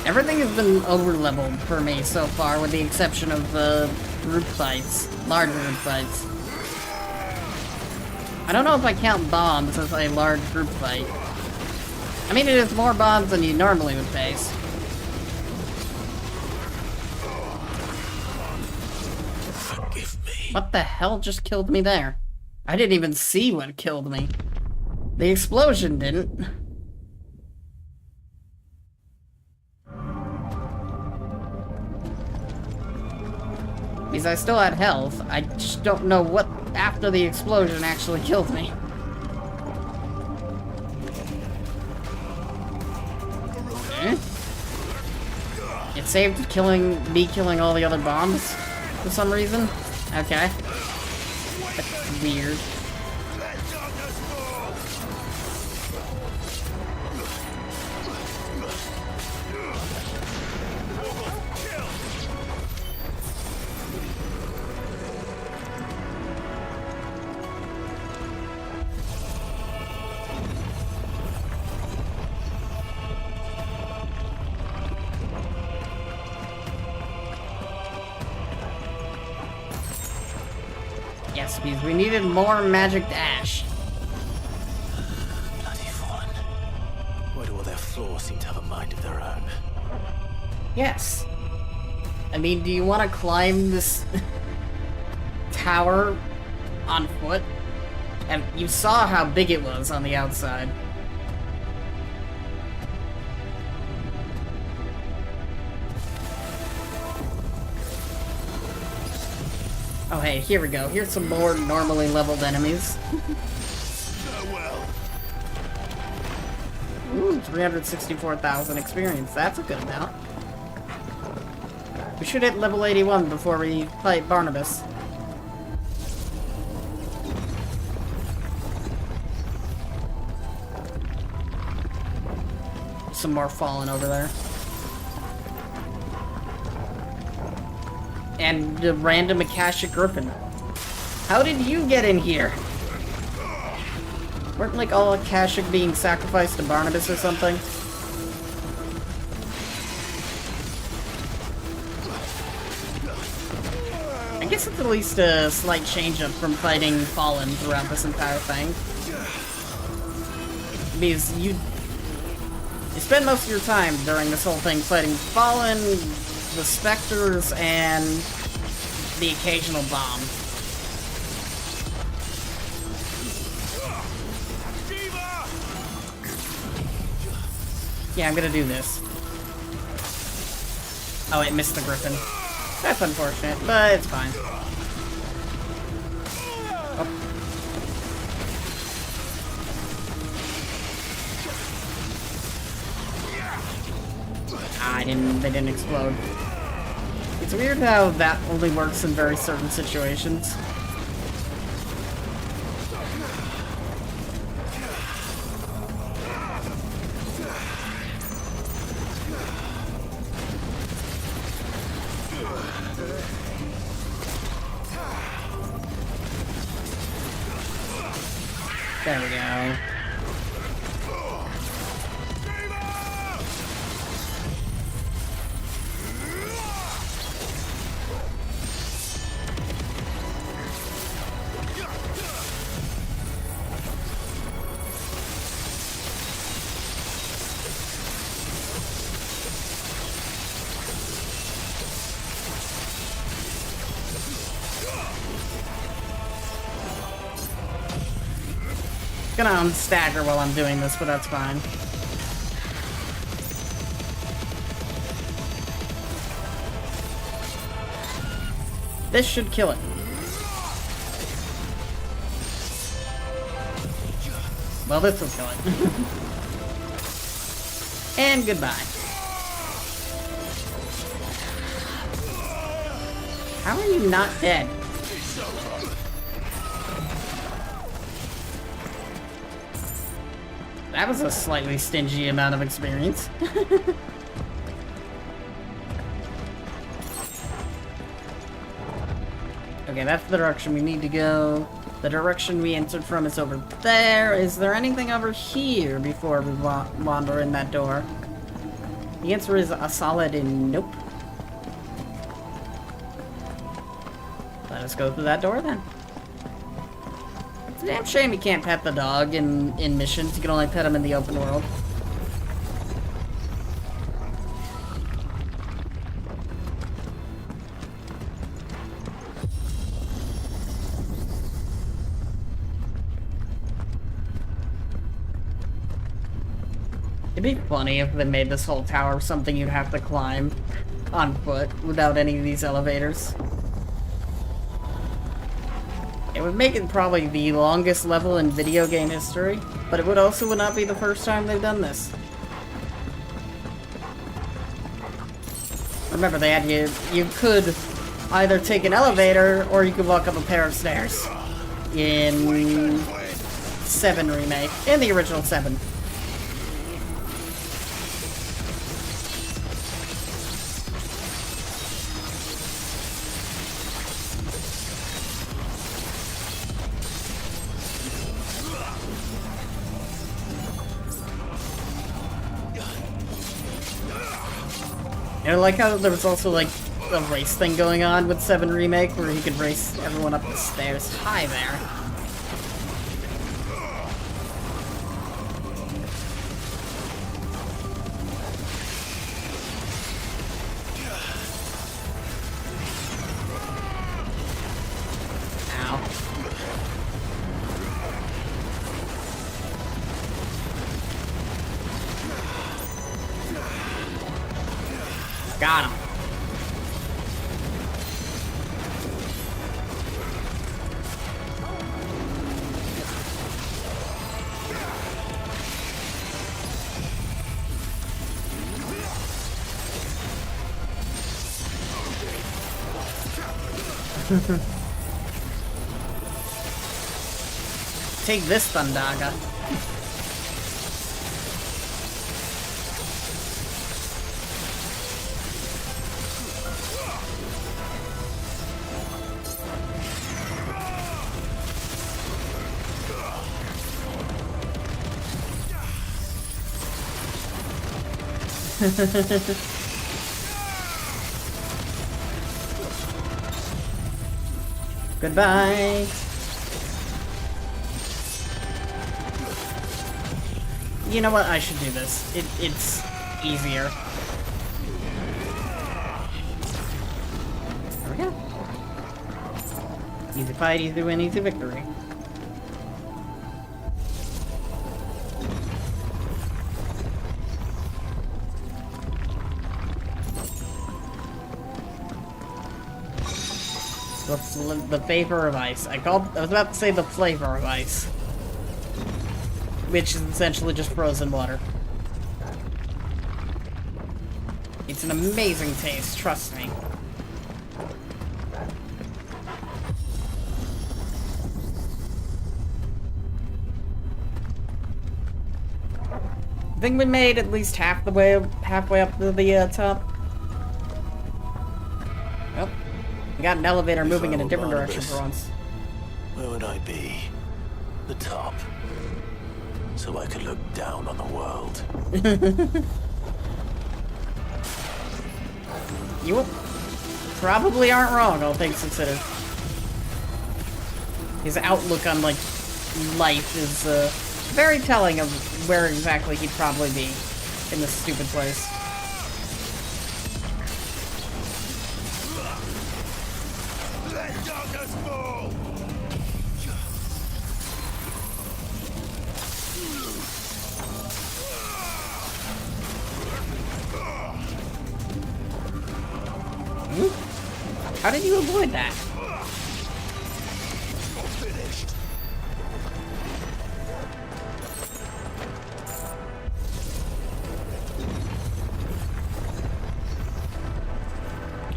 Everything has been over leveled for me so far, with the exception of group fights, large group fights. I don't know if I count bombs as a large group fight. I mean, it is more bombs than you normally would face. What the hell just killed me there? I didn't even see what killed me. The explosion didn't. Because I still had health. I just don't know what after the explosion actually killed me. Okay. It saved me killing all the other bombs for some reason. Okay. That's weird. Yes, because we needed more magic ash. Bloody Fallen. Why do all their floors seem to have a mind of their own? Yes. I mean, do you want to climb this tower on foot? And you saw how big it was on the outside. Oh hey, here we go. Here's some more normally leveled enemies. Ooh, 364,000 experience. That's a good amount. We should hit level 81 before we fight Barnabas. Some more fallen over there. And the random Akashic Griffin. How did you get in here? Weren't like all Akashic being sacrificed to Barnabas or something? I guess it's at least a slight change up from fighting Fallen throughout this entire thing. Because you spend most of your time during this whole thing fighting Fallen, the specters, and the occasional bomb. Yeah, I'm gonna do this. Oh, it missed the griffin. That's unfortunate, but it's fine. Oh. They didn't explode. It's weird how that only works in very certain situations. There we go. Gonna stagger while I'm doing this, but that's fine. This should kill it. Well, this will kill it. And goodbye. How are you not dead? That was a slightly stingy amount of experience. Okay, that's the direction we need to go. The direction we entered from is over there. Is there anything over here before we wander in that door? The answer is a solid nope. Let us go through that door then. It's a damn shame you can't pet the dog in missions. You can only pet him in the open world. It'd be funny if they made this whole tower something you'd have to climb on foot without any of these elevators. It would make it probably the longest level in video game history, but it would not be the first time they've done this. Remember, they had you could either take an elevator or you could walk up a pair of stairs in 7 Remake, in the original 7. And I like how there was also, like, a race thing going on with 7 Remake, where he could race everyone up the stairs. Hi there. Got him. Take this, Thundaga. Goodbye. You know what? I should do this. It's easier. There we go. Easy fight, easy win, easy victory. The favor of ice. I was about to say the flavor of ice. Which is essentially just frozen water. It's an amazing taste, trust me. I think we made at least halfway up to the top. Well, we got an elevator moving in a different direction for once. Where would I be? The top. So I could look down on the world. You probably aren't wrong, all things considered. His outlook on, like, life is very telling of where exactly he'd probably be in this stupid place. Let darkness fall! How did you avoid that? Finished.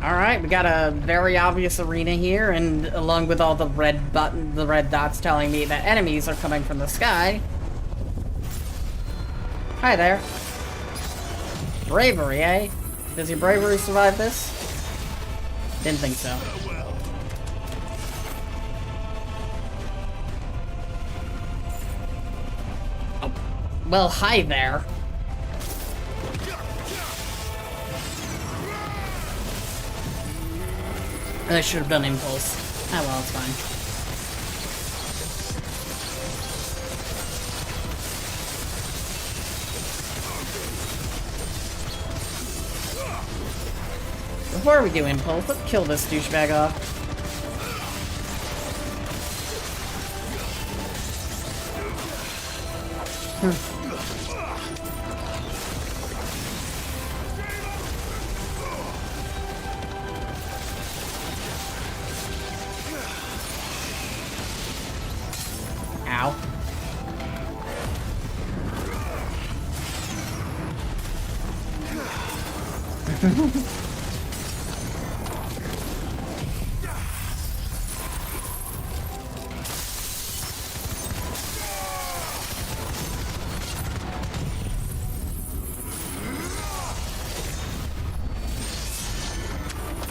Alright, we got a very obvious arena here, and along with all the red dots telling me that enemies are coming from the sky. Hi there. Bravery, eh? Does your bravery survive this? Didn't think so. Oh, well, hi there. I should have done impulse. Ah, well, it's fine. Before we do impulse, let's kill this douchebag off.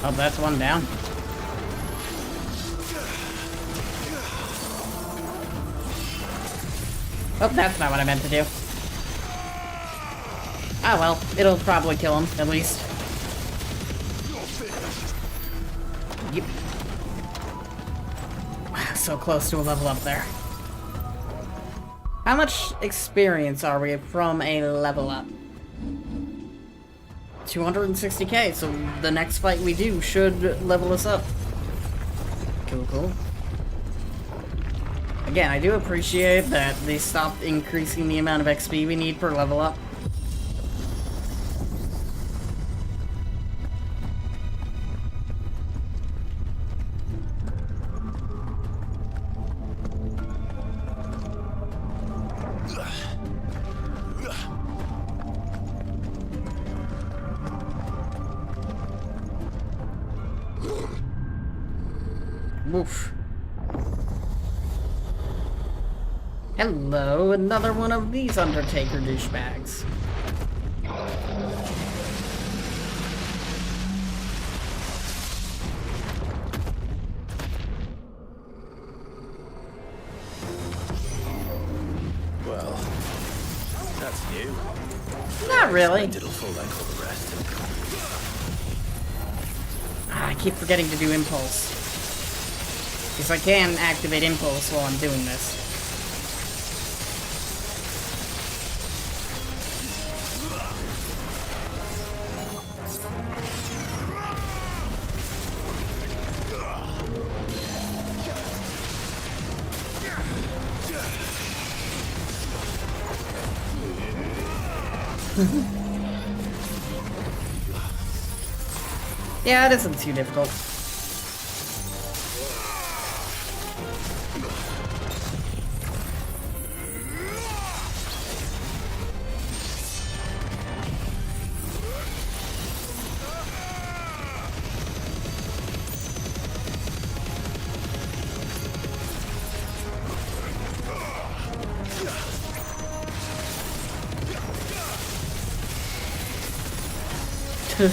Oh, that's one down. Oh, that's not what I meant to do. Ah, well, it'll probably kill him, at least. Yep. So close to a level up there. How much experience are we from a level up? 260k, so the next fight we do should level us up. Cool, cool. Again, I do appreciate that they stopped increasing the amount of XP we need per level up. Woof. Hello, another one of these Undertaker douchebags. Well, that's new. Not really. It'll fall like all the rest. I keep forgetting to do Impulse. Because I can activate Impulse while I'm doing this. Yeah, it isn't too difficult. I'm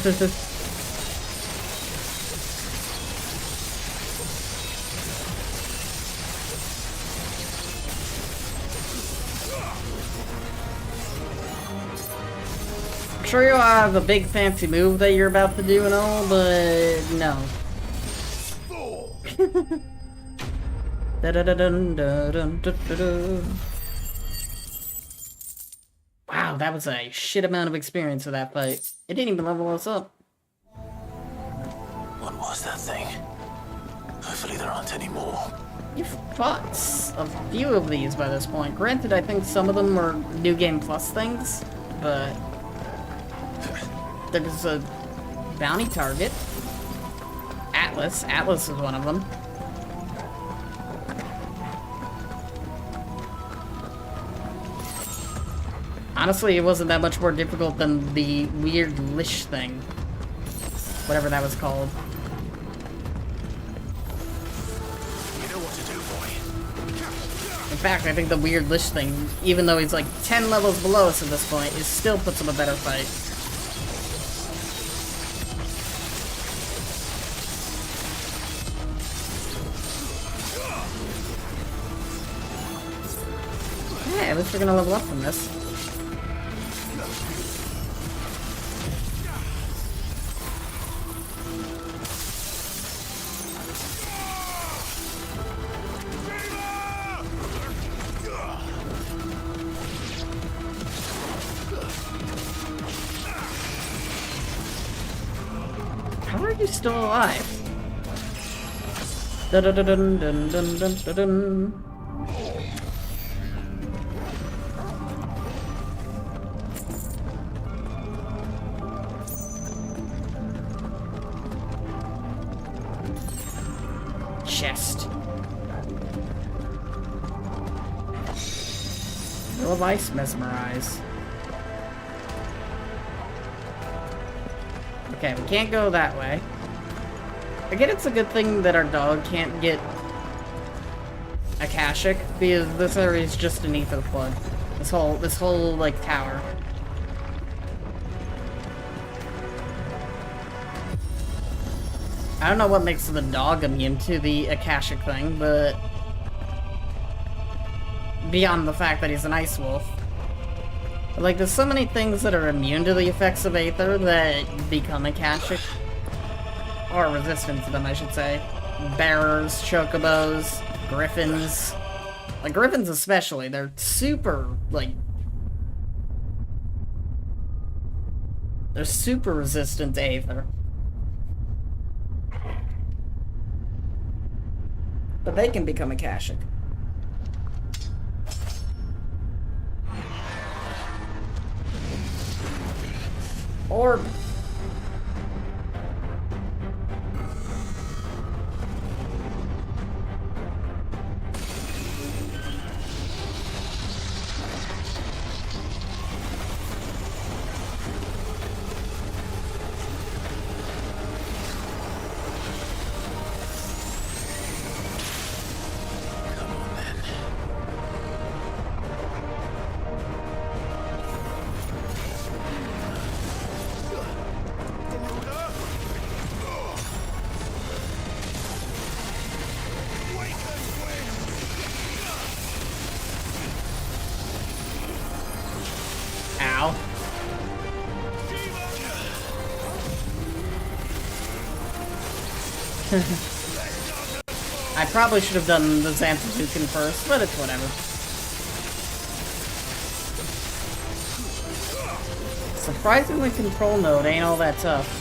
sure you'll have a big fancy move that you're about to do and all, but no. Wow, that was a shit amount of experience for that fight. It didn't even level us up. What was that thing? Hopefully there aren't any more. You've fought a few of these by this point. Granted, I think some of them are New Game Plus things, but there's a bounty target. Atlas. Atlas is one of them. Honestly, it wasn't that much more difficult than the weird Lish thing. Whatever that was called. You know what to do, boy. In fact, I think the weird Lish thing, even though he's like 10 levels below us at this point, it still puts him a better fight. Yeah, at least we're gonna level up from this. How are you still alive? Dun dun dun dun dun dun dun dun. Chest. Will of Ice Mesmerize. Okay, we can't go that way. Again, it's a good thing that our dog can't get Akashic, because this area is just an ether plug. This whole, like, tower. I don't know what makes the dog immune to the Akashic thing, but beyond the fact that he's an ice wolf. But, like, there's so many things that are immune to the effects of Aether that become Akashic. Or resistant to them, I should say. Bearers, chocobos, griffins. Like, griffins especially, they're super, like... They're super resistant to Aether. But they can become Akashic. Orb. Ow. I probably should have done the Xantazukin first, but it's whatever. Surprisingly, control node ain't all that tough.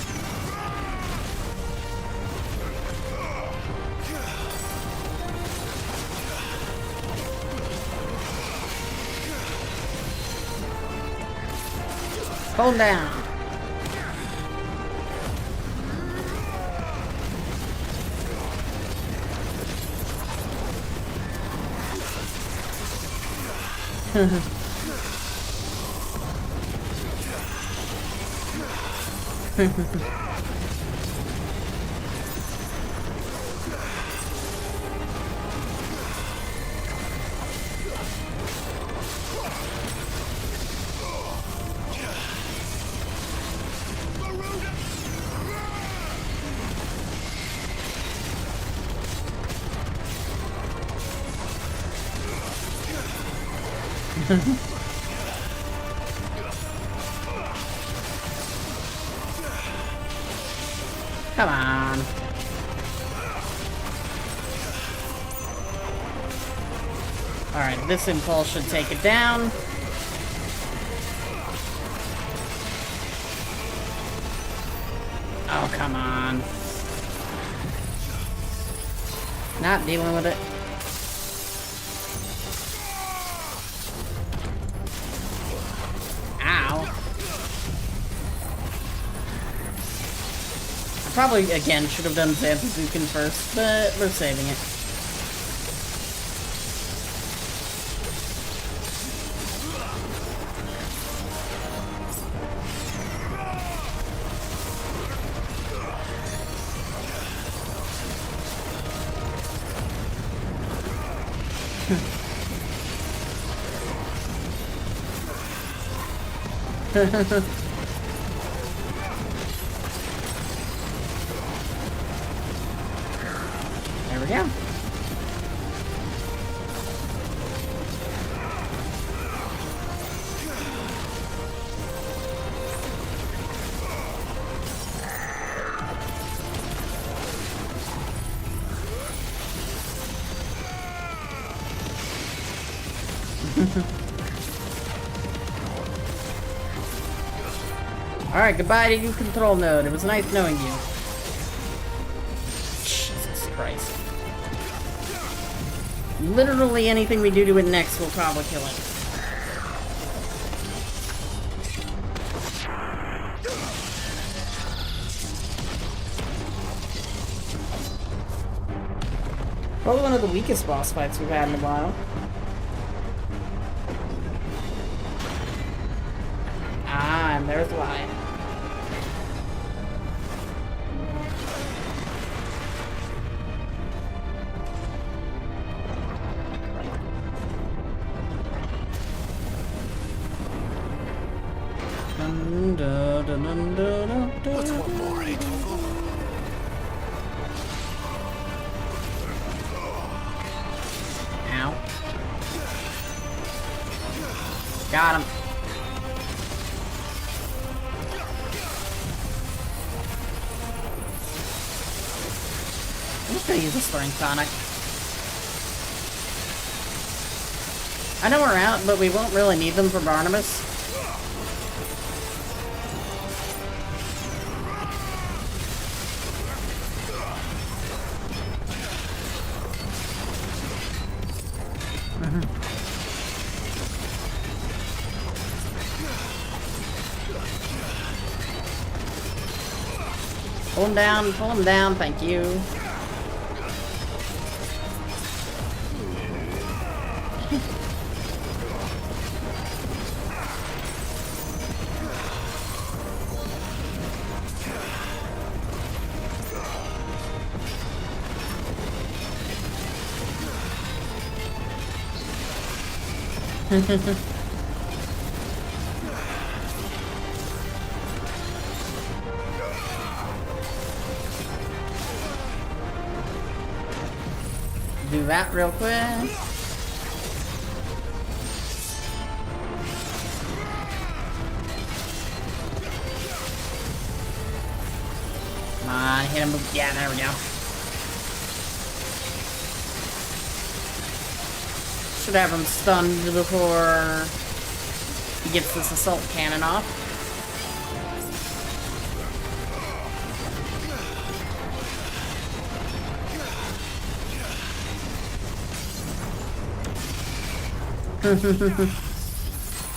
Hold down. Come on. Alright, this impulse should take it down. Oh, come on. Not dealing with it. Probably, again, should have done Xantazukin first, but we're saving it. There we go. Alright, goodbye to you, control node. It was nice knowing you. Jesus Christ. Literally anything we do to it next will probably kill it. Probably one of the weakest boss fights we've had in a while. Ah, and there's why. What's one more hateful? Ow. Got him. I'm just gonna use a strength tonic. I know we're out, but we won't really need them for Barnabas. Pull him down, thank you. Do that real quick. Come on, hit him. Yeah, there we go. Should have him stunned before he gets this assault cannon off.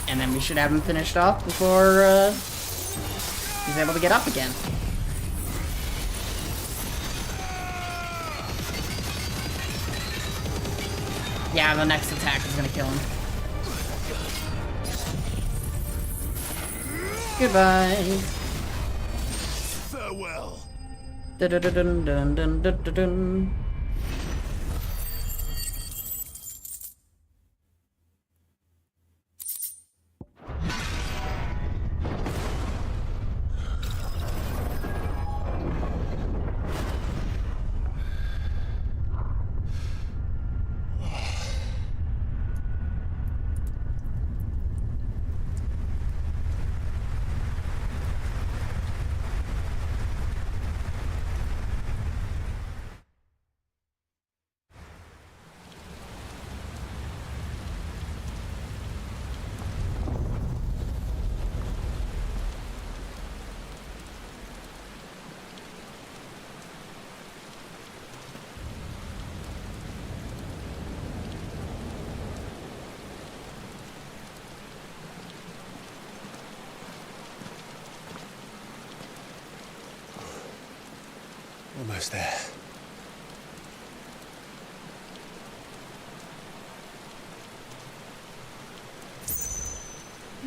And then we should have him finished off before he's able to get up again. Yeah, the next attack is gonna kill him. Goodbye. Farewell. Dun dun dun dun dun dun dun dun. Almost there.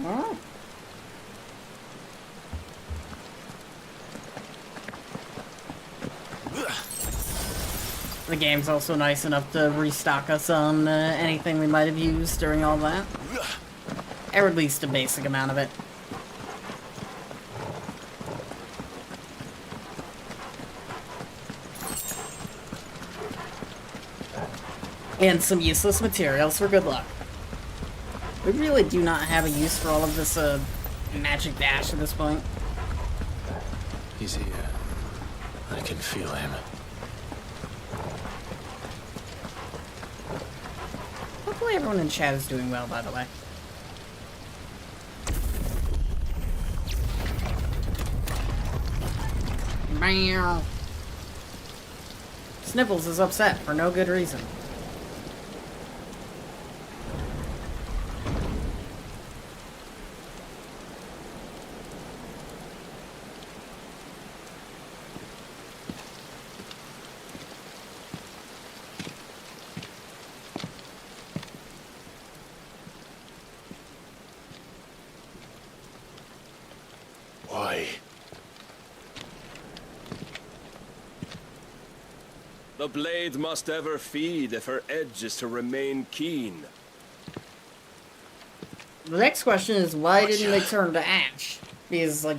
Oh. The game's also nice enough to restock us on anything we might have used during all that. Or at least a basic amount of it. And some useless materials for good luck. We really do not have a use for all of this magic dash at this point. He's here. I can feel him. Hopefully everyone in chat is doing well, by the way. Meow. Sniffles is upset for no good reason. Why? The blade must ever feed if her edge is to remain keen. The next question is, why didn't they turn to ash? Because, like,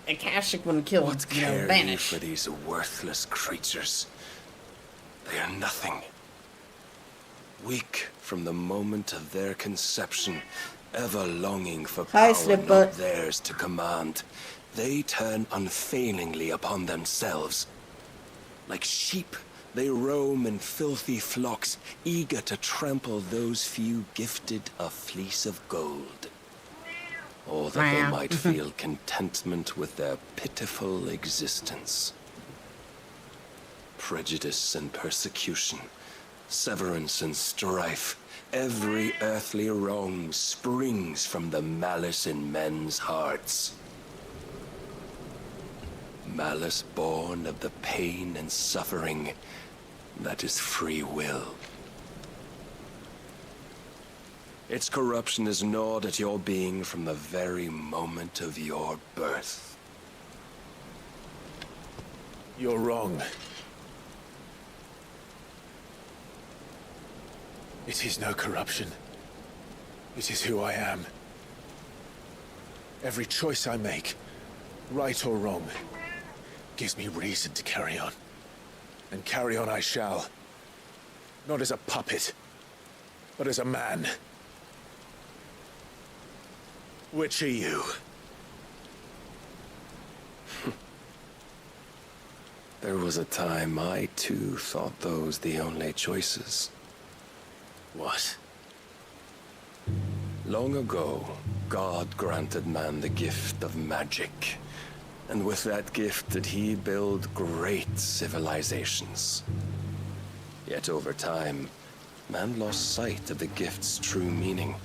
Akashic wouldn't kill, What you know, care you vanish. for these worthless creatures? They are nothing. Weak from the moment of their conception, ever longing for power not theirs to command, they turn unfailingly upon themselves. Like sheep, they roam in filthy flocks, eager to trample those few gifted a fleece of gold. Or that they might feel contentment with their pitiful existence. Prejudice and persecution, severance and strife, every earthly wrong springs from the malice in men's hearts. Malice born of the pain and suffering that is free will. Its corruption is gnawed at your being from the very moment of your birth. You're wrong. It is no corruption. It is who I am. Every choice I make, right or wrong, gives me reason to carry on. And carry on I shall. Not as a puppet, but as a man. Which are you? There was a time I too thought those the only choices. What? Long ago, God granted man the gift of magic. And with that gift did he build great civilizations. Yet over time, man lost sight of the gift's true meaning,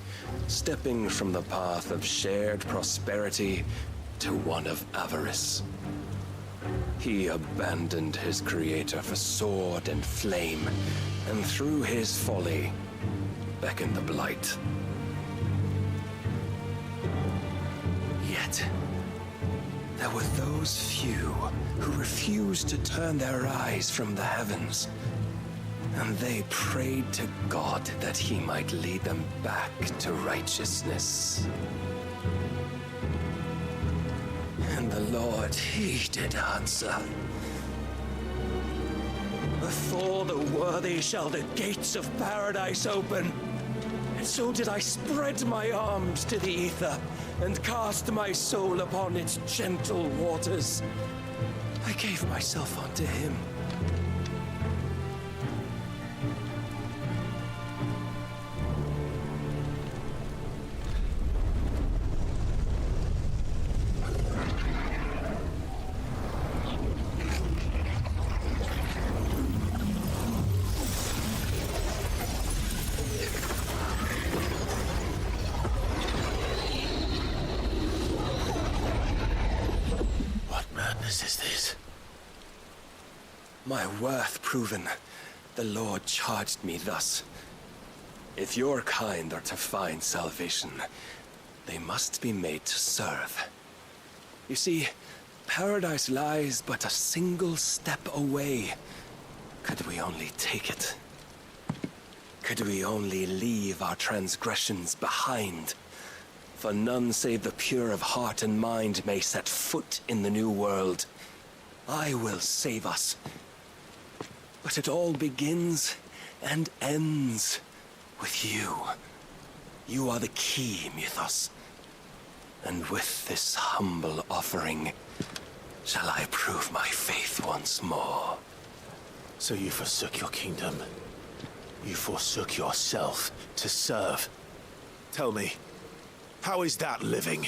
stepping from the path of shared prosperity to one of avarice. He abandoned his creator for sword and flame, and through his folly, beckoned the blight. Yet, there were those few who refused to turn their eyes from the heavens, and they prayed to God that he might lead them back to righteousness. And the Lord, he did answer. Before the worthy shall the gates of paradise open. And so did I spread my arms to the ether and cast my soul upon its gentle waters. I gave myself unto him. Is this? My worth proven, the Lord charged me thus. If your kind are to find salvation, they must be made to serve. You see, paradise lies but a single step away. Could we only take it? Could we only leave our transgressions behind? For none save the pure of heart and mind may set foot in the new world. I will save us. But it all begins and ends with you. You are the key, Mythos. And with this humble offering, shall I prove my faith once more. So you forsook your kingdom. You forsook yourself to serve. Tell me, how is that living?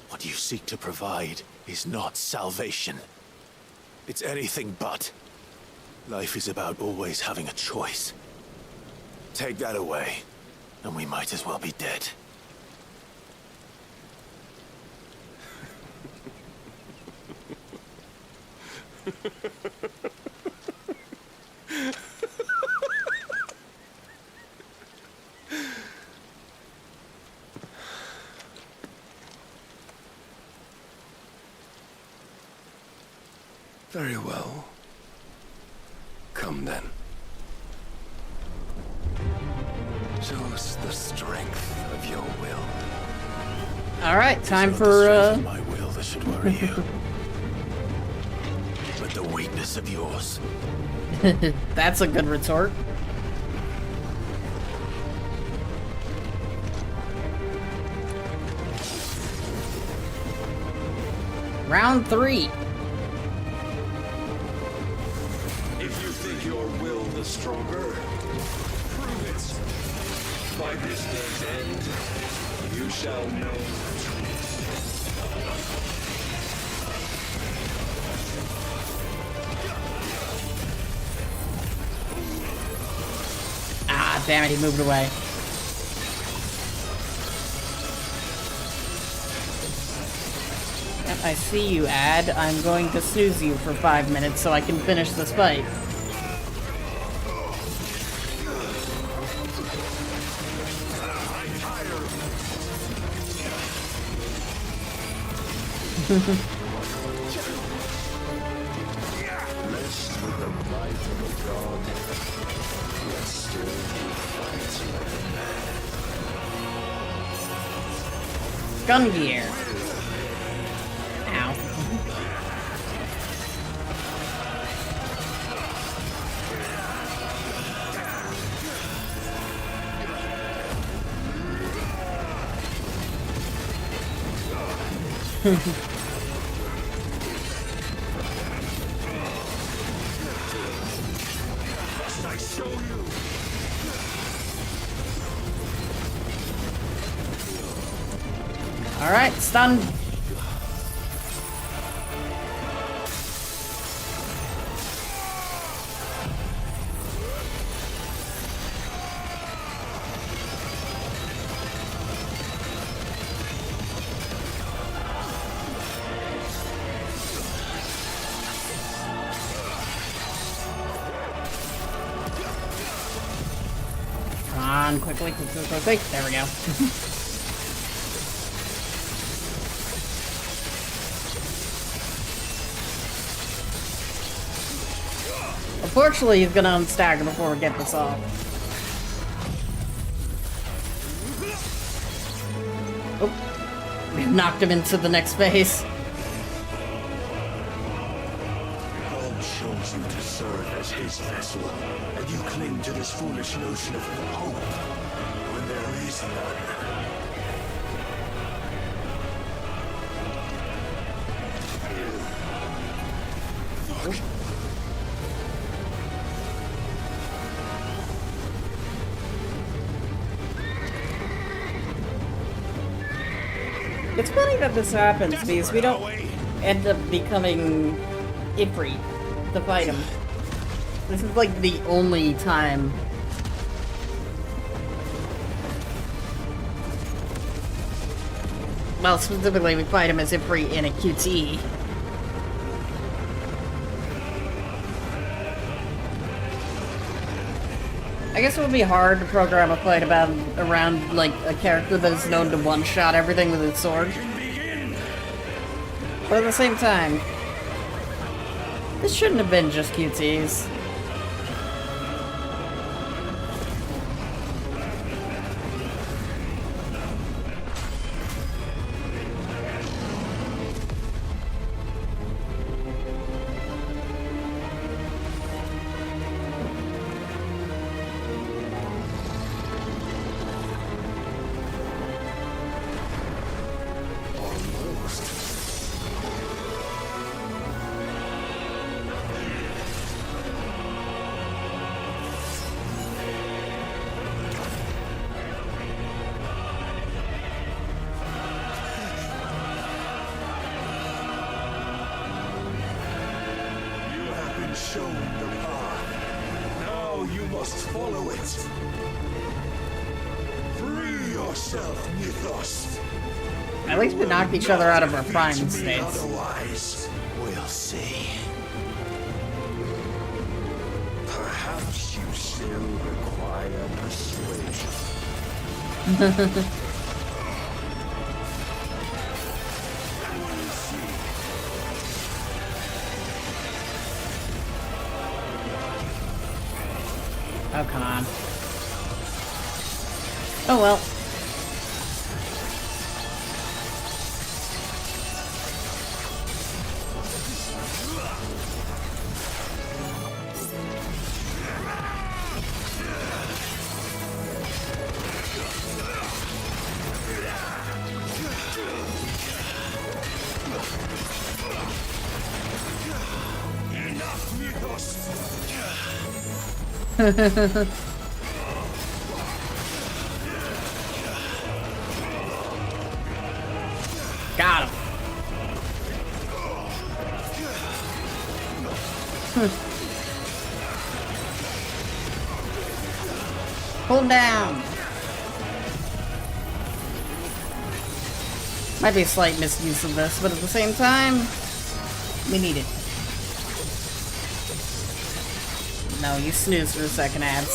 What you seek to provide is not salvation. It's anything but. Life is about always having a choice. Take that away, and we might as well be dead. Very well. Come then. Show us the strength of your will. Alright, time for, My will that should worry you. But the weakness of yours. That's a good retort. Round 3. If you think your will the stronger, prove it. By this day's end, you shall know the truth. Ah, damn it, he moved away. Yep, I see you, Ad. I'm going to snooze you for 5 minutes so I can finish this fight. Blessed with the might of a god, yet still he fights like a man. Gun gear. Ow. Must I show you? Alright, stunned. Come on, quickly, quickly, quickly. There we go. Unfortunately, he's gonna unstagger before we get this off. Oh, we've knocked him into the next phase. God chose you to serve as his vessel, and you cling to this foolish notion of hope when there is none. It's funny that this happens because we don't end up becoming Ifrit to fight him. This is like the only time. Well, specifically we fight him as Ifrit in a QT. I guess it would be hard to program a fight around like a character that is known to one-shot everything with his sword. But at the same time, this shouldn't have been just QTs. Shown the path. Now you must follow it. Free yourself, Mythos. At least we knocked each other out of our prime states. Otherwise, we'll see. Perhaps you still require persuasion. Oh, come on. Oh, well. Got him. Pull him down. Might be a slight misuse of this, but at the same time, we need it. No, you snooze for a second, ads.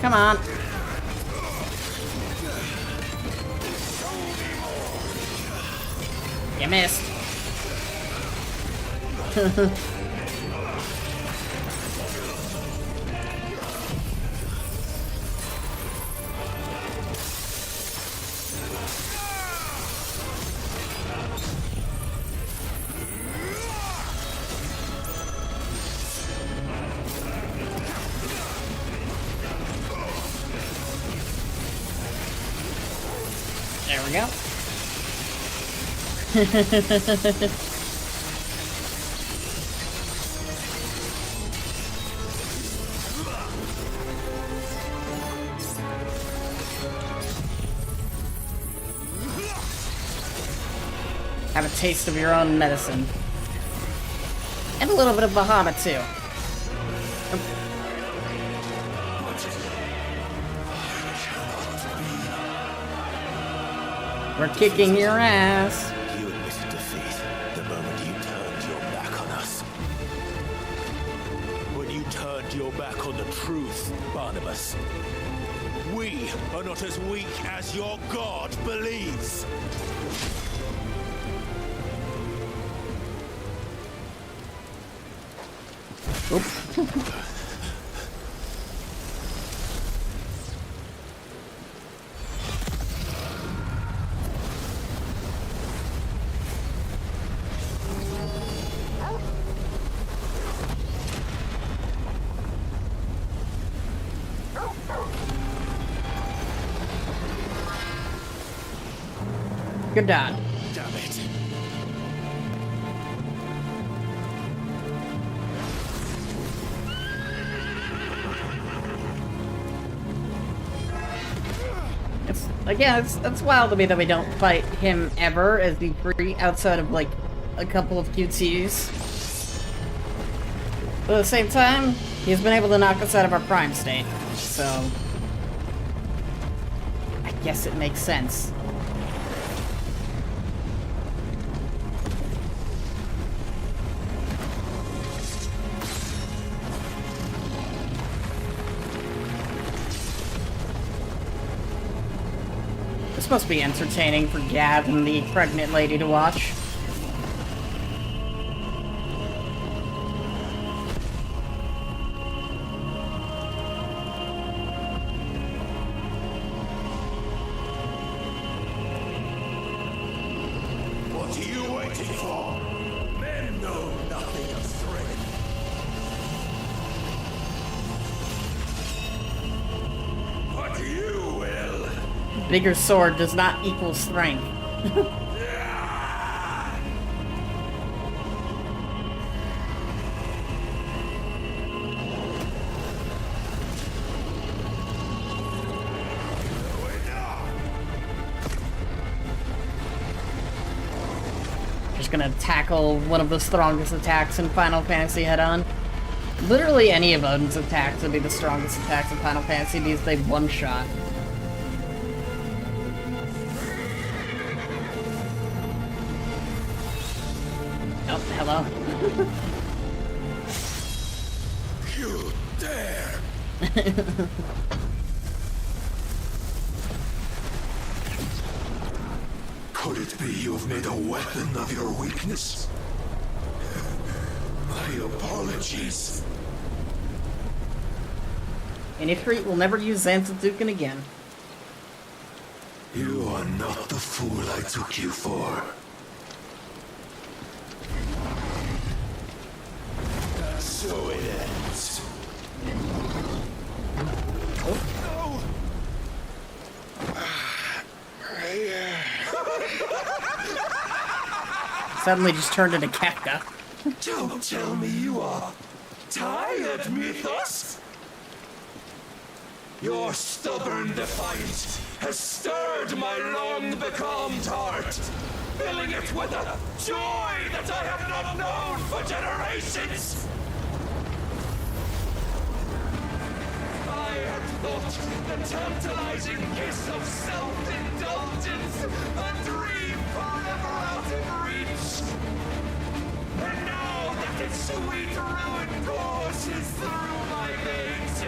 Come on. You missed. There we go. Have a taste of your own medicine. And a little bit of Bahamut too. We're kicking your ass. You admitted defeat the moment you turned your back on us. When you turned your back on the truth, Barnabas. We are not as weak as your god believes. Oops. Good dog. Damn it. It's wild to me that we don't fight him ever as the free outside of like a couple of QTs. But at the same time, he's been able to knock us out of our prime state, so I guess it makes sense. It's supposed to be entertaining for Gav and the pregnant lady to watch. What are you waiting for? Men know nothing of strength. But you will. Bigger sword does not equal strength. Just gonna tackle one of the strongest attacks in Final Fantasy head-on. Literally any of Odin's attacks would be the strongest attacks in Final Fantasy because they one-shot. Oh, hello. You dare! Could it be you have made a weapon of your weakness? My apologies. And Ifrit will never use Zanzizukin again. You are not the fool I took you for. So it ends. Oh. Suddenly just turned into Kafka. Don't tell me you are tired, Mythos. Your stubborn defiance has stirred my long-becalmed heart, filling it with a joy that I have not known for generations. I had thought the tantalizing kiss of self-indulgence a dream forever out of reach. And now that its sweet ruin courses through my veins,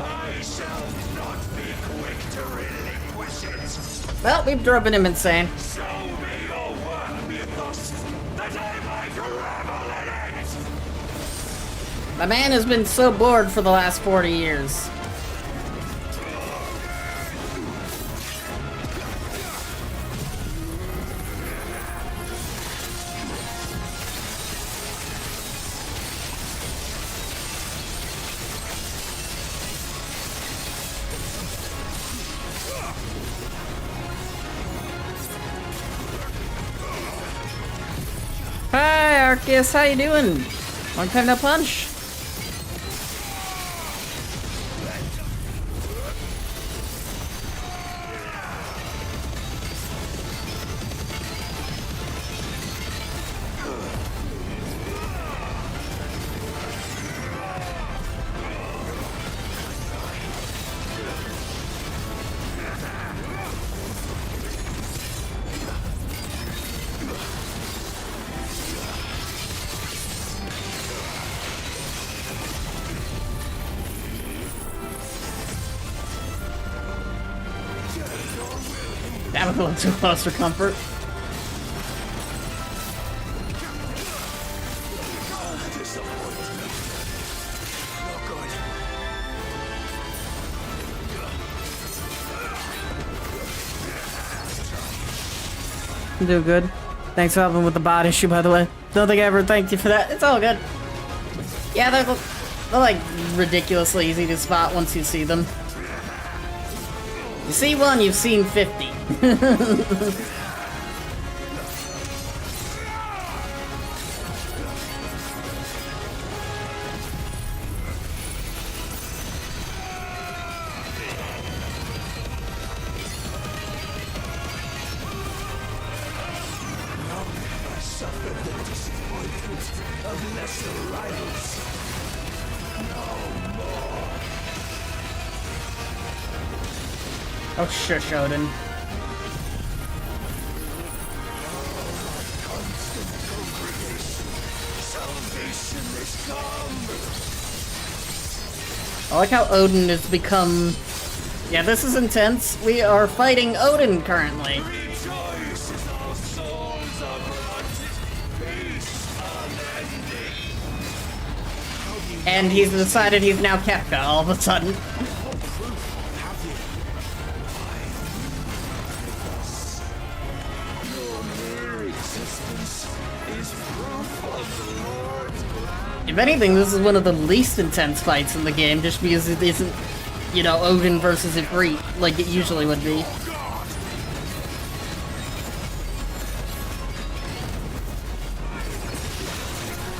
I shall not be quick to relinquish it. Well, we've driven him insane. Show me your work, Mythos, that I might revel in it. My man has been so bored for the last 40 years. Hi, Arceus, how you doing? Long time no punch. That was a little too close for comfort. I'm doing good. Thanks for helping with the bot issue, by the way. Don't think I ever thanked you for that. It's all good. Yeah, they're like ridiculously easy to spot once you see them. You see one, you've seen 50. Oh, shush, Odin. I like how Odin has become... Yeah, this is intense. We are fighting Odin currently. And he's decided he's now Kefka all of a sudden. If anything, this is one of the least intense fights in the game, just because it isn't, you know, Odin versus Ifrit like it usually would be.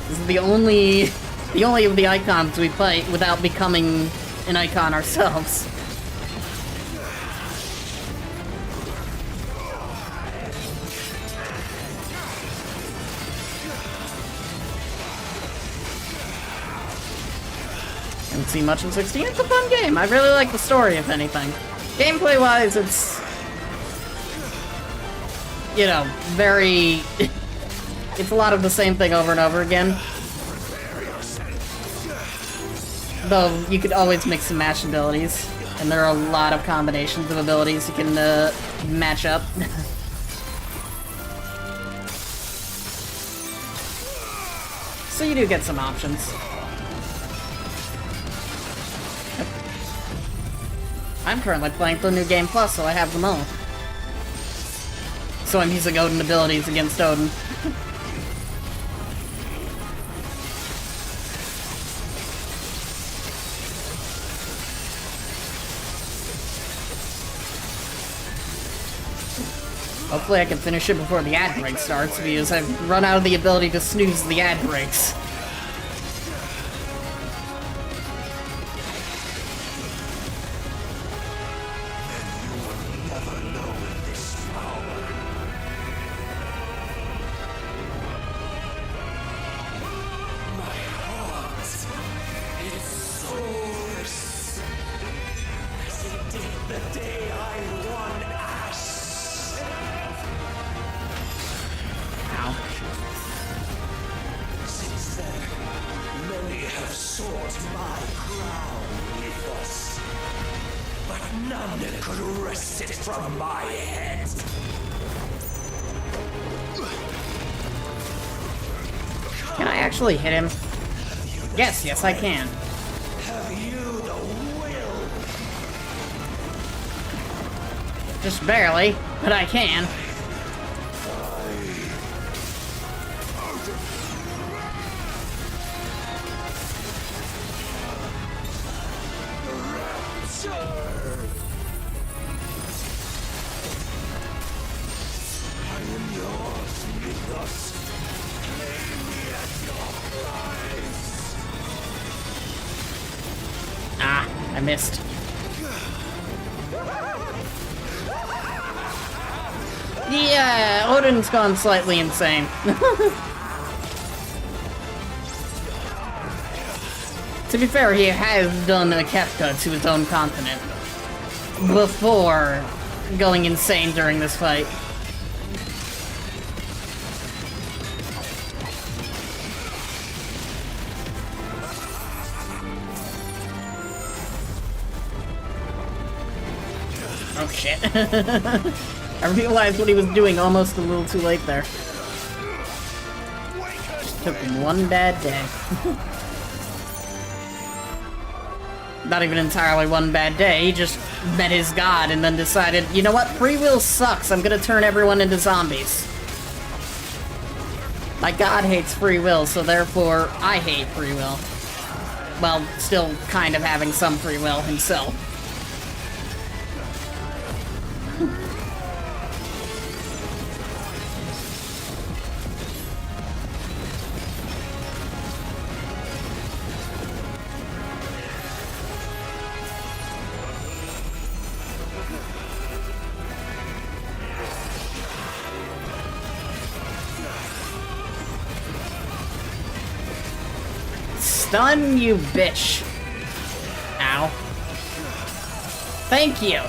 This is the only of the icons we fight without becoming an icon ourselves. Haven't seen much in 16. It's a fun game. I really like the story, if anything. Gameplay-wise, it's... you know, very... it's a lot of the same thing over and over again. Though, you could always mix and match abilities. And there are a lot of combinations of abilities you can match up. So you do get some options. I'm currently playing through New Game Plus, so I have them all. So I'm using Odin abilities against Odin. Hopefully I can finish it before the ad break starts, because I've run out of the ability to snooze the ad breaks. Can I actually hit him? Yes, I can. Just barely, but I can. I missed. Yeah, Odin's gone slightly insane. To be fair, he has done a Kefka to his own continent before going insane during this fight. Oh shit. I realized what he was doing almost a little too late there. Just took him one bad day. Not even entirely one bad day, he just met his god and then decided, you know what, free will sucks, I'm gonna turn everyone into zombies. My god hates free will, so therefore I hate free will. Well, still kind of having some free will himself. Stun, you bitch. Ow. Thank you.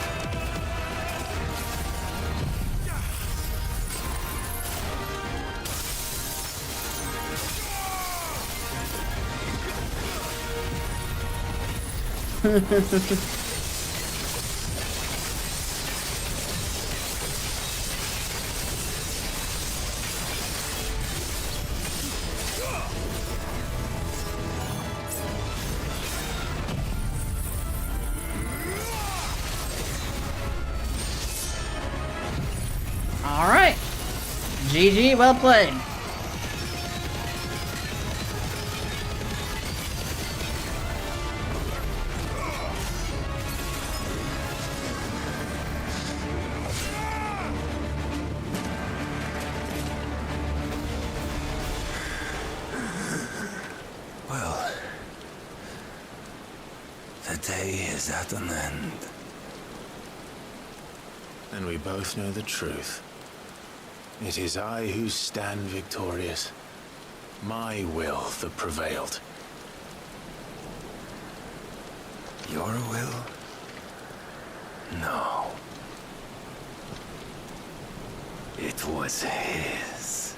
Alright. GG, well played. Well, the day is at an end. And we both know the truth. It is I who stand victorious. My will that prevailed. Your will? No. It was his.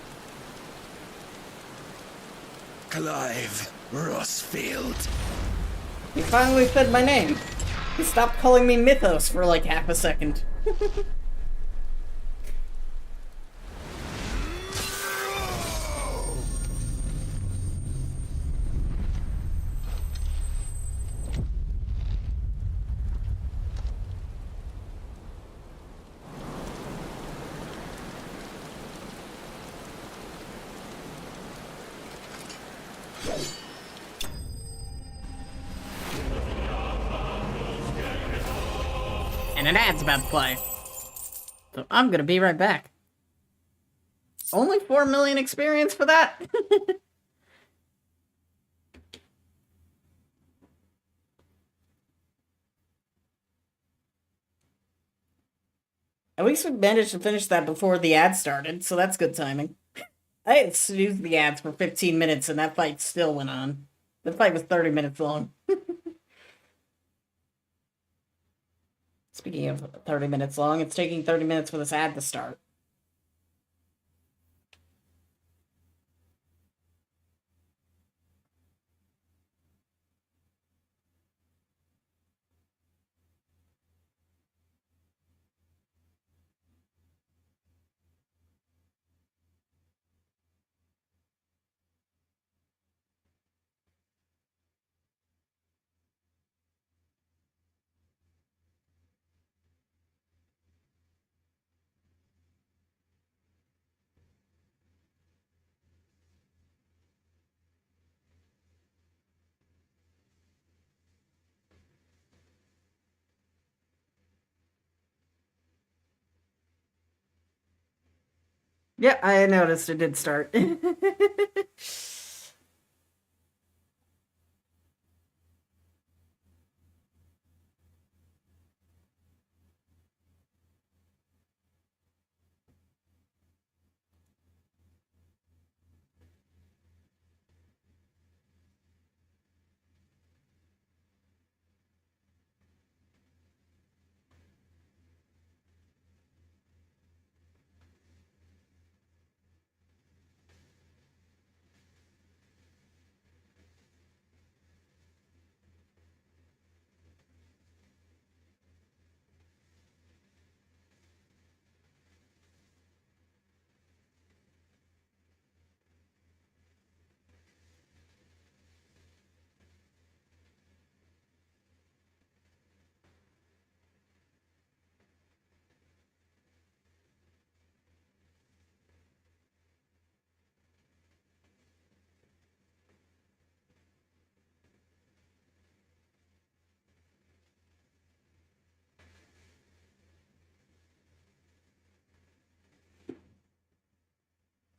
Clive Rossfield. He finally said my name. He stopped calling me Mythos for like half a second. And an ad's about to play. So I'm gonna be right back. Only 4 million experience for that? At least we managed to finish that before the ad started, so that's good timing. I had snoozed the ads for 15 minutes and that fight still went on. The fight was 30 minutes long. Speaking of 30 minutes long, it's taking 30 minutes for this ad to start. Yeah, I noticed it did start.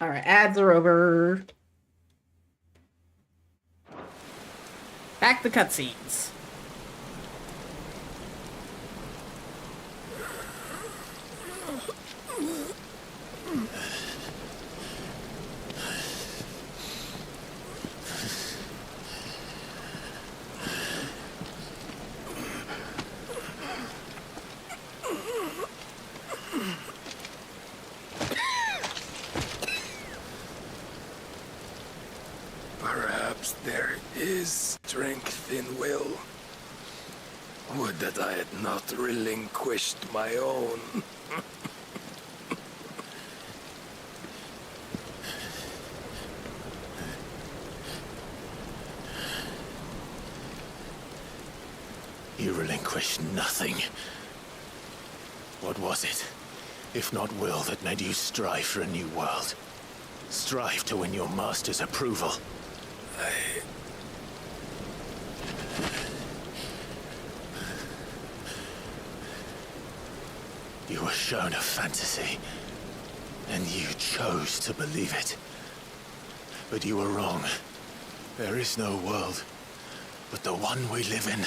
Alright, ads are over. Back to cutscenes. Perhaps there is strength in will. Would that I had not relinquished my own. You relinquished nothing. What was it, if not will, that made you strive for a new world? Strive to win your master's approval? You were shown a fantasy, and you chose to believe it. But you were wrong. There is no world but the one we live in.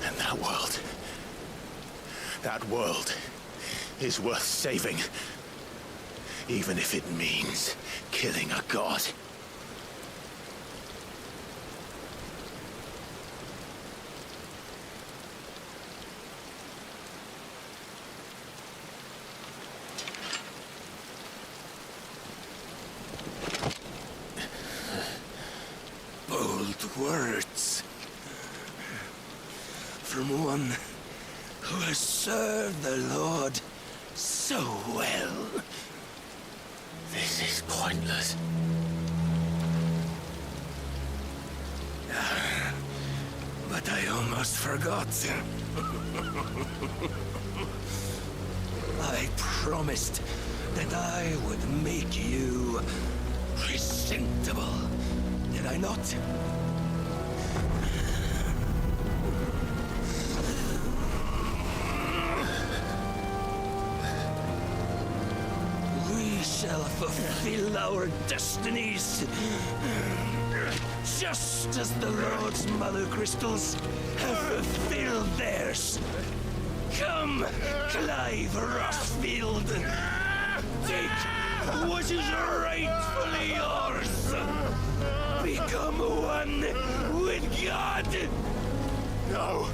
And that world is worth saving. Even if it means killing a god. Bold words. From one who has served the Lord so well. This is pointless. But I almost forgot. I promised that I would make you presentable. Did I not? fulfill our destinies. Just as the Lord's Mother Crystals have fulfilled theirs. Come, Clive Rossfield. Take what is rightfully yours. Become one with God. No.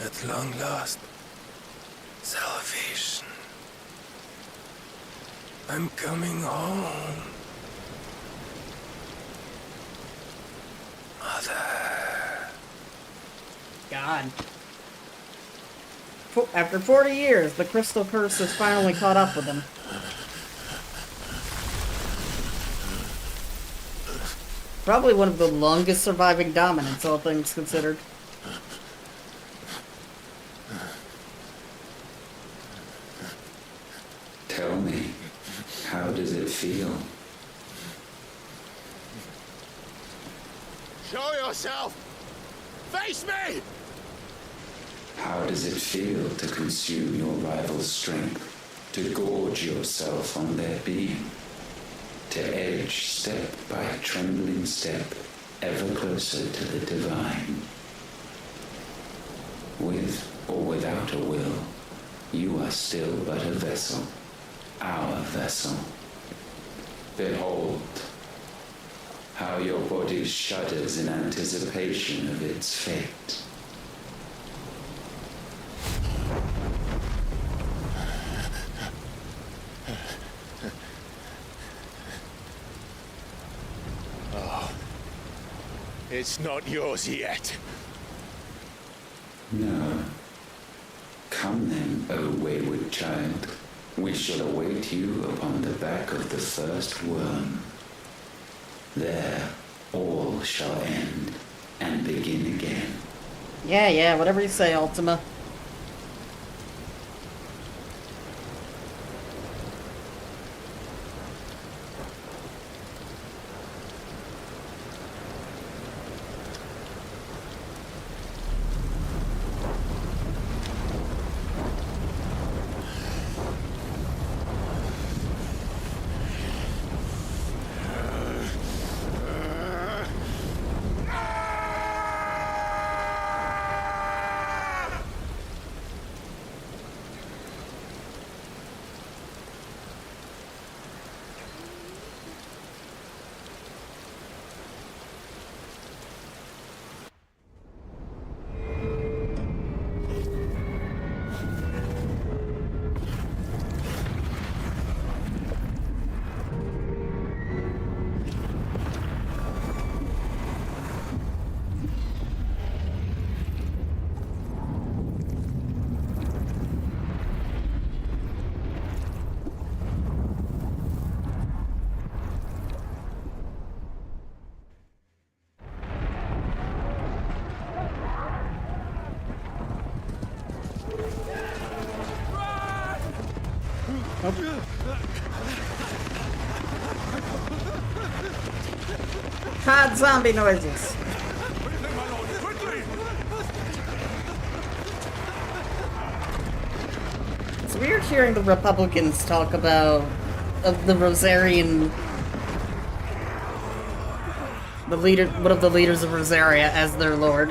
At long last, salvation. I'm coming home. Mother. God. After 40 years, the crystal curse has finally caught up with him. Probably one of the longest surviving dominants, all things considered. Tell me, how does it feel? Show yourself! Face me! How does it feel to consume your rival's strength, to gorge yourself on their being, to edge step by trembling step ever closer to the divine? With or without a will, you are still but a vessel, our vessel. Behold, how your body shudders in anticipation of its fate. Oh, it's not yours yet. No. Come then, O wayward child. We shall await you upon the back of the first worm. There, all shall end and begin again. Yeah, whatever you say, Ultima. Hard zombie noises. It's weird hearing the Republicans talk about the Rosarian, the leader, one of the leaders of Rosaria, as their lord.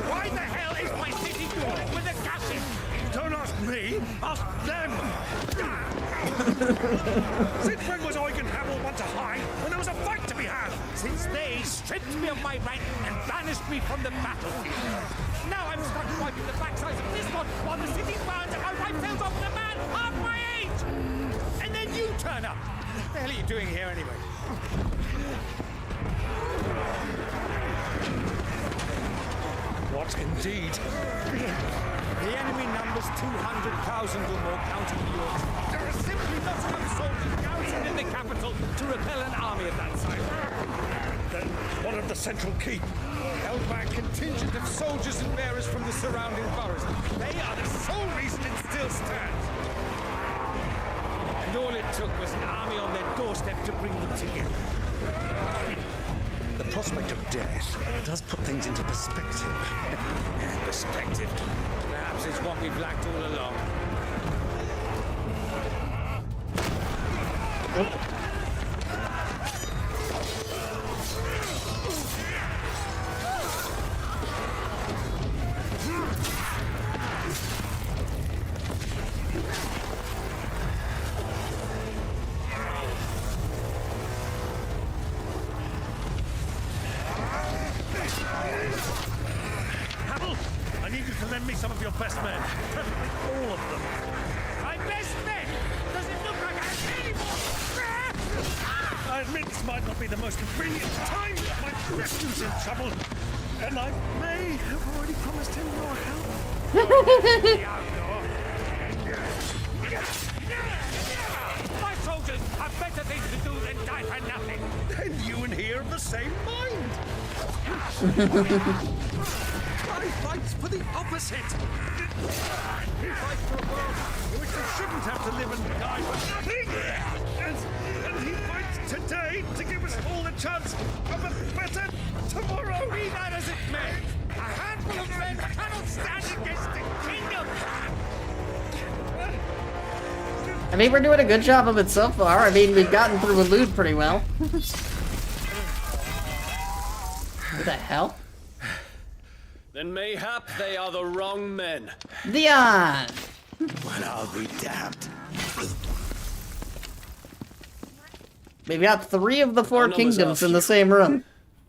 Why the hell is my city falling with the gases? Don't ask me, ask them! Since when was I gonna have all one to hide when there was a fight to be had? Since they stripped me of my rank and banished me from the battlefield. Now I'm stuck wiping the backsides of this one while the city burns and my wife tells off with a man half my age! And then you turn up! What the hell are you doing here anyway? What indeed? The enemy numbers 200,000 or more, counting the Yorks. There are simply not enough soldiers garrisoned in the capital to repel an army of that size. Then what of the central keep? Held by a contingent of soldiers and bearers from the surrounding boroughs. They are the sole reason it still stands. And all it took was an army on their doorstep to bring them together. The prospect of death does put things into perspective. Perspective. Perhaps it's what we've lacked all along. I need you to lend me some of your best men. Preferably all of them. My best men! Does it look like I have any more? I admit this might not be the most convenient time. My nephew's in trouble. And I may have already promised him your help. My soldiers have better things to do than die for nothing. Then you and he are of the same mind. I fight for the opposite. He fights for a world in which they shouldn't have to live and die for nothing. And he fights today to give us all the chance of a better tomorrow. Be that as it may, a handful of men cannot stand against the kingdom. I mean, we're doing a good job of it so far. I mean, we've gotten through Elude pretty well. What the hell? Then mayhap they are the wrong men. Dion! Well, I'll be damned. We've got 3 of the 4 Our numbers kingdoms are in the few, same room.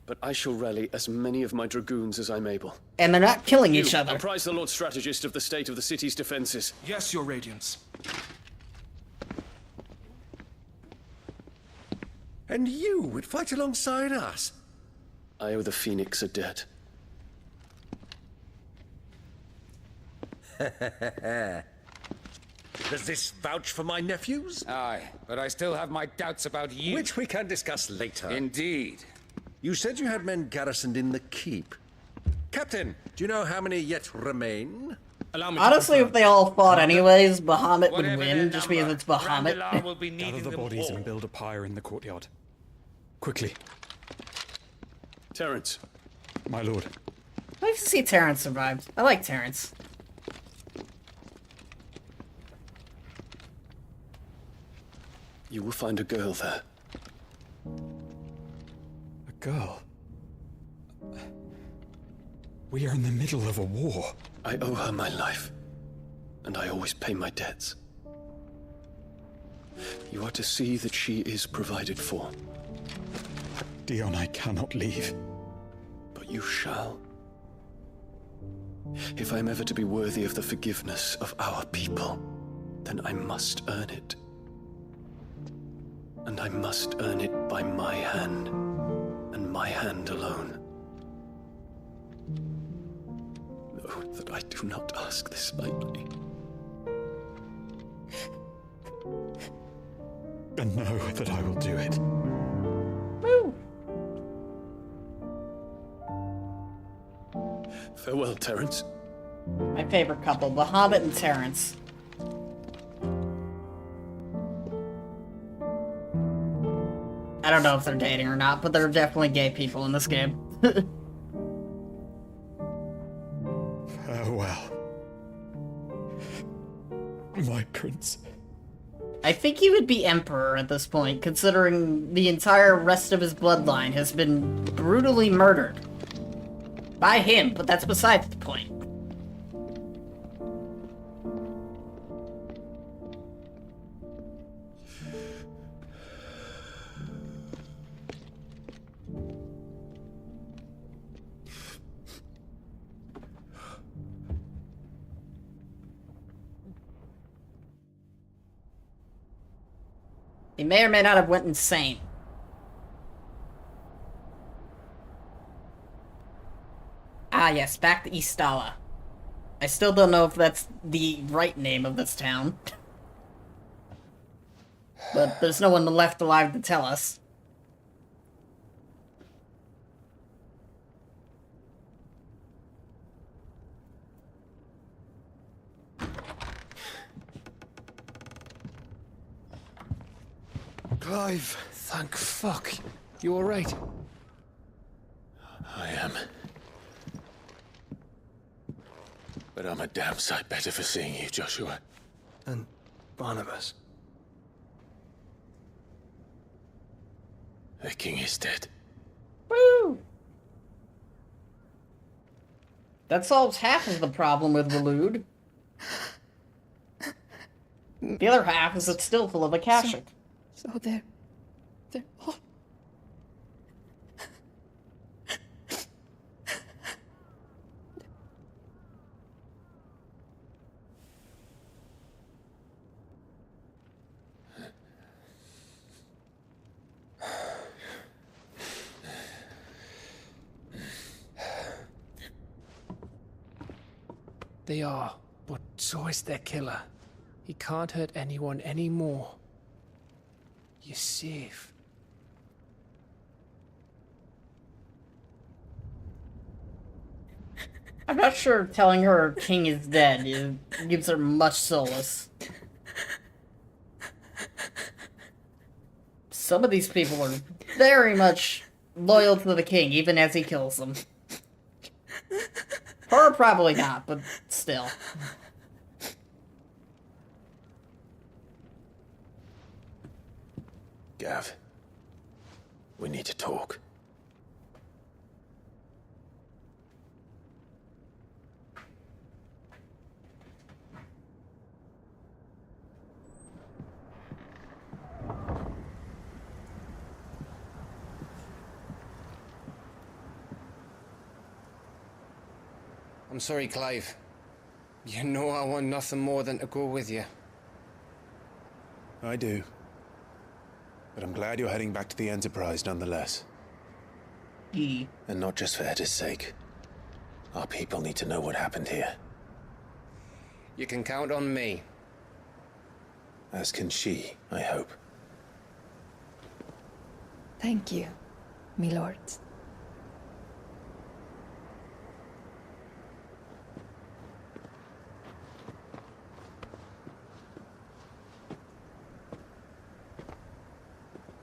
But I shall rally as many of my dragoons as I'm able. And they're not killing You, each other. apprise the Lord Strategist of the state of the city's defenses. Yes, Your Radiance. And you would fight alongside us? I owe the Phoenix a debt. Does this vouch for my nephews? Aye, but I still have my doubts about you. Which we can discuss later. Indeed. You said you had men garrisoned in the keep. Captain, do you know how many yet remain? Honestly, if they all fought anyways, Bahamut would win, just because it's Bahamut. Gather the bodies and build a pyre in the courtyard. Quickly. Terence. My lord. I like to see Terence survive. I like Terence. You will find a girl there. A girl? We are in the middle of a war. I owe her my life, and I always pay my debts. You are to see that she is provided for. Dion, I cannot leave. But you shall. If I am ever to be worthy of the forgiveness of our people, then I must earn it. And I must earn it by my hand, and my hand alone. Know that I do not ask this lightly. And know that I will do it. Woo! Farewell, Terence. My favorite couple, Bahamut and Terence. I don't know if they're dating or not, but they're definitely gay people in this game. Farewell. My prince. I think he would be emperor at this point, considering the entire rest of his bloodline has been brutally murdered. By him, but that's besides the point. He may or may not have went insane. Ah yes, back to Istala. I still don't know if that's the right name of this town. But there's no one left alive to tell us. Clive! Thank fuck. You alright? I am. But I'm a damn sight better for seeing you, Joshua. And Barnabas? The king is dead. Woo! That solves half of the problem with Waloed. The other half is it's still full of Akashic. So they're all... They are, but so is their killer. He can't hurt anyone anymore. You're safe. I'm not sure telling her king is dead gives her much solace. Some of these people are very much loyal to the king, even as he kills them. Her probably not, but still. Gav, we need to talk. I'm sorry, Clive. You know I want nothing more than to go with you. I do. But I'm glad you're heading back to the Enterprise nonetheless. And not just for Etta's sake. Our people need to know what happened here. You can count on me. As can she, I hope. Thank you, me lords.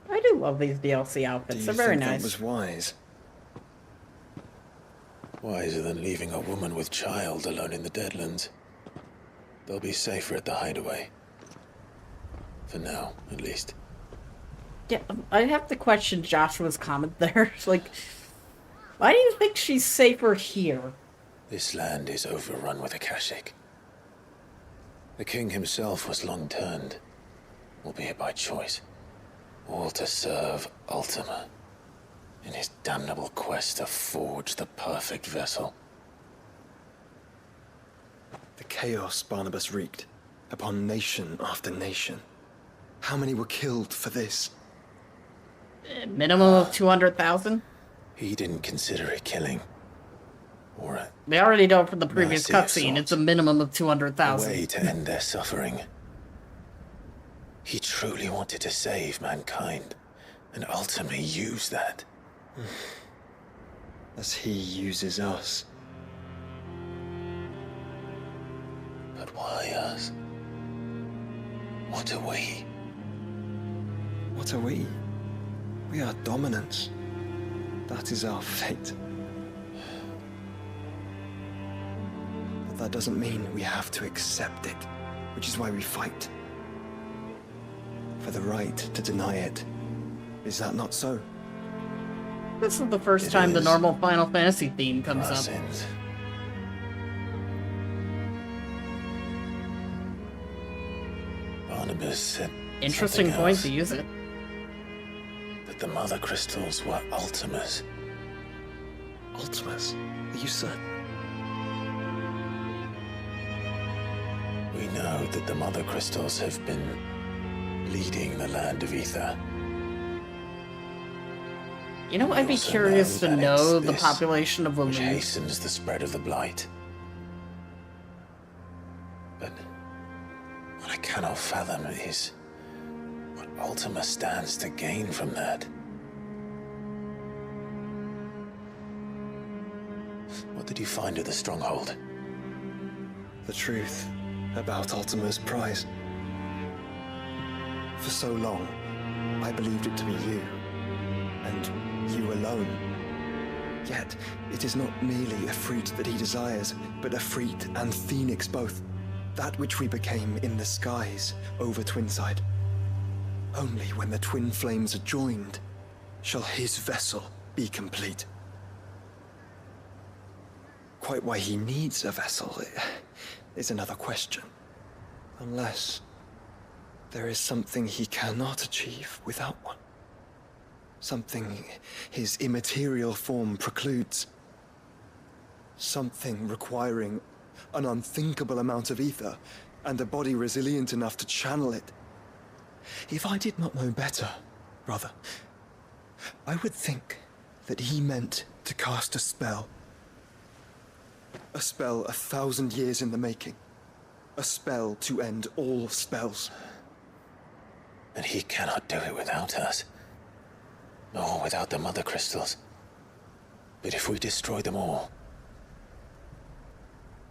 I do love these DLC outfits. They're very nice. That was wise? Wiser than leaving a woman with child alone in the Deadlands. They'll be safer at the hideaway. For now, at least. Yeah, I have to question Joshua's comment there. Like, why do you think she's safer here? This land is overrun with Akashic. The king himself was long turned, albeit by choice. All to serve Ultima, in his damnable quest to forge the perfect vessel. The chaos Barnabas wreaked upon nation after nation. How many were killed for this? Minimum of 200,000? He didn't consider it killing. Or a They already know from the previous mercy cutscene, assault. it's a minimum of a 200,000. way to end their suffering. He truly wanted to save mankind, and ultimately use that. As he uses us. But why us? What are we? What are we? We are dominance. That is our fate. But that doesn't mean we have to accept it, which is why we fight. For the right to deny it. Is that not so? This is the first time the normal Final Fantasy theme comes up. Barnabas said Interesting something point else. to use it. That the mother crystals were Ultimas. Ultimas? Are you certain? We know that the mother crystals have been leading the land of Ether. You know, I'd be also curious know to that know it's the this population of which Waloed. hastens the spread of the blight. But what I cannot fathom is what Ultima stands to gain from that. What did you find at the stronghold? The truth about Ultima's prize. For so long, I believed it to be you, and you alone. Yet, it is not merely a fruit that he desires, but a fruit and phoenix both. That which we became in the skies over Twinside. Only when the twin flames are joined, shall his vessel be complete. Quite why he needs a vessel is another question. Unless there is something he cannot achieve without one. Something his immaterial form precludes. Something requiring an unthinkable amount of ether and a body resilient enough to channel it. If I did not know better, brother, I would think that he meant to cast a spell. A spell 1,000 years in the making. A spell to end all spells. But he cannot do it without us. Nor without the Mother Crystals. But if we destroy them all,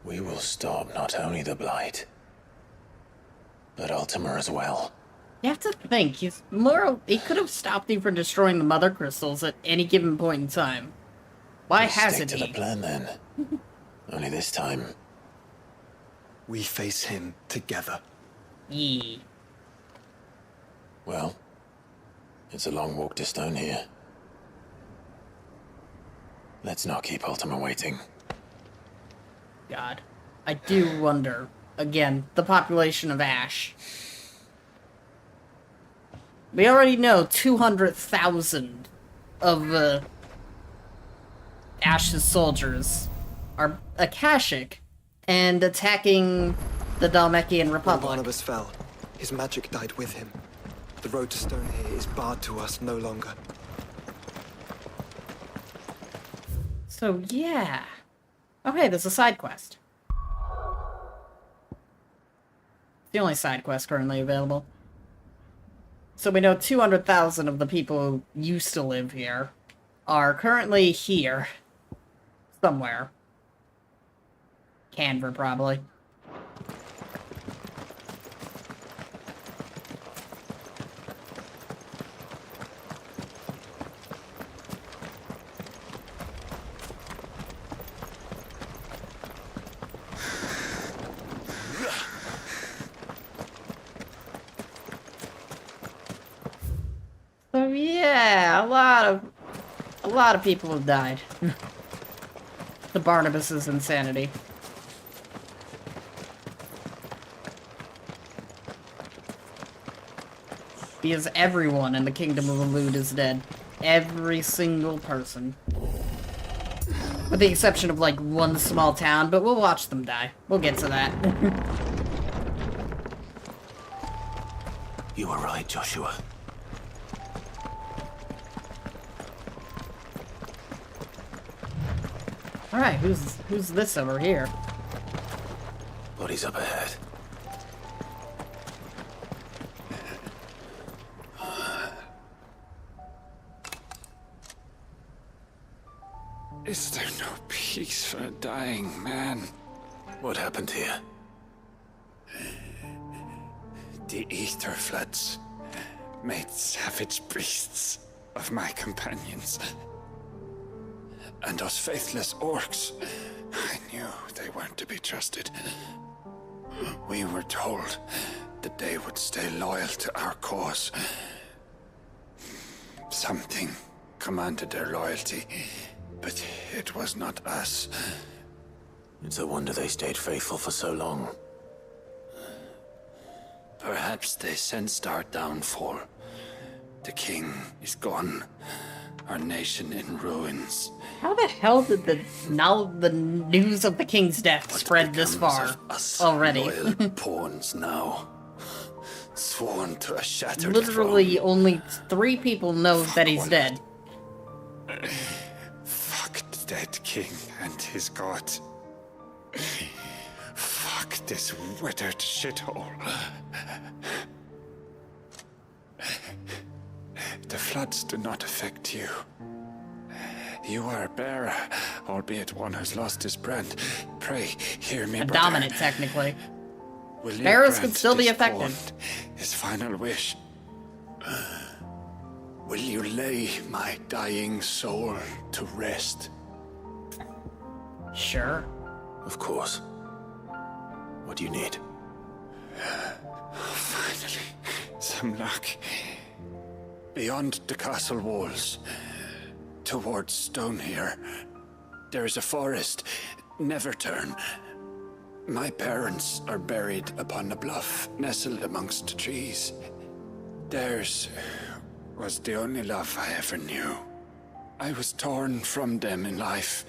we will stop not only the Blight, but Ultima as well. You have to think, he could have stopped you from destroying the Mother Crystals at any given point in time. Why hasn't he? Stick to the plan then. Only this time, we face him together. Yee. Well, it's a long walk to Stone here. Let's not keep Ultima waiting. God. I do wonder, again, the population of Ash. We already know 200,000 of Ash's soldiers are Akashic and attacking the Dhalmekian Republic. When Barnabas fell, his magic died with him. The road to Stone here is barred to us no longer. So, yeah. Okay, there's a side quest. It's the only side quest currently available. So we know 200,000 of the people who used to live here are currently here. Somewhere. Canver, probably. So yeah, a lot of people have died. The Barnabas' insanity. Because everyone in the Kingdom of Elude is dead. Every single person. With the exception of, like, one small town, but we'll watch them die. We'll get to that. You were right, Joshua. Alright, who's this over here? Bodies up ahead. Is there no peace for a dying man? What happened here? The ether floods made savage beasts of my companions. And those faithless orcs, I knew they weren't to be trusted. We were told that they would stay loyal to our cause. Something commanded their loyalty, but it was not us. It's a wonder they stayed faithful for so long. Perhaps they sensed our downfall. The king is gone. Our nation in ruins. How the hell did the news of the king's death spread this far already? Loyal pawns now. Sworn to a shattered Literally throne. only 3 people know that he's dead. Fuck the dead king and his god. Fuck this withered shithole. The floods do not affect you. You are a bearer, albeit one who's lost his brand. Pray, hear me, a brother. dominant, technically. Will you Bearers grant could still be this affected. pawn his final wish. Will you lay my dying soul to rest? Sure. Of course. What do you need? Finally, some luck. Beyond the castle walls, towards Stone here, there is a forest. Never turn. My parents are buried upon a bluff, nestled amongst the trees. Theirs was the only love I ever knew. I was torn from them in life,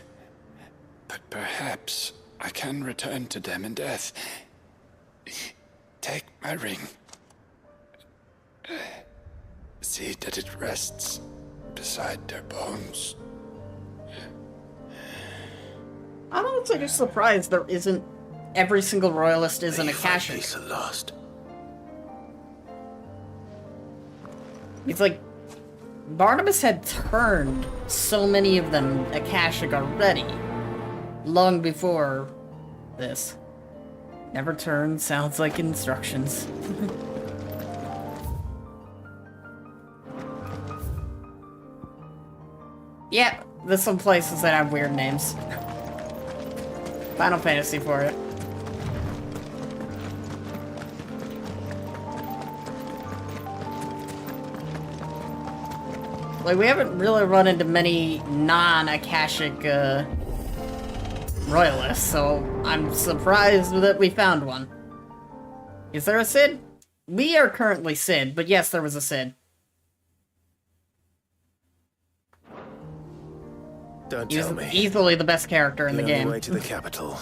but perhaps I can return to them in death. Take my ring. See that it rests beside their bones. I'm honestly just surprised there isn't... Every single royalist isn't a Akashic. Peace at last. It's like... Barnabas had turned so many of them Akashic already. Long before this. Never turn sounds like instructions. Yeah, there's some places that have weird names. Final Fantasy for it. Like, we haven't really run into many non-Akashic, royalists, so I'm surprised that we found one. Is there a Cid? We are currently Cid, but yes, there was a Cid. Don't He tell was me. easily the best character in the game. way to the capital.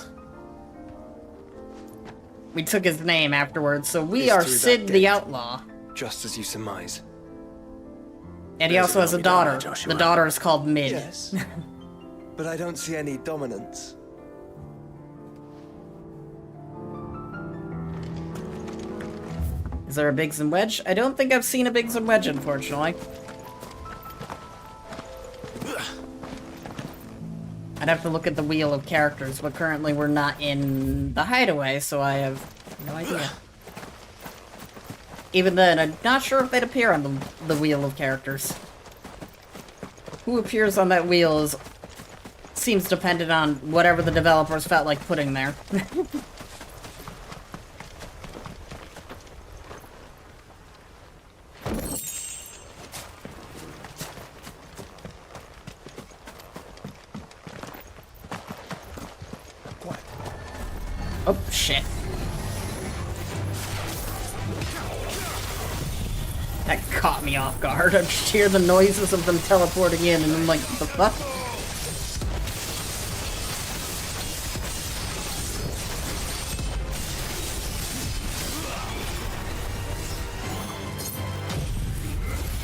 We took his name afterwards, so we It's are through that Cid the gate. Outlaw. Just as you surmise. And he also has a daughter. The daughter is called Mid. Yes. But I don't see any dominance. Is there a Biggs and Wedge? I don't think I've seen a Biggs and Wedge, unfortunately. I'd have to look at the wheel of characters, but currently we're not in the hideaway, so I have no idea. Even then, I'm not sure if they'd appear on the wheel of characters. Who appears on that wheel is, seems dependent on whatever the developers felt like putting there. Oh, shit. That caught me off guard. I just hear the noises of them teleporting in, and I'm like, the fuck?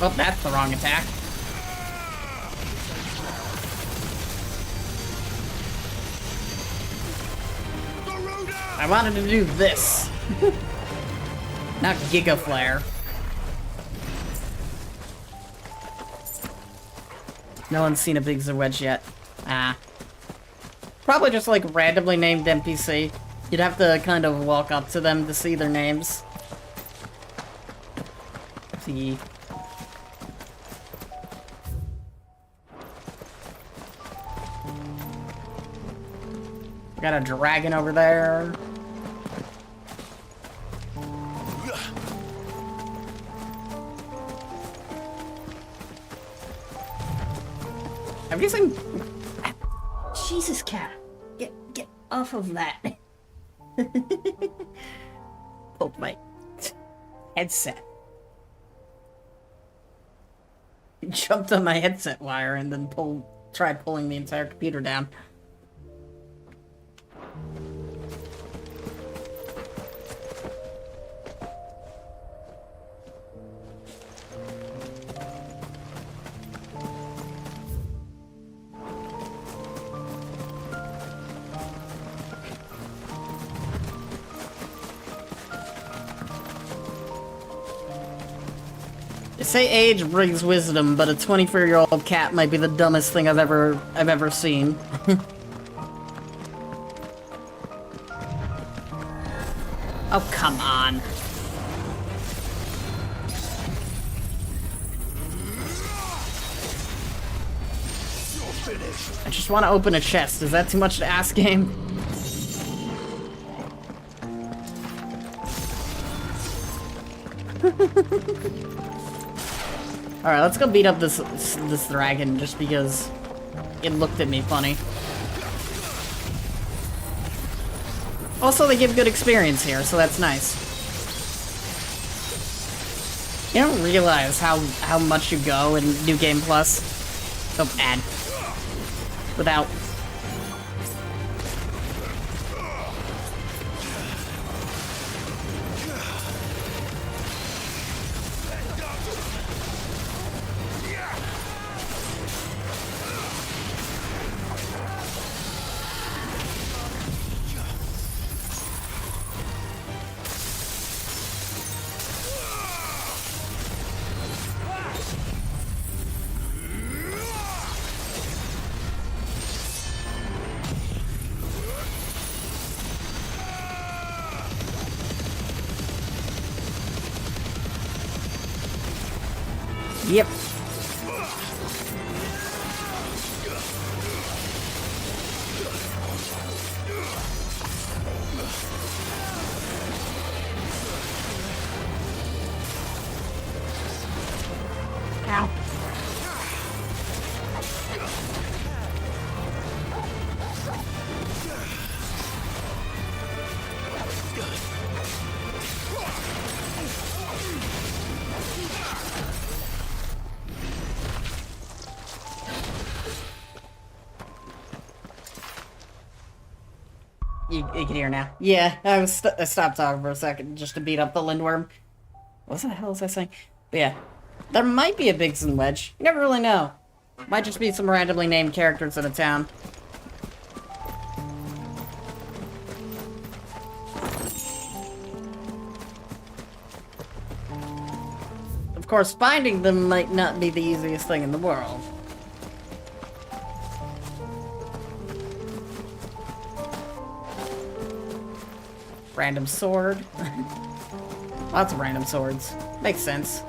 Oh, that's the wrong attack. I wanted to do this. Not Giga Flare. No one's seen a Biggs or Wedge yet. Ah. Probably just like randomly named NPC. You'd have to kind of walk up to them to see their names. See. Got a dragon over there. Have you seen... Jesus, cat. Get off of that. Pulled my headset. Jumped on my headset wire and then tried pulling the entire computer down. They say age brings wisdom, but a 24-year-old cat might be the dumbest thing I've ever seen. Oh, come on. I just want to open a chest. Is that too much to ask, game? Alright, let's go beat up this dragon just because it looked at me funny. Also, they give good experience here, so that's nice. You don't realize how much you go in New Game Plus. Oh, ad. Without. Yep. Ow. You can hear now. Yeah, I stopped talking for a second just to beat up the Lindworm. What the hell was I saying? But yeah, there might be a Biggs and Wedge. You never really know. Might just be some randomly named characters in a town. Of course, finding them might not be the easiest thing in the world. Random sword. Lots of random swords. Makes sense.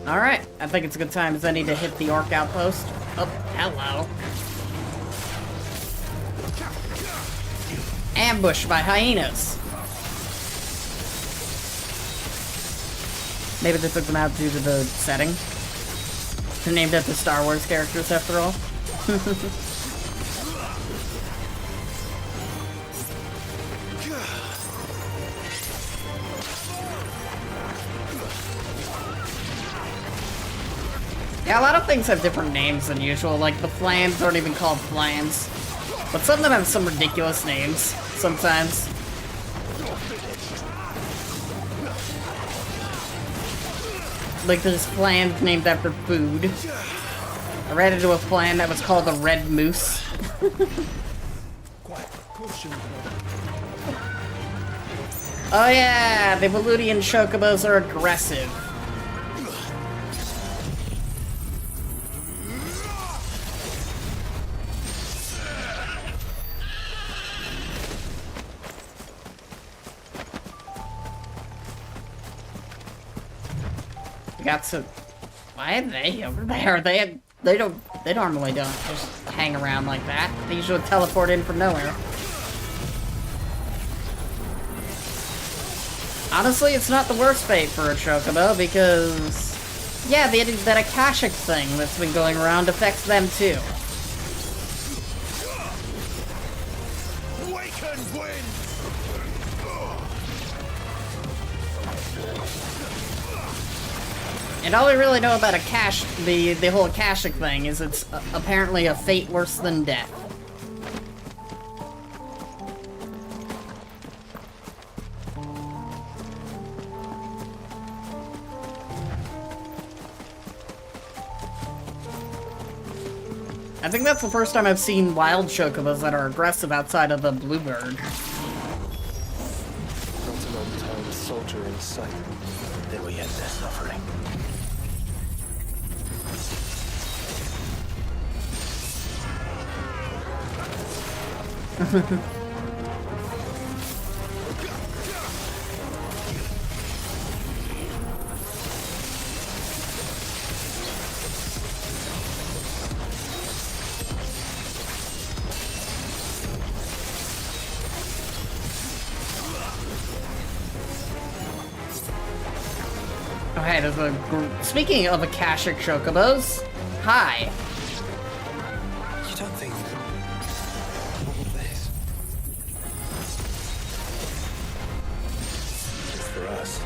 Alright, I think it's a good time as I need to hit the orc outpost. Oh, hello. Ambushed by hyenas. Maybe they took them out due to the setting. They're named after Star Wars characters, after all. Yeah, a lot of things have different names than usual. Like, the flans aren't even called flans. But some of them have some ridiculous names, sometimes. Like, there's flans named after food. I ran into a flan that was called the Red Moose. Oh yeah, the Valudian chocobos are aggressive. Got some. Why are they over there? They normally don't just hang around like that. They usually teleport in from nowhere. Honestly, it's not the worst fate for a chocobo because, yeah, that Akashic thing that's been going around affects them too. And all we really know about the whole Akashic thing is it's apparently a fate worse than death. I think that's the first time I've seen wild chocobos that are aggressive outside of the bluebird. sight. They will end their suffering. Oh, hey, there's a speaking of Akashic Chocobos, hi. You don't think all this? It's for us.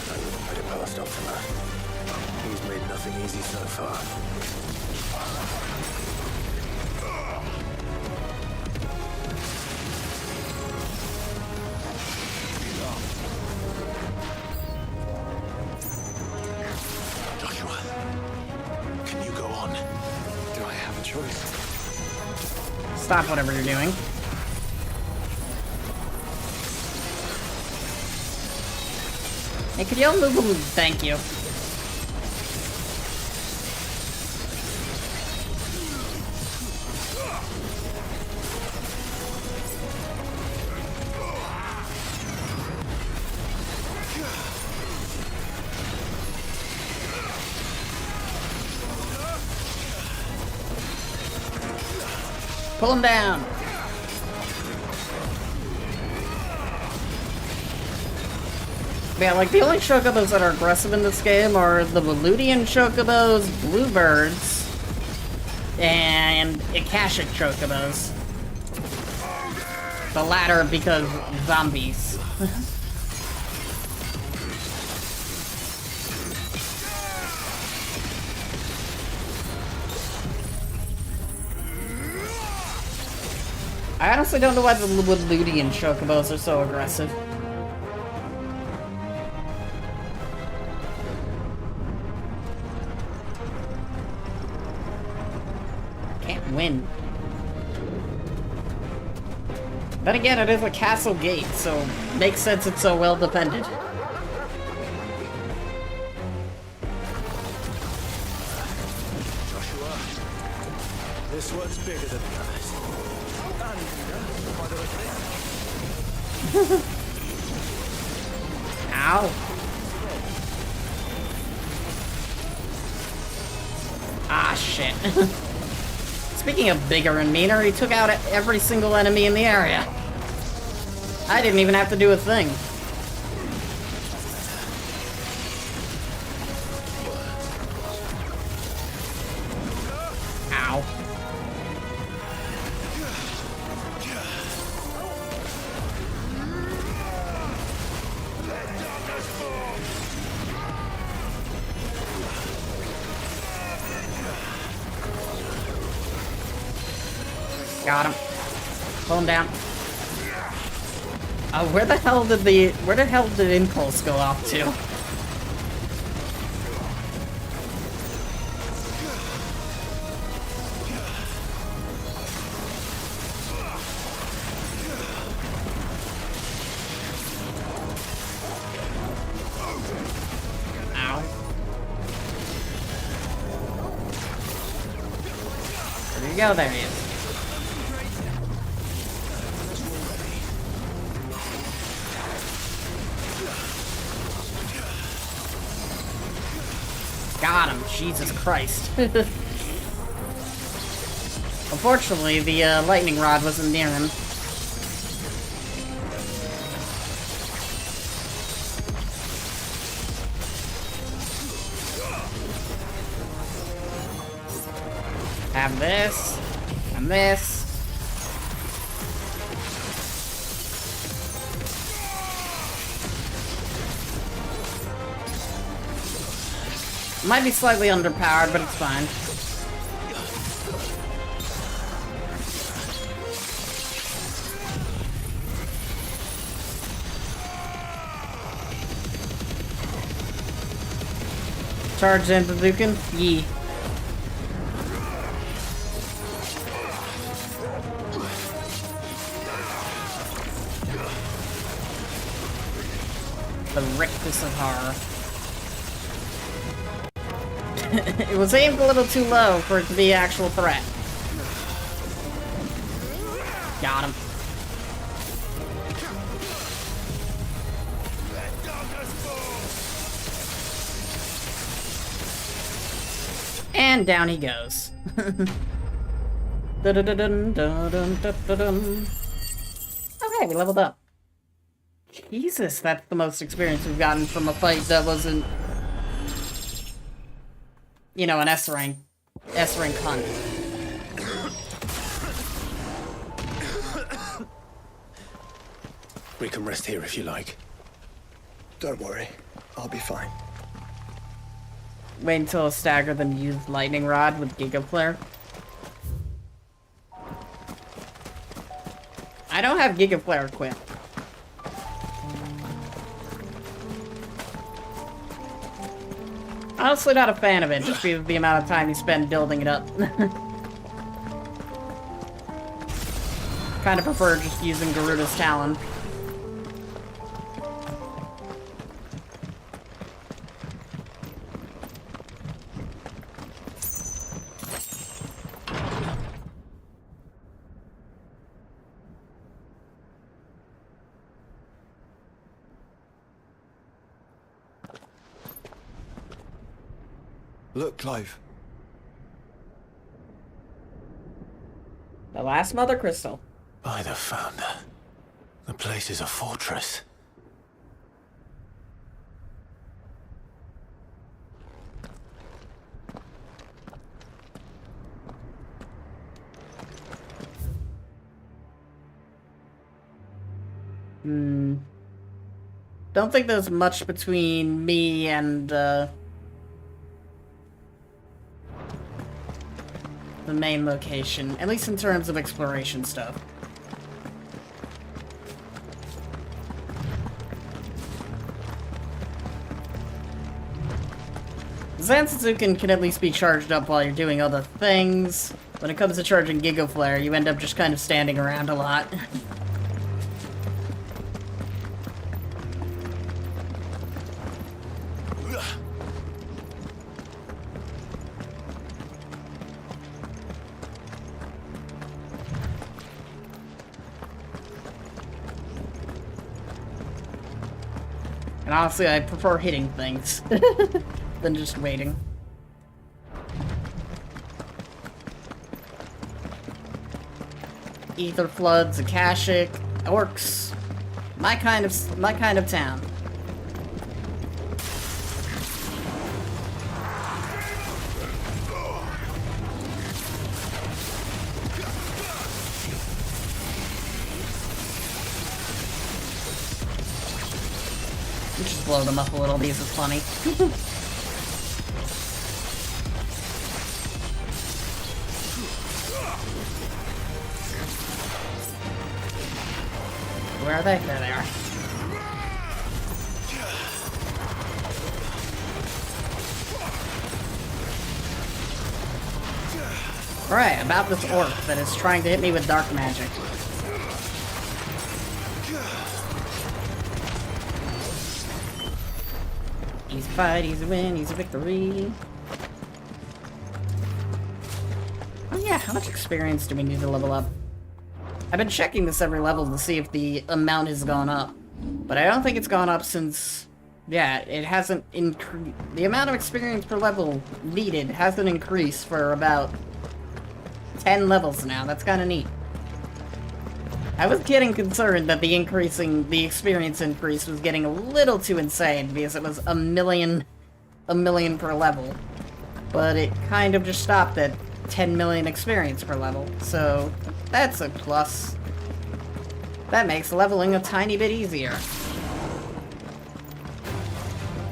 I wouldn't put it past Optima. He's made nothing easy so far. Stop whatever you're doing. Hey, could y'all move them? Thank you. Pull him down. Yeah, like the only chocobos that are aggressive in this game are the Waludian chocobos, bluebirds, and Akashic chocobos. The latter because zombies. I honestly don't know why the Waludian chocobos are so aggressive. Can't win. Then again, it is a castle gate, so makes sense it's so well defended. Joshua, this one's bigger than the others. Ow. Ah, shit. Speaking of bigger and meaner, he took out every single enemy in the area. I didn't even have to do a thing. Ow. Got him. Pull him down. Oh, where the hell did Impulse go off to? Ow. There you go, there he is. Got him, Jesus Christ. Unfortunately, the lightning rod wasn't near him. Have this, and this. Might be slightly underpowered, but it's fine. Charge into Dukin? Yee. The Rictus of Horror. It was aimed a little too low for it to be an actual threat. Got him. And down he goes. Okay, we leveled up. Jesus, that's the most experience we've gotten from a fight that wasn't, you know, an S-rank hunt. We can rest here if you like. Don't worry, I'll be fine. Wait until a stagger then use lightning rod with Giga Flare. I don't have Giga Flare equipped. Honestly not a fan of it, just because of the amount of time you spend building it up. Kind of prefer just using Garuda's Talon. Look, Clive. The last Mother Crystal. By the Founder. The place is a fortress. Don't think there's much between me and, the main location, at least in terms of exploration stuff. Zansetsuken can at least be charged up while you're doing other things. When it comes to charging Giga Flare, you end up just kind of standing around a lot. And honestly, I prefer hitting things than just waiting. Ether floods, Akashic, orcs. My kind of town. Just blow them up a little, these is funny. Where are they? There they are. Alright, about this orc that is trying to hit me with dark magic. Easy fight, easy win, easy victory. Oh yeah, how much experience do we need to level up? I've been checking this every level to see if the amount has gone up. But I don't think it's gone up since... Yeah, it hasn't increased... The amount of experience per level needed hasn't increased for about 10 levels now. That's kind of neat. I was getting concerned that the experience increase was getting a little too insane because it was a million per level. But it kind of just stopped at 10 million experience per level, so that's a plus. That makes leveling a tiny bit easier.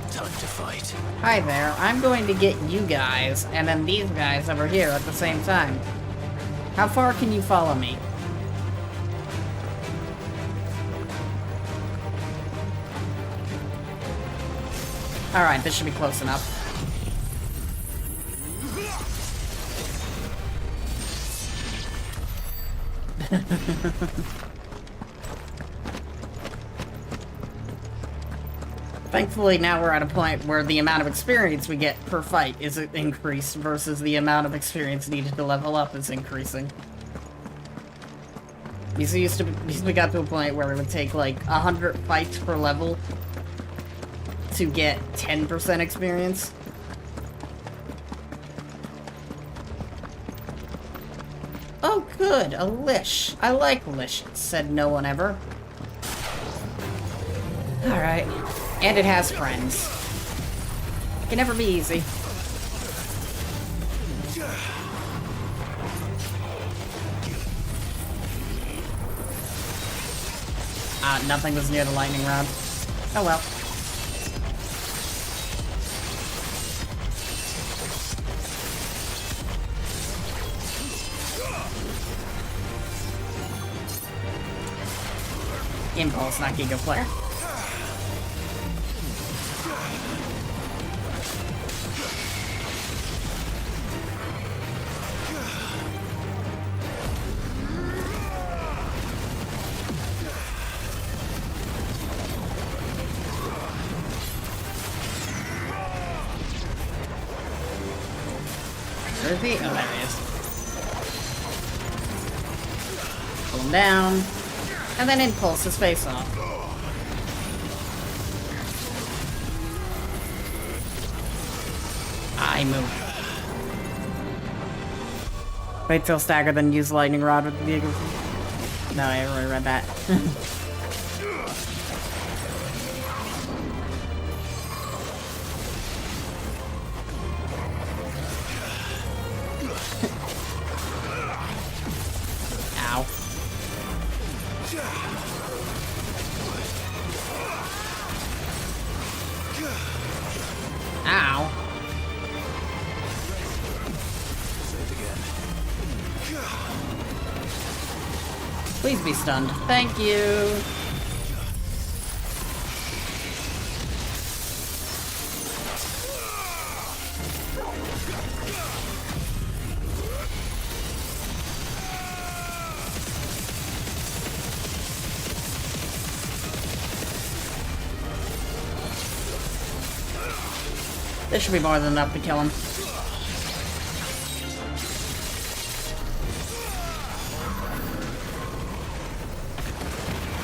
Time to fight. Hi there, I'm going to get you guys, and then these guys over here at the same time. How far can you follow me? Alright, this should be close enough. Thankfully, now we're at a point where the amount of experience we get per fight is increased versus the amount of experience needed to level up is increasing. We got to a point where it would take like 100 fights per level to get 10% experience. Oh good, a Lish. I like Lish, said no one ever. Alright. And it has friends. It can never be easy. Nothing was near the lightning rod. Oh well. Impulse, not Giga Flare. Where's he? Oh, there he is. Pull him down. And then impulse his face off. I move. Wait till stagger, then use lightning rod with the vehicle. No, I already read that. Ow. Ow. Please be stunned. Thank you. This should be more than enough to kill him.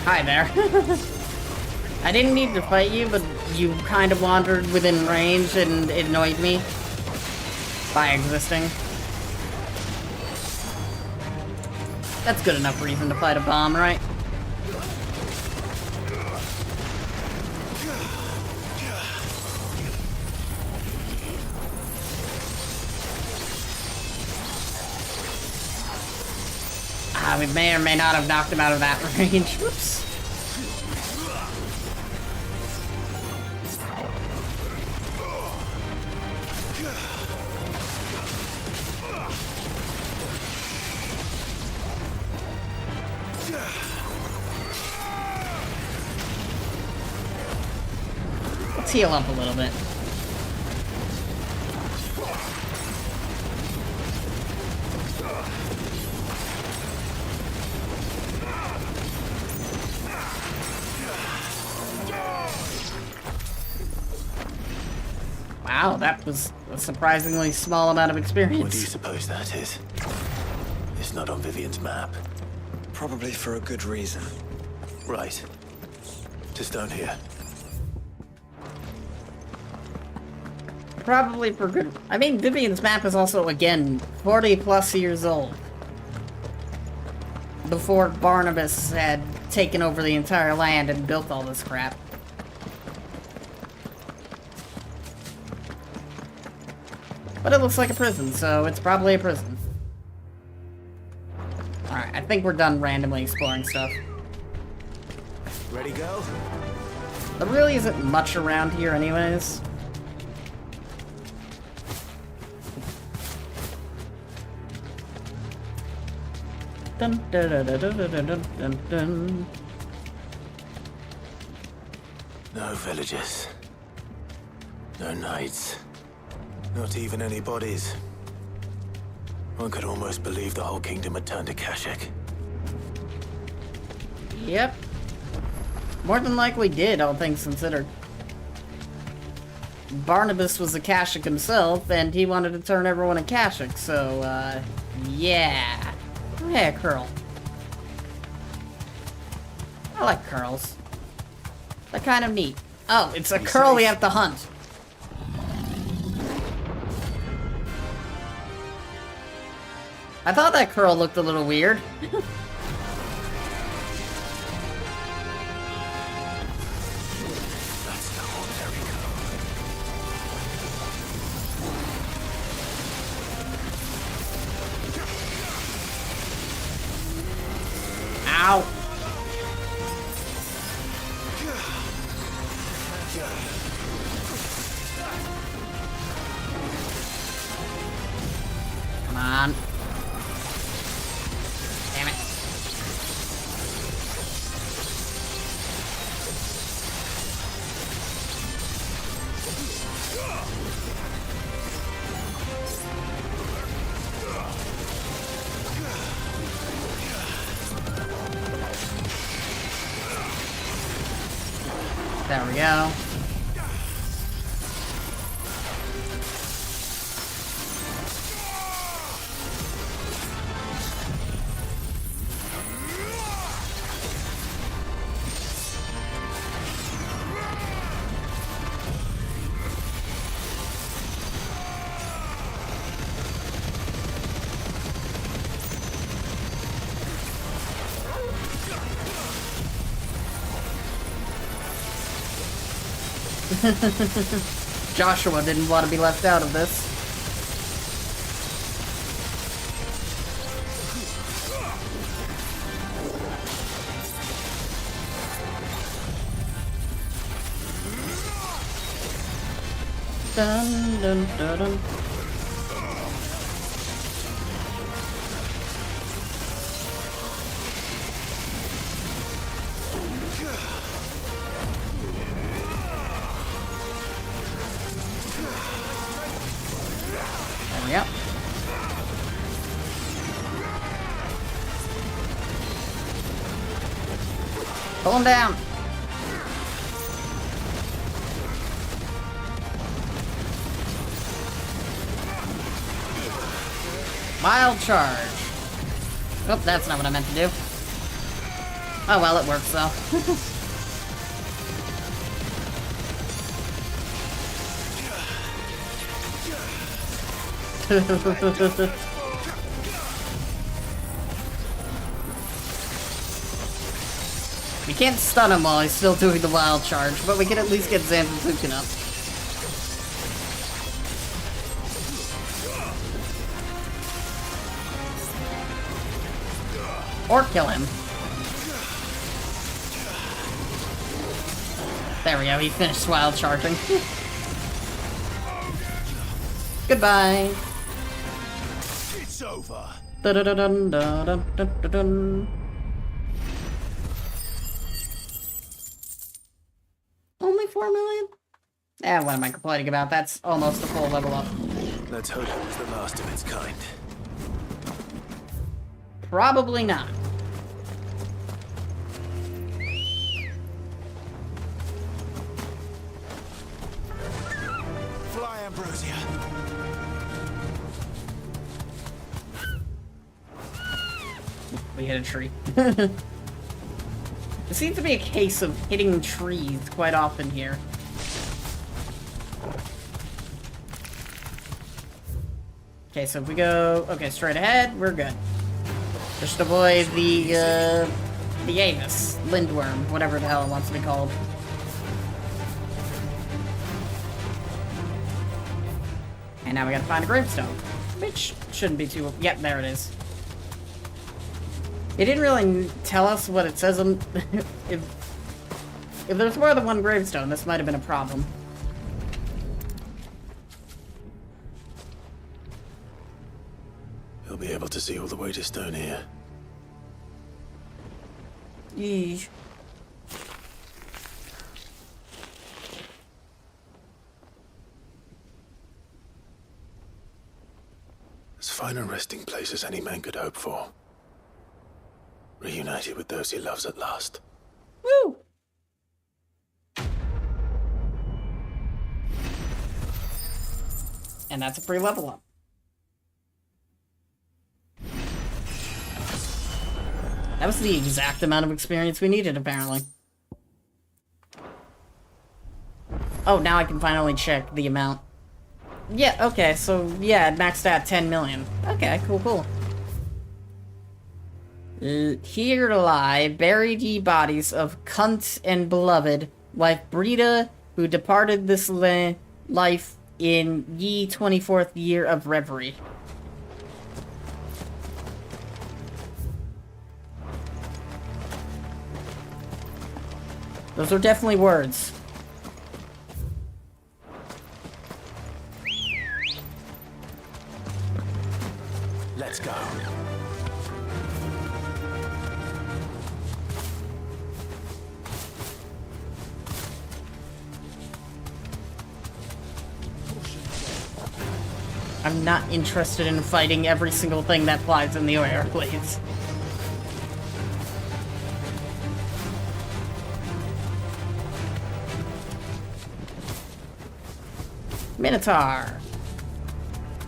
Hi there. I didn't need to fight you, but you kind of wandered within range and it annoyed me by existing. That's good enough reason to fight a bomb, right? We may or may not have knocked him out of that range. Whoops. Let's heal up a little bit. Wow, that was a surprisingly small amount of experience. What do you suppose that is? It's not on Vivian's map. Probably for a good reason. Right. Just down here. Probably for good... I mean, Vivian's map is also, again, 40 plus years old. Before Barnabas had taken over the entire land and built all this crap. But it looks like a prison, so it's probably a prison. Alright, I think we're done randomly exploring stuff. Ready, go? There really isn't much around here anyways. Dun, dun, dun, dun, dun, dun, dun, dun, dun. No villagers. No knights. Not even any bodies. One could almost believe the whole kingdom had turned to Kashyyyk. Yep. More than likely did, all things considered. Barnabas was a Kashyyyk himself, and he wanted to turn everyone a Kashyyyk, so, yeah. Oh, hey, a curl. I like curls. They're kind of neat. Oh, it's a curl we have to hunt. I thought that curl looked a little weird. Ow. Come on. Damn it. There we go. Joshua didn't want to be left out of this. Dun, dun, dun, dun. Yep. Pull him down. Wild charge. Oh, that's not what I meant to do. Oh well, it works though. We can't stun him while he's still doing the wild charge, but we can at least get Zanzizukin up. Or kill him. There we go, he finished wild charging. Goodbye. It's over. Dun-dun-dun-dun-dun-dun-dun. Only 4 million? Eh, what am I complaining about? That's almost a full level up. Let's hope it was the last of its kind. Probably not. Fly, Ambrosia. We hit a tree. It seems to be a case of hitting trees quite often here. Okay, so if we go, okay, straight ahead, we're good. Just avoid the Avis, Lindworm, whatever the hell it wants to be called. And now we gotta find a gravestone, which shouldn't be too, yep, there it is. It didn't really tell us what it says on, if there's more than one gravestone, this might have been a problem. He'll be able to see all the way to Stone here. Yeesh. As fine a resting place as any man could hope for. Reunited with those he loves at last. Woo! And that's a free level up. That was the exact amount of experience we needed, apparently. Oh, now I can finally check the amount. Yeah, okay, so, yeah, it maxed out 10 million. Okay, cool. Here lie buried ye bodies of cunt and beloved wife Brita, who departed this life in ye 24th year of reverie. Those are definitely words. Let's go. I'm not interested in fighting every single thing that flies in the air, please. Minotaur.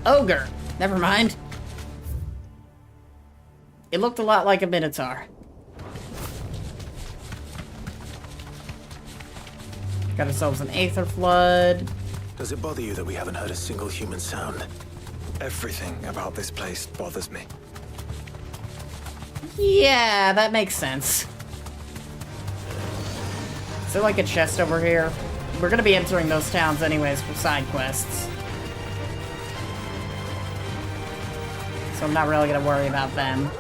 Ogre. Never mind. It looked a lot like a Minotaur. Got ourselves an Aether Flood. Does it bother you that we haven't heard a single human sound? Everything about this place bothers me. Yeah, that makes sense. Is there like a chest over here? We're gonna be entering those towns anyways for side quests. So I'm not really gonna worry about them.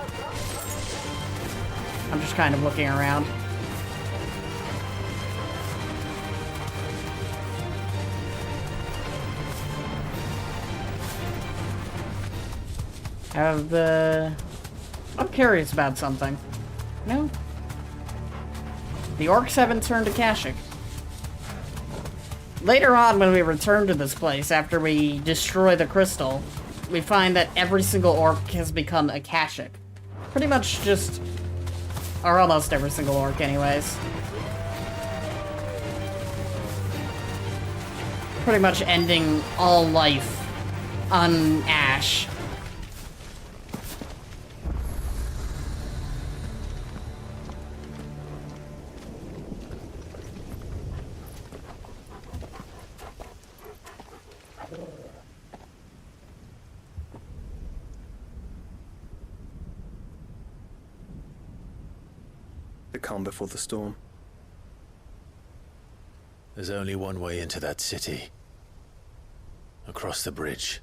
I'm just kind of looking around. I'm curious about something. No? The orcs haven't turned to Kashyyyk. Later on, when we return to this place, after we destroy the crystal, we find that every single orc has become a Kashyyyk. Pretty much just... or almost every single orc, anyways. Pretty much ending all life on Ash. The calm before the storm. There's only one way into that city. Across the bridge.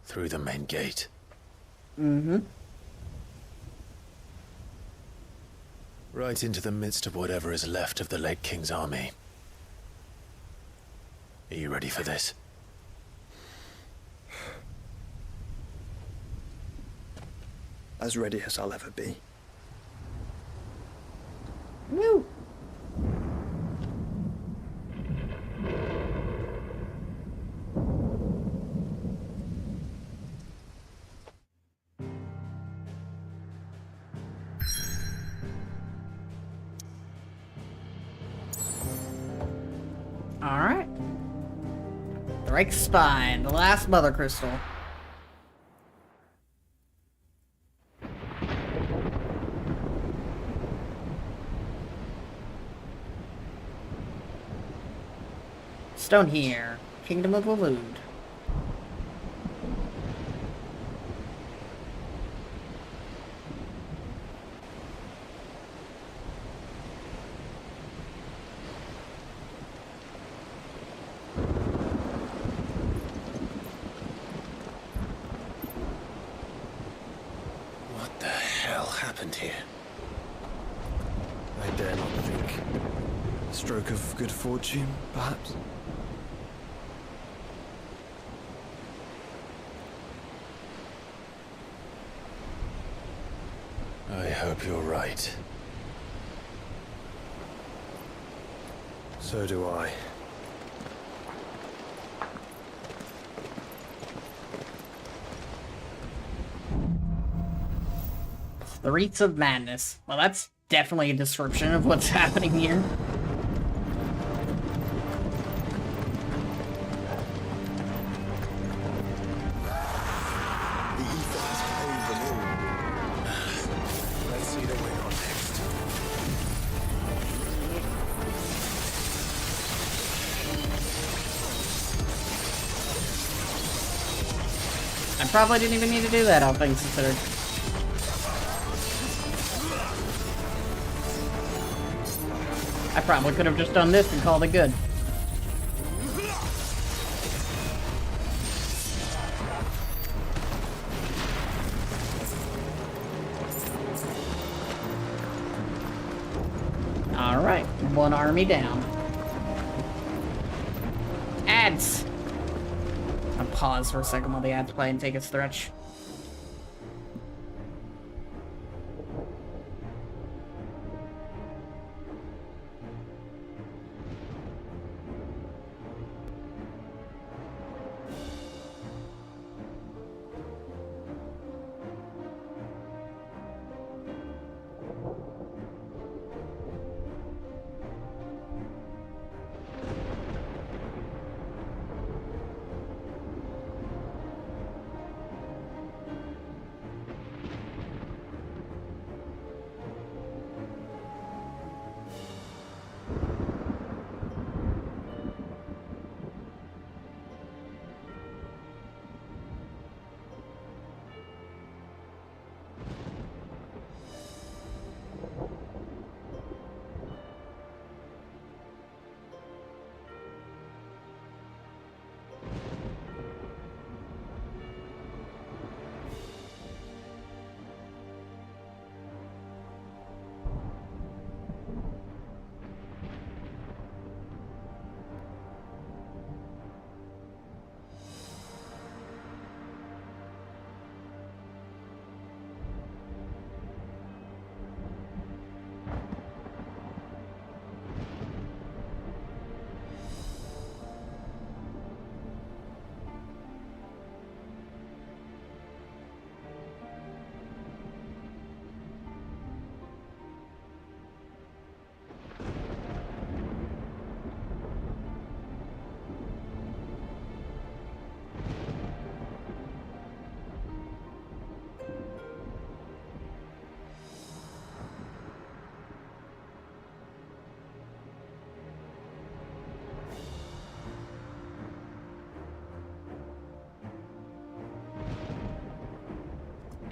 Through the main gate. Mm-hmm. Right into the midst of whatever is left of the late King's army. Are you ready for this? As ready as I'll ever be. Woo! Alright. Drake Spine, the last Mother Crystal. Stone here. Kingdom of Waloed. What the hell happened here? I dare not think. Stroke of good fortune, perhaps? I hope you're right. So do I. The Reeds of Madness. Well, that's definitely a description of what's happening here. I probably didn't even need to do that, all things considered. I probably could have just done this and called it good. Alright, one army down. Ads! I'll pause for a second while the ads play and take a stretch.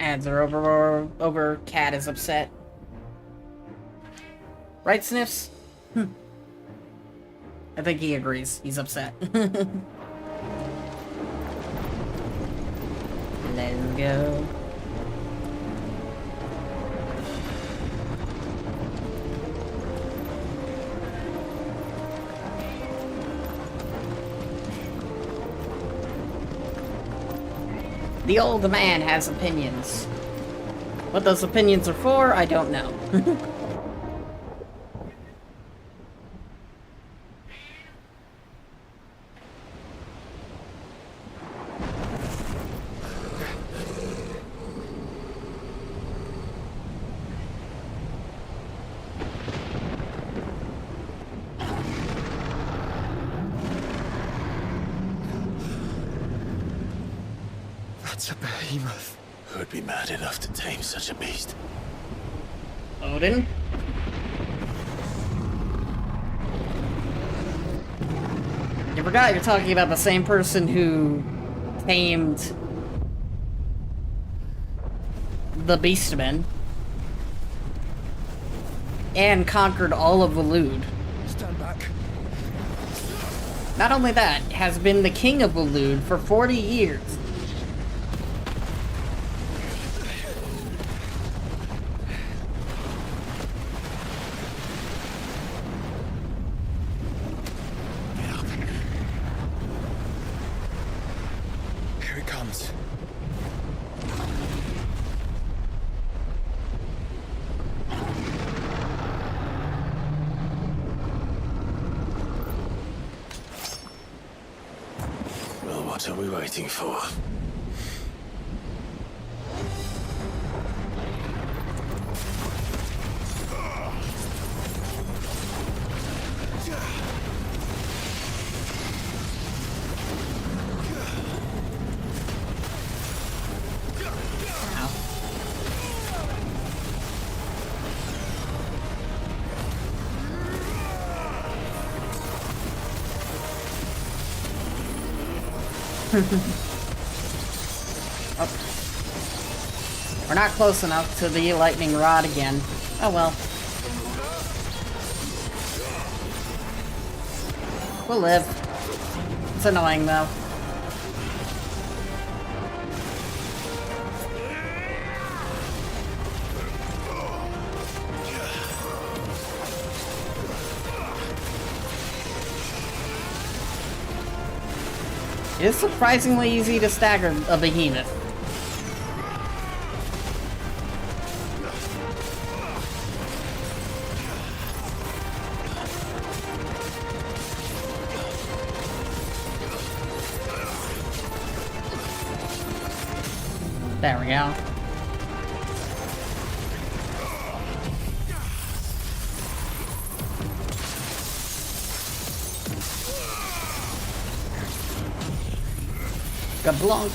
Ads are over. Cat is upset. Right, Sniffs? I think he agrees. He's upset. Let's go. The old man has opinions. What those opinions are for, I don't know. That's a behemoth. Who'd be mad enough to tame such a beast? Odin? You forgot you're talking about the same person who tamed the Beastmen and conquered all of Waloed. Stand back. Not only that, has been the king of Waloed for 40 years. Here it comes. Well, what are we waiting for? We're not close enough to the lightning rod again. Oh well. We'll live. It's annoying though. It is surprisingly easy to stagger a behemoth. There we go. Gablonk.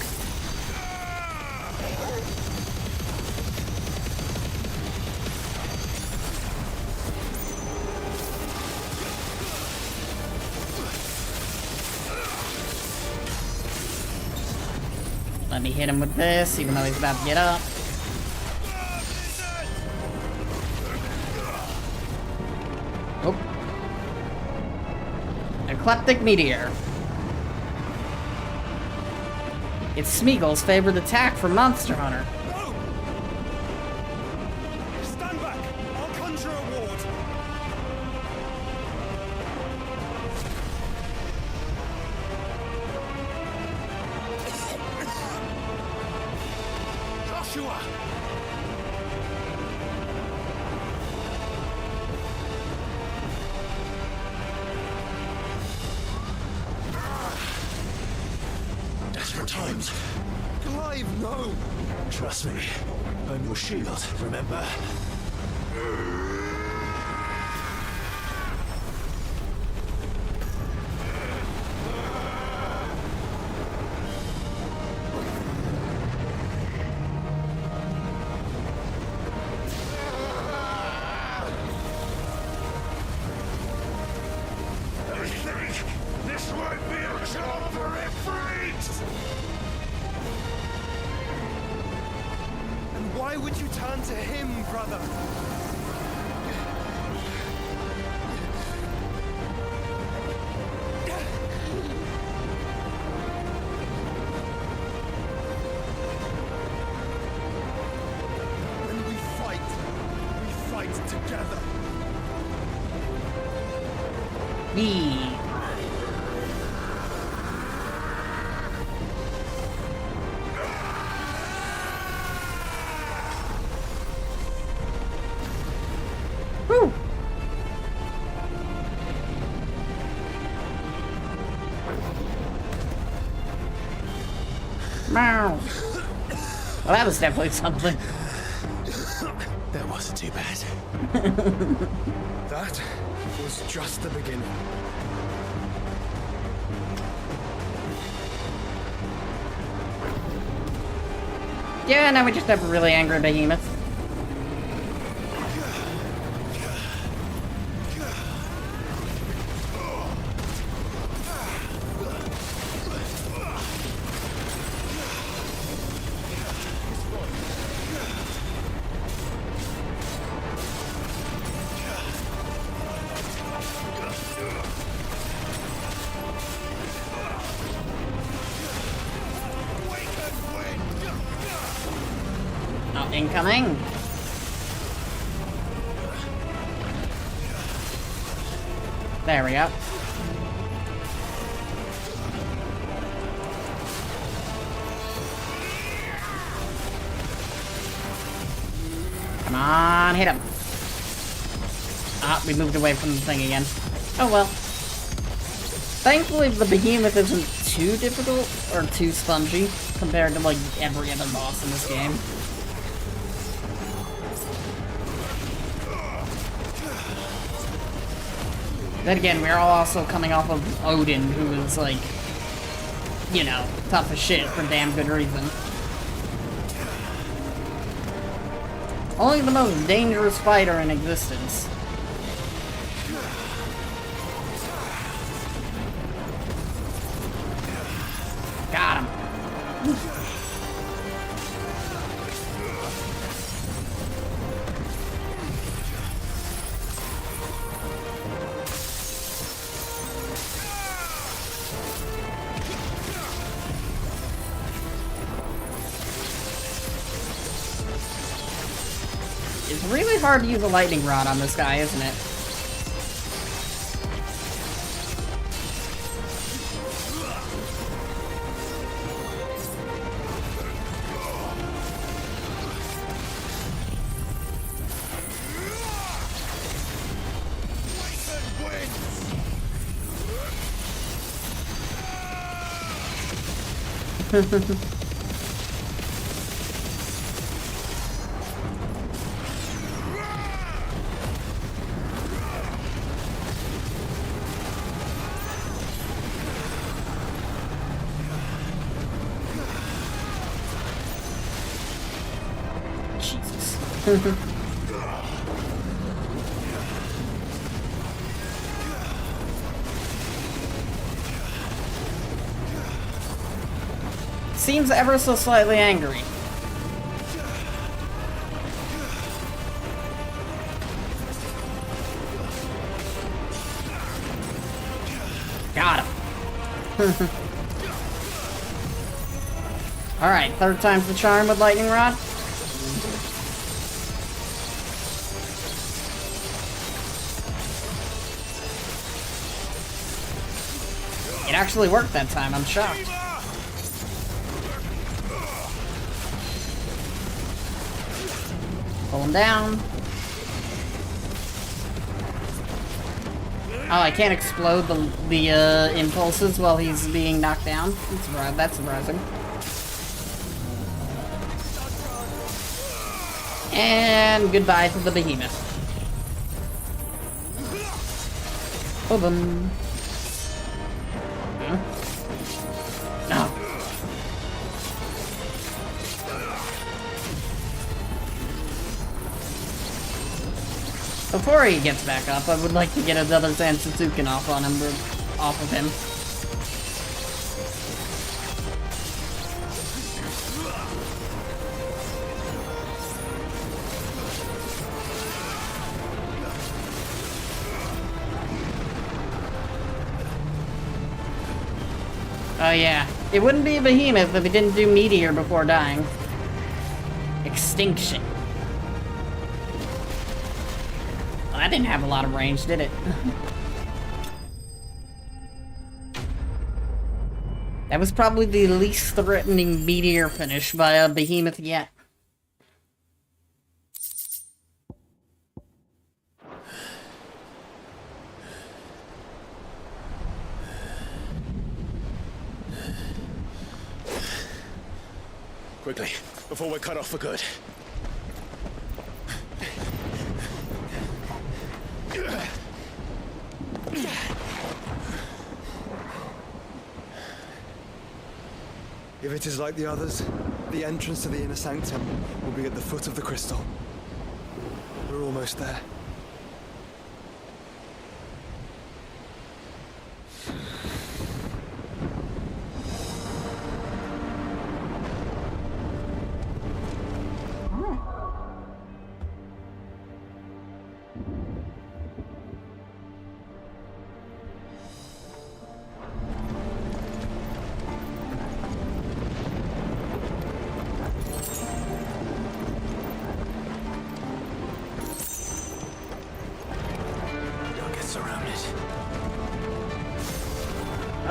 Let me hit him with this, even though he's about to get up. Oh. Eclectic Meteor. It's Smeagol's favorite attack from Monster Hunter. No! Stand back! I'll conjure a ward. Joshua! Desperate times. Clive, no! Trust me. I'm your shield, remember? I think this might be a job for a freak! And why would you turn to him, brother? When we fight together. B. Woo. Meow. Well, that was definitely something. That wasn't too bad. That was just the beginning. Yeah, now we just have a really angry behemoth. Oh, incoming. There we go. Come on, hit him. Ah, we moved away from the thing again. Oh well. Thankfully, the behemoth isn't too difficult or too spongy compared to like every other boss in this game. Then again, we're all also coming off of Odin, who is like, you know, tough as shit for damn good reason. Only the most dangerous fighter in existence. Got him. It's really hard to use a lightning rod on this guy, isn't it? Jesus. Seems ever so slightly angry. Got him. Alright, third time's the charm with lightning rod. It actually worked that time, I'm shocked. Pull him down. Oh, I can't explode the impulses while he's being knocked down. That's surprising. And goodbye to the behemoth. Boom. No. Before he gets back up, I would like to get another Sansatsuken off of him. Oh yeah, it wouldn't be a behemoth if it didn't do meteor before dying. Extinction. Well, that didn't have a lot of range, did it? That was probably the least threatening meteor finish by a behemoth yet. Quickly, before we're cut off for good. If it is like the others, the entrance to the inner sanctum will be at the foot of the crystal. We're almost there.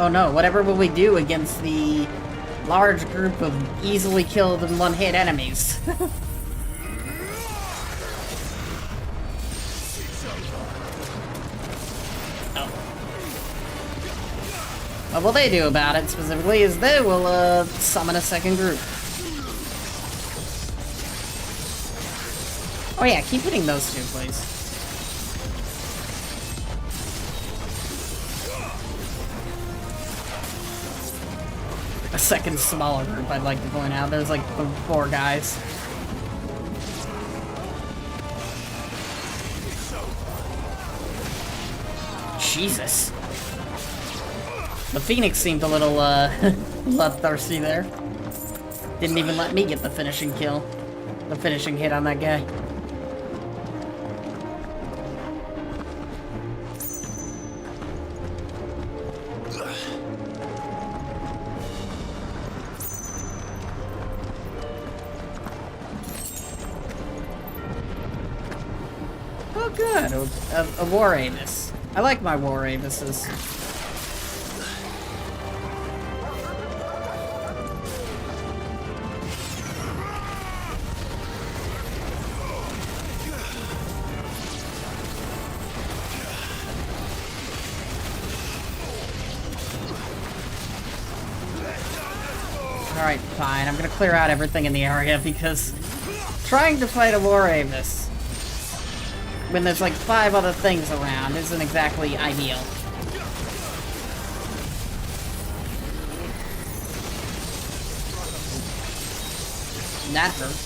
Oh no, whatever will we do against the large group of easily killed and one-hit enemies? Oh. What will they do about it, specifically, is they will, summon a second group. Oh yeah, keep hitting those two, please. A second smaller group, I'd like to point out. There's like 4 guys. Jesus. The Phoenix seemed a little, bloodthirsty there. Didn't even let me get the finishing kill. The finishing hit on that guy. good. A war Avis. I like my war Avises. Alright, fine. I'm gonna clear out everything in the area because trying to fight a war Avis when there's like 5 other things around isn't exactly ideal. That hurt.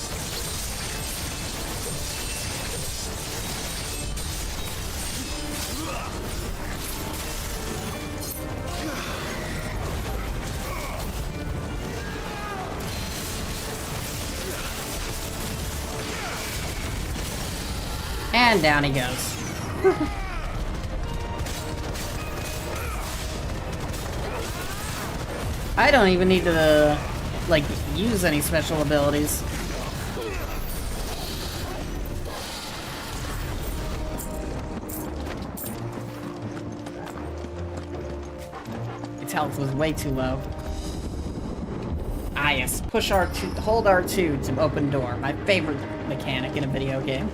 And down he goes. I don't even need to, like, use any special abilities. Its health was way too low. Ah yes, push R2, hold R2 to open door. My favorite mechanic in a video game.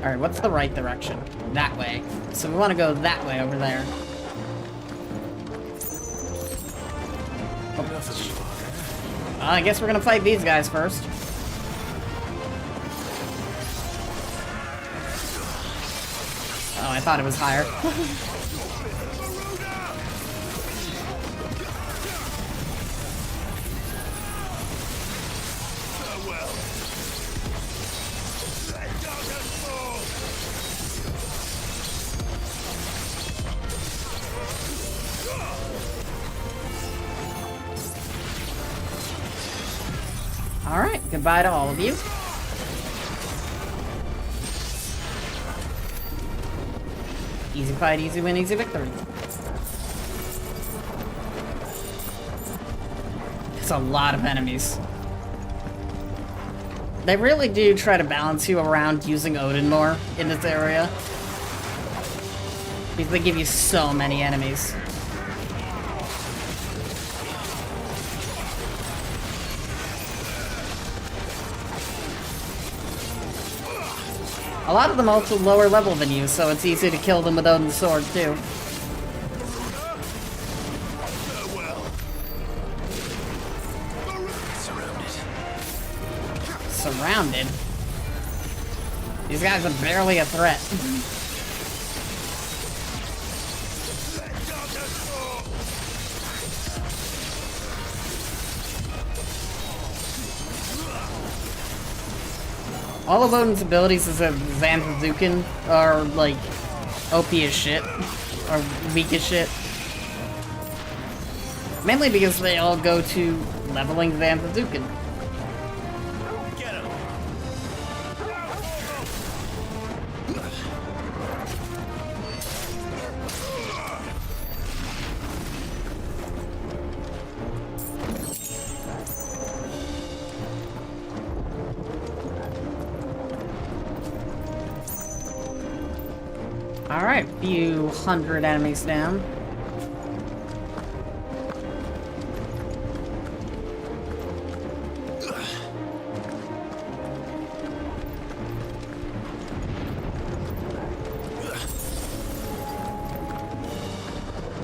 Alright, what's the right direction? That way. So we want to go that way over there. Oh. I guess we're gonna fight these guys first. Oh, I thought it was higher. Alright, goodbye to all of you. Easy fight, easy win, easy victory. It's a lot of enemies. They really do try to balance you around using Odin more in this area. Because they give you so many enemies. A lot of them also lower level than you, so it's easy to kill them with Odin's sword, too. Surrounded? These guys are barely a threat. All of Odin's abilities as a Xanthazukin are, like, OP as shit. Or weak as shit. Mainly because they all go to leveling Xanthazukin. Alright, few hundred enemies down.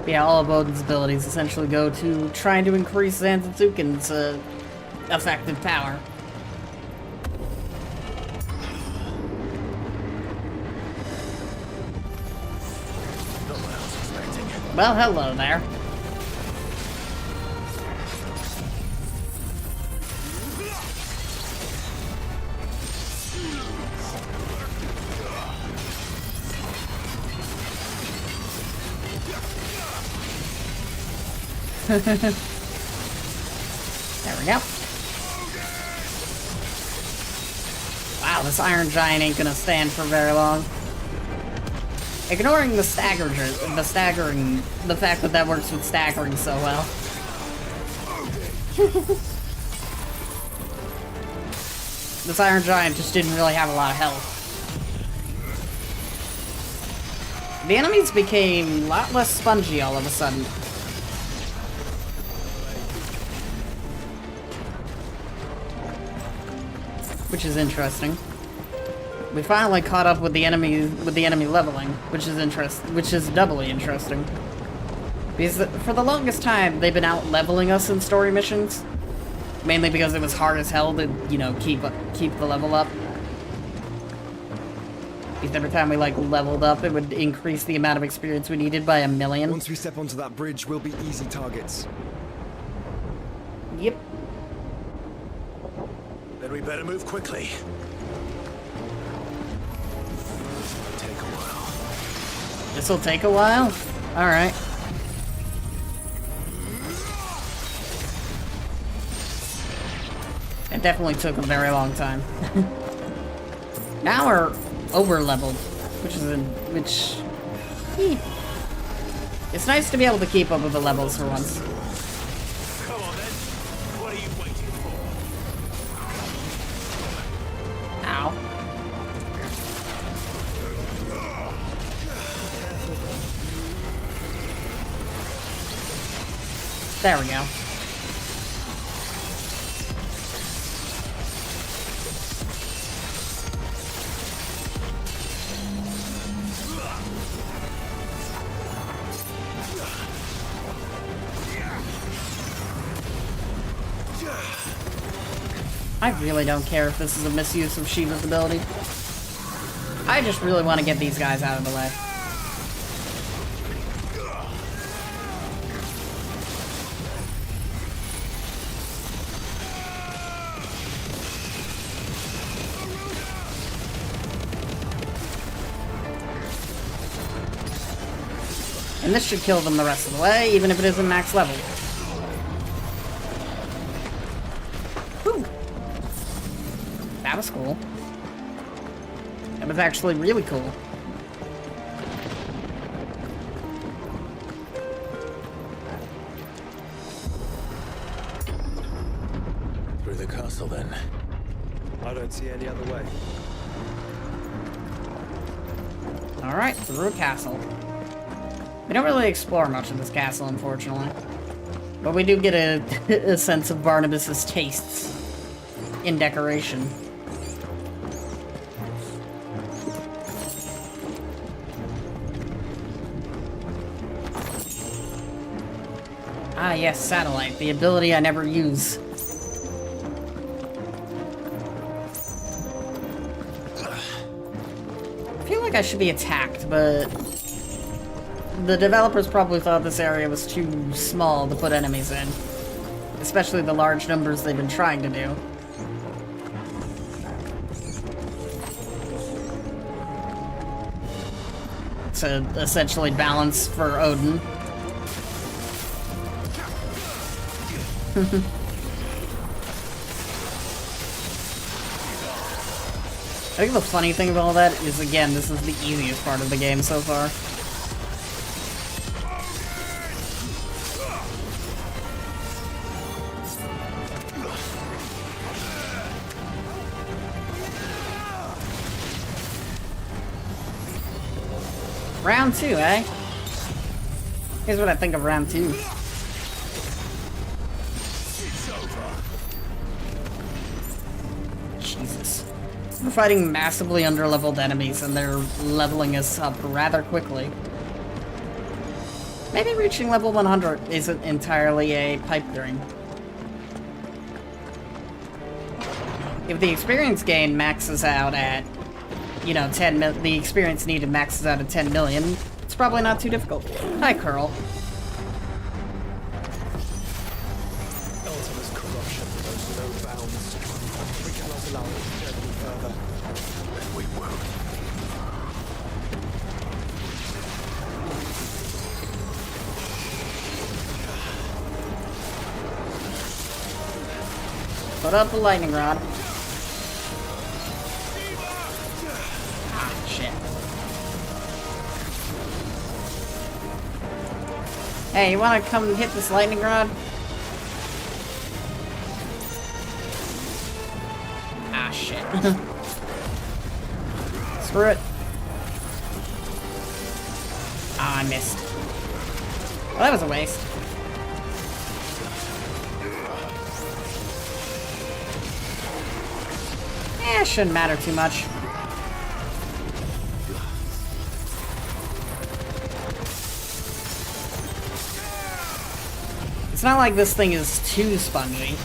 Yeah, all of Odin's abilities essentially go to trying to increase Xanthazukin's effective power. Well, hello there. There we go. Wow, this Iron Giant ain't gonna stand for very long. Ignoring the the fact that that works with staggering so well. This Iron Giant just didn't really have a lot of health. The enemies became a lot less spongy all of a sudden. Which is interesting. We finally caught up with the enemy leveling, which is doubly interesting. Because for the longest time, they've been out leveling us in story missions. Mainly because it was hard as hell to, you know, keep the level up. Because every time we, like, leveled up, it would increase the amount of experience we needed by 1,000,000. Once we step onto that bridge, we'll be easy targets. Yep. Then we better move quickly. Take a while. This'll take a while? Alright. It definitely took a very long time. Now we're over-leveled, it's nice to be able to keep up with the levels for once. Come on then. What are you waiting for? Ow. There we go. I really don't care if this is a misuse of Shiva's ability. I just really want to get these guys out of the way. And this should kill them the rest of the way, even if it isn't max level. Whew. That was cool. That was actually really cool. Through the castle, then. I don't see any other way. Alright, through a castle. We don't really explore much of this castle, unfortunately. But we do get a sense of Barnabas's tastes in decoration. Ah, yes, satellite. The ability I never use. I feel like I should be attacked, but the developers probably thought this area was too small to put enemies in. Especially the large numbers they've been trying to do. To essentially balance for Odin. I think the funny thing about all that is, again, this is the easiest part of the game so far. Round 2, eh? Here's what I think of round 2. Jesus. We're fighting massively underleveled enemies and they're leveling us up rather quickly. Maybe reaching level 100 isn't entirely a pipe dream. If the experience gain maxes out at, you know, the experience needed maxes out at 10 million, it's probably not too difficult. Hi, Curl. Ultima's corruption knows no bounds. We cannot allow it to get any further. And we won't. Put up the lightning rod. Hey, you wanna come hit this lightning rod? Ah, shit. Screw it. Ah, I missed. Well, that was a waste. Eh, shouldn't matter too much. It's not like this thing is too spongy.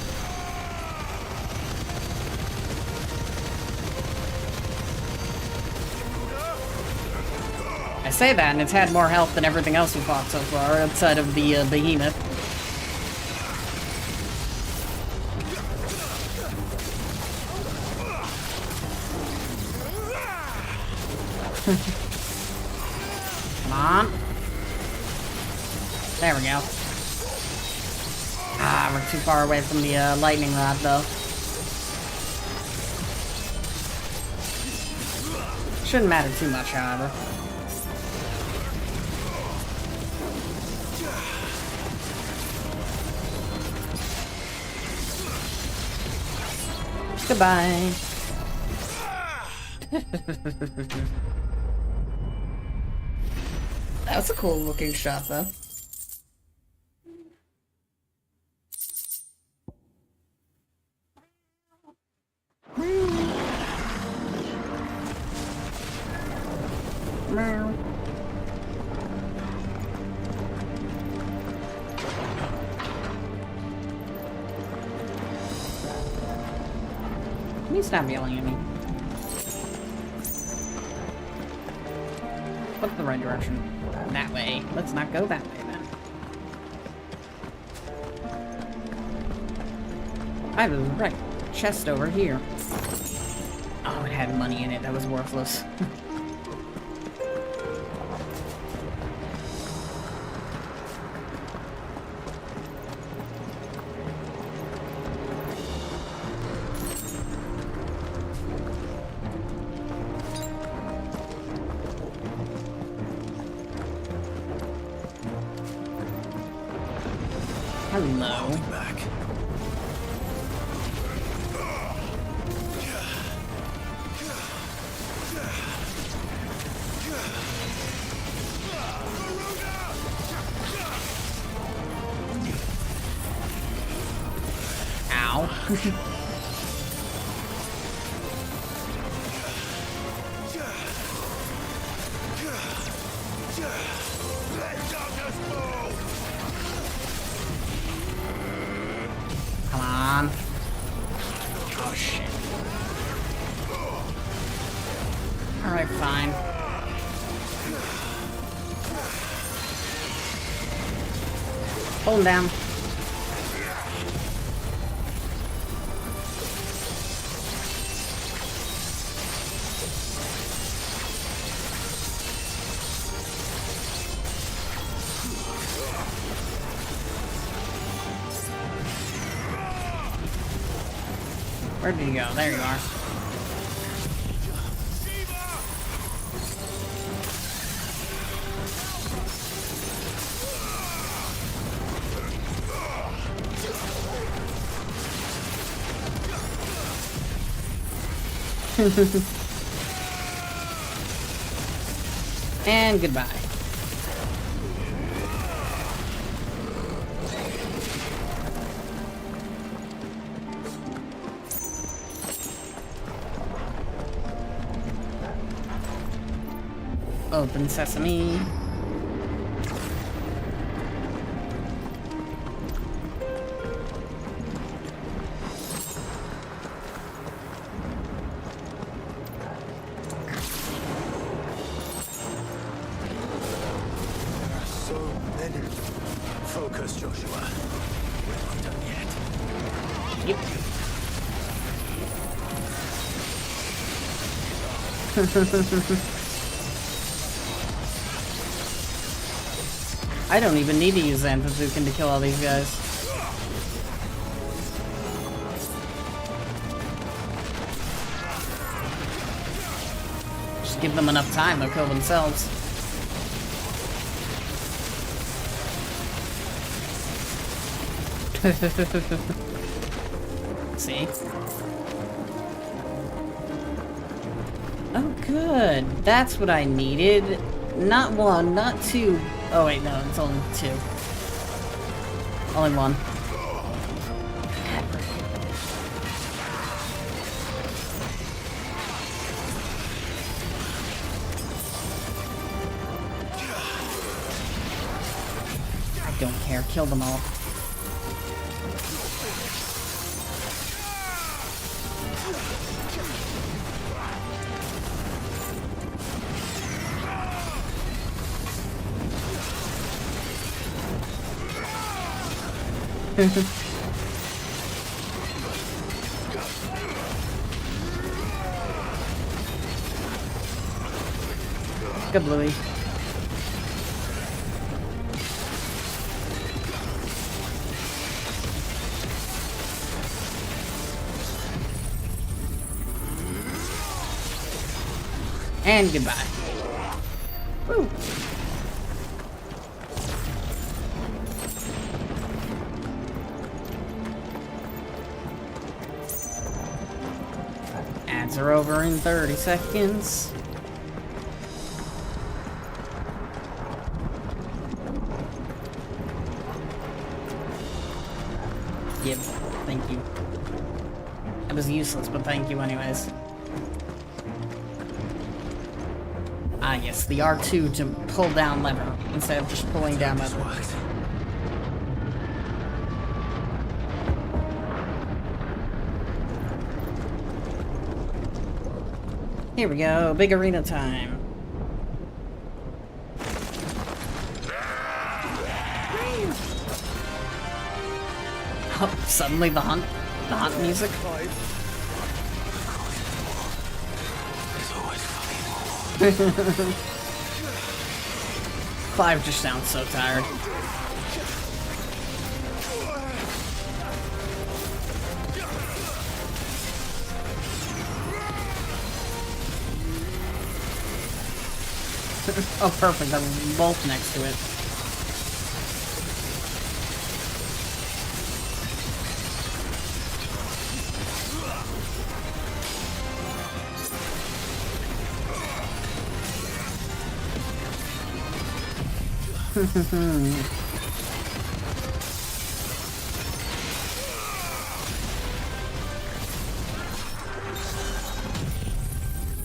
I say that, and it's had more health than everything else we fought so far, outside of the behemoth. Come on. There we go. Ah, we're too far away from the lightning rod, though. Shouldn't matter too much, however. Goodbye. That was a cool looking shot, though. Meow. Can you stop yelling at me? Look the right direction. That way. Let's not go that way, then. I have a right chest over here. Oh, it had money in it. That was worthless. Hello. Back. Ow. Come on. Oh, shit. Alright, fine. Hold him down. Where did you go? There you are. And goodbye. Open sesame. So many. Focus, Joshua. We're not done yet. Yep. I don't even need to use Zanpazukin to kill all these guys. Just give them enough time, they'll kill themselves. See? Oh, good. That's what I needed. Not one, not two. Oh wait, no, it's only two. Only one. I don't care, kill them all. Good, Bluey. And goodbye. Woo. Ads are over in 30 seconds. Give. Thank you. It was useless, but thank you anyways. Ah, yes, the R2 to pull down lever instead of just pulling down lever. Here we go, big arena time. Oh, suddenly the hunt music. Clive just sounds so tired. Oh, perfect. I'm both next to it.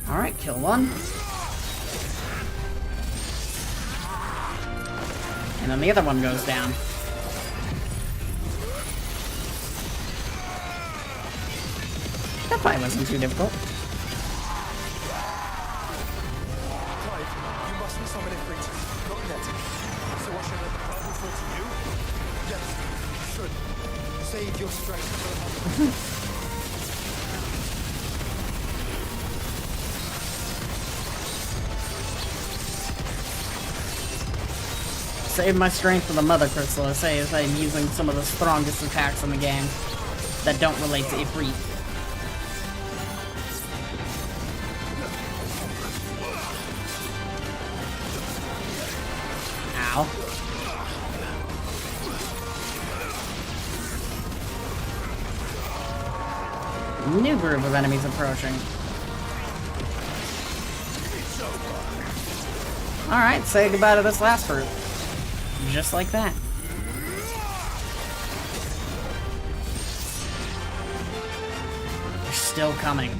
Alright, kill one. And then the other one goes down. That fight wasn't too difficult. You mustn't summon Ifrit. Not yet. So I should let the power refer to you? Yes, you should. Save your strength for another. Save my strength for the Mother Crystal, I say, as I'm using some of the strongest attacks in the game that don't relate to Ifrit. Ow. New group of enemies approaching. Alright, say goodbye to this last group. Just like that. They're still coming.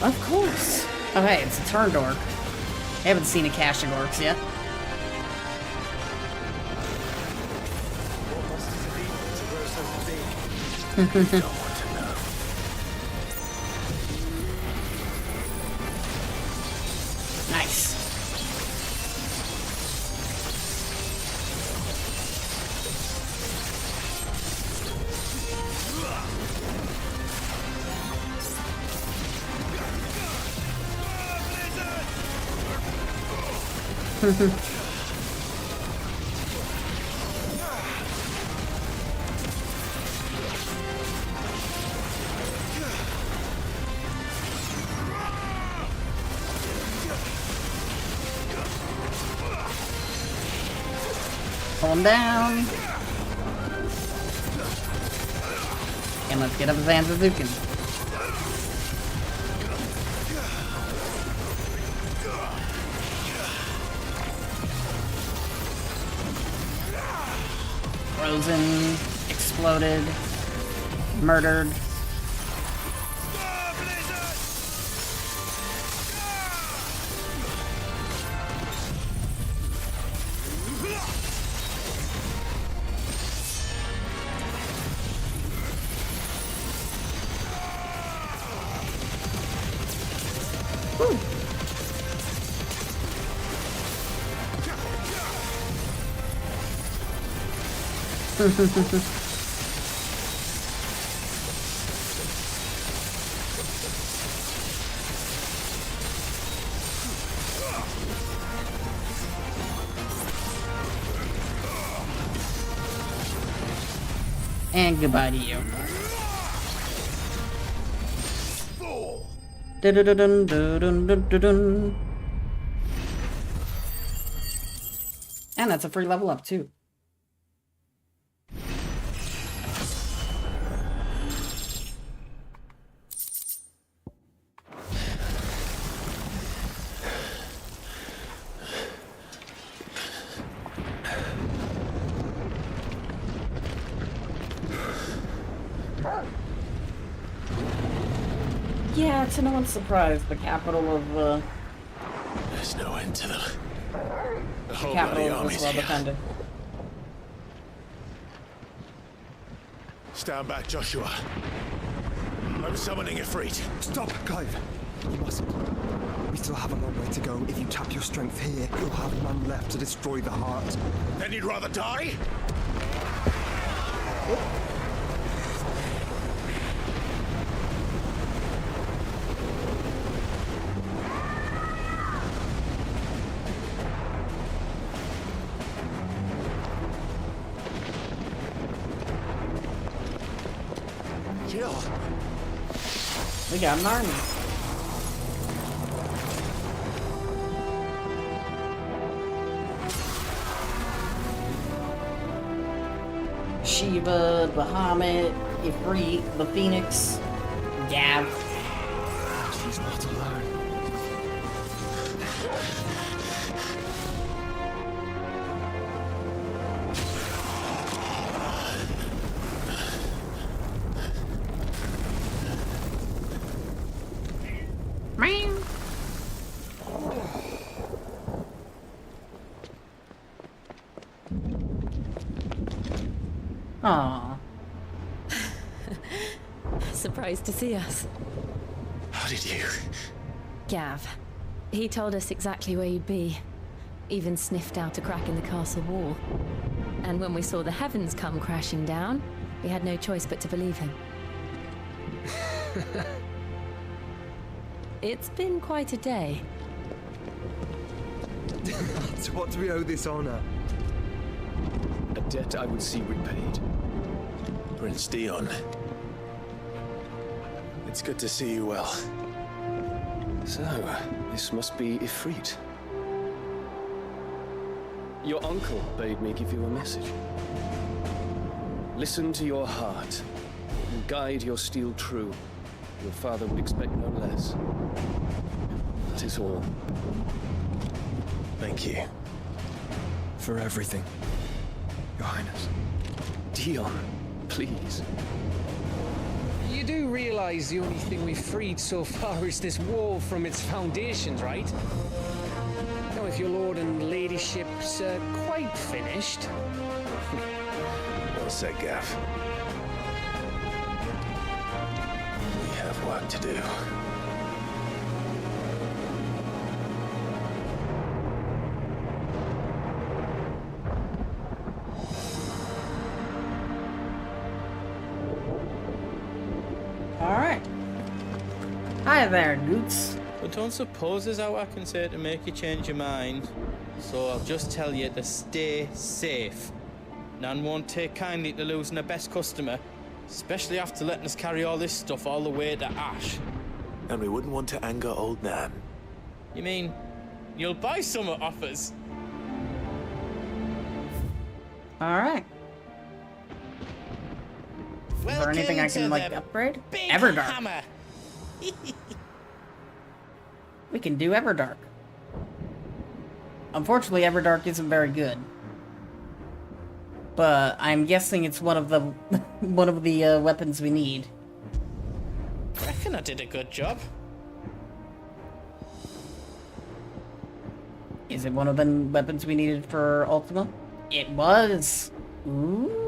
Of course. Oh hey, it's a turn dork. I haven't seen a cache of orcs yet. Nice. Pull him down. And let's get up Zanzazukin. Frozen, exploded, murdered. And goodbye to you. Dun-dun-dun-dun-dun-dun-dun. And that's a free level up too. Yeah, to no one's surprise, the capital of, There's no end to them. The whole capital bloody was army's well here. defended. Stand back, Joshua. I'm summoning Ifrit. Stop, Clive. You mustn't. We still have a long way to go. If you tap your strength here, you'll have none left to destroy the heart. Then you'd rather die? We got an army. Shiva, Bahamut, Ifrit, the Phoenix, Gav. She's not alone. Aww. Surprised to see us. How did you? Gav. He told us exactly where you'd be. Even sniffed out a crack in the castle wall. And when we saw the heavens come crashing down, we had no choice but to believe him. It's been quite a day. To what do we owe this honor? A debt I would see repaid. Prince Dion. It's good to see you well. So, this must be Ifrit. Your uncle bade me give you a message. Listen to your heart, and guide your steel true. Your father would expect no less. That is all. Thank you. For everything, Your Highness. Dion, please. You do realize the only thing we've freed so far is this wall from its foundations, right? Now, if your lord and ladyship's quite finished... Well said, Gav. We have work to do. Alright. Hi there, Goots. But don't suppose there's how I can say to make you change your mind. So I'll just tell you to stay safe. Nan won't take kindly to losing her best customer, especially after letting us carry all this stuff all the way to Ash. And we wouldn't want to anger old Nan. You mean, you'll buy some at offers? Alright. Is there anything I can, like, upgrade? Big Everdark. hammer. We can do Everdark. Unfortunately, Everdark isn't very good. But I'm guessing it's one of the weapons we need. I reckon I did a good job. Is it one of the weapons we needed for Ultima? It was. Ooh.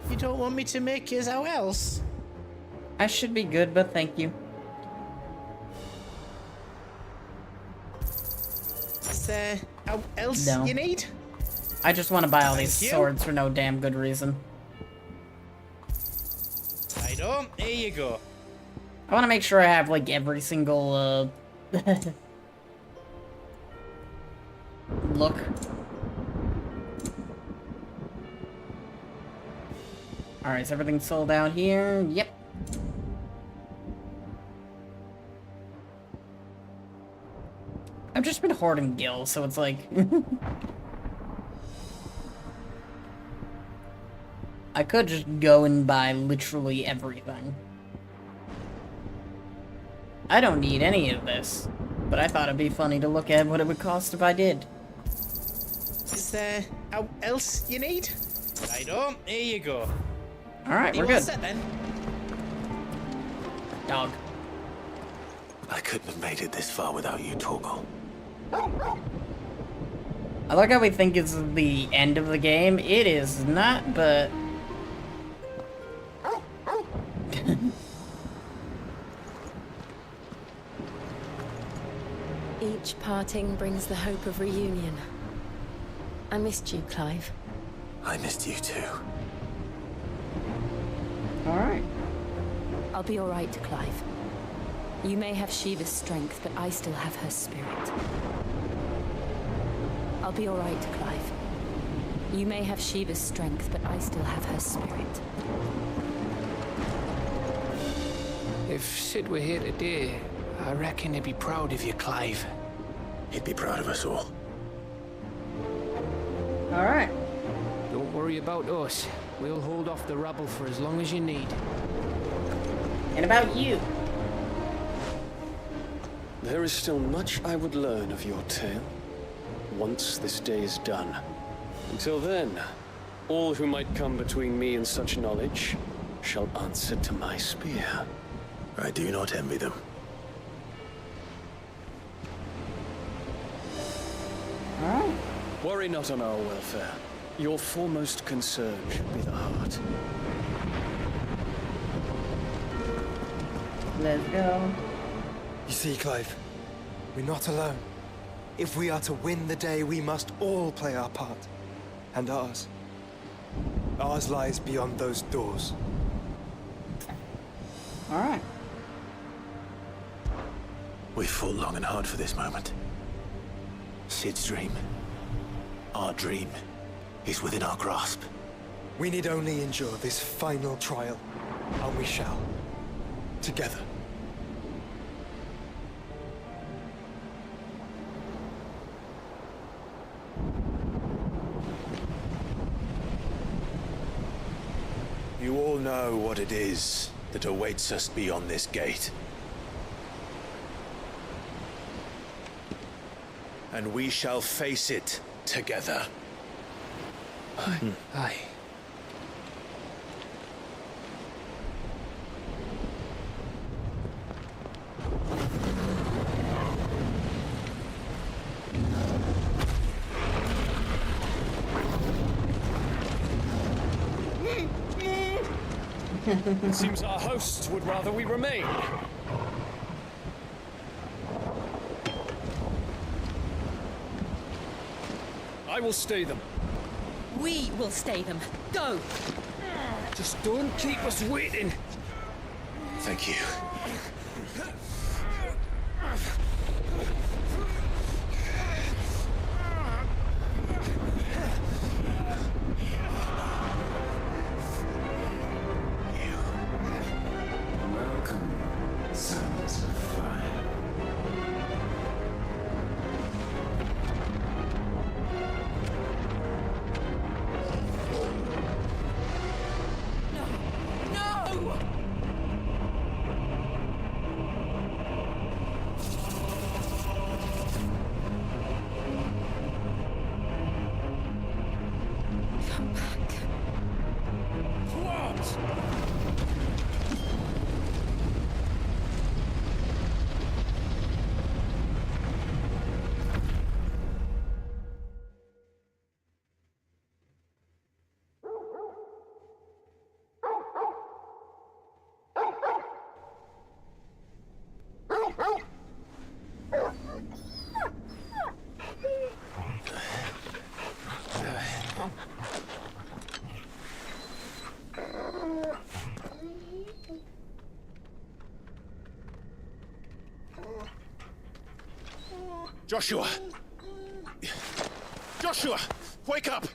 You don't want me to make yours out else? I should be good, but thank you. Is there else No. you need? I just want to buy all these Thank you. swords for no damn good reason. I don't. Here you go. I want to make sure I have, like, every single, look. Alright, is everything sold out here? Yep. I've just been hoarding gills, so it's like... I could just go and buy literally everything. I don't need any of this, but I thought it'd be funny to look at what it would cost if I did. Is there else you need? I don't. Here you go. Alright, we're You all good. set then? Dog. I couldn't have made it this far without you, Torgal. I like how we think it's the end of the game. It is not, but... Each parting brings the hope of reunion. I missed you, Clive. I missed you too. Alright. I'll be alright, Clive. You may have Shiva's strength, but I still have her spirit. I'll be alright, Clive. You may have Shiva's strength, but I still have her spirit. If Sid were here today, I reckon he'd be proud of you, Clive. He'd be proud of us all. Alright. Don't worry about us. We'll hold off the rabble for as long as you need. And about you? There is still much I would learn of your tale, once this day is done. Until then, all who might come between me and such knowledge shall answer to my spear. I do not envy them. Alright. Worry not on our welfare. Your foremost concern should be the heart. Let's go. You see, Clive, we're not alone. If we are to win the day, we must all play our part. And ours. Ours lies beyond those doors. Alright. We fought long and hard for this moment. Sid's dream, our dream, is within our grasp. We need only endure this final trial, and we shall. Together. You all know what it is that awaits us beyond this gate. And we shall face it together. Aye. It seems our hosts would rather we remain. I will stay them. We will stay them. Go! Just don't keep us waiting. Thank you. Joshua! Joshua! Wake up!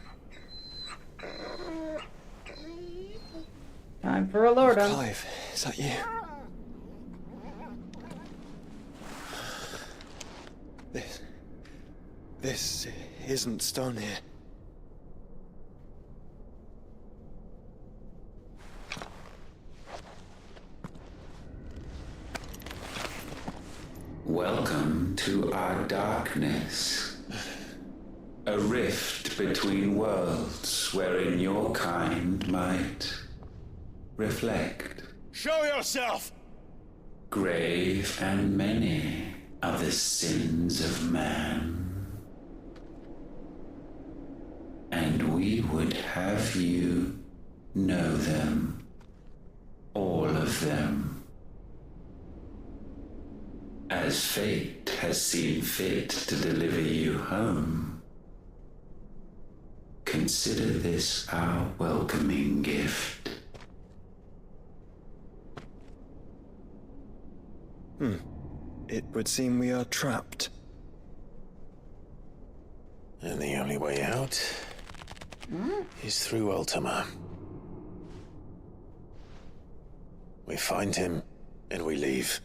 Time for a lordum. Clive, is that you? This isn't stone here. Welcome to our darkness. A rift between worlds wherein your kind might reflect. Show yourself! Grave and many are the sins of man. And we would have you know them. All of them. As fate has seen fit to deliver you home, consider this our welcoming gift. It would seem we are trapped. And the only way out is through Ultima. We find him, and we leave.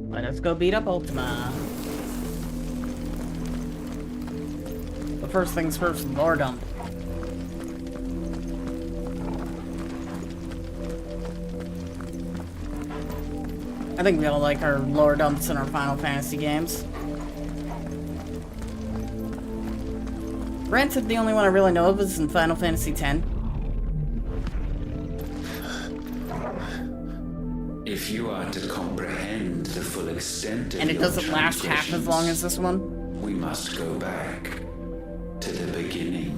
Let us go beat up Ultima. But first things first, lordom. I think we all like our lordums in our Final Fantasy games. Granted, the only one I really know of is in Final Fantasy X. If you are to comprehend the full extent of And it your doesn't last half as long as this one. we must go back to the beginning.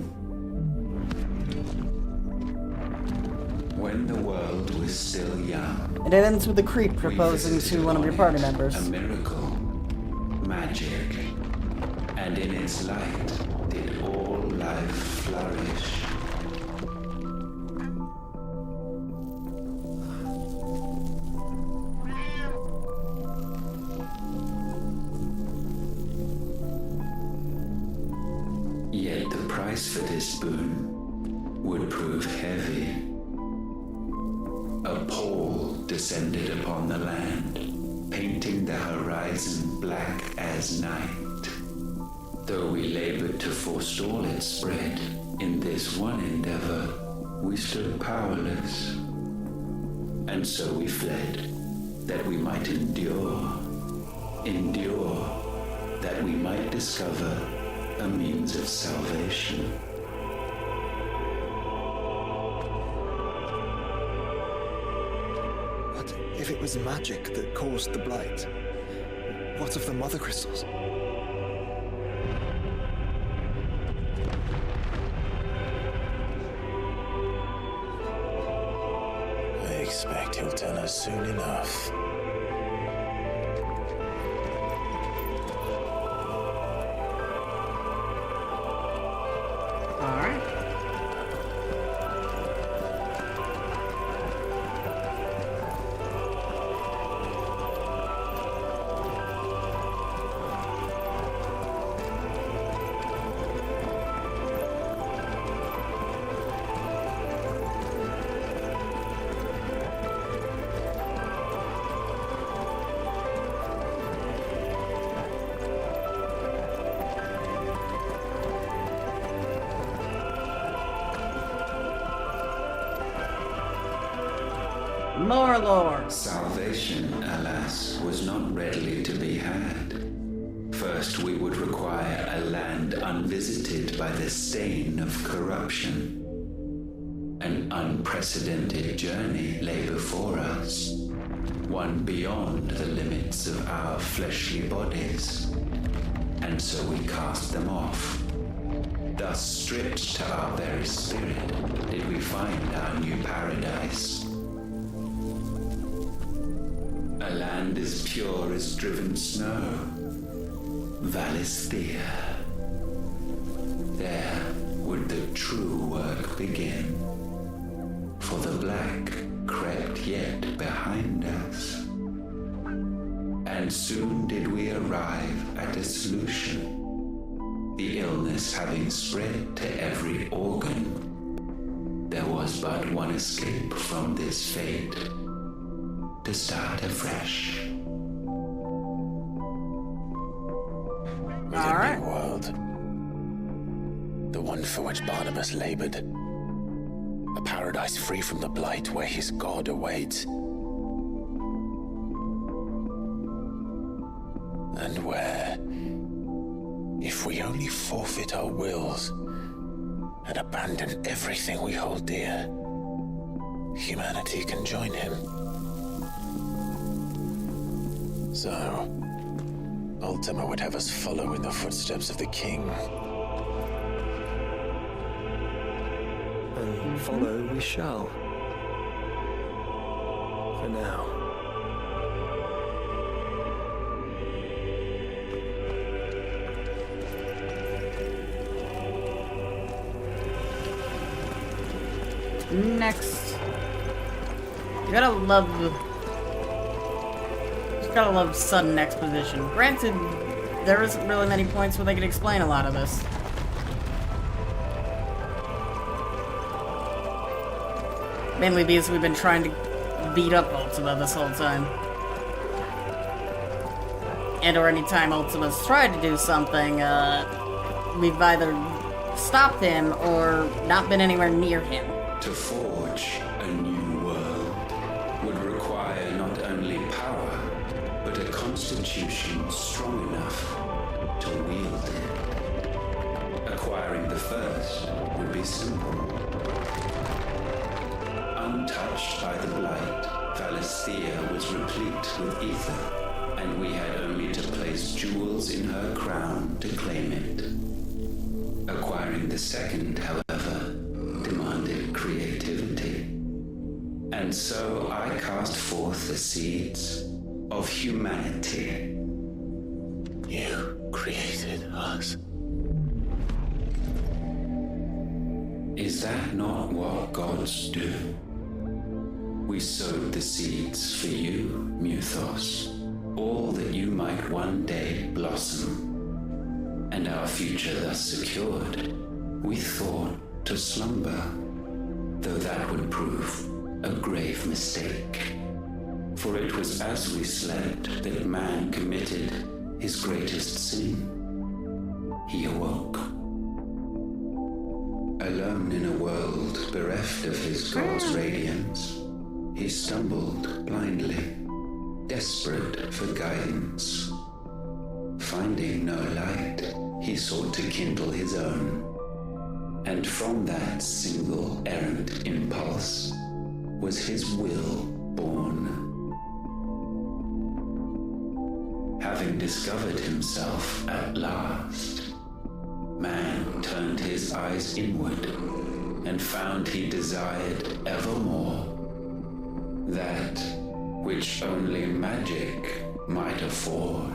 When the world was still young. And it ends with a creep proposing to one of your party members. A miracle, magic, and in its light did all life flourish. Yet the price for this boon would prove heavy. A pall descended upon the land, painting the horizon black as night. Though we labored to forestall its spread, in this one endeavor, we stood powerless. And so we fled, that we might endure, that we might discover a means of salvation. But if it was magic that caused the blight, what of the mother crystals? I expect he'll tell us soon enough. More lore. Salvation, alas, was not readily to be had. First, we would require a land unvisited by the stain of corruption. An unprecedented journey lay before us, one beyond the limits of our fleshly bodies. And so we cast them off. Thus, stripped to our very spirit, did we find our new paradise. A land as pure as driven snow. Valisthea. There would the true work begin. For the black crept yet behind us. And soon did we arrive at a solution. The illness having spread to every organ, there was but one escape from this fate, to start afresh. With a new world. The one for which Barnabas labored. A paradise free from the blight where his god awaits. And where, if we only forfeit our wills and abandon everything we hold dear, humanity can join him. So, Ultima would have us follow in the footsteps of the king. And follow we shall. For now. Next. You gotta love sudden exposition. Granted, there isn't really many points where they could explain a lot of this. Mainly because we've been trying to beat up Ultima this whole time. And or any time Ultima's tried to do something, we've either stopped him or not been anywhere near him. To forge a new world would require not only power, but a constitution strong enough to wield it. Acquiring the first would be simple. Untouched by the blight, Valisthea was replete with ether, and we had only to place jewels in her crown to claim it. Acquiring the second, however, demanded creativity. And so I cast forth the seeds of humanity. You created us. Is that not what gods do? We sowed the seeds for you, Muthos, all that you might one day blossom. And our future thus secured, we thought to slumber, though that would prove a grave mistake. For it was as we slept that man committed his greatest sin. He awoke. Alone in a world bereft of his god's radiance, he stumbled blindly, desperate for guidance. Finding no light, he sought to kindle his own. And from that single errant impulse was his will born. Having discovered himself at last, man turned his eyes inward and found he desired evermore that which only magic might afford.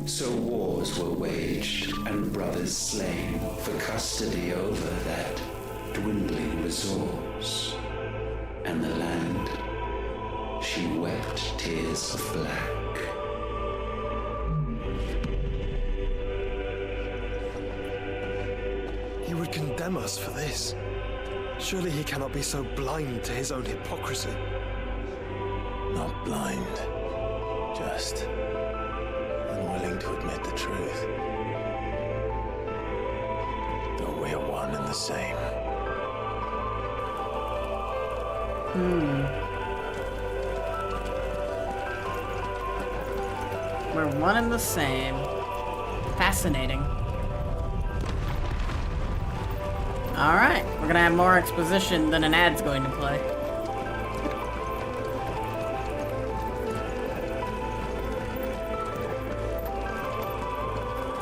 So wars were waged and brothers slain for custody over that dwindling resource. And the land, she wept tears of black. He would condemn us for this. Surely he cannot be so blind to his own hypocrisy. Not blind, just unwilling to admit the truth. Though we're one and the same. We're one and the same. Fascinating. Alright, we're gonna have more exposition than an ad's going to play.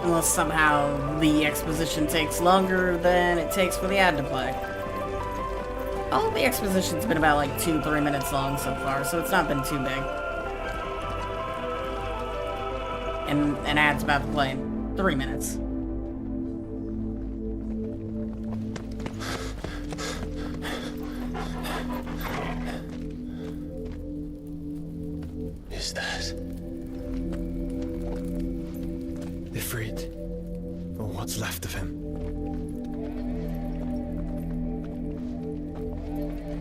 Unless somehow the exposition takes longer than it takes for the ad to play. All of the exposition's been about like 2-3 minutes long so far, so it's not been too big. And an ad's about to play in 3 minutes. freed. Or what's left of him.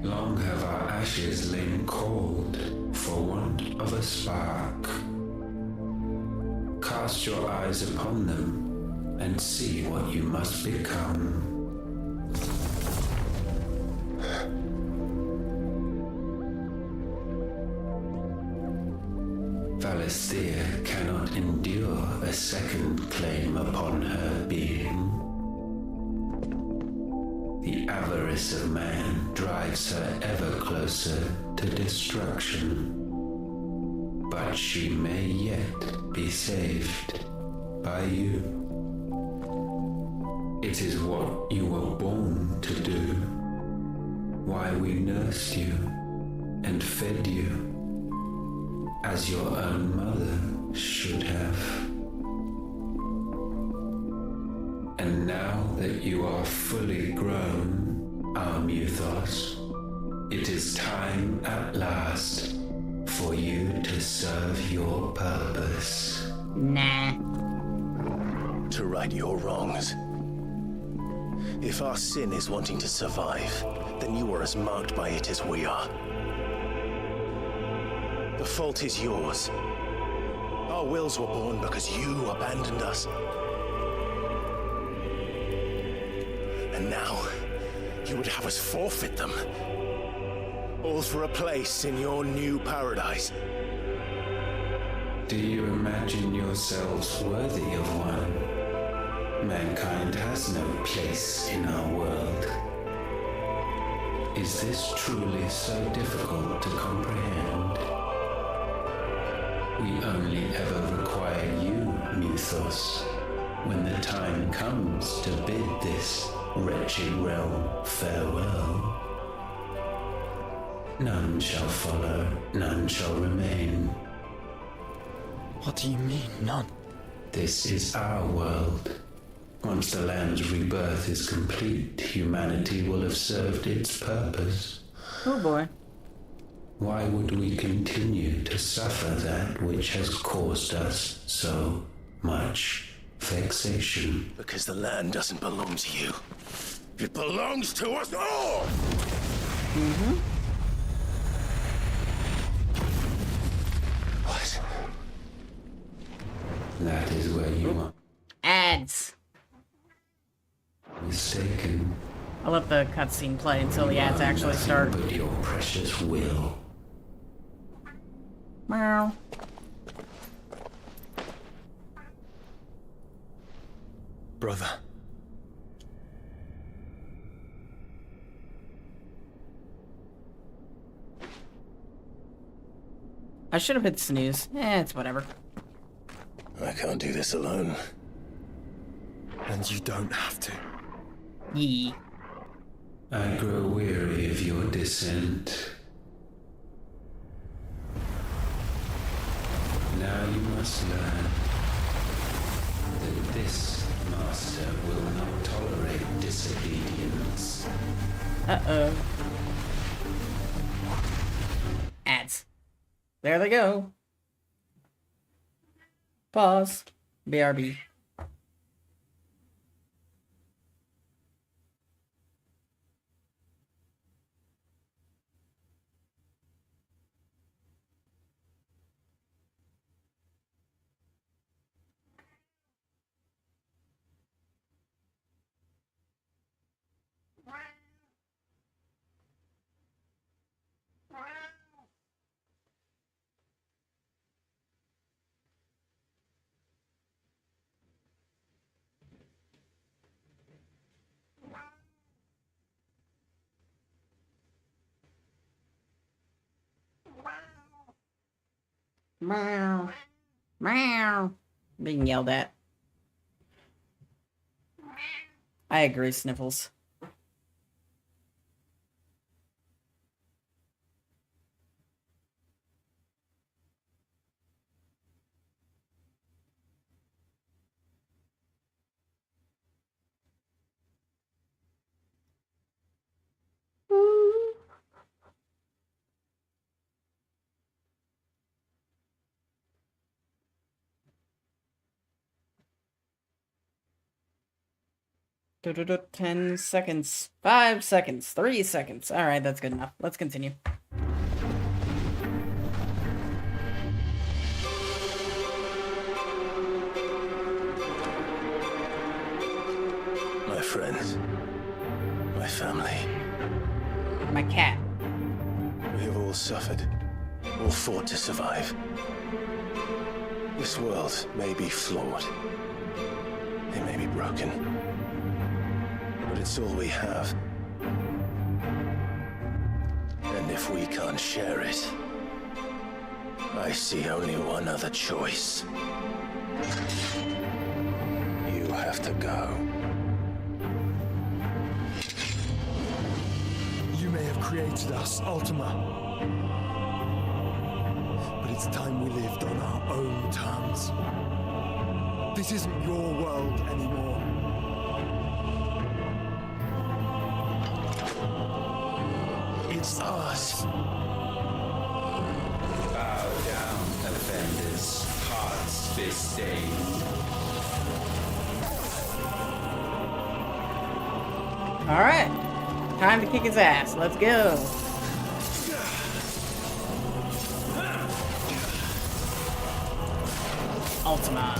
Long have our ashes lain cold for want of a spark. Cast your eyes upon them and see what you must become. Valisthea cannot endure a second claim upon her being. The avarice of man drives her ever closer to destruction. But she may yet be saved by you. It is what you were born to do, why we nursed you and fed you, as your own mother should have. And now that you are fully grown, our Muthos, it is time at last for you to serve your purpose. Nah. To right your wrongs. If our sin is wanting to survive, then you are as marked by it as we are. The fault is yours. Our wills were born because you abandoned us. And now, you would have us forfeit them. All for a place in your new paradise. Do you imagine yourselves worthy of one? Mankind has no place in our world. Is this truly so difficult to comprehend? We only ever require you, Muthos, when the time comes to bid this wretched realm farewell. None shall follow, none shall remain. What do you mean, none? This is our world. Once the land's rebirth is complete, humanity will have served its purpose. Oh boy. Why would we continue to suffer that which has caused us so much vexation? Because the land doesn't belong to you. It belongs to us all! Mm-hmm. What? That is where you are Ads. mistaken. I'll let the cutscene play until the ads actually start. But your precious will. Meow. Brother. I should have hit snooze. It's whatever. I can't do this alone. And you don't have to. Yee. I grow weary of your dissent. Now you must learn that this master will not tolerate disobedience. Uh-oh. Ads. There they go. Pause. BRB. Meow. Meow. Being yelled at. I agree, Sniffles. 10 seconds. 5 seconds. 3 seconds. Alright, that's good enough. Let's continue. My friends. My family. My cat. We have all suffered. All fought to survive. This world may be flawed. It may be broken. But it's all we have. And if we can't share it, I see only one other choice. You have to go. You may have created us, Ultima. But it's time we lived on our own terms. This isn't your world anymore. It's ours. Bow down, offenders, hearts be stained. Alright. Time to kick his ass. Let's go. Ultima.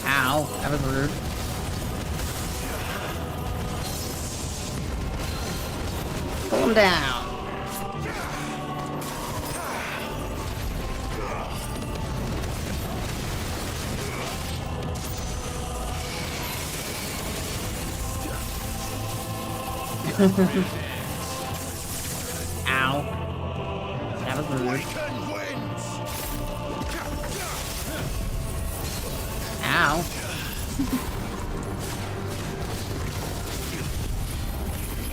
Ow, that was rude. Pull him down. Ow. That was rude. Ow.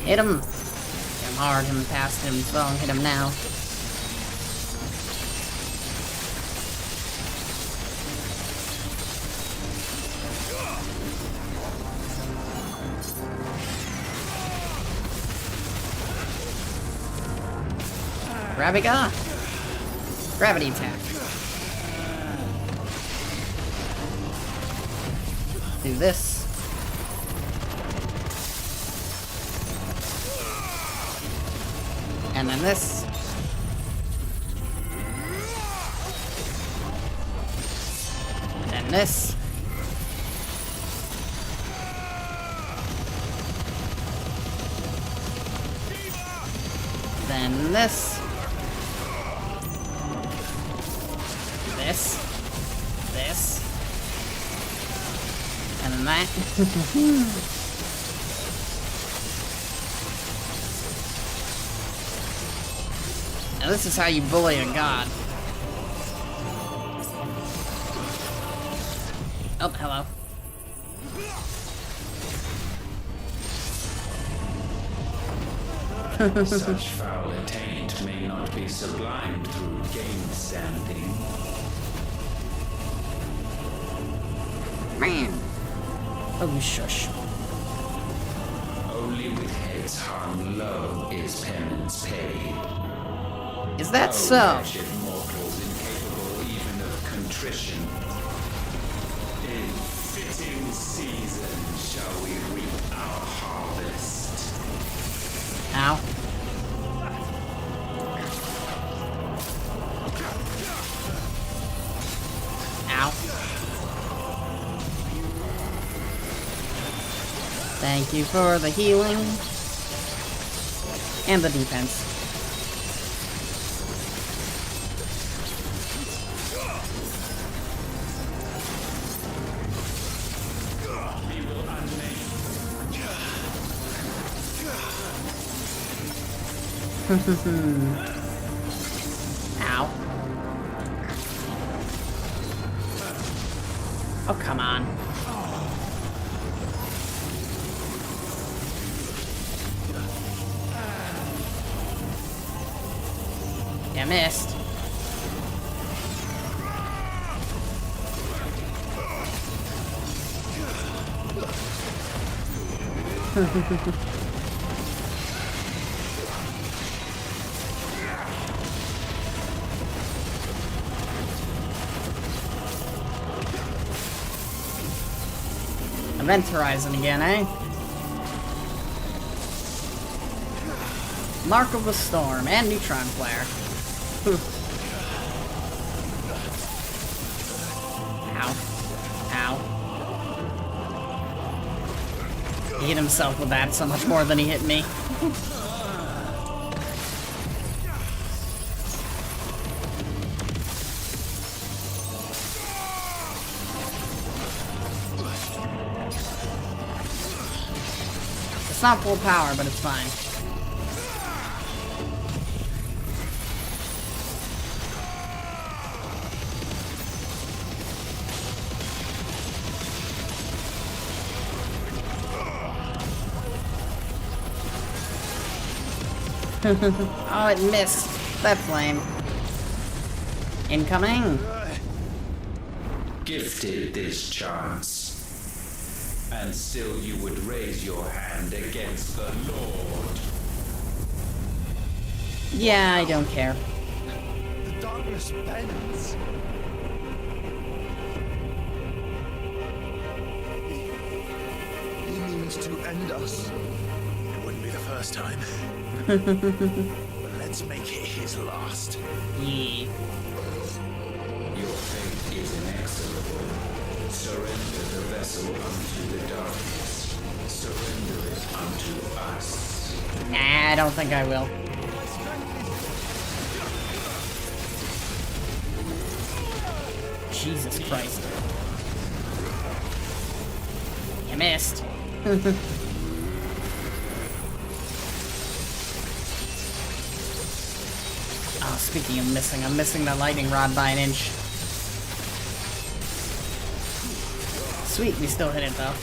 Hit him. Hit him hard, hit him past him, strong, hit him now. Graviga! Gravity attack. Do this. And then this. Then this. Then this. This. This. And then that. Now this is how you bully a god. Oh, hello. Such foul attaint may not be sublimed through gainsanding. Man. Oh, shush. Only with heads hung low is penance paid. Is that Oh, so? wretched mortals incapable even of contrition. In fitting season shall we reap our harvest. Ow. Ow. Thank you for the healing and the defense. Ow. Oh, come on. You missed. Event Horizon again, eh? Mark of the Storm and Neutron Flare. Ow. Ow. He hit himself with that so much more than he hit me. It's not full power, but it's fine. Oh, it missed. That's lame. Incoming. Gifted this chance, and still you would raise your hand against the Lord. Yeah, I don't care. The darkness bends. He means to end us. It wouldn't be the first time. But let's make it his last. Yeah. Your fate is inexorable. Surrender the vessel unto the darkness. Surrender it unto us. Nah, I don't think I will. Jesus Christ. You missed. Oh, speaking of missing, I'm missing the lightning rod by an inch. Sweet, we still hit it though.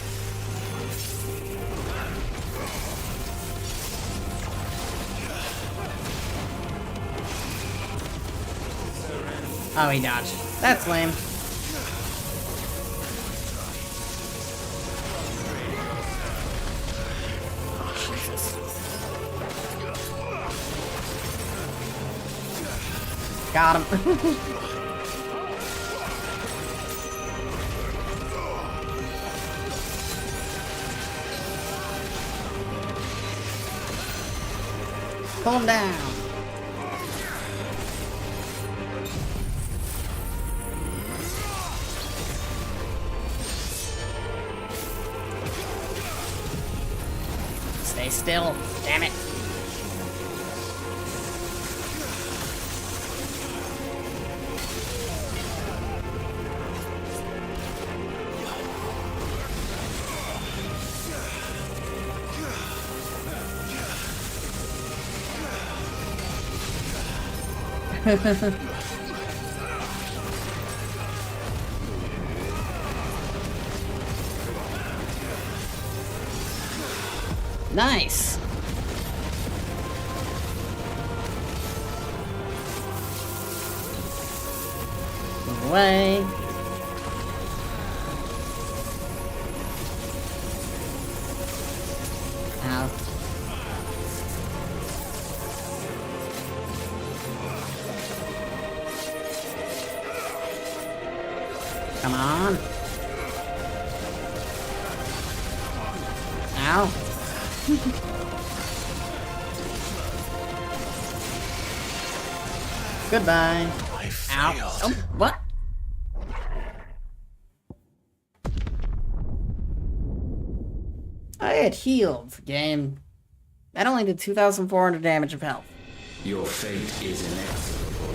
Oh, he dodged. That's lame. Got him. Pull him down. Stay still. Damn it. Nice. Move away. Ow. Come on. Ow. Goodbye. Ow. Oh, what? I had healed, game. That only did 2,400 damage of health. Your fate is inexorable.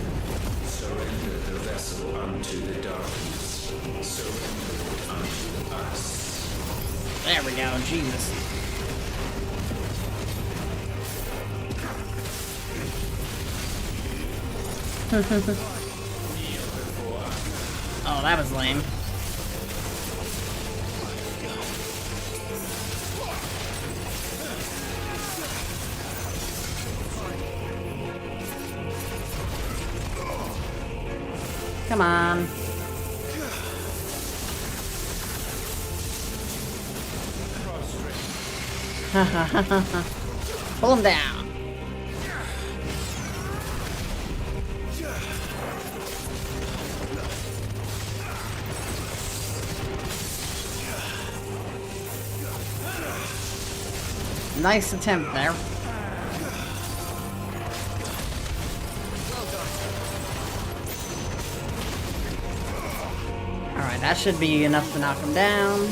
Surrender the vessel unto the darkness. Surrender it unto us. There we go, Jesus. Oh, that was lame. Come on. Pull him down. Nice attempt there. Alright, that should be enough to knock him down.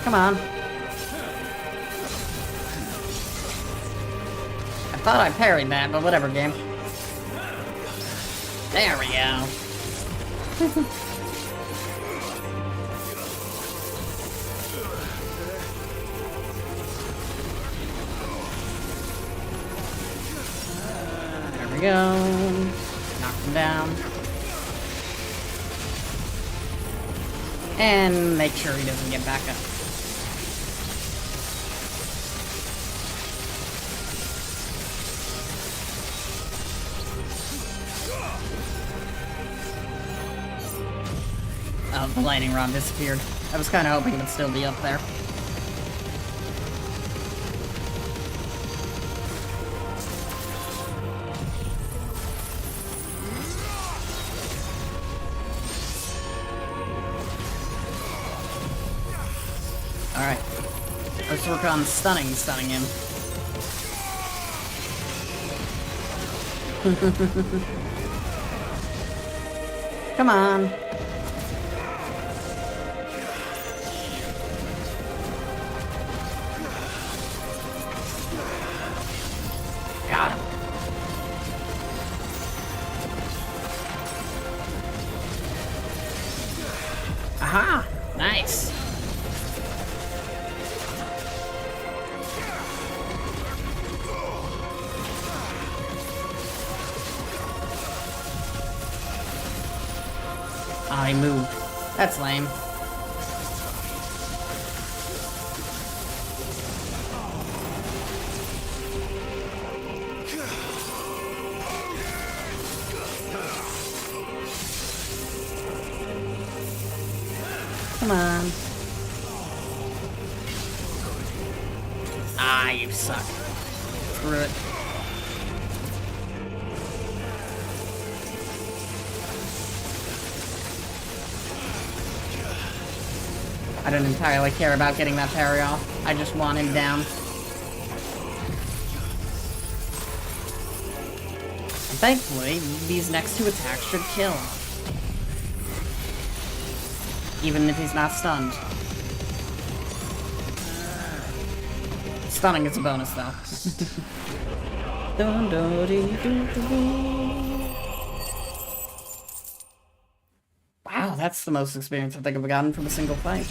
Come on. I thought I parried that, but whatever, game. There we go. There we go. Knock him down. And make sure he doesn't get back up. Oh, the lightning rod disappeared. I was kind of hoping it would still be up there. Alright. Let's work on stunning him. Come on. Got him. Aha! Nice. Oh, he moved. That's lame. Come on. Ah, you suck. Screw it. I don't entirely care about getting that parry off. I just want him down. And thankfully, these next two attacks should kill. Even if he's not stunned. Stunning is a bonus, though. Wow, that's the most experience I think I've gotten from a single fight.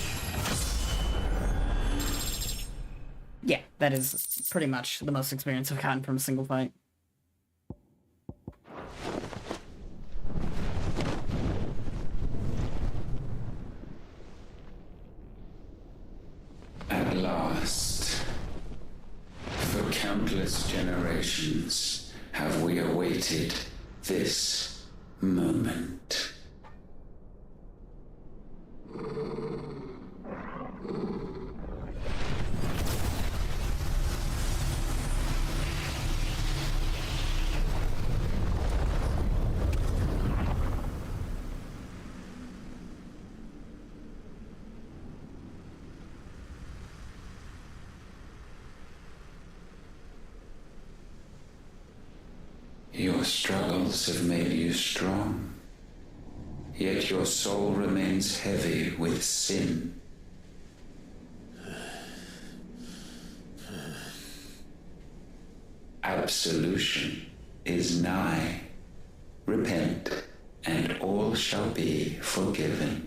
Yeah, that is pretty much the most experience I've gotten from a single fight. At last, for countless generations, have we awaited this moment. Your struggles have made you strong, yet your soul remains heavy with sin. Absolution is nigh. Repent, and all shall be forgiven.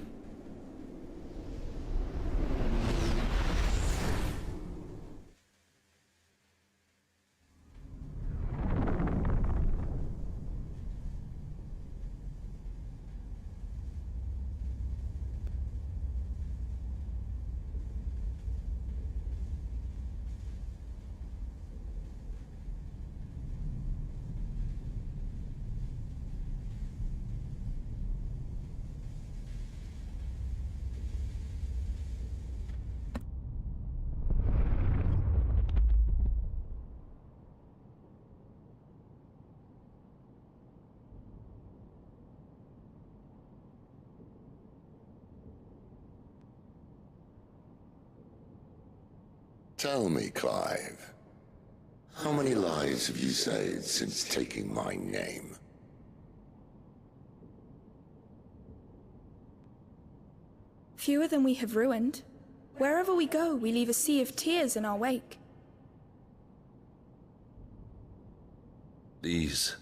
Tell me, Clive, how many lives have you saved since taking my name? Fewer than we have ruined. Wherever we go, we leave a sea of tears in our wake. These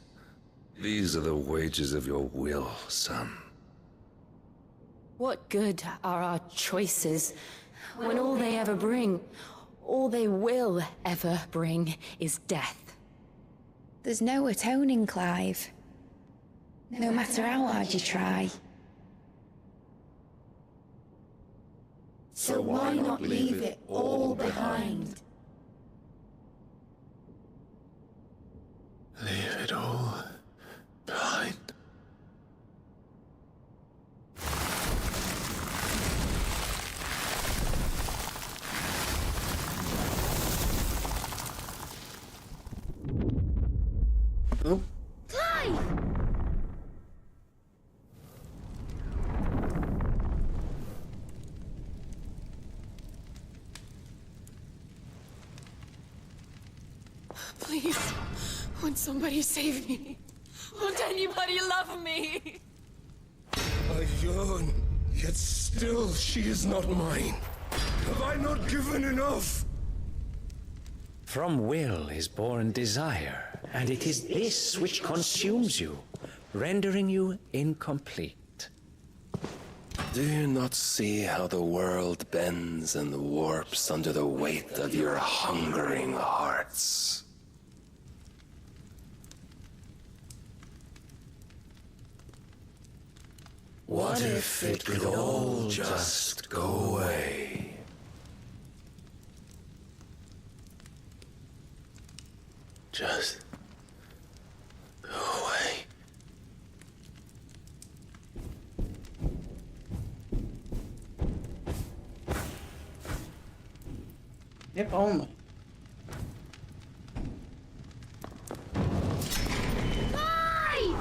are the wages of your will, son. What good are our choices when all they ever bring, all they will ever bring, is death? There's no atoning, Clive. No matter how hard you try. So why not leave it all behind? Leave it all behind. Oh. Clive! Please, won't somebody save me? Won't anybody love me? I yearn, yet still she is not mine. Have I not given enough? From will is born desire, and it is this which consumes you, rendering you incomplete. Do you not see how the world bends and warps under the weight of your hungering hearts? What if it could all just go away? Just go away. If only. Clive!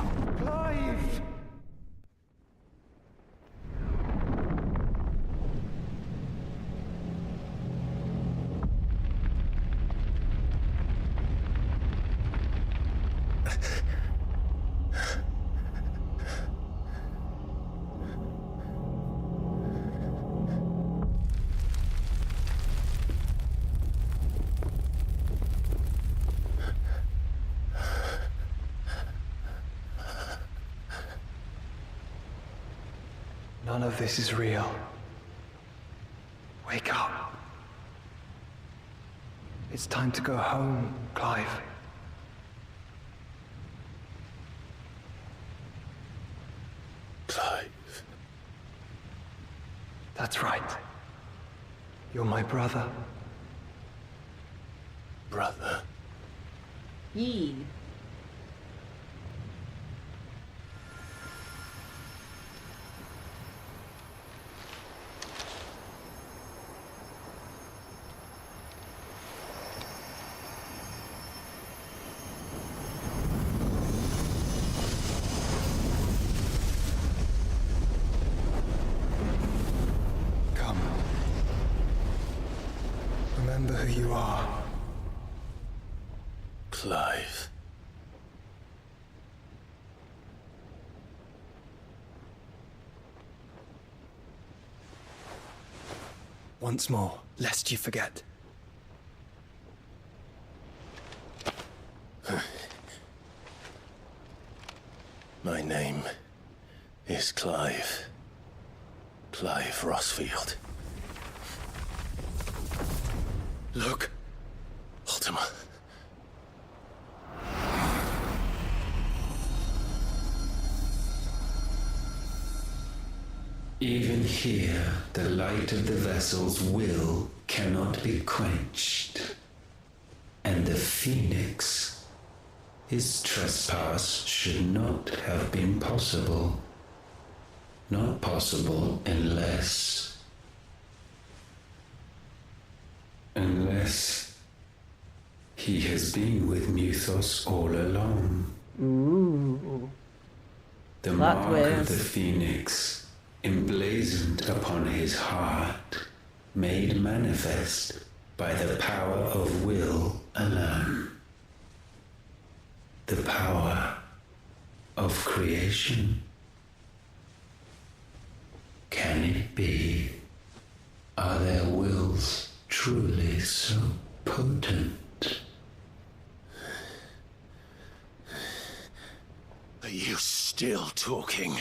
None of this is real. Wake up. It's time to go home, Clive. Clive. That's right. You're my brother. Brother. Yee. Come. Remember who you are. Clive. Once more, lest you forget. My name is Clive. Clive Rossfield. Look, Ultima. Even here, the light of the vessel's will cannot be quenched. And the Phoenix, his trespass should not have been possible. Not possible unless he has been with Muthos all along. Ooh. The mark of the Phoenix, emblazoned upon his heart, made manifest by the power of will alone. The power of creation. Can it be? Are their wills truly so potent? Are you still talking?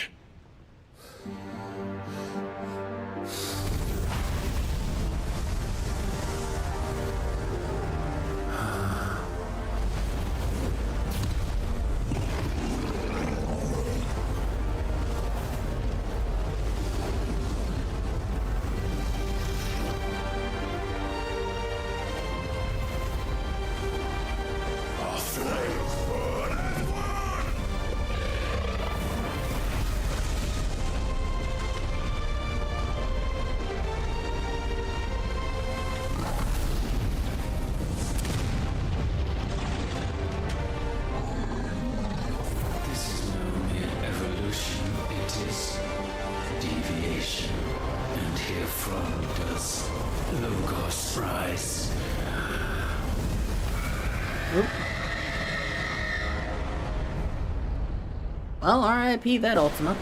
Well, R.I.P. that Ultima.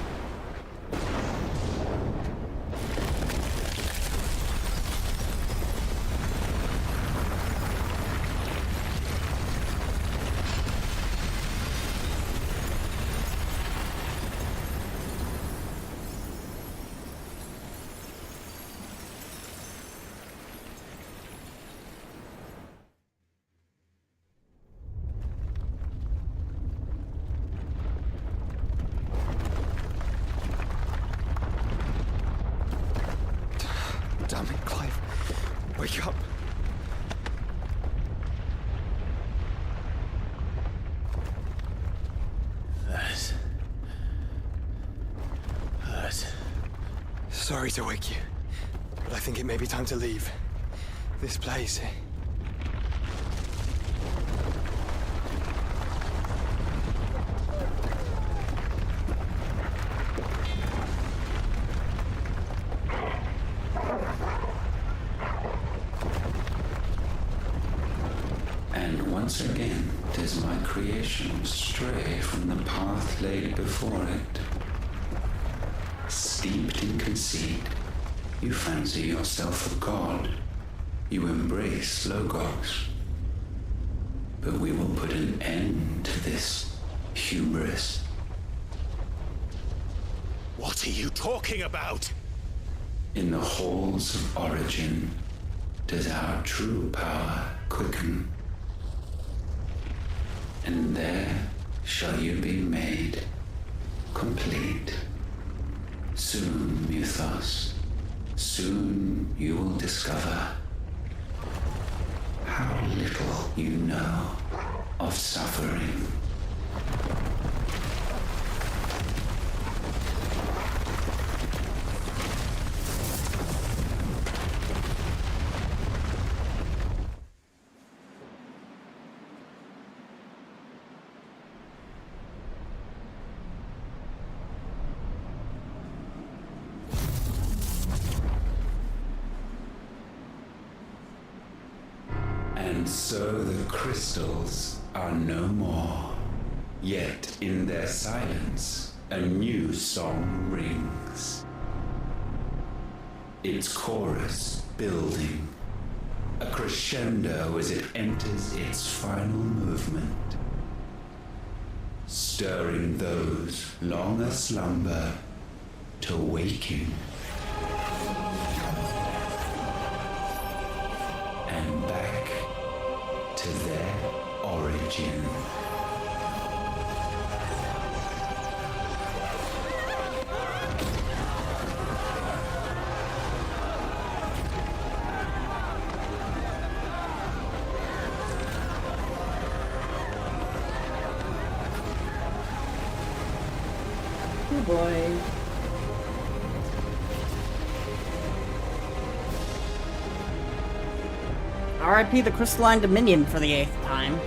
Damn it, Clive. Wake up. Hurt. Sorry to wake you, but I think it may be time to leave. This place. And once again does my creation stray from the path laid before it. Steeped in conceit, you fancy yourself a god. You embrace Logos. But we will put an end to this hubris. What are you talking about? In the halls of origin does our true power quicken. And there shall you be made complete. Soon, Mythos, soon you will discover how little you know of suffering. And so the crystals are no more. Yet in their silence, a new song rings. Its chorus building, a crescendo as it enters its final movement, stirring those long aslumber to waking. And back to their origin. Oh boy. R.I.P. the Crystalline Dominion for the 8th time.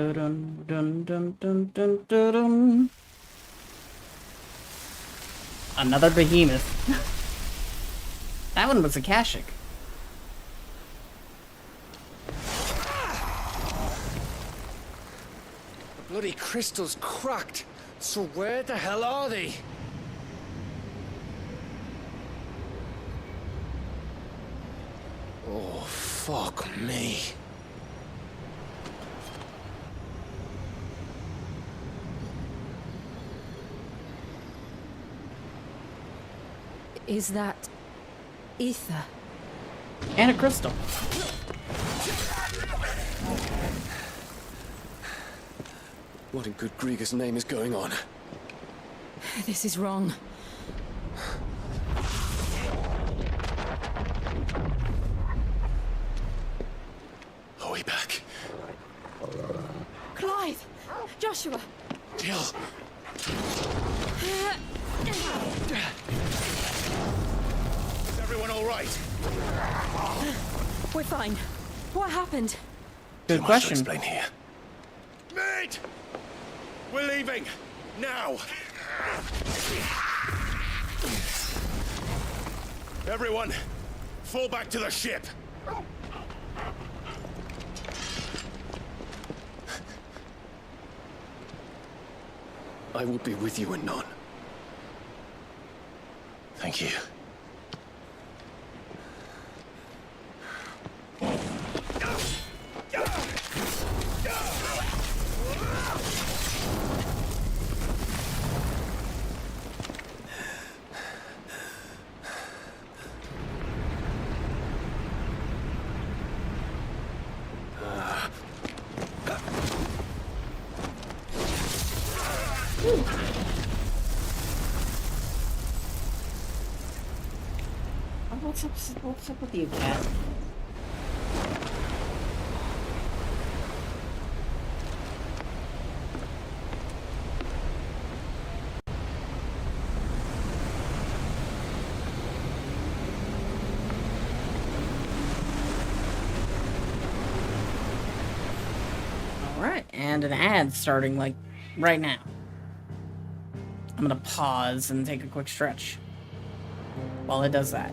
Dun, dun, dun, dun, dun, dun, dun. Another behemoth. That one was a Kashik. Bloody crystal's cracked. So where the hell are they? Oh, fuck me. Is that ether? And a crystal. What in good Grieger's name is going on? This is wrong. Are we back? Clive! Joshua! Jill! Is everyone all right? We're fine. What happened? Good question. Explain here. Mate! We're leaving! Now! Everyone, fall back to the ship! I will be with you anon. Thank you. What's up with you, cat? Alright, and an ad starting like right now. I'm gonna pause and take a quick stretch while it does that.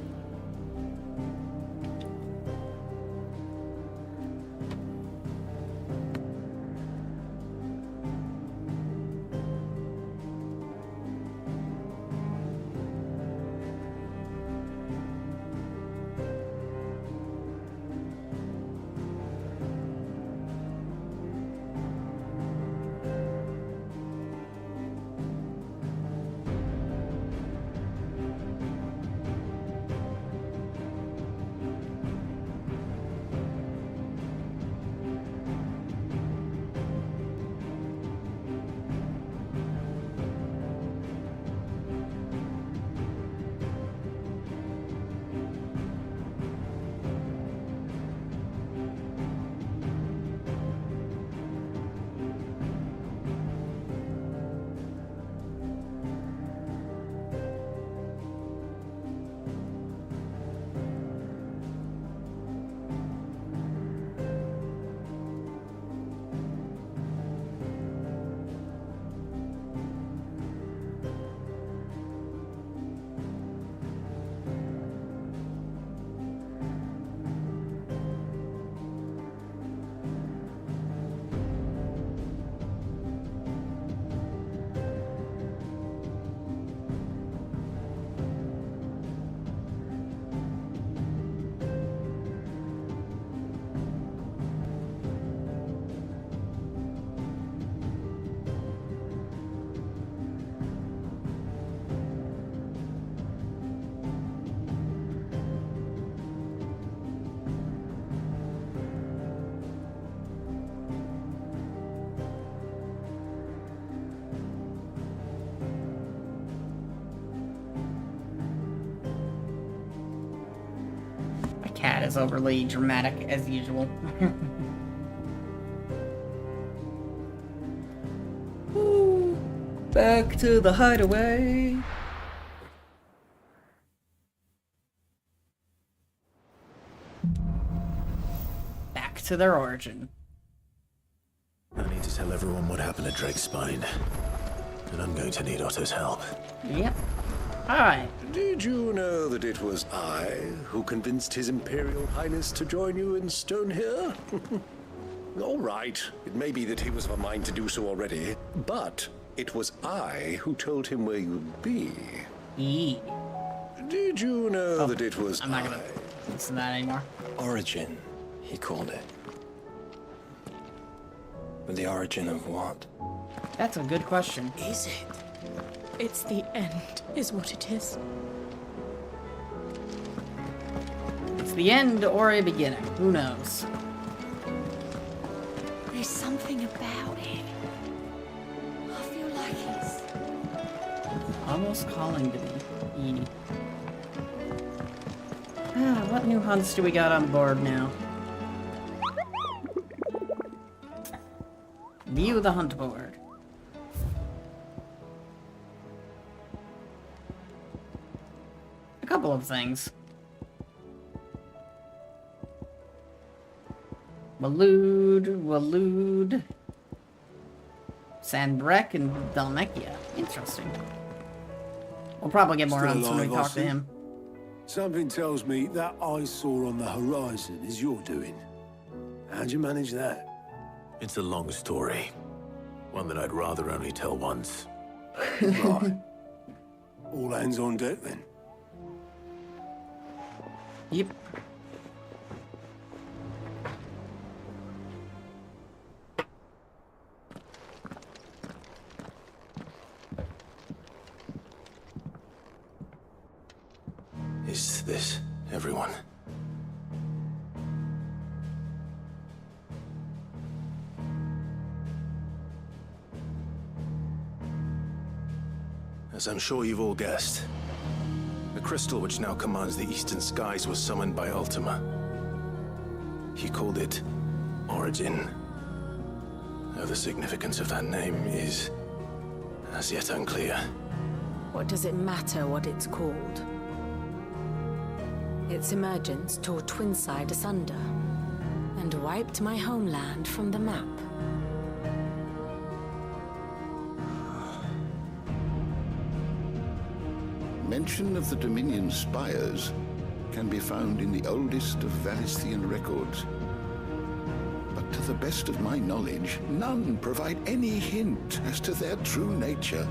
Cat is overly dramatic as usual. Ooh, back to the hideaway. Back to their origin. No need Tell everyone what happened at Drake's Spine. And I'm going to need Otto's help. Yep. Alright. Did you know that it was I who convinced His Imperial Highness to join you in Stone here? All right. It may be that he was of a mind to do so already, but it was I who told him where you'd be. Did you know that it was I'm not gonna listen to that anymore. Origin, he called it. But the origin of what? That's a good question. Is it? It's the end, is what it is. It's the end or a beginning. Who knows? There's something about it. I feel like it's Almost calling to me. What new hunts do we got on board now? View the hunt board. A couple of things. Waloed, Sandbrek, and Dalmekia. Interesting. We'll probably get more Still hunts when we alive, talk to Austin? him. Something tells me that I saw on the horizon is your doing. How'd you manage that? It's a long story. One that I'd rather only tell once. Right. All hands on deck then. Yep. Is this everyone? As I'm sure you've all guessed, the crystal which now commands the eastern skies was summoned by Ultima. He called it Origin. Though the significance of that name is as yet unclear. What does it matter what it's called? Its emergence tore Twinside asunder and wiped my homeland from the map. Mention of the Dominion spires can be found in the oldest of Valisthian records. But to the best of my knowledge, none provide any hint as to their true nature.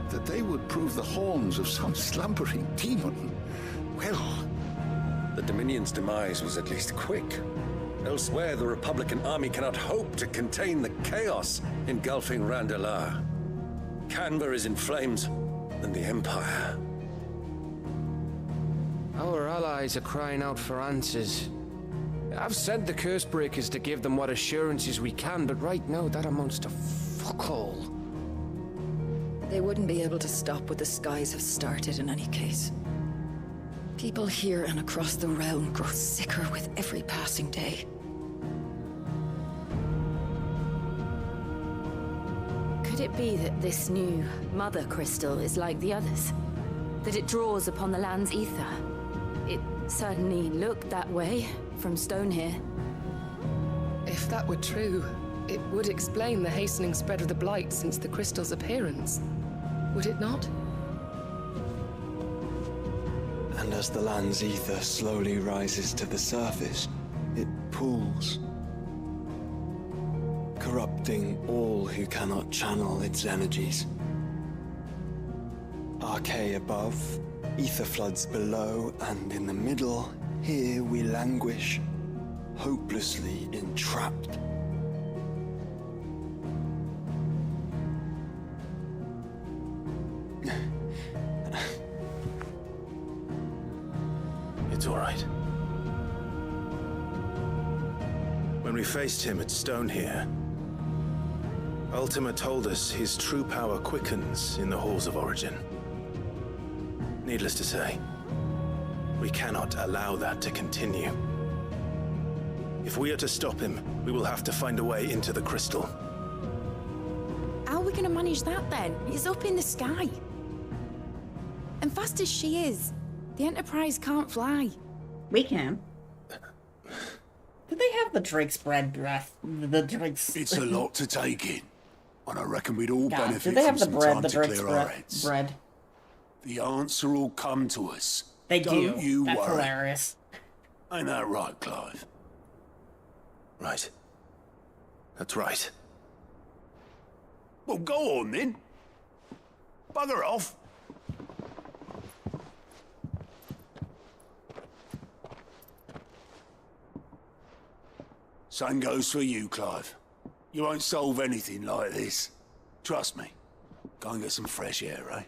That they would prove the horns of some slumbering demon. Well, the Dominion's demise was at least quick. Elsewhere, the Republican army cannot hope to contain the chaos engulfing Randalar. Canberra is in flames, and the Empire. Our allies are crying out for answers. I've sent the curse breakers to give them what assurances we can, but right now that amounts to fuck all. They wouldn't be able to stop what the skies have started in any case. People here and across the realm grow sicker with every passing day. Could it be that this new mother crystal is like the others? That it draws upon the land's ether? It certainly looked that way from stone here. If that were true, it would explain the hastening spread of the blight since the crystal's appearance. Would it not? And as the land's ether slowly rises to the surface, it pools, corrupting all who cannot channel its energies. Archaea above, ether floods below, and in the middle, here we languish, hopelessly entrapped. It's all right. When we faced him at Stone here, Ultima told us his true power quickens in the halls of Origin. Needless to say, we cannot allow that to continue. If we are to stop him, we will have to find a way into the crystal. How are we gonna manage that then? It's up in the sky. And fast as she is, the Enterprise can't fly. We can. Did they have the Drake's bread breath? The Drake's... It's a lot to take in. And I reckon we'd all God, benefit do they have from the some bread? time The to Drake's clear our heads. bread. The answer will come to us. They Don't do. you That's worry. hilarious. Ain't that right, Clive? Right. That's right. Well, go on then. Bugger off. Same goes for you, Clive. You won't solve anything like this. Trust me. Go and get some fresh air, eh?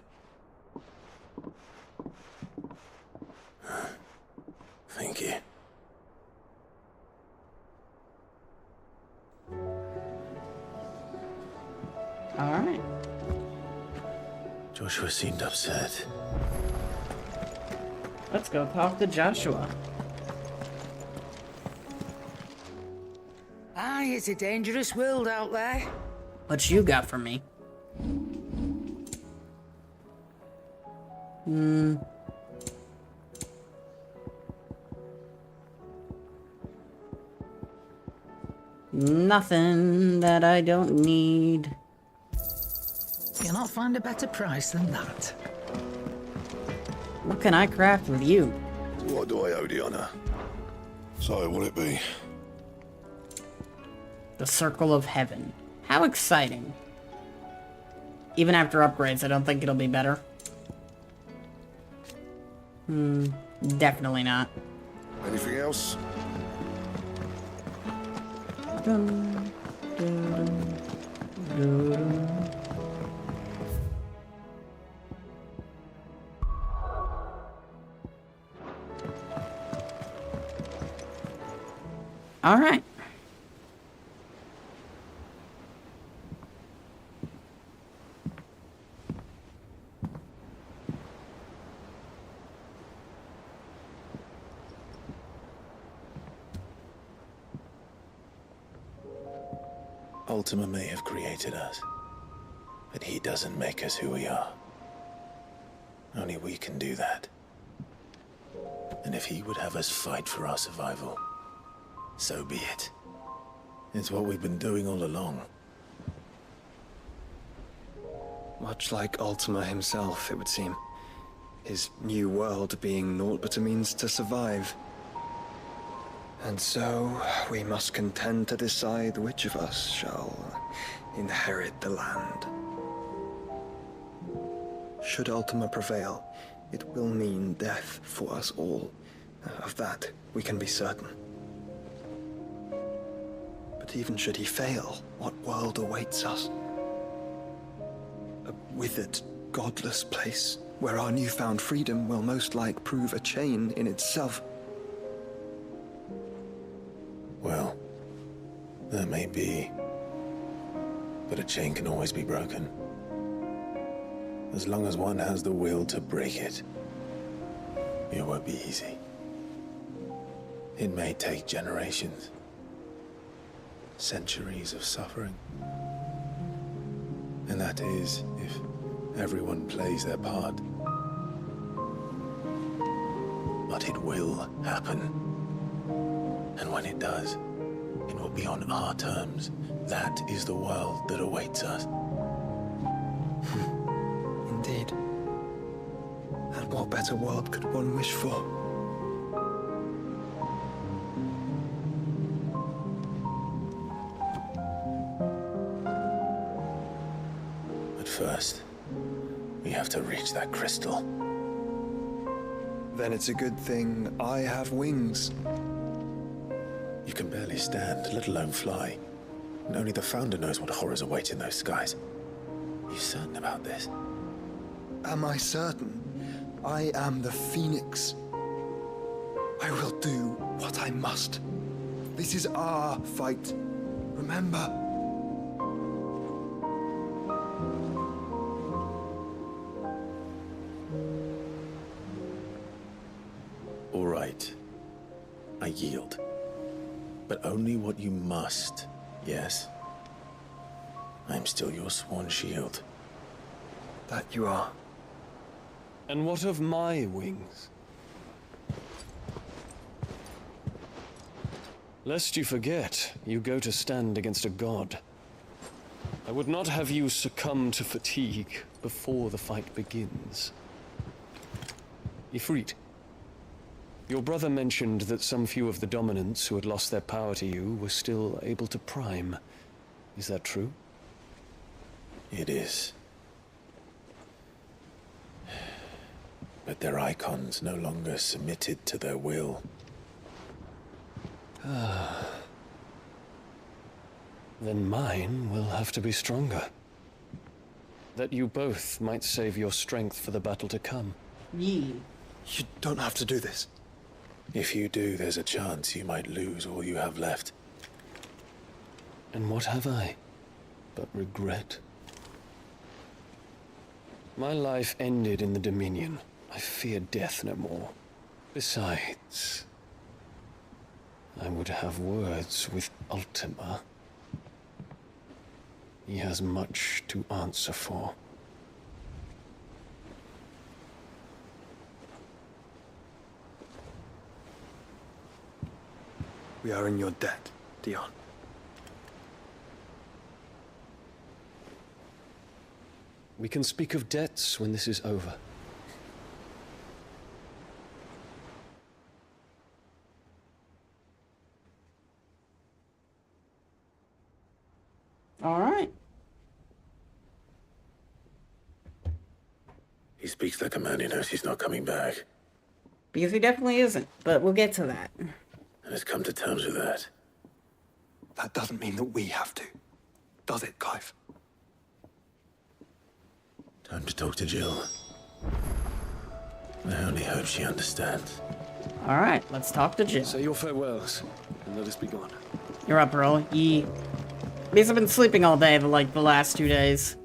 Thank you. All right. Joshua seemed upset. Let's go talk to Joshua. Aye, it's a dangerous world out there. What you got for me? Nothing that I don't need. You'll not find a better price than that. What can I craft with you? What do I owe the honor? So, will it be? The Circle of Heaven. How exciting. Even after upgrades, I don't think it'll be better. Definitely not. Anything else? Dun, dun, dun, dun. All right. Ultima may have created us, but he doesn't make us who we are. Only we can do that. And if he would have us fight for our survival, so be it. It's what we've been doing all along. Much like Ultima himself, it would seem. His new world being naught but a means to survive. And so, we must contend to decide which of us shall inherit the land. Should Ultima prevail, it will mean death for us all. Of that, we can be certain. But even should he fail, what world awaits us? A withered, godless place, where our newfound freedom will most like prove a chain in itself. Well, that may be. But a chain can always be broken. As long as one has the will to break it. It won't be easy. It may take generations. Centuries of suffering. And that is if everyone plays their part. But it will happen. And when it does, it will be on our terms. That is the world that awaits us. Indeed. And what better world could one wish for? But first, we have to reach that crystal. Then it's a good thing I have wings. You can barely stand, let alone fly. And only the Founder knows what horrors await in those skies. Are you certain about this? Am I certain? I am the Phoenix. I will do what I must. This is our fight. Remember? All right. I yield. But only what you must, yes? I'm still your sworn shield. That you are. And what of my wings? Lest you forget, you go to stand against a god. I would not have you succumb to fatigue before the fight begins. Ifrit, your brother mentioned that some few of the dominants who had lost their power to you were still able to prime. Is that true? It is. But their icons no longer submitted to their will. Then mine will have to be stronger. That you both might save your strength for the battle to come. Yee. You don't have to do this. If you do, there's a chance you might lose all you have left. And what have I but regret? My life ended in the Dominion. I fear death no more. Besides, I would have words with Ultima. He has much to answer for. We are in your debt, Dion. We can speak of debts when this is over. All right. He speaks like a man who knows he's not coming back. Because he definitely isn't, but we'll get to that. And has come to terms with that. That doesn't mean that we have to. Does it, Clive? Time to talk to Jill. I only hope she understands. All right, let's talk to Jill. Say your farewells, and let us be gone. You're up, Earl. Because I've been sleeping all day for like the last 2 days.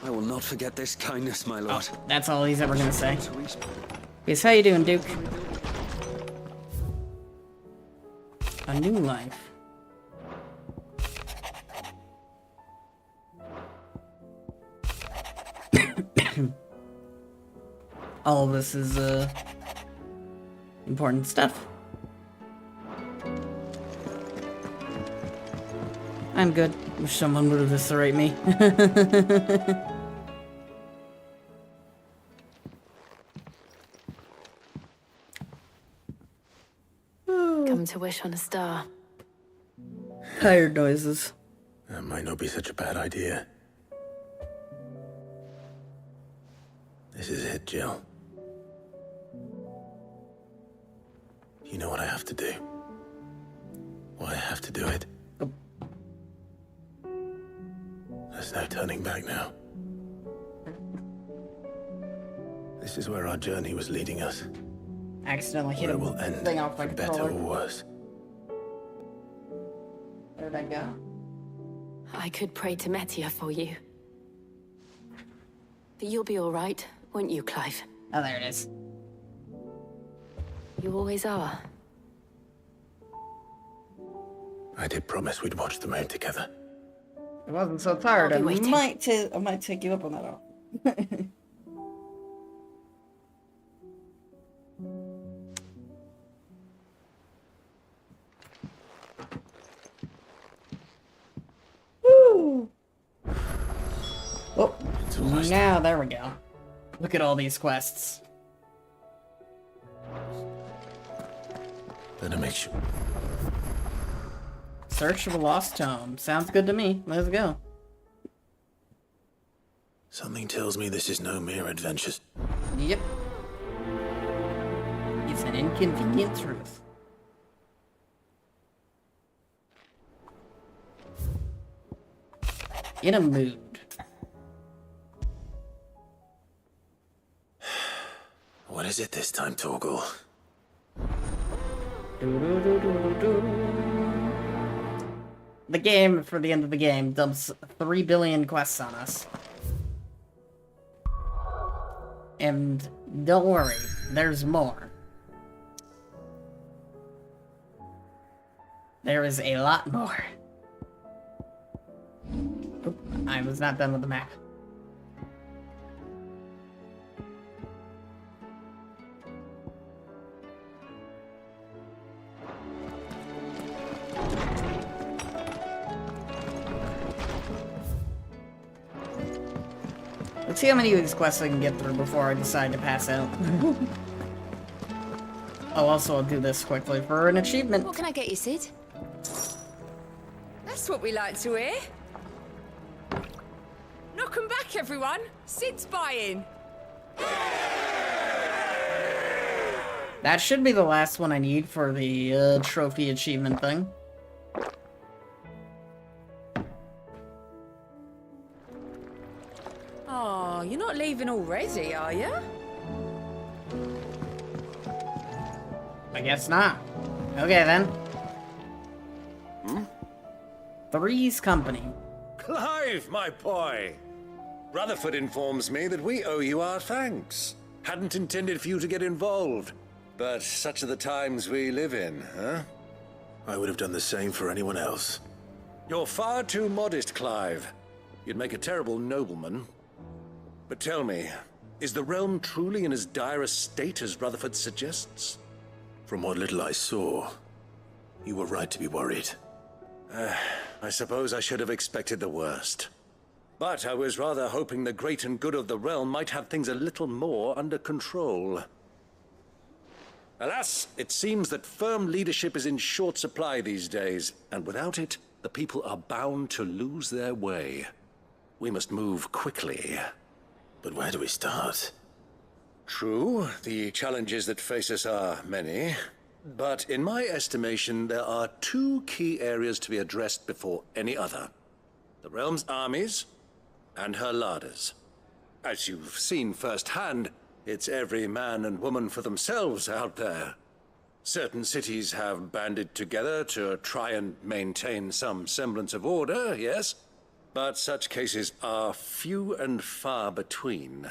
I will not forget this kindness, my lord. Oh, that's all he's ever gonna say. Yes, how you doing, Duke? A new life. All of this is, important stuff. I'm good. Wish someone would eviscerate me. Come to wish on a star. Tired noises. That might not be such a bad idea. This is it, Jill. You know what I have to do. Why I have to do it. There's no turning back now. This is where our journey was leading us. Accidentally hit Where a it will end, thing off my for better or controller. worse. Where'd I go? I could pray to Metia for you. But you'll be all right, won't you, Clive? Oh, there it is. You always are. I did promise we'd watch the moon together. I wasn't so tired. I'll be I waiting. might take you up on that offer. Woo! Oh, now there we go. Look at all these quests. Better make sure. Search for the lost tome. Sounds good to me. Let's go. Something tells me this is no mere adventure. Yep. It's an inconvenient truth. In a mood. What is it this time, Torgal? The game, for the end of the game, dumps 3 billion quests on us. And don't worry, there's more. There is a lot more. Oop, I was not done with the map. Let's see how many of these quests I can get through before I decide to pass out. Oh, also I'll do this quickly for an achievement. What can I get you, Sid? That's what we like to hear. Knock 'em back, everyone. Sid's buying. That should be the last one I need for the trophy achievement thing. Oh, you're not leaving already, are you? I guess not. Okay, then. Three's Company. Clive, my boy! Rutherford informs me that we owe you our thanks. Hadn't intended for you to get involved, but such are the times we live in, huh? I would have done the same for anyone else. You're far too modest, Clive. You'd make a terrible nobleman. But tell me, is the realm truly in as dire a state as Rutherford suggests? From what little I saw, you were right to be worried. I suppose I should have expected the worst. But I was rather hoping the great and good of the realm might have things a little more under control. Alas, it seems that firm leadership is in short supply these days, and without it, the people are bound to lose their way. We must move quickly. But where do we start? True, the challenges that face us are many. But in my estimation, there are two key areas to be addressed before any other. The realm's armies and her larders. As you've seen firsthand, it's every man and woman for themselves out there. Certain cities have banded together to try and maintain some semblance of order, yes? But such cases are few and far between.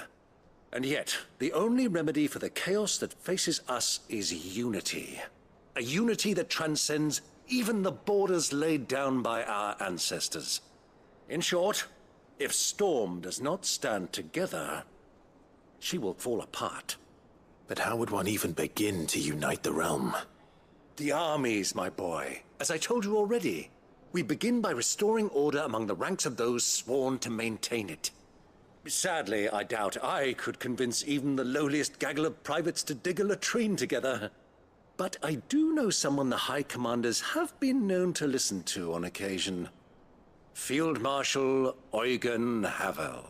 And yet, the only remedy for the chaos that faces us is unity. A unity that transcends even the borders laid down by our ancestors. In short, if Storm does not stand together, she will fall apart. But how would one even begin to unite the realm? The armies, my boy. As I told you already, we begin by restoring order among the ranks of those sworn to maintain it. Sadly, I doubt I could convince even the lowliest gaggle of privates to dig a latrine together. But I do know someone the High Commanders have been known to listen to on occasion. Field Marshal Eugen Havel.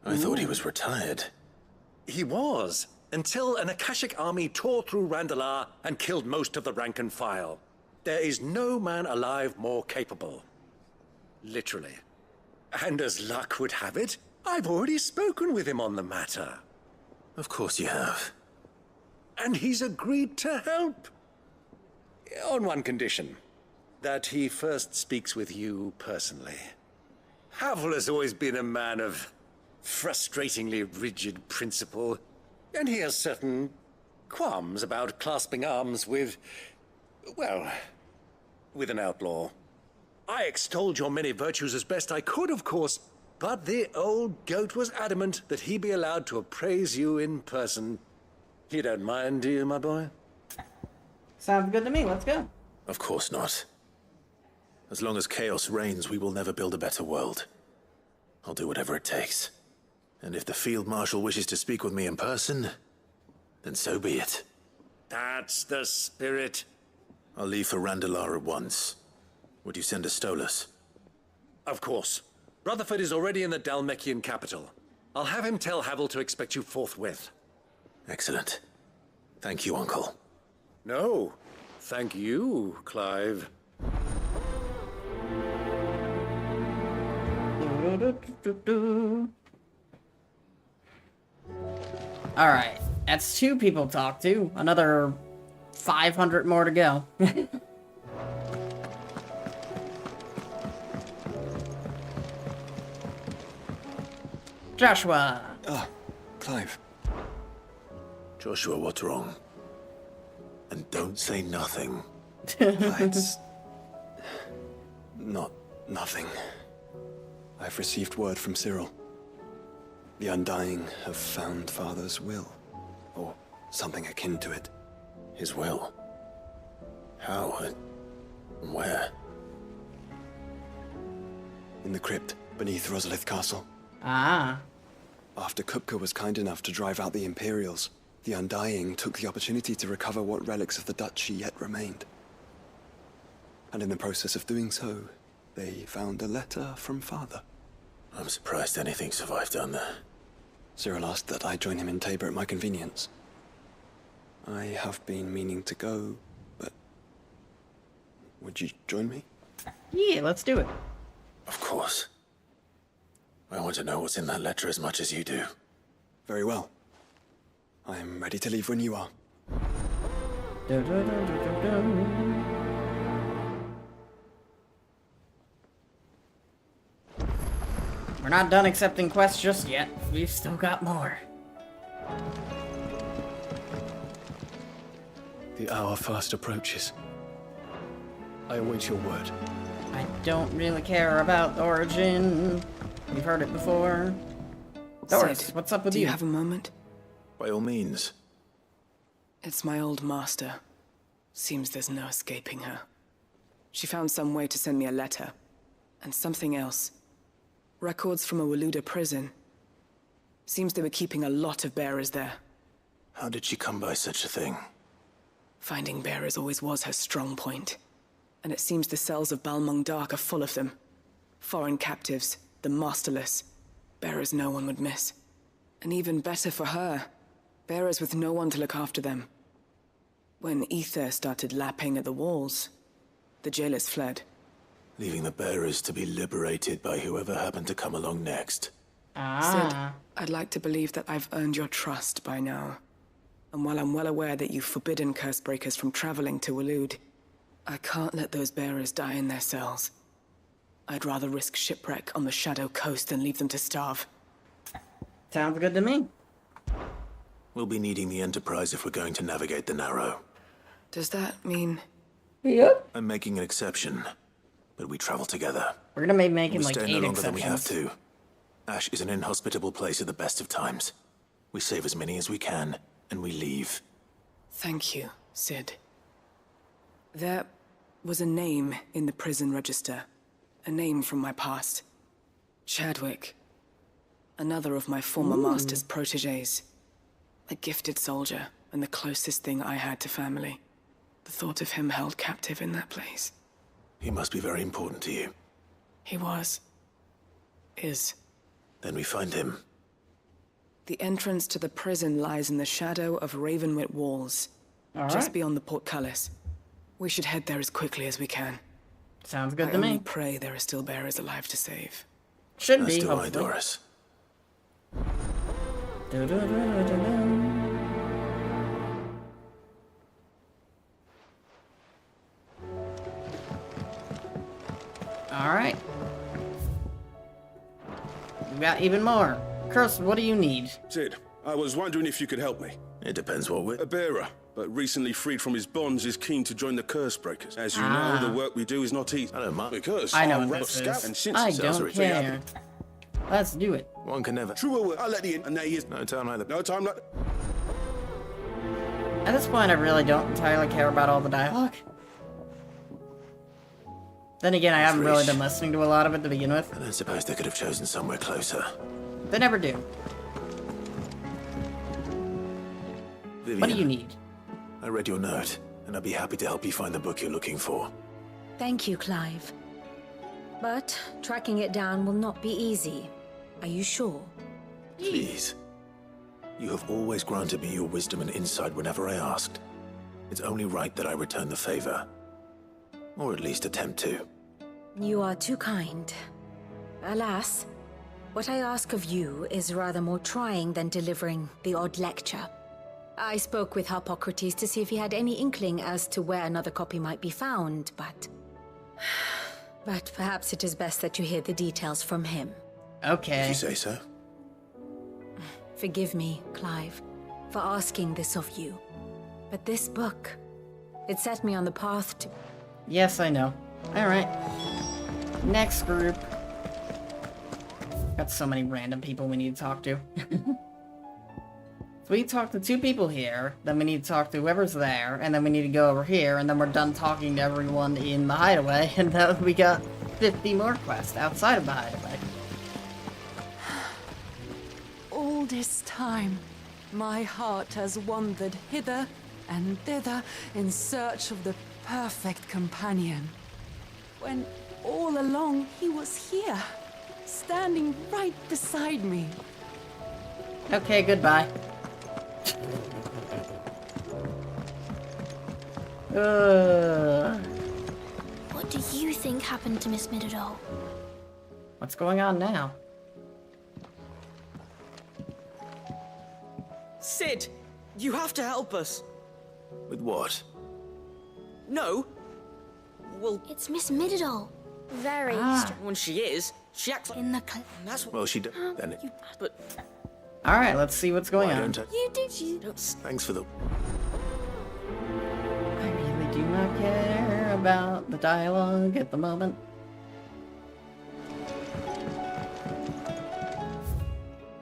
I thought he was retired. He was, until an Akashic army tore through Randalar and killed most of the rank and file. There is no man alive more capable. Literally. And as luck would have it, I've already spoken with him on the matter. Of course you have. And he's agreed to help. On one condition. That he first speaks with you personally. Havel has always been a man of frustratingly rigid principle, and he has certain qualms about clasping arms with, well, with an outlaw. I extolled your many virtues as best I could, of course, but the old goat was adamant that he be allowed to appraise you in person. You don't mind, do you, my boy? Sounds good to me. Let's go. Of course not. As long as chaos reigns, we will never build a better world. I'll do whatever it takes. And if the Field Marshal wishes to speak with me in person, then so be it. That's the spirit. I'll leave for Randalar at once. Would you send a Stolas? Of course. Rutherford is already in the Dalmekian capital. I'll have him tell Havel to expect you forthwith. Excellent. Thank you, Uncle. No, thank you, Clive. Alright, that's 2 people to talk to. Another 500 more to go. Joshua! Ah, Clive. Joshua, what's wrong? And don't say nothing. It's not nothing. I've received word from Cyril. The Undying have found Father's will, or something akin to it. His will? How and where? In the crypt beneath Rosalith Castle. Ah. After Kupka was kind enough to drive out the Imperials, the Undying took the opportunity to recover what relics of the duchy yet remained. And in the process of doing so, they found a letter from Father. I'm surprised anything survived down there. Cyril asked that I join him in Tabor at my convenience. I have been meaning to go, but... would you join me? Yeah, let's do it. Of course. I want to know what's in that letter as much as you do. Very well. I am ready to leave when you are. We're not done accepting quests just yet. We've still got more. The hour fast approaches. I await your word. I don't really care about Origin. We've heard it before. Doris, Sid, what's up with do you? you have a moment? By all means. It's my old master. Seems there's no escaping her. She found some way to send me a letter. And something else. Records from a Waluda prison. Seems they were keeping a lot of bearers there. How did she come by such a thing? Finding bearers always was her strong point. And it seems the cells of Balmung Dark are full of them. Foreign captives, the masterless. Bearers no one would miss. And even better for her, bearers with no one to look after them. When ether started lapping at the walls, the jailers fled. Leaving the bearers to be liberated by whoever happened to come along next. Sid, I'd like to believe that I've earned your trust by now. And while I'm well aware that you've forbidden Cursebreakers from traveling to Waloed, I can't let those bearers die in their cells. I'd rather risk shipwreck on the Shadow Coast than leave them to starve. Sounds good to me. We'll be needing the Enterprise if we're going to navigate the Narrow. Does that mean... Yep. I'm making an exception, but we travel together. We're gonna be making We'll like stay 8 no longer than we have exceptions. to. Ash is an inhospitable place at the best of times. We save as many as we can, and we leave. Thank you, Sid. There was a name in the prison register. A name from my past. Chadwick. Another of my former master's protégés. A gifted soldier, and the closest thing I had to family. The thought of him held captive in that place. He must be very important to you. He was. Is. Then we find him. The entrance to the prison lies in the shadow of Ravenwit Walls. All just right. beyond the portcullis. We should head there as quickly as we can. Sounds good I to only me. pray there are still bearers alive to save. Should As be, do I, hopefully. Doris. Alright. We got even more. Curse, what do you need? Sid, I was wondering if you could help me. It depends what we're... A bearer, but recently freed from his bonds, is keen to join the Cursebreakers. As you know, the work we do is not easy. I don't mind. Because I know I'm what a this scout, is. and since I it's don't care. Let's do it. One can never... True, I'll let you in, and there he is. No time like that. No time like... At this point, I really don't entirely care about all the dialogue. Then again, I haven't really been listening to a lot of it to begin with. I don't suppose they could have chosen somewhere closer. They never do. Vivian, What do you need? I read your note, and I'd be happy to help you find the book you're looking for. Thank you, Clive. But tracking it down will not be easy. Are you sure? Please. You have always granted me your wisdom and insight whenever I asked. It's only right that I return the favor. Or at least attempt to. You are too kind. Alas, what I ask of you is rather more trying than delivering the odd lecture. I spoke with Harpocrates to see if he had any inkling as to where another copy might be found, but perhaps it is best that you hear the details from him. Okay. If you say so. Forgive me, Clive, for asking this of you. But this book, it set me on the path to... Yes, I know. Alright. Next group. Got so many random people we need to talk to. So we talked to 2 people here, then we need to talk to whoever's there, and then we need to go over here, and then we're done talking to everyone in the hideaway, and then we got 50 more quests outside of the hideaway. All all this time, my heart has wandered hither and thither in search of the perfect companion. When all along he was here, standing right beside me. Okay, goodbye. What do you think happened to Miss Middledore? What's going on now? Sid, you have to help us. With what? No. Well, it's Miss Middledore. Very when she is, she acts like in the that's what. Well, she did. Then it. But All right, let's see what's going Why on. don't I- you did. Thanks for the. I really do not care about the dialogue at the moment.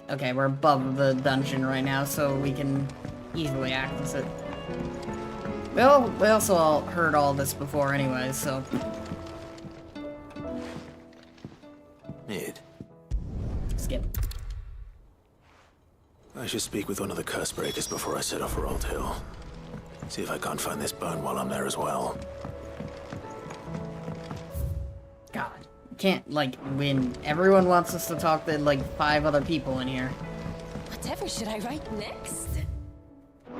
Okay, we're above the dungeon right now, so we can easily access it. Well, we also all heard all this before anyway, so... Mid. Skip. I should speak with one of the curse breakers before I set off for Old Hill. See if I can't find this bone while I'm there as well. God. Can't, like, win. Everyone wants us to talk to, like, 5 other people in here. Whatever should I write next? A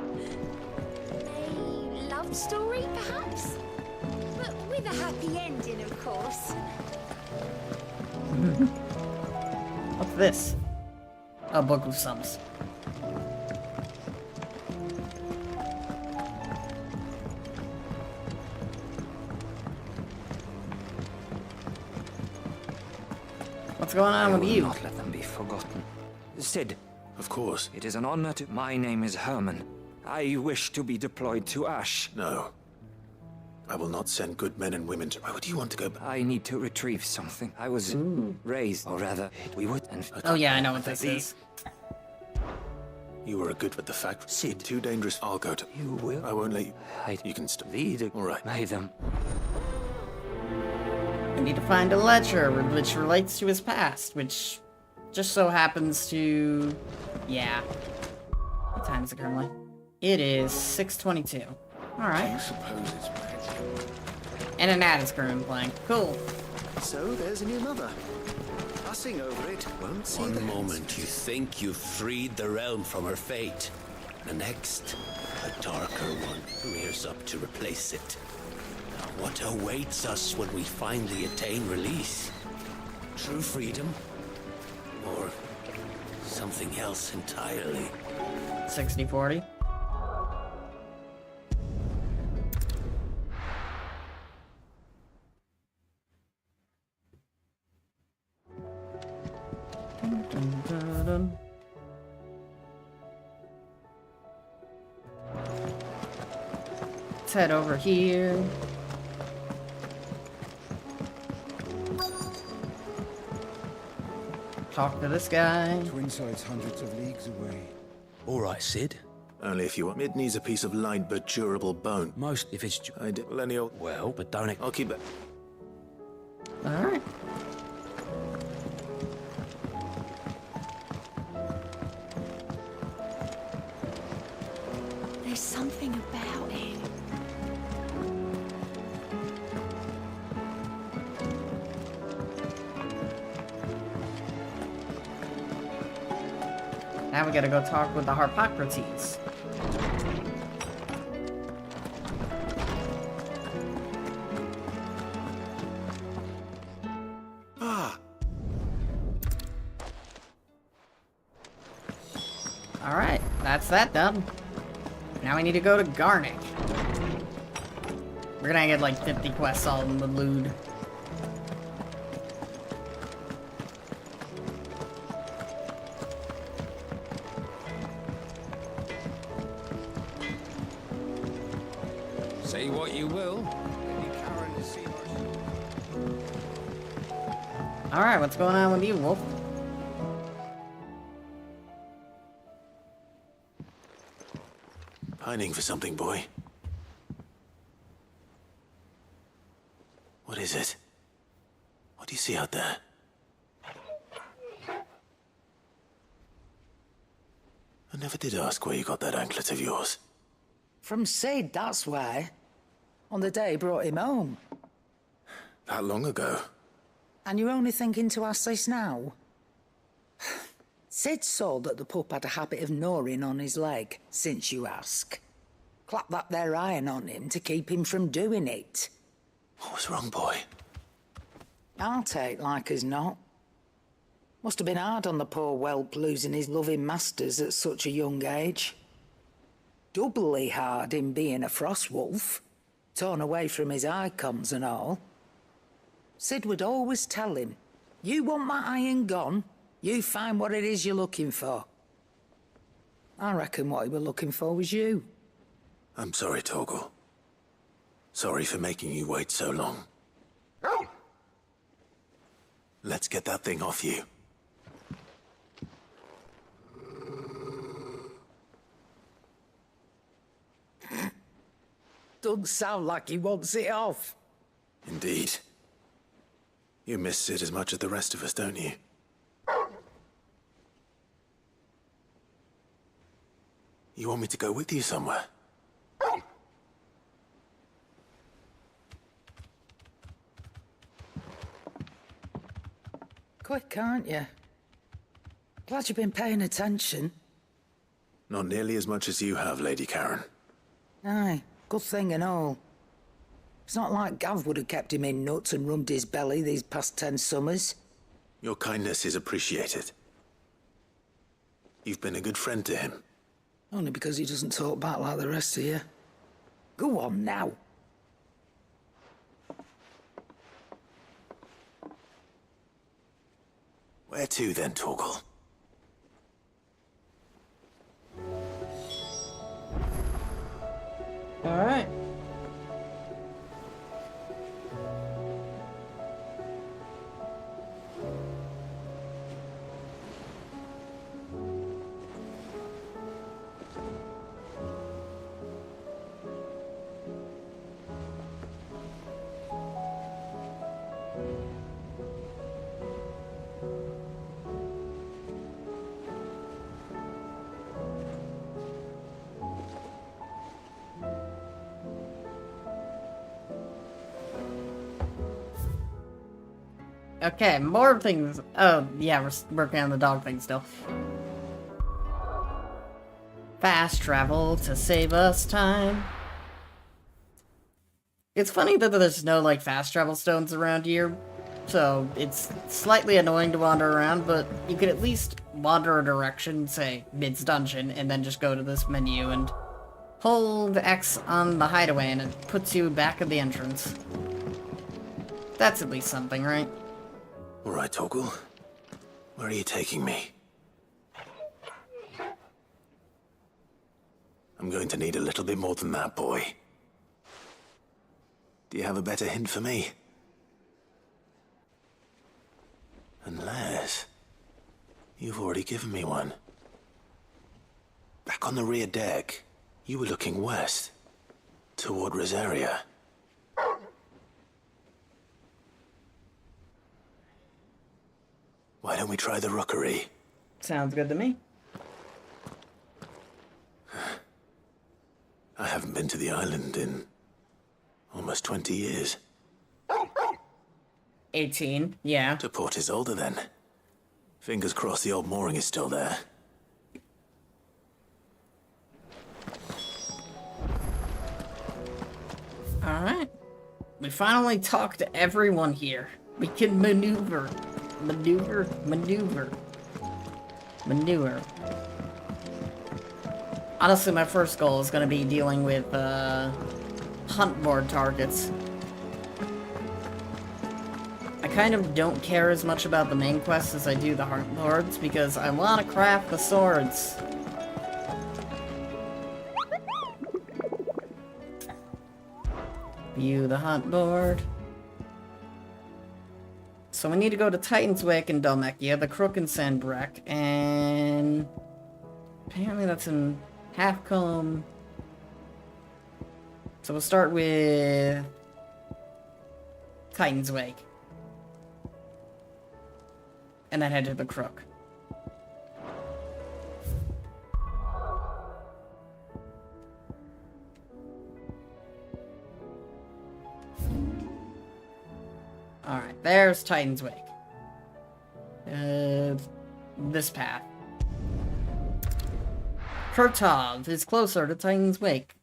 love story, perhaps? But with a happy ending, of course. What's this? A book of sums. What's going on with you? Not let them be forgotten. Sid. Of course. It is an honor to... My name is Herman. I wish to be deployed to Ash. No. I will not send good men and women to... Why would you want to go back? I need to retrieve something. I was raised, or rather, we would... And oh yeah, I know what this is. You were a good with the fact... Sid. Too dangerous. I'll go to... You will? I won't let you... You can stop. All right. May them. We need to find a ledger which relates to his past, which just so happens to... Yeah. What time is it currently? It is 6:22. Alright. I suppose it's magic. And an ad is currently playing. Cool. So there's a new mother. Fussing over it won't see One the moment you think you've freed the realm from her fate. The next, a darker one rears up to replace it. Now, what awaits us when we finally attain release? True freedom? Or something else entirely? 60-40. Dun, dun, dun. Let's head over here. Talk to this guy. Twinside's hundreds of leagues away. All right, Sid. Only if you want. Mid needs a piece of light but durable bone. Most if it's... I did. Lenny, well, but don't... I'll keep it. Alright. There's something about it. Now we gotta go talk with the Harpocrates. Alright, that's that done. Now we need to go to Garnick. We're gonna get like 50 quests all in the lewd. Say what you will. Alright, what's going on with you, Wolf? Pining for something, boy. What is it? What do you see out there? I never did ask where you got that anklet of yours. From Sid, that's why. On the day he brought him home. That long ago? And you're only thinking to ask this now? Sid saw that the pup had a habit of gnawing on his leg, since you ask. Clap that there iron on him to keep him from doing it. What was wrong, boy? I'll take like as not. Must have been hard on the poor whelp losing his loving masters at such a young age. Doubly hard in being a frost wolf, torn away from his icons and all. Sid would always tell him, you want my iron gone, you find what it is you're looking for. I reckon what he was looking for was you. I'm sorry, Torgal. Sorry for making you wait so long. Let's get that thing off you. Doesn't sound like he wants it off. Indeed. You miss Sid as much as the rest of us, don't you? You want me to go with you somewhere? Quick, aren't you? Glad you've been paying attention. Not nearly as much as you have, Lady Karen. Aye, good thing and all. It's not like Gav would have kept him in nuts and rubbed his belly these past 10 summers. Your kindness is appreciated. You've been a good friend to him. Only because he doesn't talk back like the rest of you. Go on now. Where to then, Torgal? Alright. Okay, more things. Oh, yeah, we're working on the dog thing still. Fast travel to save us time. It's funny that there's no, like, fast travel stones around here, so it's slightly annoying to wander around, but you could at least wander a direction, say, mid-dungeon, and then just go to this menu and hold X on the hideaway, and it puts you back at the entrance. That's at least something, right? All right, Torgal. Where are you taking me? I'm going to need a little bit more than that, boy. Do you have a better hint for me? Unless... you've already given me one. Back on the rear deck, you were looking west, toward Rosaria. Why don't we try the rookery? Sounds good to me. I haven't been to the island in almost 20 years. 18, yeah. To Port Isolde, then. Fingers crossed the old mooring is still there. Alright. We finally talked to everyone here. We can maneuver. Maneuver. Honestly, my first goal is going to be dealing with, hunt board targets. I kind of don't care as much about the main quest as I do the hunt boards, because I want to craft the swords. View the hunt board. So we need to go to Titan's Wake in Dhalmekia, the Crook in Sandbreck, and... apparently that's in Halfcombe. So we'll start with... Titan's Wake. And then head to the Crook. There's Titan's Wake. This path. Kurtov is closer to Titan's Wake.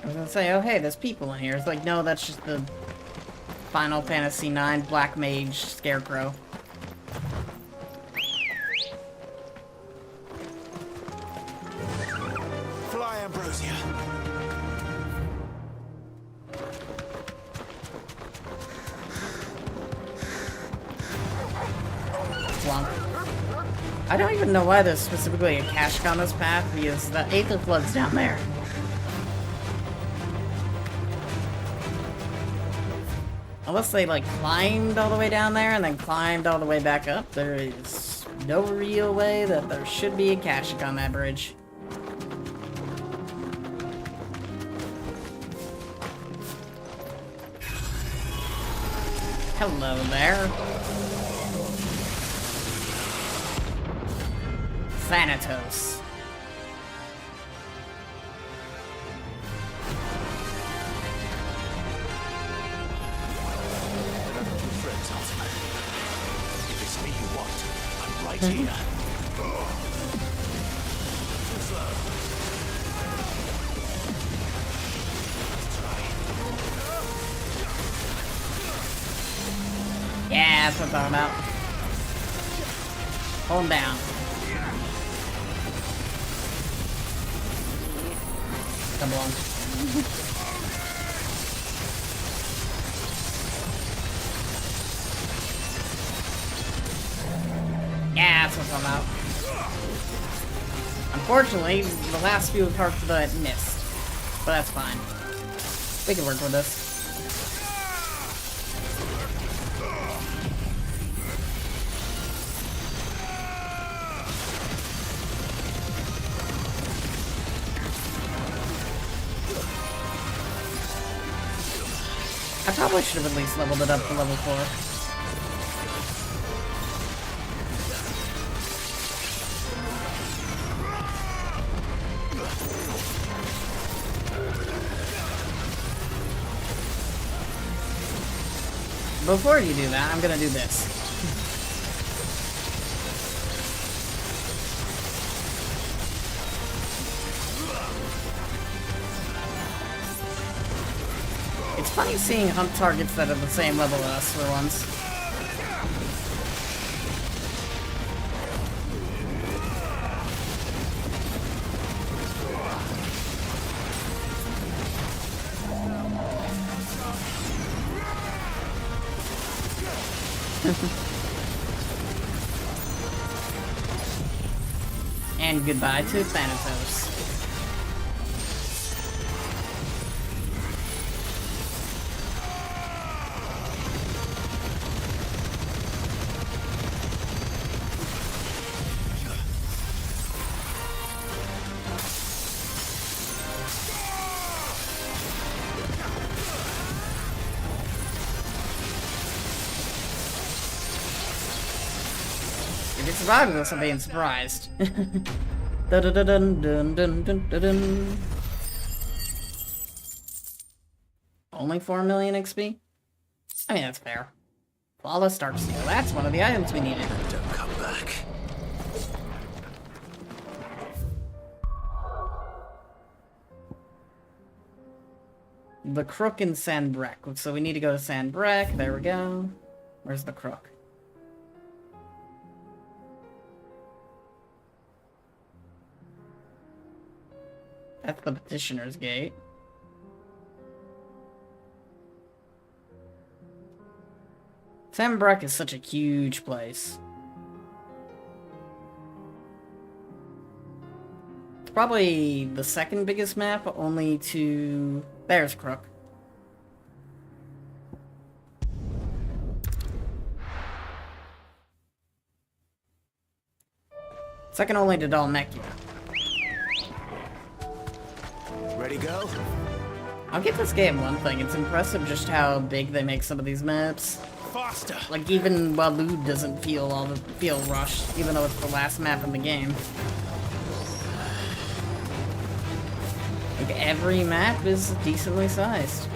I was gonna say, oh hey, there's people in here. It's like, no, that's just the Final Fantasy IX Black Mage Scarecrow. Fly, Ambrosia. Flunk. I don't even know why there's specifically a cache on this path, because the Aether Flood's down there. Unless they, like, climbed all the way down there and then climbed all the way back up, there is no real way that there should be a cache on that bridge. Hello there. Thanatos. If it's me you want, I'm right here. Yeah, that's what I'm talking about. Hold him down. Come along. Yeah, that's what I'm talking about. Unfortunately, the last few parts of it missed. But that's fine. We can work with this. I probably should have at least leveled it up to level 4. Before you do that, I'm gonna do this. It's funny seeing hunt targets that are the same level as us for once. And goodbye to Thanatos. If it survives this, I'm being surprised. Dun, dun, dun, dun, dun, dun, dun, dun. Only 4 million XP? I mean, that's fair. Flawless Dark Steel. That's one of the items we needed. Don't come back. The Crook in Sandbreck. So we need to go to Sandbreck. There we go. Where's the Crook? That's the Petitioner's Gate. Sandbreck is such a huge place. It's probably the second biggest map, only to... There's Crook. Second only to Dalmekia. Ready, go? I'll give this game one thing. It's impressive just how big they make some of these maps. Faster! Like, even Walud doesn't feel rushed, even though it's the last map in the game. Like, every map is decently sized.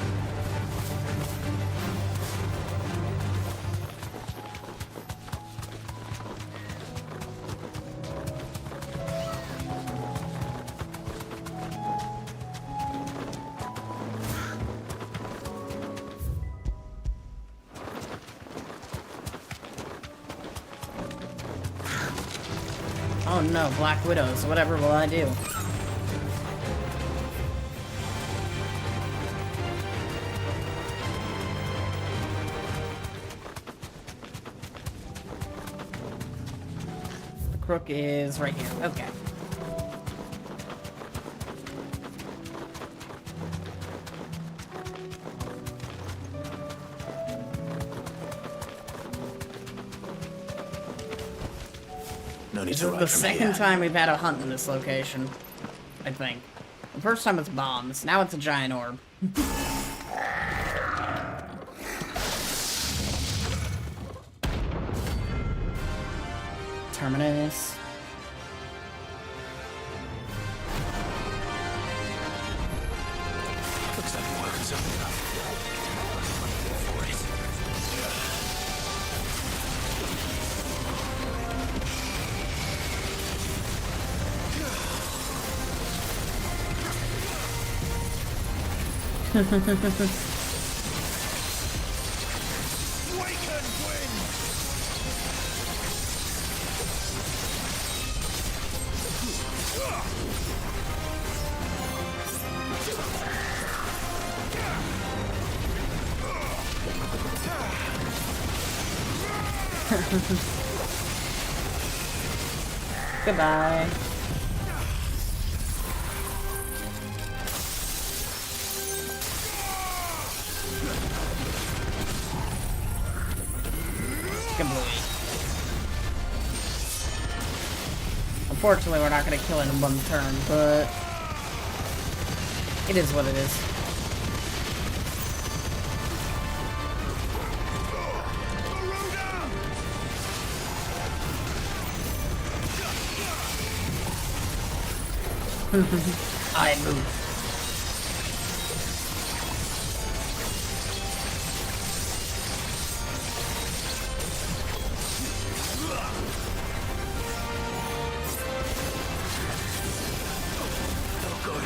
Oh no, Black Widows. Whatever will I do? The crook is right here. Okay. No need This to is ride the from second here. time we've had a hunt in this location, I think. The first time was bombs, now it's a giant orb. Terminus. Looks like we're working something up. For it. Goodbye. Kablooey. Unfortunately, we're not going to kill it in one turn, but it is what it is. I move.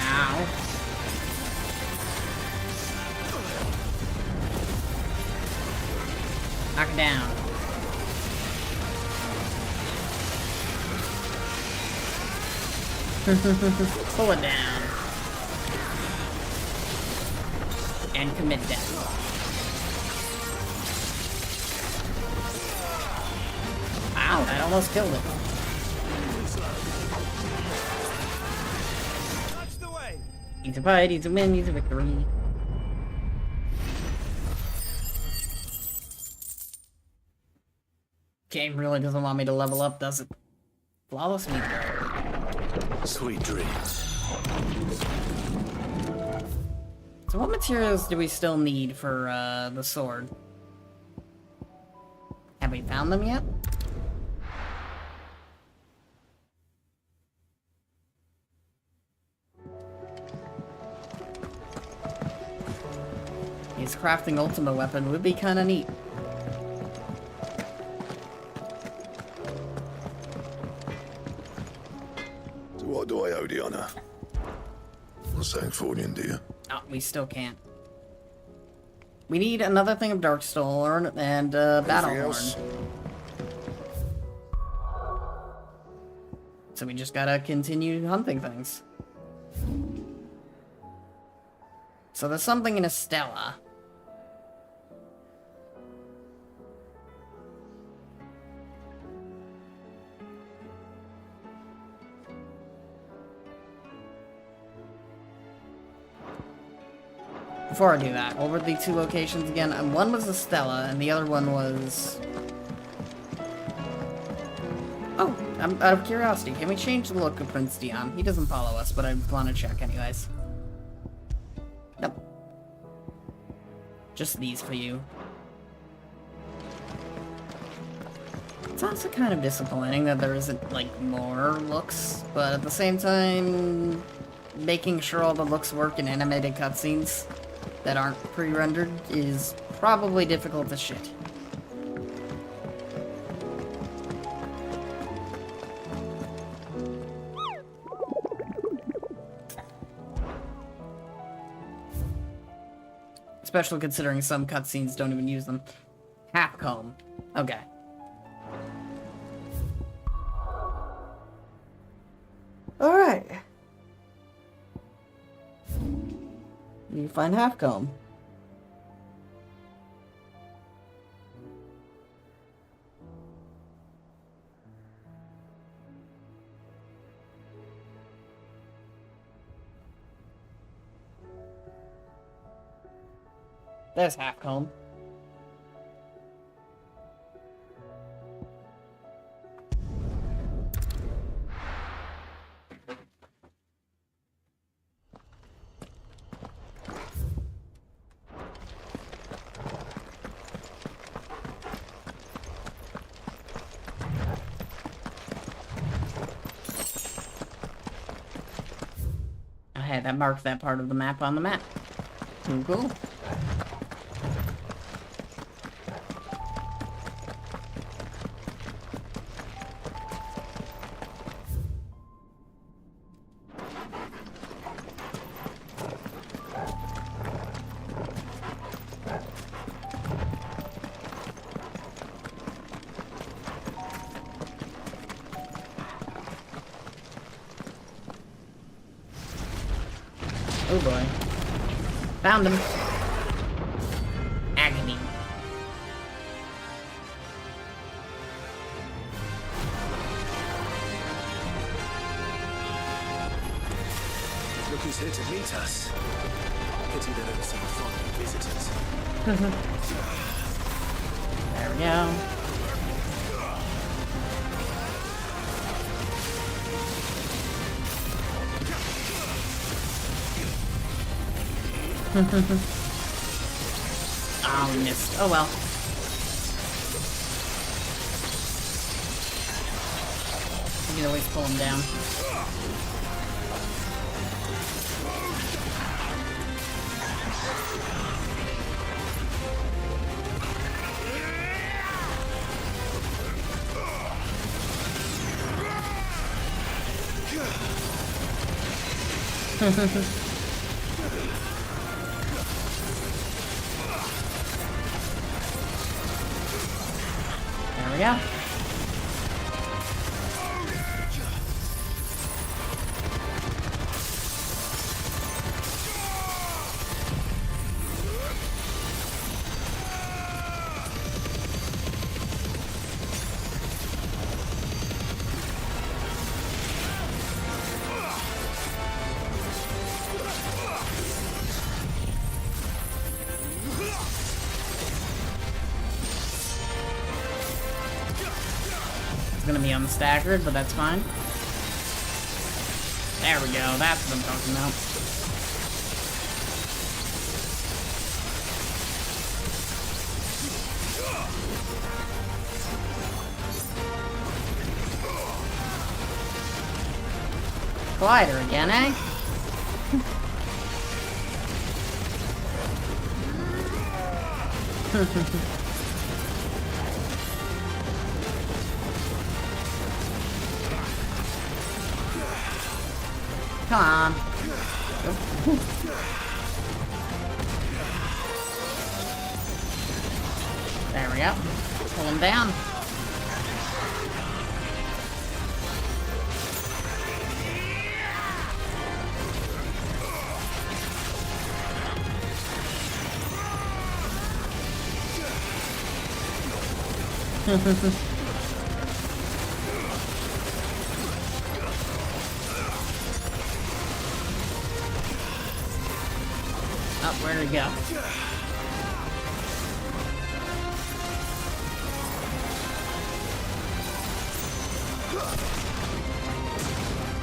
Ow. Knock it down. Pull it down. And commit death. Wow, that almost killed it. Easy fight, easy win, easy victory. Game really doesn't want me to level up, does it? Flawless meteor. Sweet dreams. So what materials do we still need for the sword? Have we found them yet? His crafting ultimate weapon would be kinda neat. So what do I owe the honor? Not saying Fornian, do you? Oh, we still can't. We need another thing of Darkstone and Battlehorn. So we just gotta continue hunting things. So there's something in Estella. Before I do that, what were the two locations again? And one was Estella, and the other one was... Oh, out of curiosity, can we change the look of Prince Dion? He doesn't follow us, but I want to check anyways. Nope. Just these for you. It's also kind of disappointing that there isn't, like, more looks, but at the same time... making sure all the looks work in animated cutscenes that aren't pre-rendered is probably difficult as shit. Especially considering some cutscenes don't even use them. Half comb. Okay. Alright. You find half comb. There's half comb. I had that marked that part of the map on the map. Cool. Oh boy. Found him. Agony. Look who's here to meet us. Pity they don't seem fond of visitors. There we go. Oh, we missed. Oh well. You can always pull him down. There we go. Gonna be unstaggered, but that's fine. There we go, that's what I'm talking about. Glider again, eh? Come on. There we go. Pull him down. Oh, where'd it go?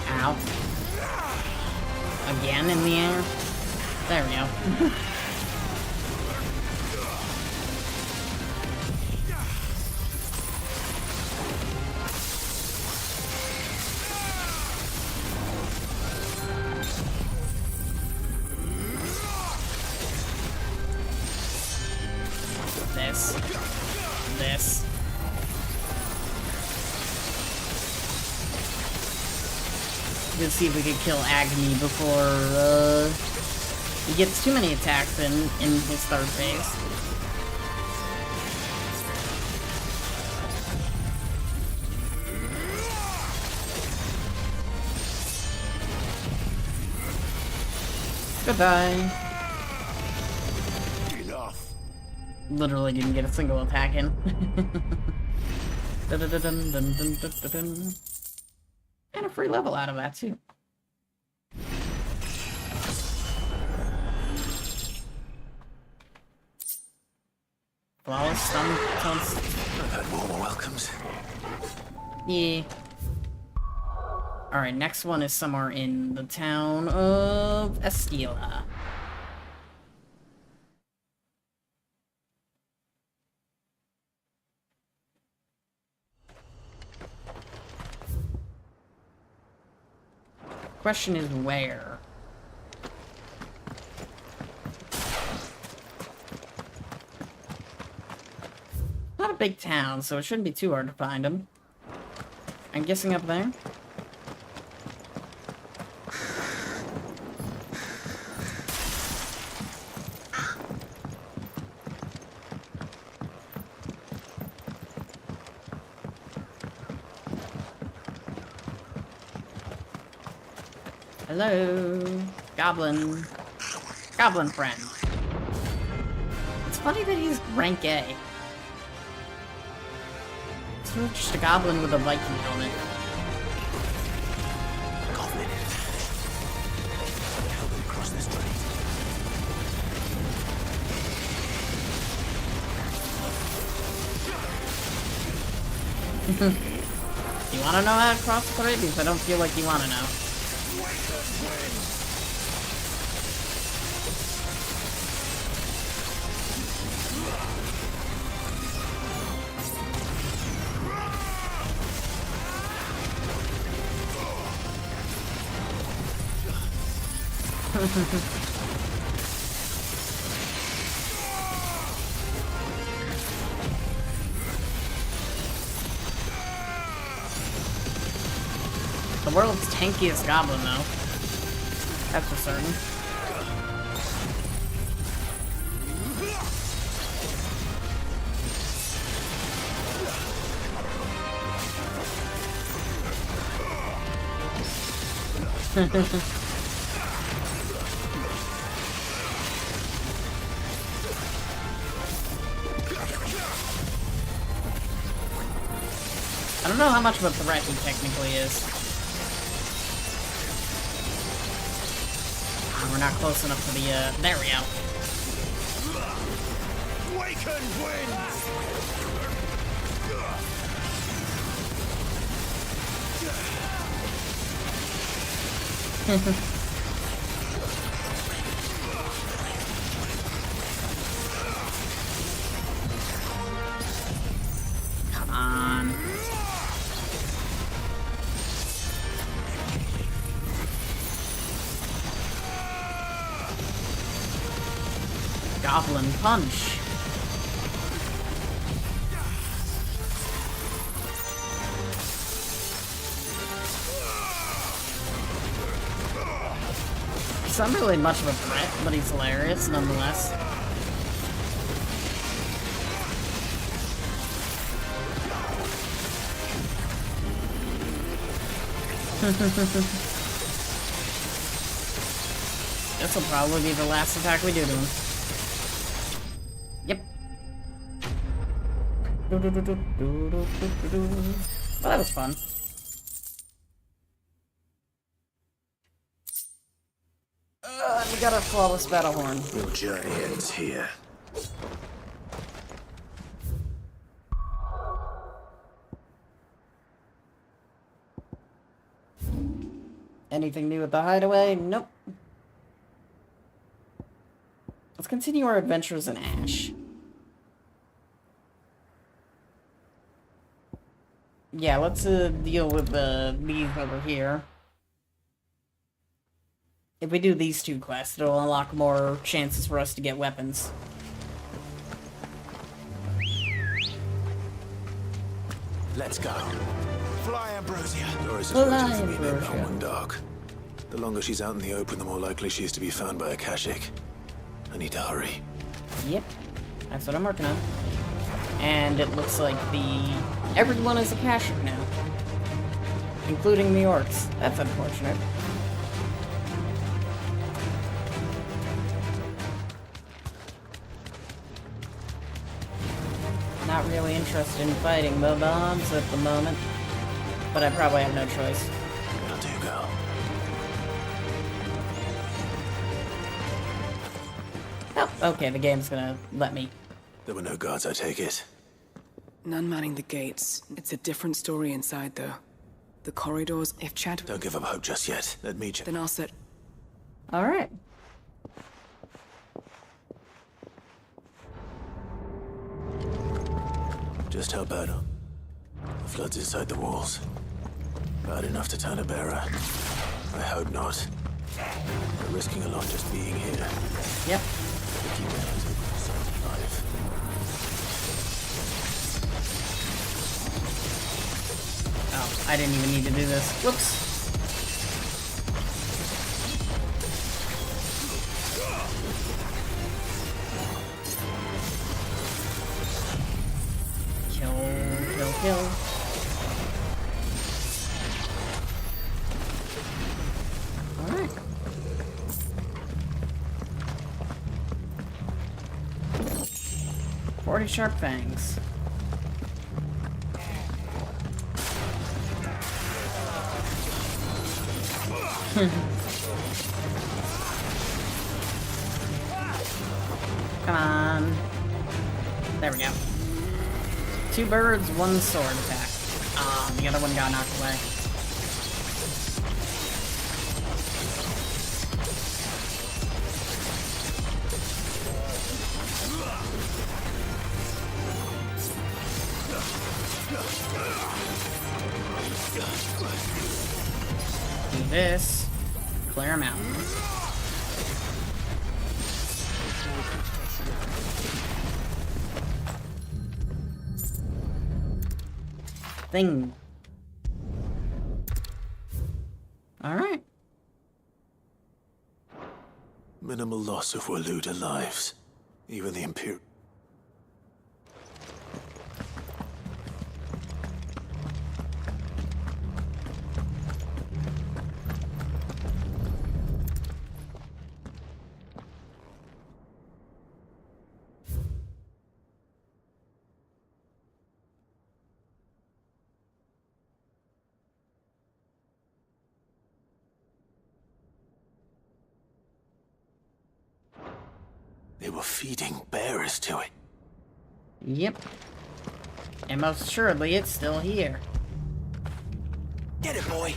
Ow. Again in the air? There we go. this. This. Let's see if we can kill Agni before he gets too many attacks in his third phase. Goodbye. Enough. Literally didn't get a single attack in. And a free level out of that too. Flawless stun. I've had warmer welcomes. Yeah. Alright, next one is somewhere in the town of Estila. Question is where? Not a big town, so it shouldn't be too hard to find them. I'm guessing up there? Hello, Goblin. Goblin friend. It's funny that he's rank A. It's really just a goblin with a Viking helmet. Goblin. How do we cross this strait? You wanna know how to cross the strait? Because I don't feel like you wanna know. The world's tankiest goblin, though. That's for certain. I don't know how much of a threat he technically is. We're not close enough to the, there we go. Waken wind! Come on. Goblin punch. He's not really much of a threat, but he's hilarious nonetheless. This will probably be the last attack we do to him. Yep. Well, that was fun. We got a flawless battle horn. Your journey ends here. Anything new at the hideaway? Nope. Let's continue our adventures in Ash. Yeah, let's deal with these over here. If we do these two quests, it'll unlock more chances for us to get weapons. Let's go. Fly, Ambrosia. Doris is waiting for me near Balmung Dark. The longer she's out in the open, the more likely she is to be found by a Kashyyyk. I need to hurry. Yep. That's what I'm working on. And it looks like everyone is a Kashyyyk now. Including the orcs. That's unfortunate. Not really interested in fighting the mobs at the moment. But I probably have no choice. Will do, girl. Oh, okay, the game's gonna let me. There were no guards, I take it. None manning the gates. It's a different story inside, though. The corridors, if Chad... Don't give up hope just yet. Let me check. Then I'll set... Alright. Just how bad are the floods inside the walls? Bad enough to turn a bearer? I hope not. We're risking a lot just being here. Yep. Oh, I didn't even need to do this. Whoops. Kill. 40 sharp fangs. Come on. There we go. 2 birds, 1 sword attack. The other one got knocked away. Do this. Clear him out. Thing. Alright. Minimal loss of Waluda lives. Even the Imperial. They were feeding bearers to it. Yep. And most assuredly, it's still here. Get it, boy.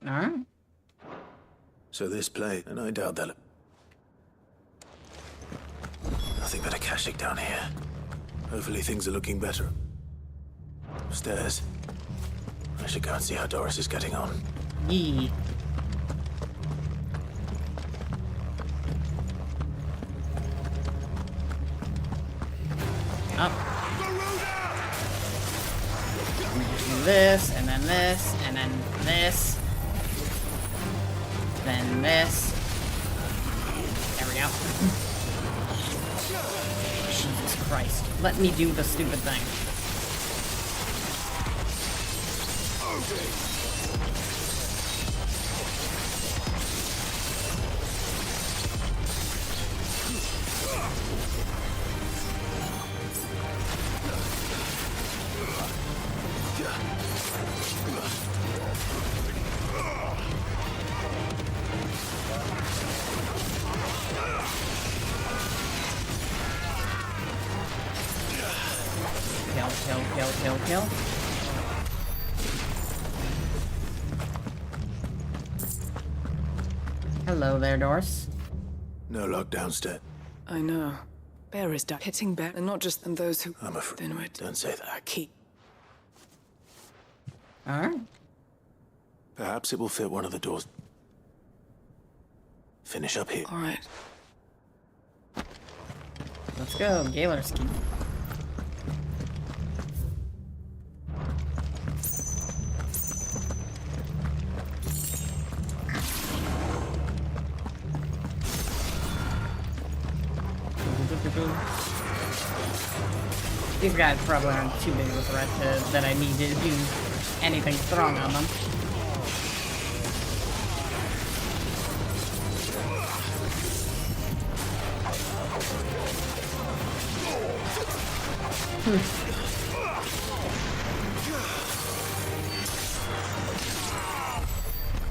Alright. So this play, and I doubt that. Nothing but a Kashyyyk down here. Hopefully things are looking better. Upstairs. I should go and see how Doris is getting on. Yee. Up. Do this, and then this, and then this. Then this. There we go. Jesus Christ. Let me do the stupid thing. Kill. Hello there, Doris. No luck downstairs. I know. Bear is hitting Bear, and not just them, those who... I'm afraid. Then we'd... Don't say that. Keep. Alright. Perhaps it will fit one of the doors. Finish up here. Alright. Let's go, Gaylor Ski. These guys probably aren't too big of a threat that I need to do anything strong on them.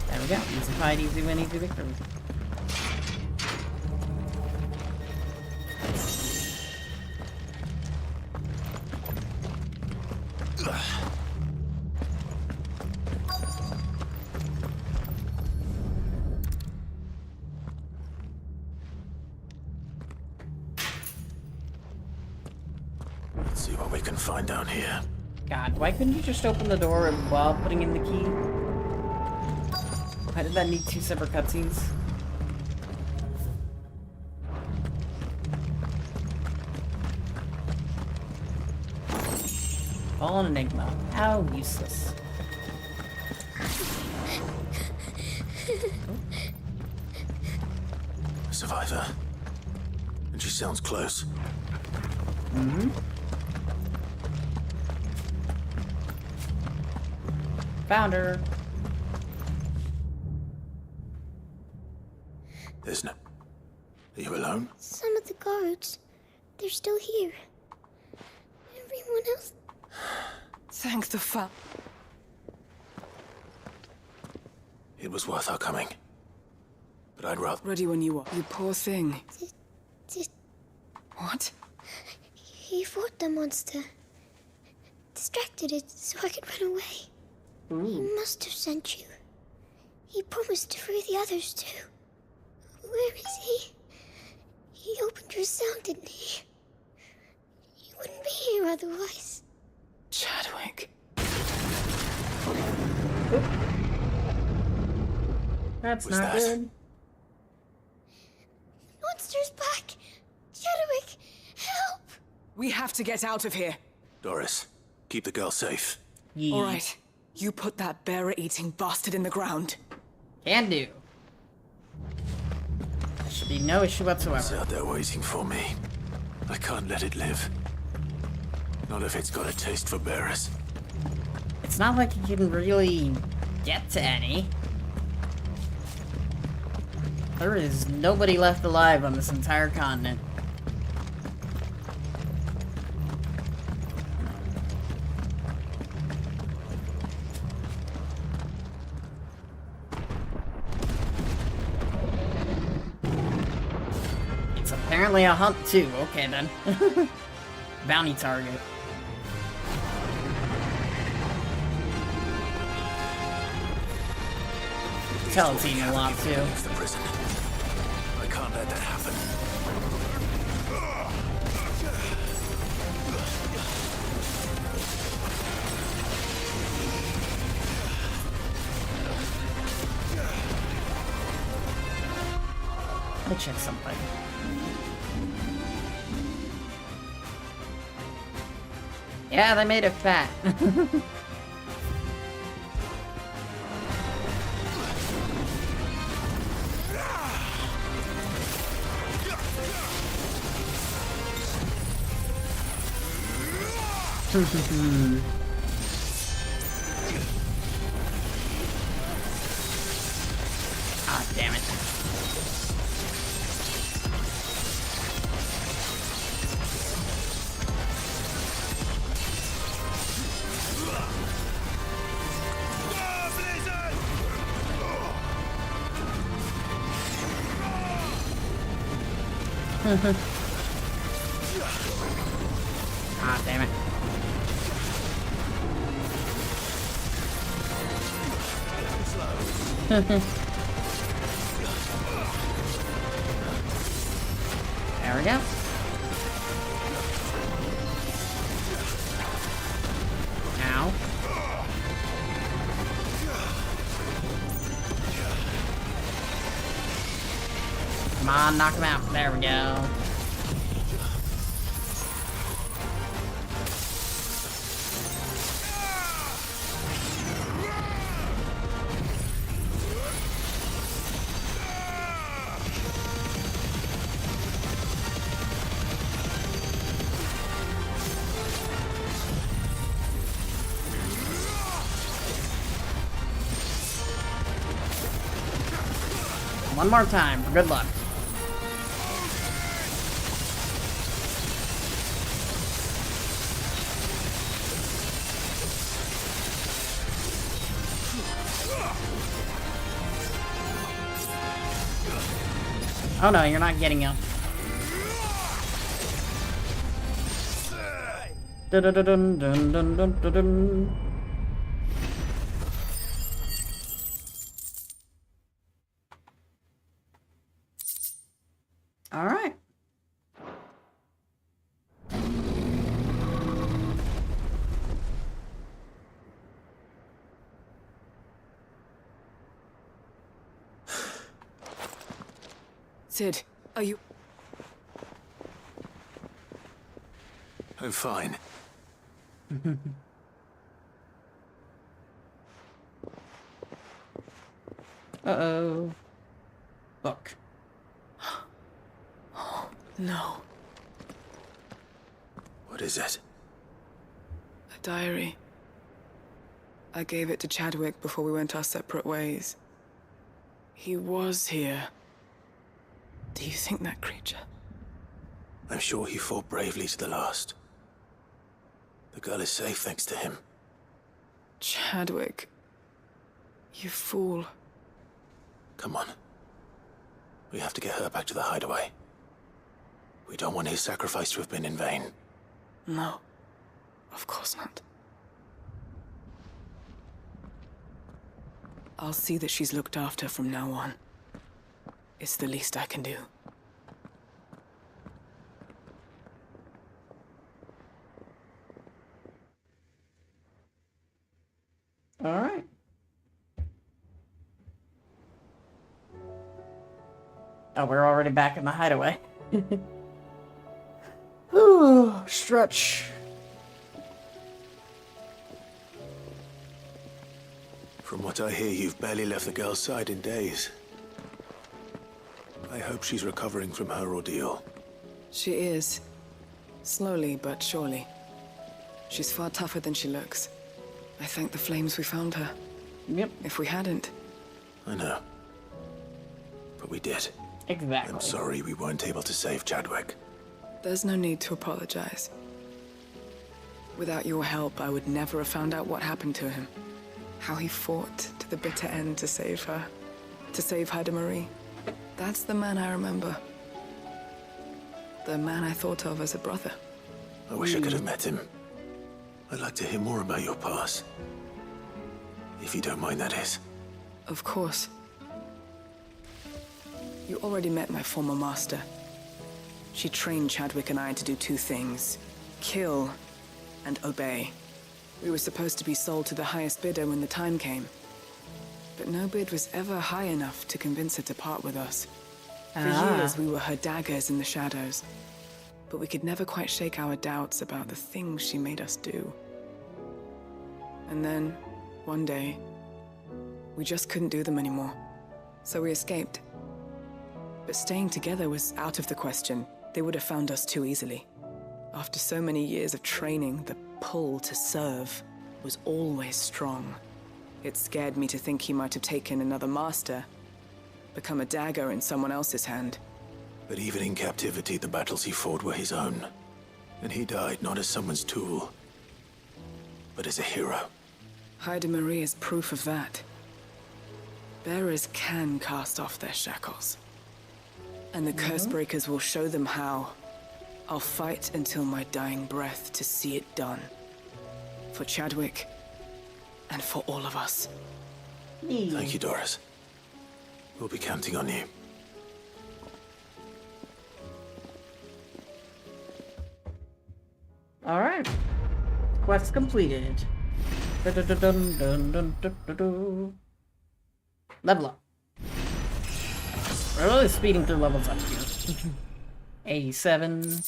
There we go. Easy fight, easy win, easy victory. Let's see what we can find down here. God, why couldn't you just open the door while putting in the key? Why did that need 2 separate cutscenes? Fallen Enigma. How useless. A survivor. And she sounds close. Mm-hmm. Found her. There's no... Are you alone? Some of the guards, they're still here. Everyone else... Thank the fa... It was worth our coming. But I'd rather... Ready when you are. You poor thing. Just... What? He fought the monster. Distracted it so I could run away. He must have sent you. He promised to free the others too. Where is he? He opened your cell, didn't he? He wouldn't be here otherwise. Chadwick. That's Was not that? good. Monster's back! Chadwick, help! We have to get out of here. Doris, keep the girl safe. Yeah. All right. You put that bearer-eating bastard in the ground. Can do. There should be no issue It's whatsoever. out there waiting for me. I can't let it live. Not if it's got a taste for bearers. It's not like you can really get to any. There is nobody left alive on this entire continent. It's apparently a hunt too. Okay then. Bounty target. Tell it's eating a lot too. Against the prison. I can't let that happen. Let me check something. Yeah, they made it fat. Ah, damn it. Ah, damn it. we go. Ow. Come on, knock him out. There we go. One more time for good luck. Oh no, you're not getting him. Dun dun dun dun dun dun dun dun. All right. Sid, are you... I'm fine. Uh-oh. Book. No. What is it? A diary. I gave it to Chadwick before we went our separate ways. He was here. Do you think that creature? I'm sure he fought bravely to the last. The girl is safe thanks to him. Chadwick. You fool. Come on. We have to get her back to the hideaway. We don't want his sacrifice to have been in vain. No. Of course not. I'll see that she's looked after from now on. It's the least I can do. All right. Oh, we're already back in the hideaway. Ooh, stretch. From what I hear, you've barely left the girl's side in days. I hope she's recovering from her ordeal. She is. Slowly but surely. She's far tougher than she looks. I thank the flames we found her. Yep. If we hadn't... I know. But we did. Exactly. I'm sorry we weren't able to save Chadwick. There's no need to apologize. Without your help, I would never have found out what happened to him. How he fought to the bitter end to save her. To save Haida Marie. That's the man I remember. The man I thought of as a brother. I wish I could have met him. I'd like to hear more about your past. If you don't mind, that is. Of course. You already met my former master. She trained Chadwick and I to do two things. Kill and obey. We were supposed to be sold to the highest bidder when the time came. But no bid was ever high enough to convince her to part with us. For years, we were her daggers in the shadows. But we could never quite shake our doubts about the things she made us do. And then, one day, we just couldn't do them anymore. So we escaped. But staying together was out of the question. They would have found us too easily. After so many years of training, the pull to serve was always strong. It scared me to think he might have taken another master, become a dagger in someone else's hand. But even in captivity, the battles he fought were his own. And he died not as someone's tool, but as a hero. Haida Marie is proof of that. Bearers can cast off their shackles. And the Cursebreakers will show them how. I'll fight until my dying breath to see it done. For Chadwick, and for all of us. Thank you, Doris. We'll be counting on you. Alright. Quest completed. Level up. We're really speeding through levels up here. 87.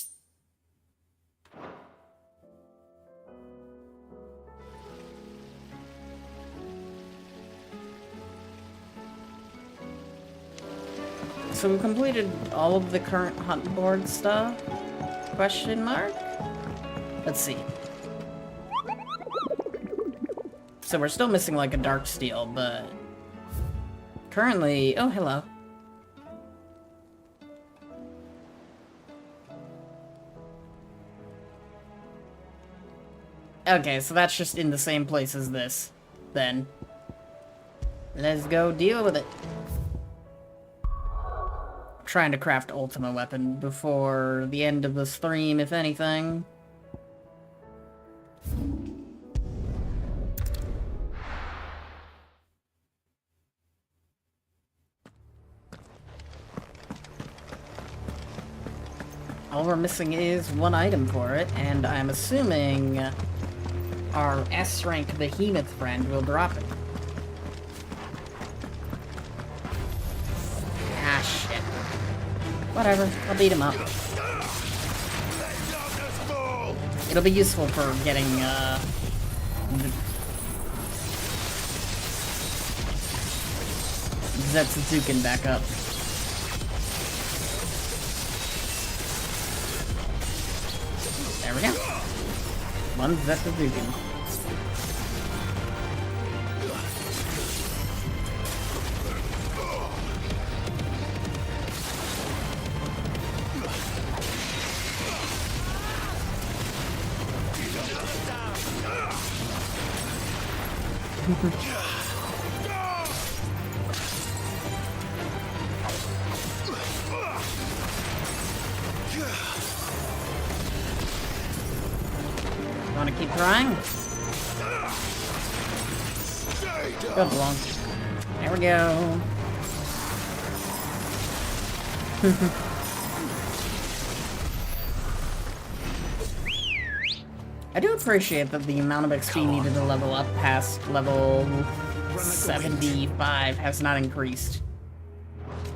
So we completed all of the current hunt board stuff? Question mark? Let's see. So we're still missing like a dark steel, but currently, oh hello. Okay, so that's just in the same place as this, then. Let's go deal with it. Trying to craft Ultima weapon before the end of the stream, if anything. All we're missing is one item for it, and I'm assuming our S-rank behemoth friend will drop it. Ah, shit. Whatever, I'll beat him up. It'll be useful for getting, Zetsuzukin back up. There we go. One Zetsuzukin. Want to keep trying? Go along. There we go. I do appreciate that the amount of XP needed to level up past level 75 has not increased.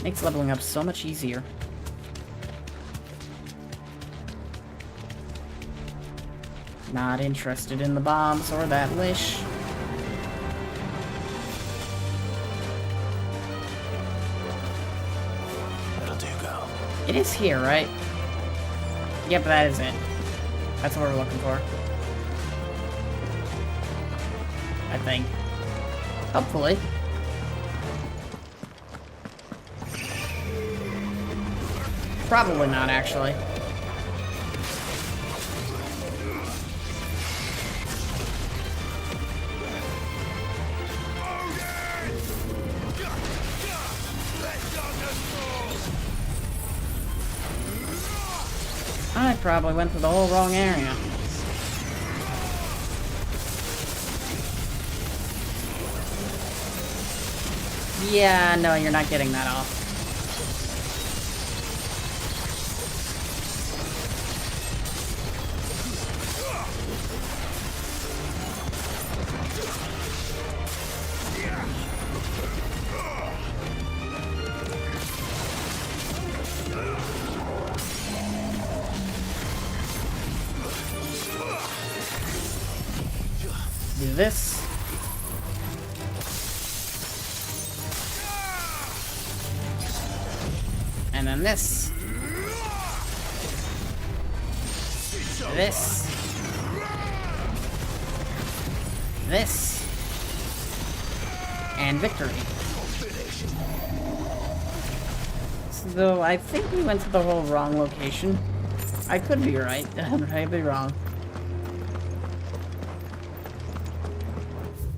Makes leveling up so much easier. Not interested in the bombs or that lish. That'll do, girl. It is here, right? Yep, that is it. That's what we're looking for. I think. Hopefully. Probably not, actually. I probably went to the whole wrong area. Yeah, no, you're not getting that off. Do this. And then this. This. This. And victory. So I think we went to the whole wrong location. I could be right. I could be wrong.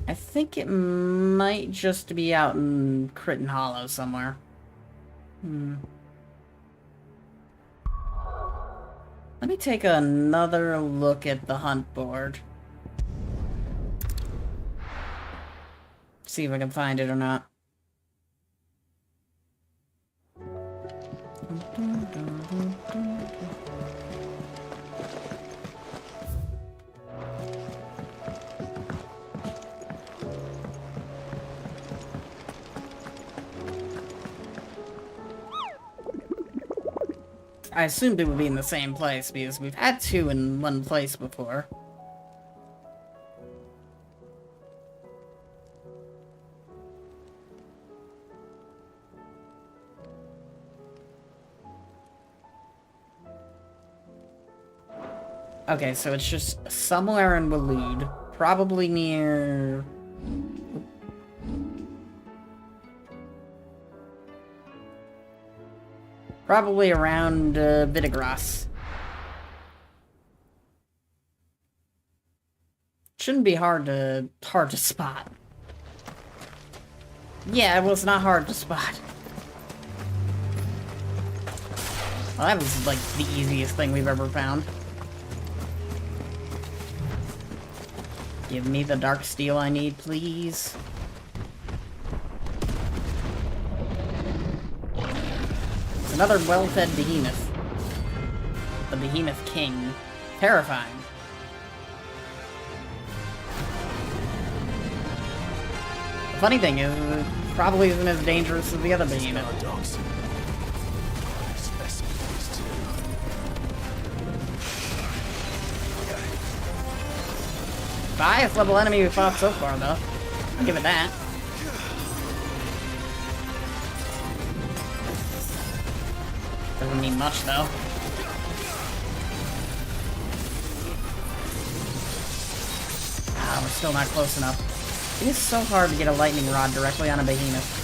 I think it might just be out in Crit and Hollow somewhere. Let me take another look at the hunt board. See if I can find it or not. I assumed it would be in the same place, because we've had two in one place before. Okay, so it's just somewhere in Waloed, probably near... Probably around Vitagras. Shouldn't be hard to spot. Yeah, it was not hard to spot. Well, that was like the easiest thing we've ever found. Give me the dark steel I need, please. It's another well-fed behemoth. The Behemoth King. Terrifying. The funny thing is, it probably isn't as dangerous as the other behemoth. The highest level enemy we fought so far, though. I'll give it that. Doesn't mean much, though. Ah, we're still not close enough. It is so hard to get a lightning rod directly on a behemoth.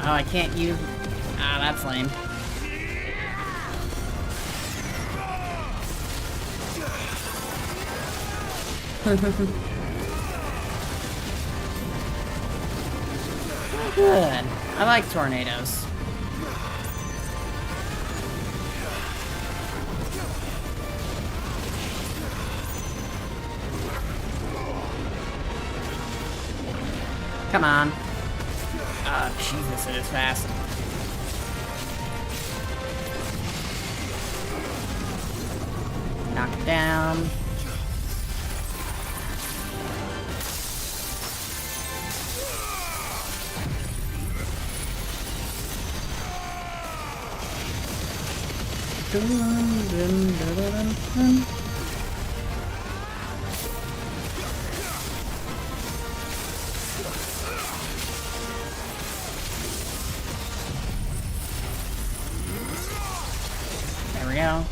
Oh, I can't use... Ah, that's lame. Good. I like tornadoes. Come on. Ah, Jesus, it is fast. Knock it down. There we go.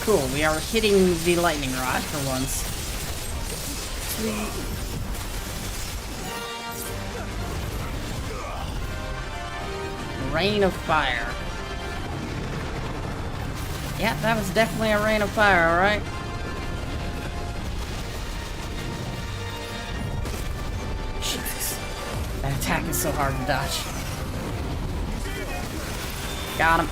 Cool, we are hitting the lightning rod for once. Sweet. Rain of fire. Yeah, that was definitely a rain of fire, alright? Jesus. That attack is so hard to dodge. Got him.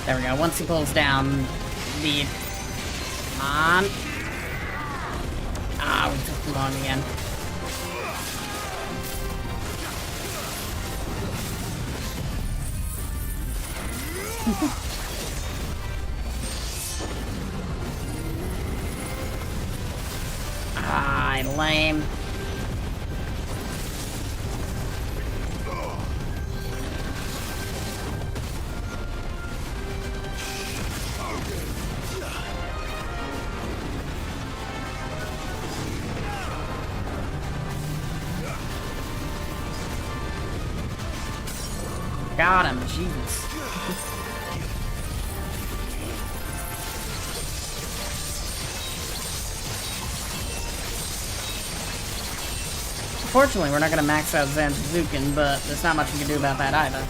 There we go. Once he pulls down the... Come on. Ah, we took too long again. Ah, lame. Got him, Jesus. Unfortunately, we're not gonna max out Zanzukin, but there's not much we can do about that either.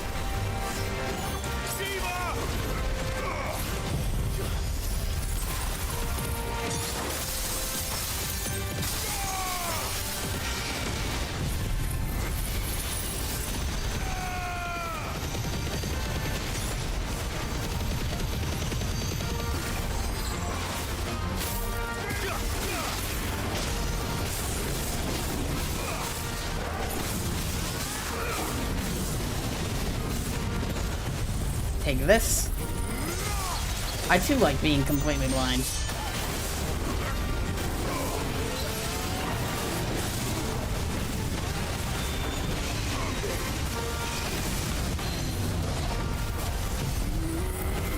take this. I too like being completely blind.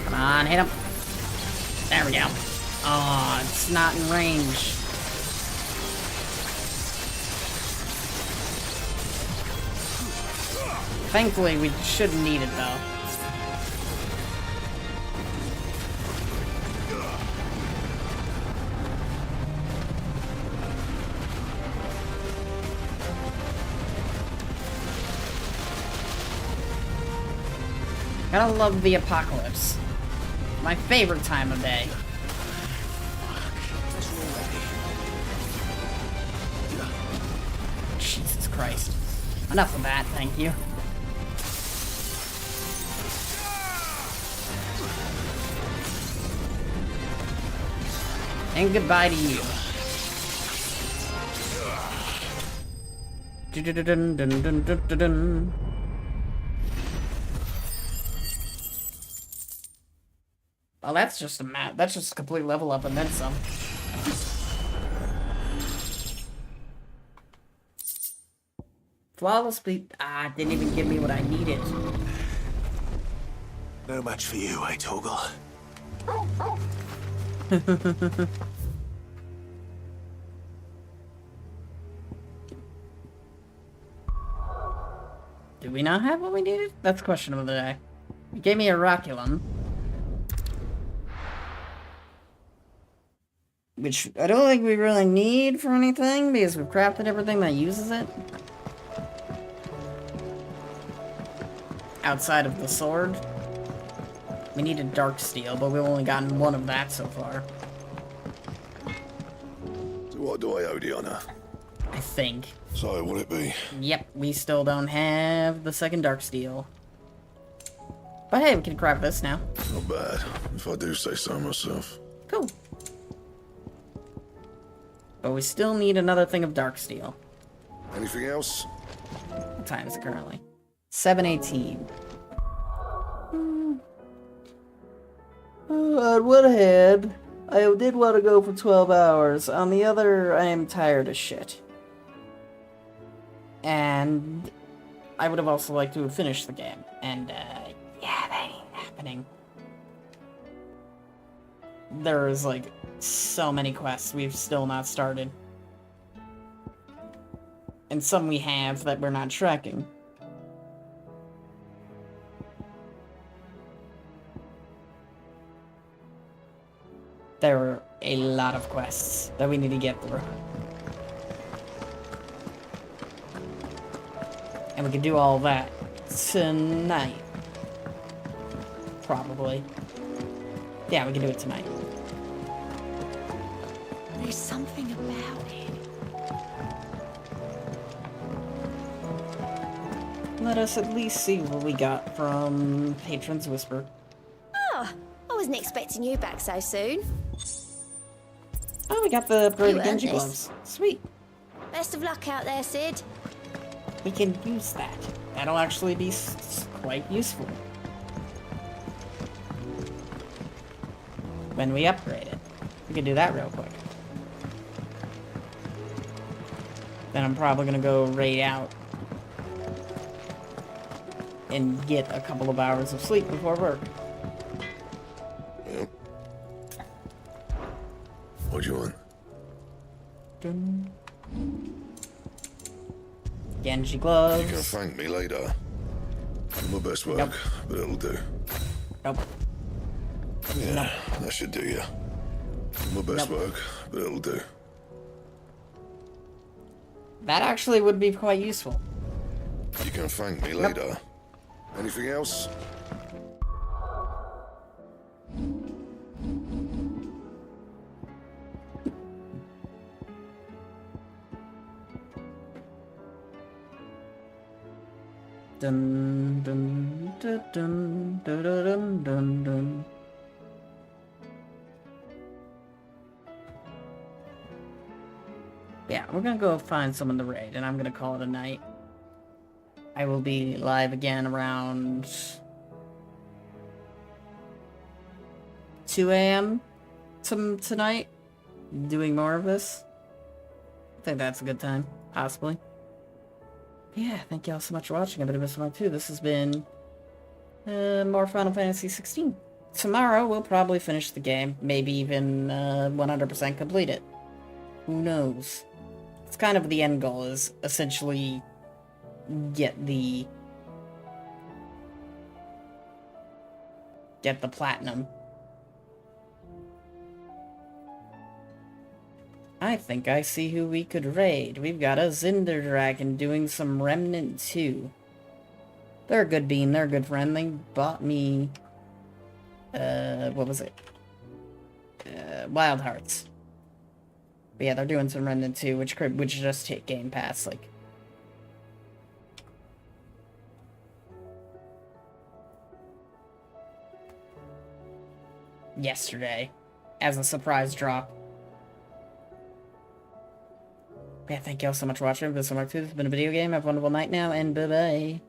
Come on, hit him. There we go. Oh, it's not in range. Thankfully, we shouldn't need it, though. Gotta love the apocalypse. My favorite time of day. Jesus Christ. Enough of that, thank you. And goodbye to you. Dun-dun-dun-dun-dun-dun-dun. Well, that's just a map. That's just a complete level up and then some. Flawless beat. Ah, didn't even give me what I needed. No match for you, eh, Torgal? Do we not have what we needed? That's question of the day. You gave me a Roculum. Which I don't think we really need for anything, because we've crafted everything that uses it. Outside of the sword. We needed dark steel, but we've only gotten one of that so far. So what do I owe the honor? I think. So, will it be? Yep, we still don't have the second dark steel. But hey, we can craft this now. Not bad, if I do say so myself. Cool. But we still need another thing of dark steel. Anything else? What time is it currently? 7:18. On one hand, I did want to go for 12 hours. On the other, I am tired as shit. And I would have also liked to have finished the game. And, yeah, that ain't happening. There's, like, so many quests we've still not started. And some we have that we're not tracking. There are a lot of quests that we need to get through. And we can do all that tonight. Probably. Yeah, we can do it tonight. There's something about it. Let us at least see what we got from Patron's Whisper. Oh, I wasn't expecting you back so soon. Oh, we got the upgraded You Genji earned this. gloves. Sweet. Best of luck out there, Sid. We can use that. That'll actually be quite useful. When we upgrade it. We can do that real quick. Then I'm probably gonna go raid out. And get a couple of hours of sleep before work. Yep. What do you want? Dun. Genji gloves. You can thank me later. My best work, Nope. but it'll do. Nope. Yeah, Nope. that should do you. My best Nope. work, but it'll do. That actually would be quite useful. You can thank me later. Anything else? Dun dun dun dun dun dun dun dun. Yeah, we're gonna go find someone to raid, and I'm gonna call it a night. I will be live again around 2 a.m. tonight, doing more of this. I think that's a good time, possibly. Yeah, thank y'all so much for watching. I've been Mr. Mark 2. This has been more Final Fantasy 16. Tomorrow, we'll probably finish the game. Maybe even 100% complete it. Who knows? It's kind of the end goal, is essentially get the platinum. I think I see who we could raid. We've got a Zinder Dragon doing some Remnant 2. They're a good bean, they're a good friend. They bought me... what was it? Wild Hearts. But yeah, they're doing some Remnant 2, which just hit Game Pass, like... yesterday. As a surprise drop. Yeah, thank you all so much for watching. This is Mark 2. This has been a video game. Have a wonderful night now, and bye-bye.